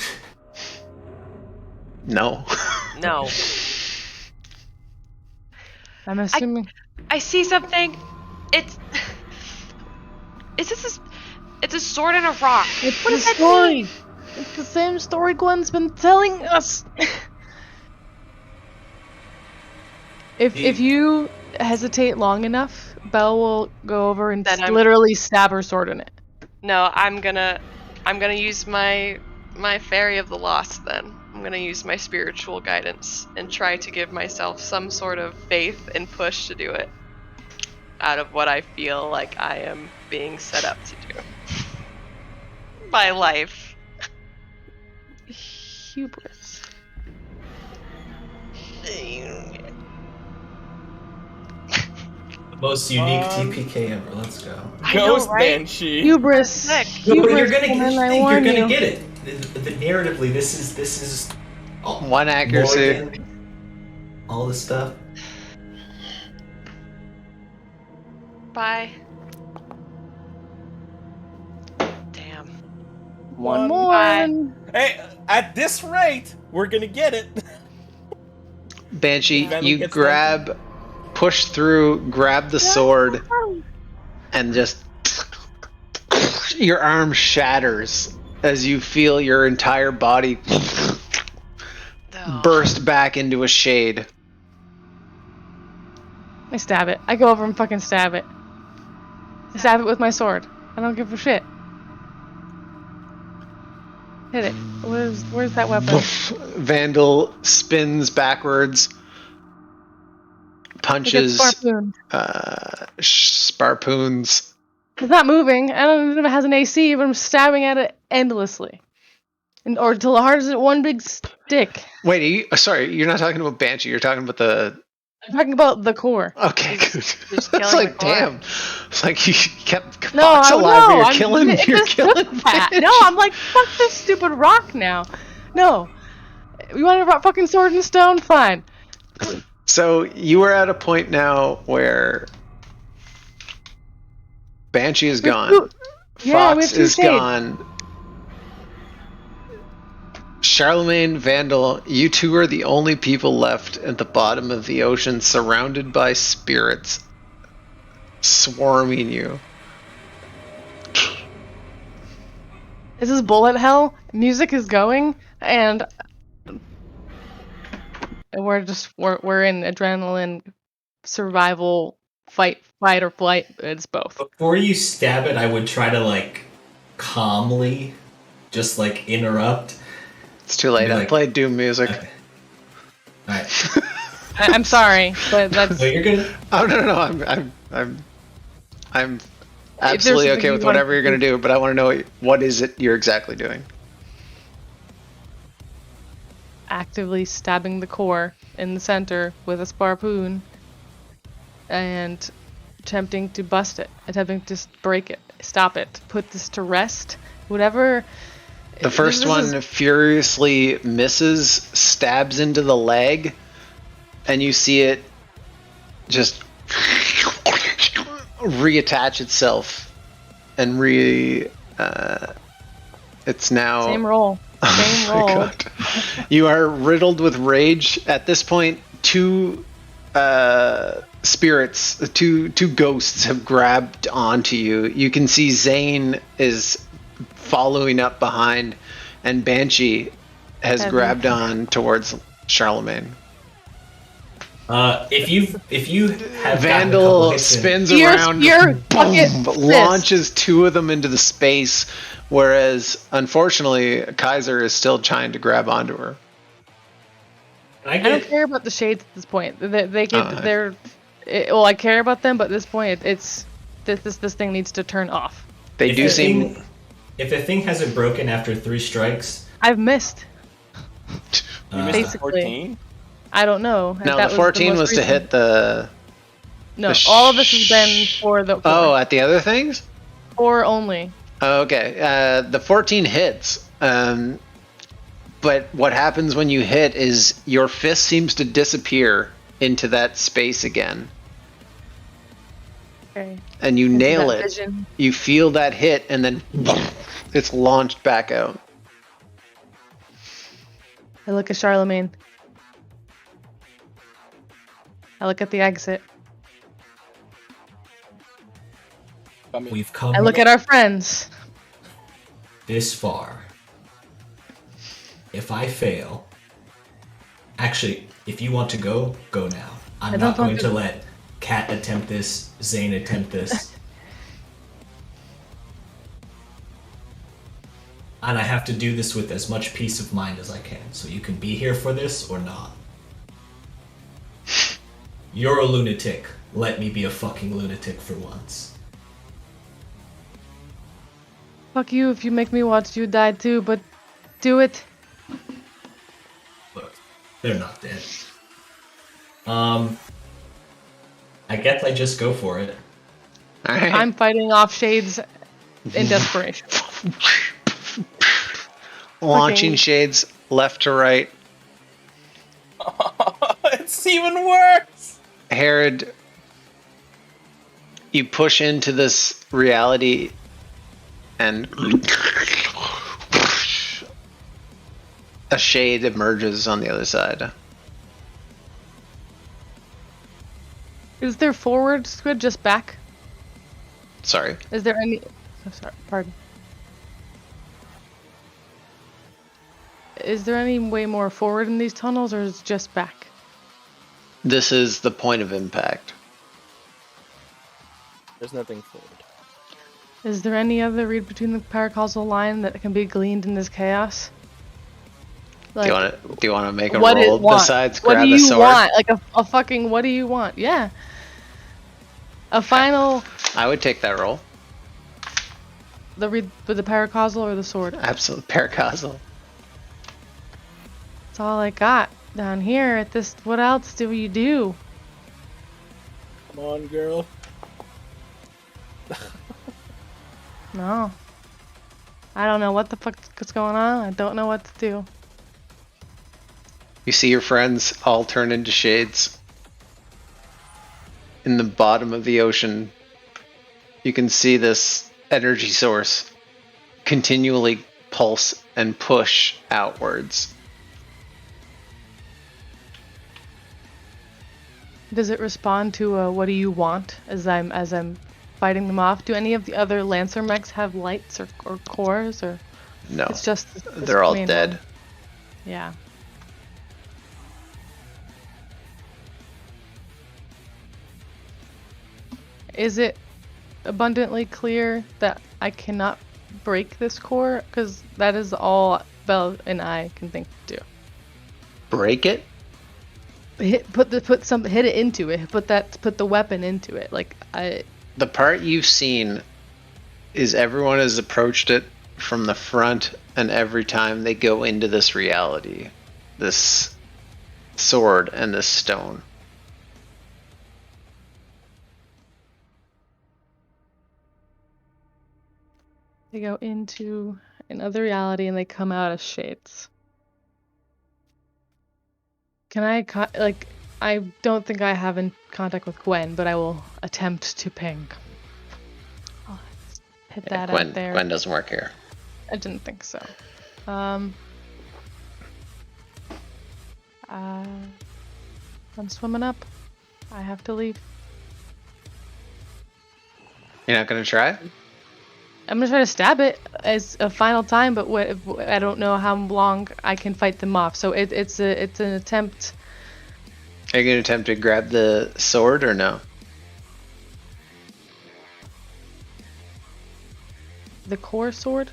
No. No. I'm assuming I see something. It's a sword and a rock. it's What the does that story. mean? It's the same story Gwen's been telling us. If you hesitate long enough, Belle will go over and Then I'm- literally stab her sword in it. No, I'm gonna use my fairy of the lost then. I'm gonna use my spiritual guidance and try to give myself some sort of faith and push to do it. Out of what I feel like I am being set up to do. My life. Hubris. Most unique Um, TPK ever. Let's go. I know, Ghost right? Banshee. Hubris. Sick. No, but you're Hubris, gonna woman, I you're warn gonna you. get it. The narratively, this is One accuracy. Morgan, all this stuff. Bye. Damn. One Bye. more. Hey, at this rate, we're gonna get it. Banshee, Venom you gets push through, grab the sword, and just your arm shatters as you feel your entire body Oh. burst back into a shade. I stab it. I go over and fucking stab it. I stab it with my sword. I don't give a shit. Hit it. Where's that weapon? Vandal spins backwards, punches, Sparpoons. It's not moving. I don't know if it has an AC, but I'm stabbing at it endlessly. Or till it hardens it one big stick. Wait, sorry, you're not talking about Banshee. You're talking about the. I'm talking about the core. Okay, good. just It's killing like, the core. damn. It's like you kept No, Fox I alive, but know. you're killing. You're killing. No, I'm like, fuck this stupid rock now. No. You want a fucking sword and stone? Fine. So you are at a point now where Banshee is gone. Yeah, we have Fox two is shades. gone. Charlemagne, Vandal, you two are the only people left at the bottom of the ocean, surrounded by spirits swarming you. This is bullet hell. Music is going, and we're in adrenaline, survival, fight or flight. It's both. Before you stab it, I would try to like calmly, just like interrupt. It's too late. You're I like- played Doom music. Okay. All right. I'm sorry, but that's. So you're gonna. Oh no, I'm absolutely something okay you with wanna whatever you're gonna do, but I want to know what is it you're exactly doing. Actively stabbing the core in the center with a sparpoon and attempting to bust it, attempting to break it, stop it, put this to rest, whatever. The first This one is- furiously misses, stabs into the leg, and you see it just reattach itself and it's now Same roll. Same Oh my roll. God. You are riddled with rage. At this point, two spirits, two ghosts have grabbed onto you. You can see Zane is following up behind, and Banshee has Heavy. grabbed on towards Charlemagne. If you have gotten a couple Vandal hits in- spins Spear, around, spear, boom, bucket, fist. launches two of them into the space, whereas unfortunately Kaiser is still trying to grab onto her. Can I I don't get care about the shades at this point. They could. Uh, Well, I care about them, but at this point, it's this thing needs to turn off. They if do the seem. thing, if the thing hasn't broken after 3 strikes, I've missed. You missed Basically. 14? I don't know. No, That the 14 most was to recent- hit the. No, the all of this has been for the Oh, at the other things? core only. Okay, the 14 hits. But what happens when you hit is your fist seems to disappear into that space again, Okay. and you nail That it. vision. You feel that hit, and then it's launched back out. I look at Charlemagne. I look at the exit. we've come I look at our friends. this far. If I fail, actually, if you want to go, go now. I'm I not don't going want to to- let Kat attempt this, Zane attempt this. And I have to do this with as much peace of mind as I can, so you can be here for this or not. You're a lunatic. Let me be a fucking lunatic for once. Fuck you if you make me watch you die too, but do it. Look, they're not dead. I guess I just go for it. All right. I'm fighting off shades in desperation. Launching fucking- shades left to right. It's even worse! Herod, you push into this reality, and a shade emerges on the other side. Is there forward squid just back? Sorry. Is there any? Oh, sorry, pardon. Is there any way more forward in these tunnels, or is it just back? This is the point of impact. There's nothing forward. Is there any other read between the paracausal line that can be gleaned in this chaos? Do you want to make a what roll it want? besides What grab do a you sword? want? Like a fucking what do you want? Yeah. A final I would take that roll. the read with the paracausal or the sword. Absolute paracausal. That's all I got down here at this. What else do you do? Come on, girl. No. I don't know what the fuck's going on. I don't know what to do. You see your friends all turn into shades. In the bottom of the ocean, you can see this energy source continually pulse and push outwards. Does it respond to what do you want as I'm fighting them off? Do any of the other Lancer mechs have lights or cores or No, it's just this they're all main dead. one? Yeah. Is it abundantly clear that I cannot break this core? Because that is all Belle and I can think to do. Break it? Hit it into it. Put the weapon into it. Like The part you've seen is everyone has approached it from the front, and every time they go into this reality, this sword and this stone. They go into another reality and they come out as shades. Can I I don't think I have in contact with Gwen, but I will attempt to ping. I'll hit that out there. Gwen doesn't work here. I didn't think so. I'm swimming up. I have to leave. You're not gonna try? I'm gonna try to stab it as a final time, but I don't know how long I can fight them off. So it's an attempt. Are you gonna attempt to grab the sword or no? The core sword.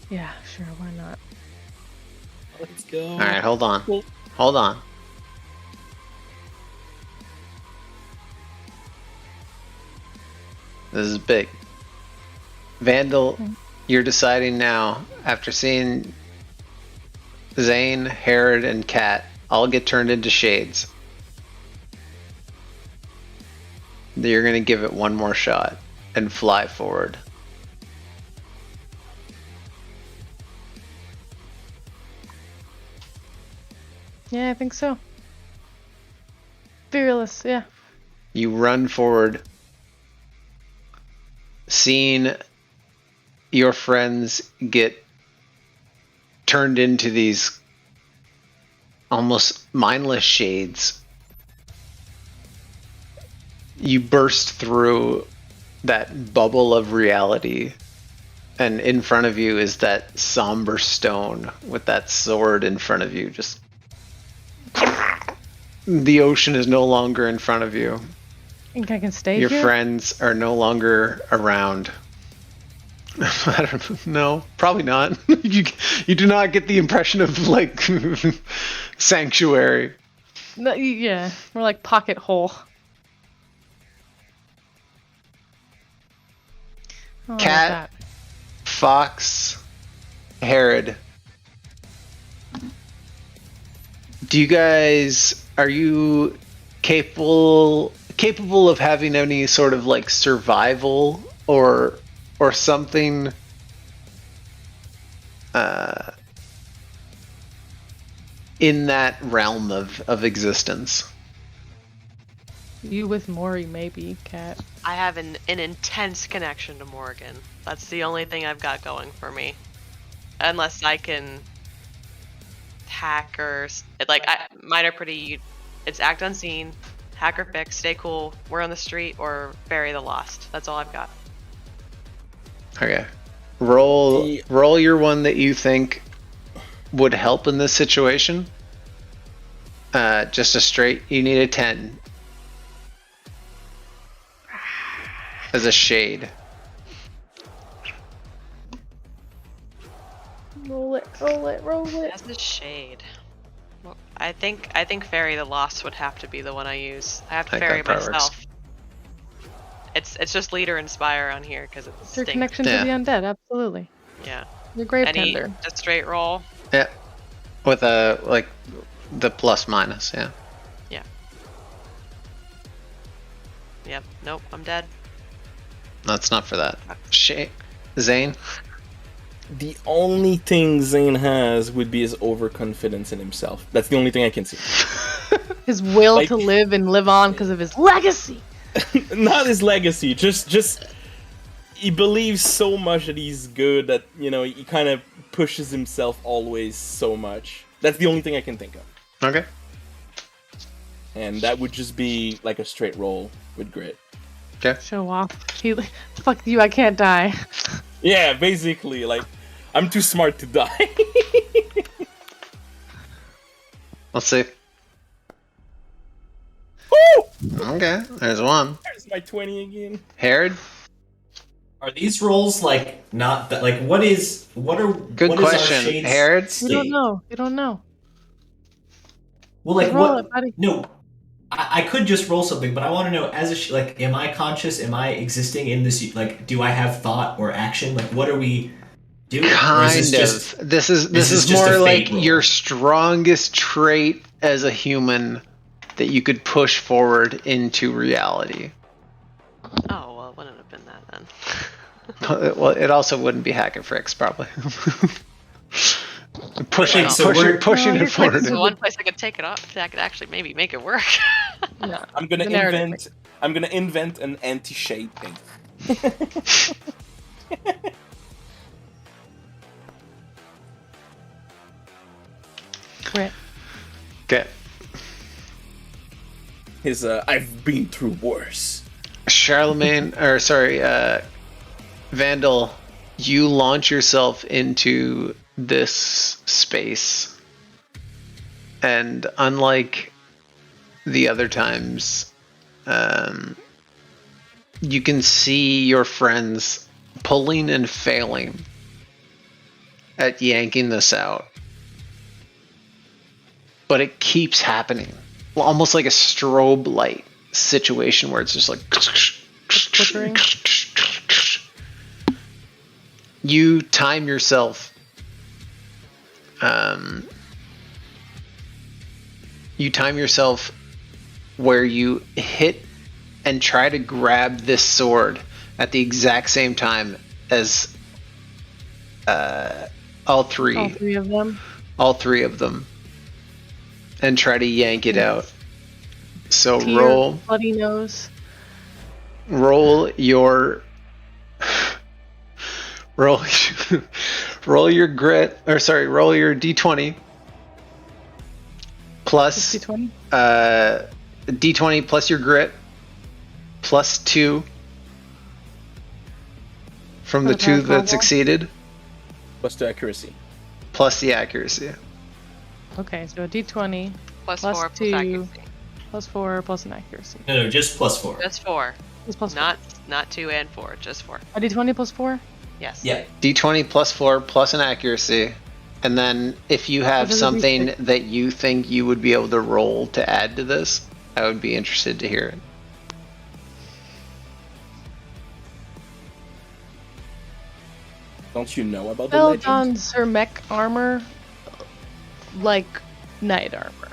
Yeah, sure, why not? Let's go. Alright, hold on. Hold on. This is big. Vandal, you're deciding now, after seeing Zane, Herod, and Kat all get turned into shades, that you're going to give it one more shot and fly forward. Yeah, I think so. Fearless, yeah. You run forward, seeing your friends get turned into these almost mindless shades. You burst through that bubble of reality, and in front of you is that somber stone with that sword in front of you. Just the ocean is no longer in front of you. Think I can stay Your here? friends are no longer around. I don't know. Probably not. You do not get the impression of like sanctuary. No, yeah, more like pocket hole. Oh, I like Cat, that. Fox, Herod. Do you guys, are you capable of having any sort of like survival or something in that realm of existence? You with Maury, maybe, Cat. I have an intense connection to Morgan. That's the only thing I've got going for me. Unless I can hack or mine are pretty. It's act unseen, hack or fix, stay cool, we're on the street, or bury the lost. That's all I've got. Okay. Roll your one that you think would help in this situation. Just a straight. You need a 10 as a shade. Roll it, roll it, roll it. As a shade. Well, I think Fairy the Lost would have to be the one I use. I have to I think Fairy that probably works. myself. It's just Leader Inspire on here because it's It's your connection to the undead, absolutely. Yeah. Your grave Any tender. just straight roll. Yeah. With a like the plus minus. Yeah. Yep. Nope. I'm dead. That's not for that. Zane. The only thing Zane has would be his overconfidence in himself. That's the only thing I can see. His will Like- to live and live on because of his legacy. Not his legacy, just he believes so much that he's good that, he kind of pushes himself always so much. That's the only thing I can think of. Okay. And that would just be like a straight roll with grit. Show off. Fuck you, I can't die. Yeah, basically, like, I'm too smart to die. Let's see. Woo! Okay. There's one. There's my 20 again. Herod. Are these rolls like not that? Like, what are Good what is our question. shade's Herod. You state? don't know. You don't know. Well, like Roll what? it, buddy. No, I could just roll something, but I want to know as a like, am I conscious? Am I existing in this? Like, do I have thought or action? Like, what are we doing? Or is Kind this of. just- This is this is just more a fate like roll? your strongest trait as a human that you could push forward into reality. Oh well, it wouldn't have been that then. Well, it also wouldn't be Hack and Fricks, probably. pushing Like, so we're- pushing No, it forward. It's the one place I could take it off. I could actually maybe make it work. No. I'm gonna The narrative invent an anti-shade thing. Right. Okay. His I've been through worse. Charlemagne, or sorry, Vandal, you launch yourself into this space, and unlike the other times, you can see your friends pulling and failing at yanking this out, but it keeps happening, almost like a strobe light situation where it's just like flickering. you time yourself where you hit and try to grab this sword at the exact same time as all three All three of them. of them, and try to yank it out. So To your roll bloody nose. your roll roll your grit, or sorry, roll your d20 plus D20. d20 plus your grit plus 2 from For the the 2 power that combo? succeeded Plus the accuracy. plus the accuracy. Okay, so a D20 plus Plus 4 plus two. accuracy. plus 4 plus an accuracy. No, just +4. Just 4. Plus plus Not 2 and 4. Just 4. a D20 plus 4? Yes. Yeah. d20 plus 4 plus an accuracy, and then if you have What does it something do? that you think you would be able to roll to add to this, I would be interested to hear it. Don't you know about the Well legend? done, Sir Mech armor, like knight armor.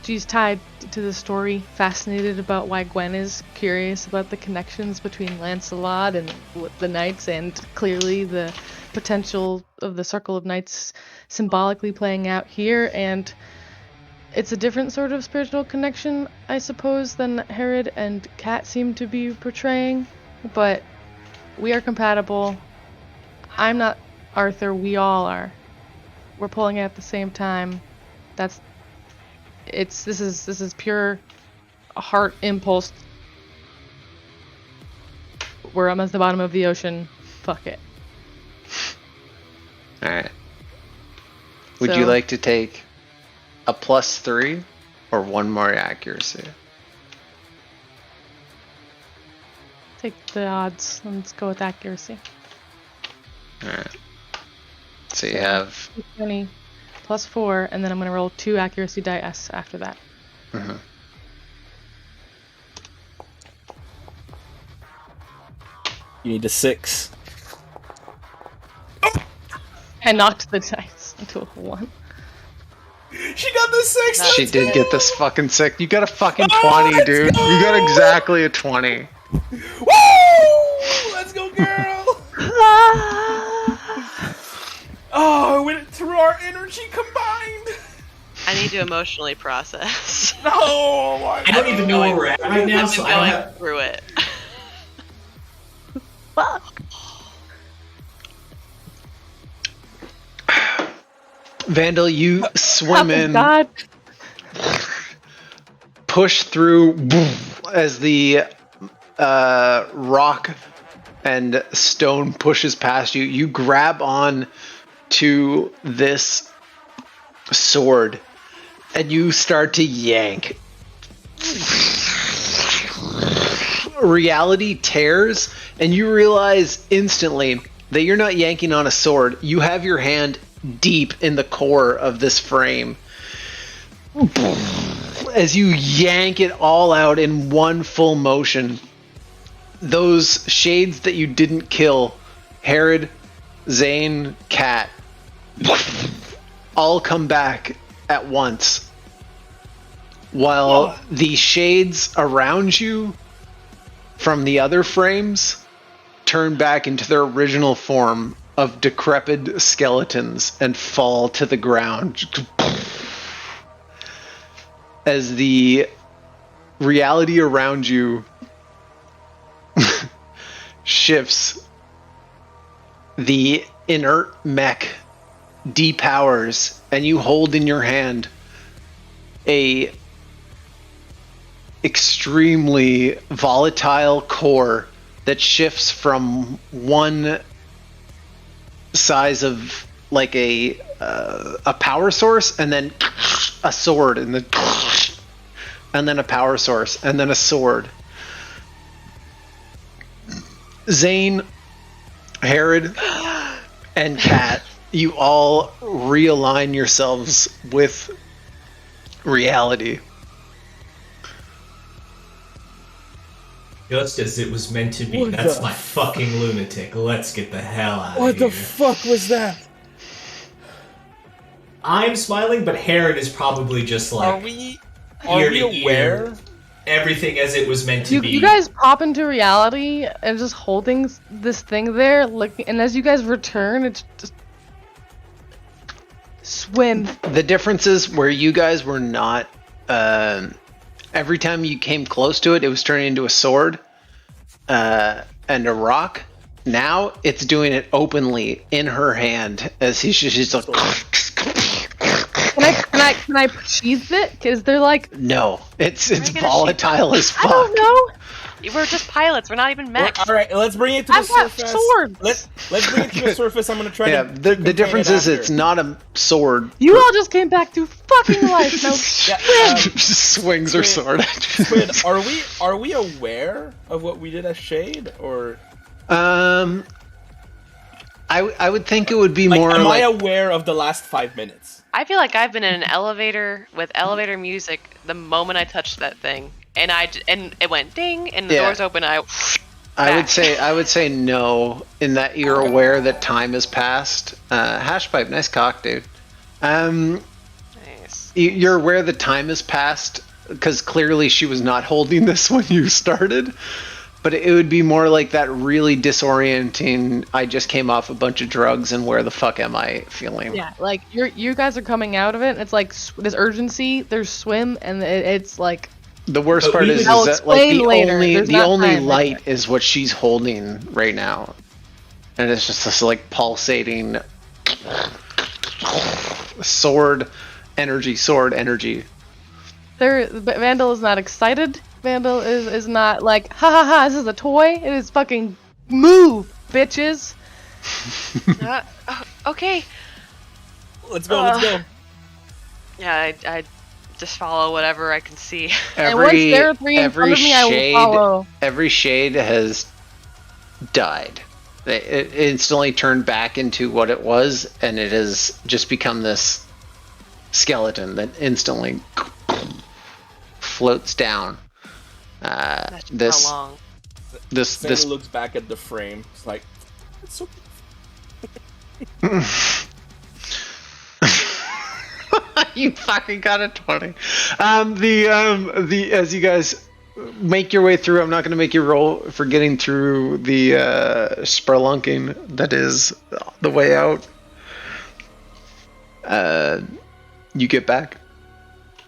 She's tied to the story, fascinated about why Gwen is curious about the connections between Lancelot and the knights, and clearly the potential of the Circle of Knights symbolically playing out here. And it's a different sort of spiritual connection, I suppose, than Herod and Kat seem to be portraying, but we are compatible. I'm not Arthur, we all are. We're pulling it at the same time. This is pure heart impulse. Where I'm at the bottom of the ocean. Fuck it. All right. Would So- you like to take a +3 or 1 more accuracy? Take the odds. Let's go with accuracy. Alright. So you have 20 plus 4, and then I'm gonna roll 2 accuracy dice after that. You need a 6. I knocked the dice into a 1. She got the 6! she did get this fucking sick. You got a fucking 20, dude. You got exactly a 20. Woo! Let's go, girl! Oh, we went through our energy combined! I need to emotionally process. No! My I don't even know where we're at right now, I'm so I don't going have. through it. Fuck. Vandal, you swim in, God. push through as the rock and stone pushes past you. You grab on to this sword and you start to yank. Reality tears, and you realize instantly that you're not yanking on a sword. You have your hand deep in the core of this frame. As you yank it all out in one full motion, those shades that you didn't kill, Herod, Zane, Cat, all come back at once. While the shades around you from the other frames turn back into their original form of decrepit skeletons and fall to the ground. As the reality around you shifts, the inert mech depowers, and you hold in your hand a extremely volatile core that shifts from one size of like a power source, and then a sword, and then a power source, and then a sword. Zane, Herod, and Kat, you all realign yourselves with reality. Just as it was meant to be. What That's the my fucking lunatic. Let's get the hell out What of here. the fuck was that? I'm smiling, but Heron is probably just like Are we ear to aware? ear, everything as it was meant to be. You guys pop into reality and just holding this thing there, looking, and as you guys return, it's just swim. The difference is where you guys were not. Every time you came close to it, it was turning into a sword and a rock. Now it's doing it openly in her hand as she's like. Can I sheath it? Because they're like, No, it's gonna shoot volatile as fuck. I don't know. We're just pilots. We're not even mechs. All right, let's bring it to the I've got surface. swords. Let's bring it to the surface. I'm gonna try Yeah, to. the contain difference it is after. it's not a sword. You all just came back to fucking life. Now Yeah, Swings her sword. Squid, are we aware of what we did as Shade, or I would think it would be like, more am like I aware of the last 5 minutes? I feel like I've been in an elevator with elevator music the moment I touched that thing, and and it went ding, and the Yeah. doors open. I would say no, in that you're aware that time has passed. Hashpipe, nice cock, dude. Nice. You're aware that time has passed because clearly she was not holding this when you started. But it would be more like that really disorienting. I just came off a bunch of drugs, and where the fuck am I feeling? yeah, like you guys are coming out of it. And it's like there's urgency. There's swim, and it's like The worst But part we is would- I'll that like explain later. the There's only not time right light is what she's holding right now, and it's just this like pulsating sword energy. but Vandal is not excited. Vandal is not like, ha ha ha, this is a toy. It is fucking move, bitches. Okay. Let's go. Let's go. Yeah, I just follow whatever I can see. And once there are three in front of me, I will follow. Every shade has died. It instantly turned back into what it was, and it has just become this skeleton that instantly floats down. That's just how long. This looks back at the frame. It's like, it's so. You fucking got a 20. As you guys make your way through, I'm not going to make you roll for getting through the spelunking that is the way out. You get back.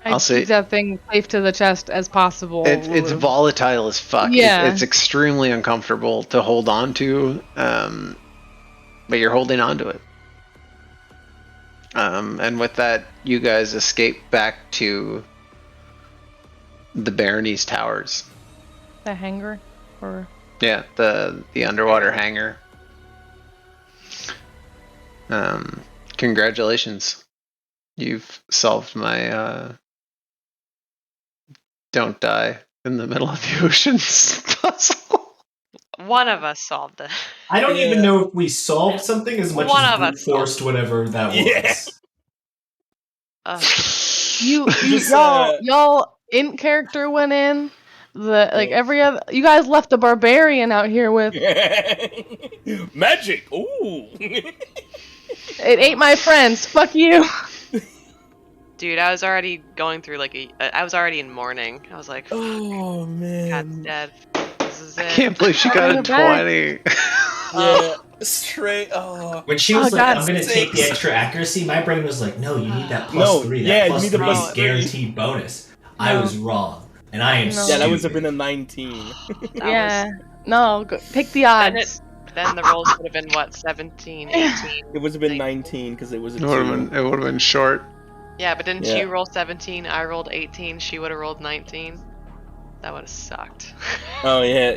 I'll say keep that thing safe to the chest as possible. it's volatile as fuck. Yeah. It's extremely uncomfortable to hold on to, but you're holding on to it. And with that, you guys escape back to the Barony's Towers. The hangar, or Yeah, the underwater hangar. Congratulations. You've solved my don't die in the middle of the oceans puzzle. One of us solved it. I don't even know if we solved something as much One as of we us forced whatever that was. Yeah. y'all in character went in. Every other, you guys left a barbarian out here with. Magic. Ooh. It ate my friends. Fuck you. Dude, I was already going through I was already in mourning. I was like, Oh man. God's dead. This is it. I can't believe she got a 20. Yeah. Straight. Oh. When she was Oh, like, God, I'm going to take the sakes. extra accuracy, my brain was like, no, you need that plus No, 3. yeah, That you plus need the 3 plus is 3. guaranteed bonus. I was wrong. And I am No. Yeah, that would have stupid. been a 19. Yeah. No, pick the odds. Then the rolls would have been what, 17, 18. It would have been 19 because it was a It would 2. have been short. Yeah, but didn't Yeah. you roll 17? I rolled 18. She would have rolled 19. That would have sucked. Oh yeah.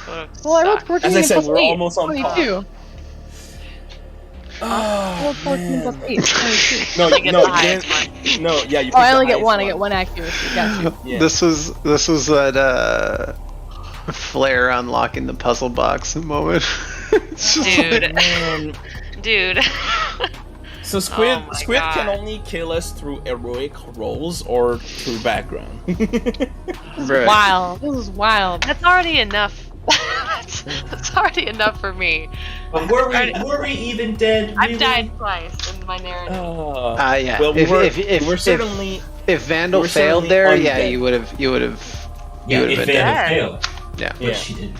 Would've Well, I rolled sucked. 14 As I and said, plus we're 8. almost on par. 22. I Oh, rolled 14 plus 8. 22. No, You get no, the you highest didn't. No, yeah, you. Oh, I picked only the get one. I highest get one accuracy. Got you. Yeah. This was that Flair unlocking the puzzle box moment. It's just Dude. Man. Dude. So Squid Oh my Squid can God. only kill us through heroic rolls or through background. Right. Wild. This is wild. That's already enough. That's already enough for me. But were we even dead? I've really? died twice in my narrative. Yeah. Well, if we're certainly. if Vandal we're failed certainly there, yeah, undead. you would have Yeah, if been Vanna dead. failed. Yeah. But she didn't.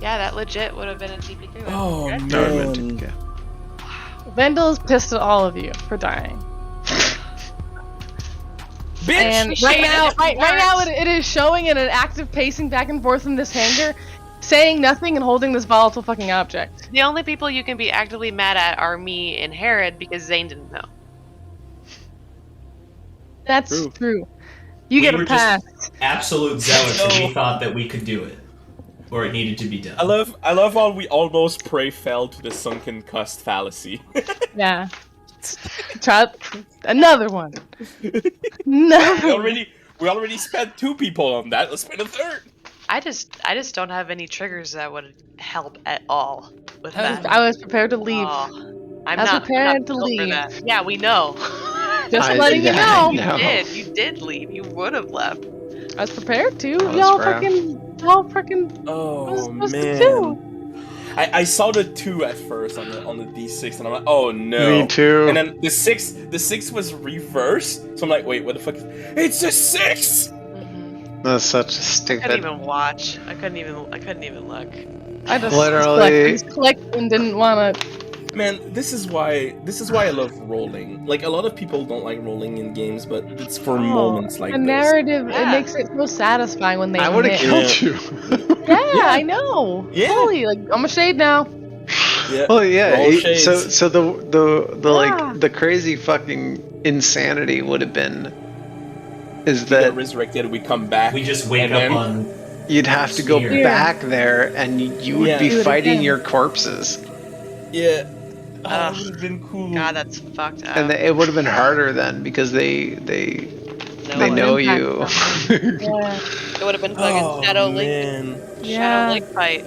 Yeah, that legit would have been a TP3. Oh Good. That would've been man. good. Vandal is pissed at all of you for dying. Bitch. And She right shaded now, it right now, worse. it is showing in an active pacing back and forth in this hangar, saying nothing and holding this volatile fucking object. The only people you can be actively mad at are me and Herod because Zane didn't know. That's True. true. You We get were a pass. just absolute zealots, and No. we thought that we could do it, or it needed to be done. I love how we almost fell to the sunken cost fallacy. Yeah. Try another one. No. we already spent 2 people on that. Let's spend a 3rd. I just don't have any triggers that would help at all with I that. was prepared to leave. Oh, I'm I was not prepared to built for leave. that. Yeah, we know. Just I- letting you yeah, know. I know. You did leave. You would have left. I was prepared to. was Y'all rough. freaking. Oh I was supposed to man. do. I saw the 2 at first on the D6 and I'm like, oh no. Me too. And then the 6 was reversed. So I'm like, wait, what the fuck is it's a 6! That's such a I couldn't stupid. even watch. I couldn't even look. I just Literally- clicked and didn't want to. Man, this is why I love rolling. Like a lot of people don't like rolling in games, but it's for moments like the this. narrative, Yeah. it makes it so satisfying when they I would have hit. killed you. Yeah, I know. Yeah. Totally. Like, I'm a shade now. Yeah. Well, yeah. Roll shades. So the Yeah. like the crazy fucking insanity would have been is We get that resurrected, we come back. We just wake and up then- on. you'd have to go Yeah. back there and you would Yeah. be Do it fighting again. your corpses. Yeah. Oh, that would have been cool. God, that's fucked up. And it would have been harder then because they know you. Yeah. It would have been fucking Shadow Link, man. Shadow Link fight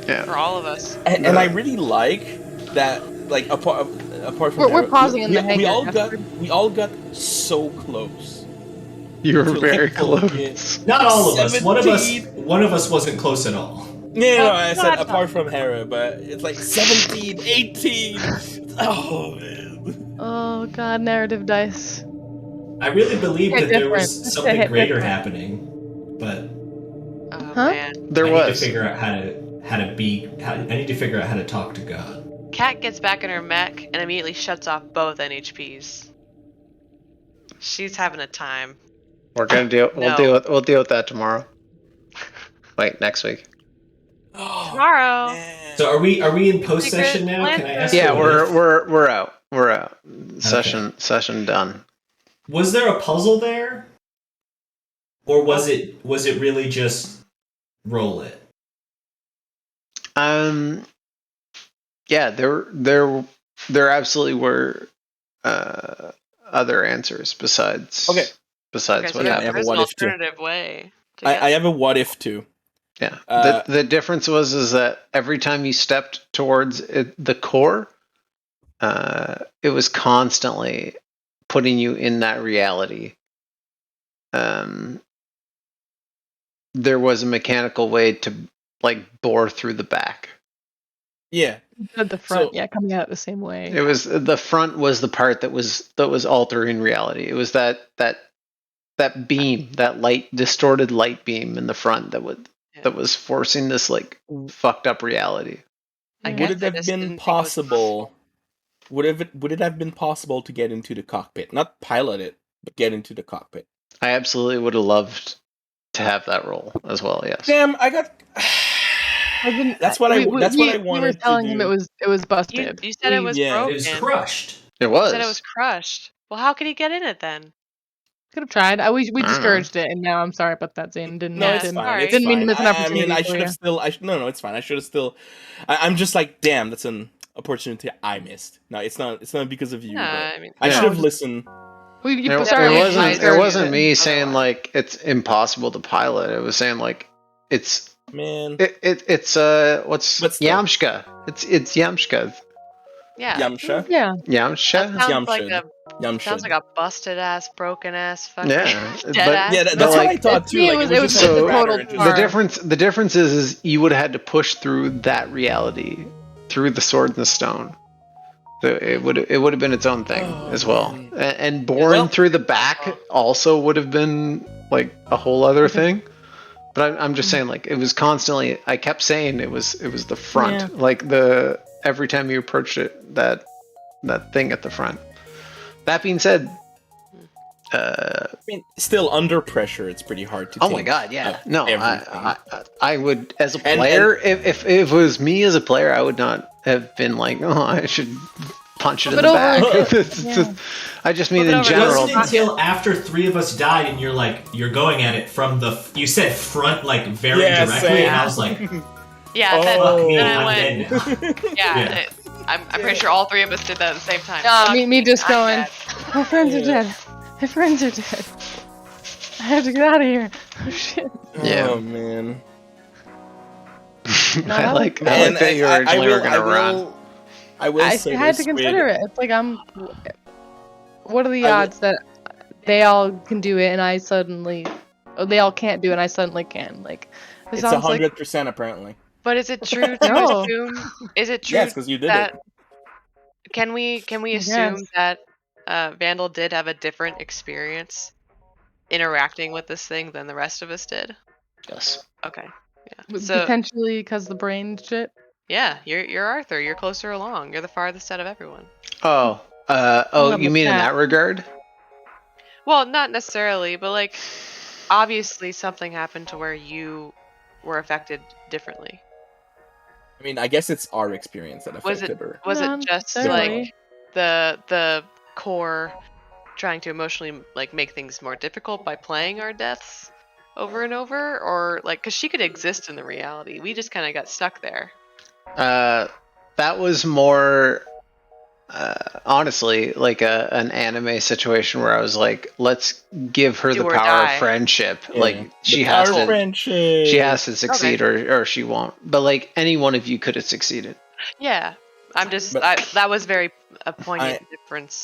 Yeah. for all of us. And I really like that. Like apart from We're Hera, pausing in we, the hangar we all got so close. You were to, very like, pulling close. it. Not all of us. One of us. 17. One of us wasn't close at all. Yeah, no, Oh, I said God. apart from Hera, but it's like 17, 18. Oh man. Oh god, narrative dice. I really believed Hit that there different. was something Hit greater different. happening, but Oh Huh? man. There I was. need to figure out I need to figure out how to talk to God. Kat gets back in her mech and immediately shuts off both NHPs. She's having a time. We're gonna deal. No. We'll deal with that tomorrow. Wait, next week. Tomorrow. Man. So are we in post session now? Can I ask? Yeah, a what if? we're out. We're out. Session done. Was there a puzzle there, or was it really just roll it? Yeah, there absolutely were other answers besides Okay, what yeah, I happened. have a there's what an if too. alternative way. to I get have a what if too. Yeah. Uh, The difference is that every time you stepped towards the core, it was constantly putting you in that reality. There was a mechanical way to like bore through the back. Yeah. At the front, So- yeah, coming out the same way. It was the front was the part that was altering reality. It was that beam, that distorted light beam in the front that was forcing this like fucked up reality. I Yeah. guess Would it I have just been didn't think it was possible? Would it have been possible to get into the cockpit? Not pilot it, but get into the cockpit. I absolutely would have loved to have that role as well. Yes. Damn, I got. I didn't, That's what I we wanted We were telling to him do. it was You, busted. you said it was Yeah. broken. It was crushed. It You was. said it was crushed. Well, how could he get in it then? Could have tried. We I don't know. discouraged it, and now I'm sorry about that, Zane. Didn't No, Yeah, it's didn't, fine. sorry. It's didn't mean to fine. miss an I opportunity. mean, I for should you. have still. No, it's fine. I should have still. I'm just like, damn, that's an opportunity I missed. No, it's not. It's not because of you. Nah, but I mean, I Yeah. should have listened. Sorry, we wasn't- It discouraged wasn't me saying otherwise. like it's impossible to pilot. It was saying like it's Man, it's what's But still. Yamshka. It's Yamshka. yeah. Yamcha. Yeah, Yamcha. That sounds like Yamcha. a Yamcha. sounds like a busted ass, broken ass, fucking Yeah, dead but- ass. Yeah, But that's what I like- thought too. it Like, was- it it was was just a a matter total of just- bar. The difference is you would have had to push through that reality through the sword and the stone. So it would have been its own thing Oh, as well. man. And boring Well- through the back also would have been like a whole other thing. But I'm just saying, like, it was constantly. I kept saying it was the front, Yeah. like every time you approached it, that thing at the front. That being said, I mean, still under pressure, it's pretty hard to. oh my think god, yeah, of no, everything. I would as a And- player, if it was me as a player, I would not have been like, oh, I should punch it in Flip the it back. over. It's Yeah. just- I just mean Flip it in over. It general. wasn't until after 3 of us died, and you're going at it from the. You said front like very Yeah, directly, same. and I was like, Yeah, Oh. "Fuck me, then I I'm went. dead now." Yeah, Yeah. I'm pretty sure all three of us did that at the same time. Nah, Fuck me just I'm going. dead. My friends are dead. My friends are dead. I have to get out of here. Oh shit. Yeah. Oh man. No, I that like was- that you originally were gonna run. I will I say had this, to consider Squid. it. It's like what are the I will- odds that they all can do it and I suddenly, they all can't do it and I suddenly can? Like, it It's sounds like 100% apparently. But is it true to No. assume? Is it true Yes, because you did that it. can we Yes. assume that Vandal did have a different experience interacting with this thing than the rest of us did? Yes. Okay. Yeah. So potentially because the brain shit. yeah, you're Arthur. You're closer along. You're the farthest out of everyone. Oh, I'm you a mean in cat. that regard? Well, not necessarily, but like obviously something happened to where you were affected differently. I mean, I guess it's our experience that Was it affected her. was Not it just necessarily. like the core trying to emotionally like make things more difficult by playing our deaths over and over, or like because she could exist in the reality, we just kind of got stuck there. That was more honestly, like an anime situation where I was like, let's give her Do the or power die. of friendship. Yeah. Like she The has power of to, friendship. she has to succeed, or she won't. But like any one of you could have succeeded. Yeah, I'm just. But- that was very a poignant difference.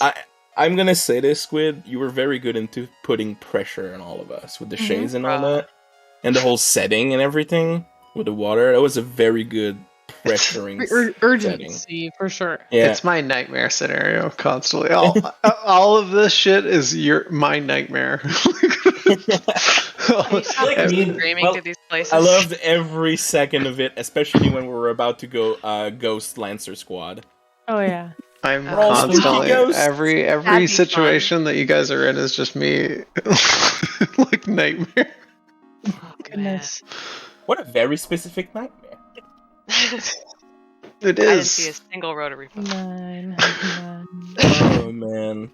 I'm gonna say this, Squid. You were very good into putting pressure on all of us with the Mhm. shades and all that, and the whole setting and everything with the water. That was a very good pressuring setting. Urgency for sure. Yeah, It's my nightmare scenario constantly. All of this shit is my nightmare. like I'm me and- screaming well, to these places. I loved every second of it, especially when we were about to go Ghost Lancer Squad. Oh yeah. I'm We're all constantly spooky ghosts. every That'd be situation that you guys are in is just me like nightmare. Oh, Goodness. What a very specific nightmare. It I didn't see a is. single rotary phone. 9. Oh man.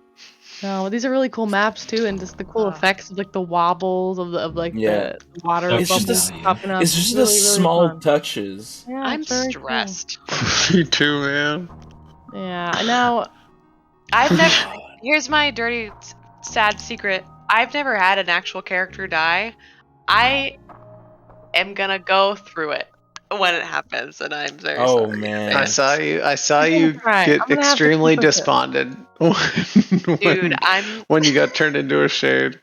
No, these are really cool maps too, and just the cool Oh. effects of like the wobbles of Yeah. the water It's bubbles just a- popping up. It's just really, the really small fun. touches. Yeah, I'm it's very cool. stressed. Me too, man. Yeah, now I've never. Here's my dirty, sad secret. I've never had an actual character die. I am gonna go through it when it happens, and I'm very Oh sorry. man. I saw I'm you gonna try. I'm get gonna have to extremely keep with it. despondent Dude, when you got turned into a shade.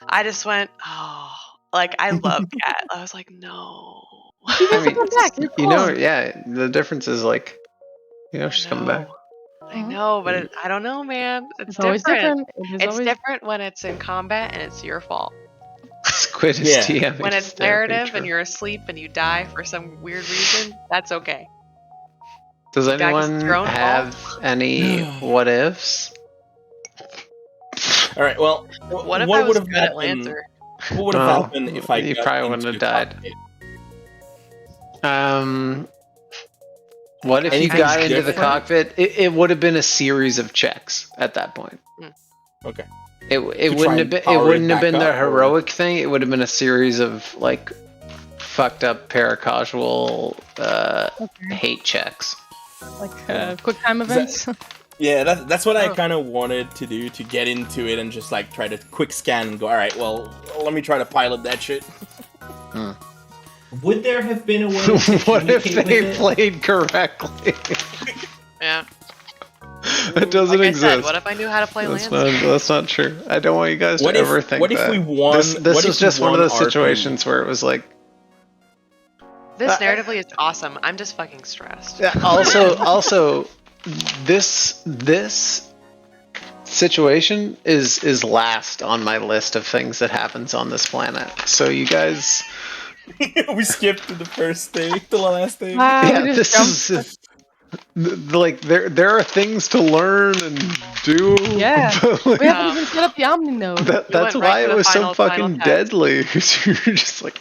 I just went, oh, like I love Cat. I was like, no. I mean, Come back, you're you know, cool. yeah. The difference is like, she's coming back. I know, but I don't know, man. It's always different. It is It's always different when it's in combat and it's your fault. Squid is Yeah. TMing. When it's therapy, narrative true. and you're asleep and you die for some weird reason, that's okay. Does guy gets anyone thrown have any what ifs? All right. Well, What if I was would have good at happened? Lancer? What would have Well, happened if I? you got probably wouldn't into have the died. What if you Anything got into the different? cockpit? It would have been a series of checks at that point. Okay. It try wouldn't have and been power it the back up, or- heroic thing. It would have been a series of like fucked up paracasual hate checks. like quick time Is that- events. Yeah, that's what I Oh. kind of wanted to do, to get into it and just like try to quick scan and go, all right, well, let me try to pilot that shit. Would there have been a way to What if communicate they with it? played correctly? Yeah. It doesn't Like I exist. said, what if I knew how to play That's Lancer? not. That's not true. I don't want you guys What to if- ever think what if that. we won- This what was if we just one of won those RP? situations where it was like. This narratively is awesome. I'm just fucking stressed. Yeah, also, this situation is last on my list of things that happens on this planet. So you guys, We skipped to the first thing, to the last thing. yeah, We this just jumped. is like there are things to learn and do. Yeah. but, like, We haven't even set up the Omni node. that's went why right to it the was so final fucking test. deadly. You're just like.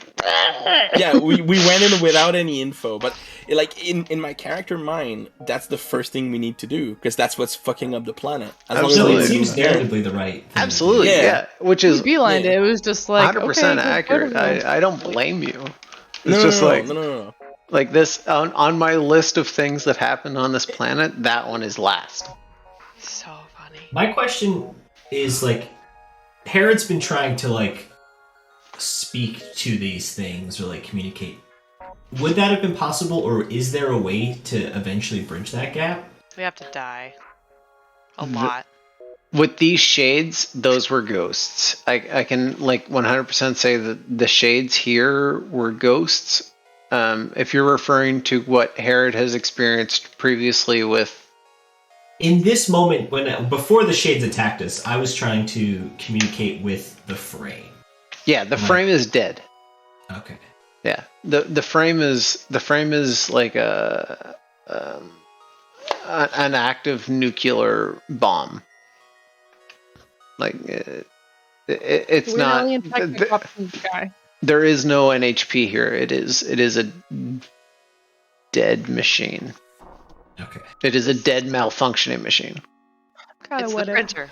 Yeah, we went in without any info, but like in my character mind, that's the first thing we need to do, because that's what's fucking up the planet. As long as No, we it Absolutely. seems narratively the right thing to Absolutely, do. Yeah. yeah. Which We is beelined yeah. it. It was just like 100% okay, accurate. whatever. I don't blame you. It's No, just no, like no. like this on my list of things that happen on this planet. That one is last. So funny. My question is like, Herod's been trying to like speak to these things or like communicate. Would that have been possible, or is there a way to eventually bridge that gap? We have to die. A The- lot. With these shades, those were ghosts. I can like 100% say that the shades here were ghosts. If you're referring to what Herod has experienced previously with, In this moment, before the shades attacked us, I was trying to communicate with the frame. yeah, the Right. frame is dead. Okay. Yeah, the frame is like an active nuclear bomb. Like it's We're an not. alien tech that popped from the sky. There is no NHP here. It is a dead machine. Okay. It is a dead malfunctioning machine. Kinda It's the whatever. printer.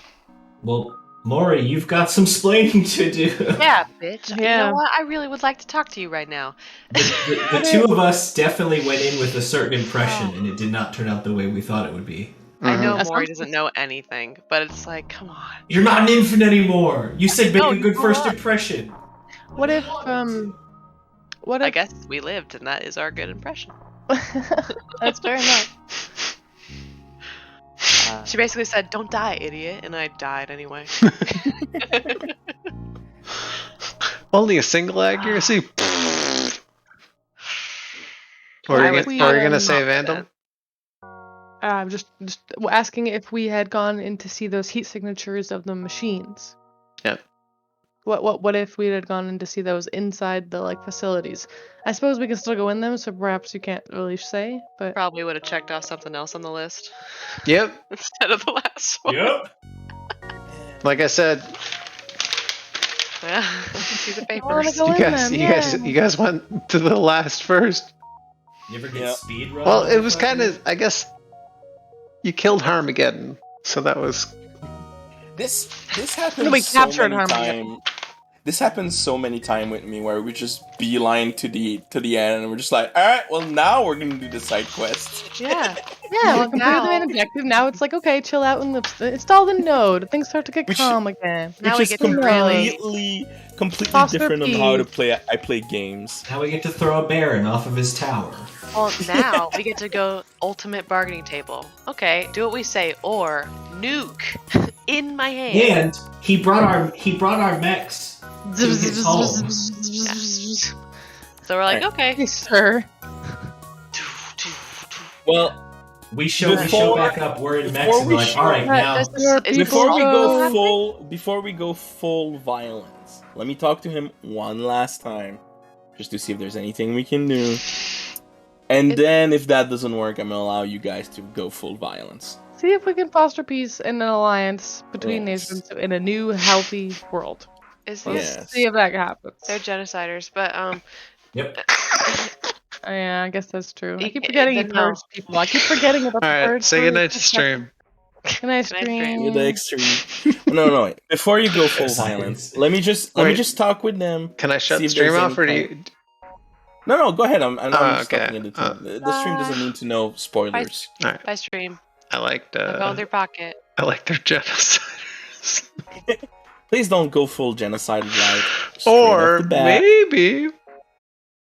Well, Maury, you've got some splaining to do. Yeah, bitch. You Yeah. know what? I really would like to talk to you right now. The two of us definitely went in with a certain impression, and it did not turn out the way we thought it would be. I know That Maury sounds- doesn't know anything, but it's like, come on. You're not an infant anymore. You said make No, a good you first are. impression. What if what I if guess we lived, and that is our good impression. that's fair enough. She basically said, "Don't die, idiot," and I died anyway. Only a single accuracy? Or I are you was gonna say confident. Vandal? I'm just asking if we had gone in to see those heat signatures of the machines. Yep. What if we had gone in to see those inside the like facilities? I suppose we can still go in them, so perhaps you can't really say. But Probably would have checked off something else on the list Yep. instead of the last one. Yep. Like I said, Yeah. Piece of I wanna papers. go you in guys, them, you guys went to the last first. You ever get Yeah. speed run? Well, it was kind of, I guess, you killed Harmageddon, so that was. This happens we so captured many Harmageddon. time. This happens so many time with me where we just beeline to the end and we're just like, all right, well now we're gonna do the side quests. Yeah. yeah, Well, we completed the main now- objective. Now it's like okay, chill out and install the node. Things start to get Which- calm again. Now Which we is get to really- completely Foster different on how to peas. play. I play games. Now we get to throw a Baron off of his tower. Well, now we get to go ultimate bargaining table. Okay, do what we say, or nuke in my hand. And he brought our mechs to his home. So we're like, Alright. okay. Yes, sir. Well, We show Before- back up. We're in mechs, before and we we're like, show- all right, now. Is before we Paul- go full violence, let me talk to him one last time, just to see if there's anything we can do. And then, if that doesn't work, I'm gonna allow you guys to go full violence. See if we can foster peace and an alliance between Yes. nations in a new, healthy world. Is Yes. this? See if that happens. They're genociders, but Yep. Yeah, I guess that's true. I You keep ca- forgetting you then no. purge people. I keep forgetting about the Alright, purge. say for goodnight to a second. stream. Good night, Good night, stream. With the extreme. No, wait. Before you go full Sorry. violence, let me just talk with them. Can I shut See the if there's stream off, or do any you. No, go ahead. I'm Oh, just okay. talking at the team. The stream doesn't need to know spoilers. by stream. I liked, I'm going through pocket. I like their genociders. Please don't go full genocide right. straight off Or the bat. maybe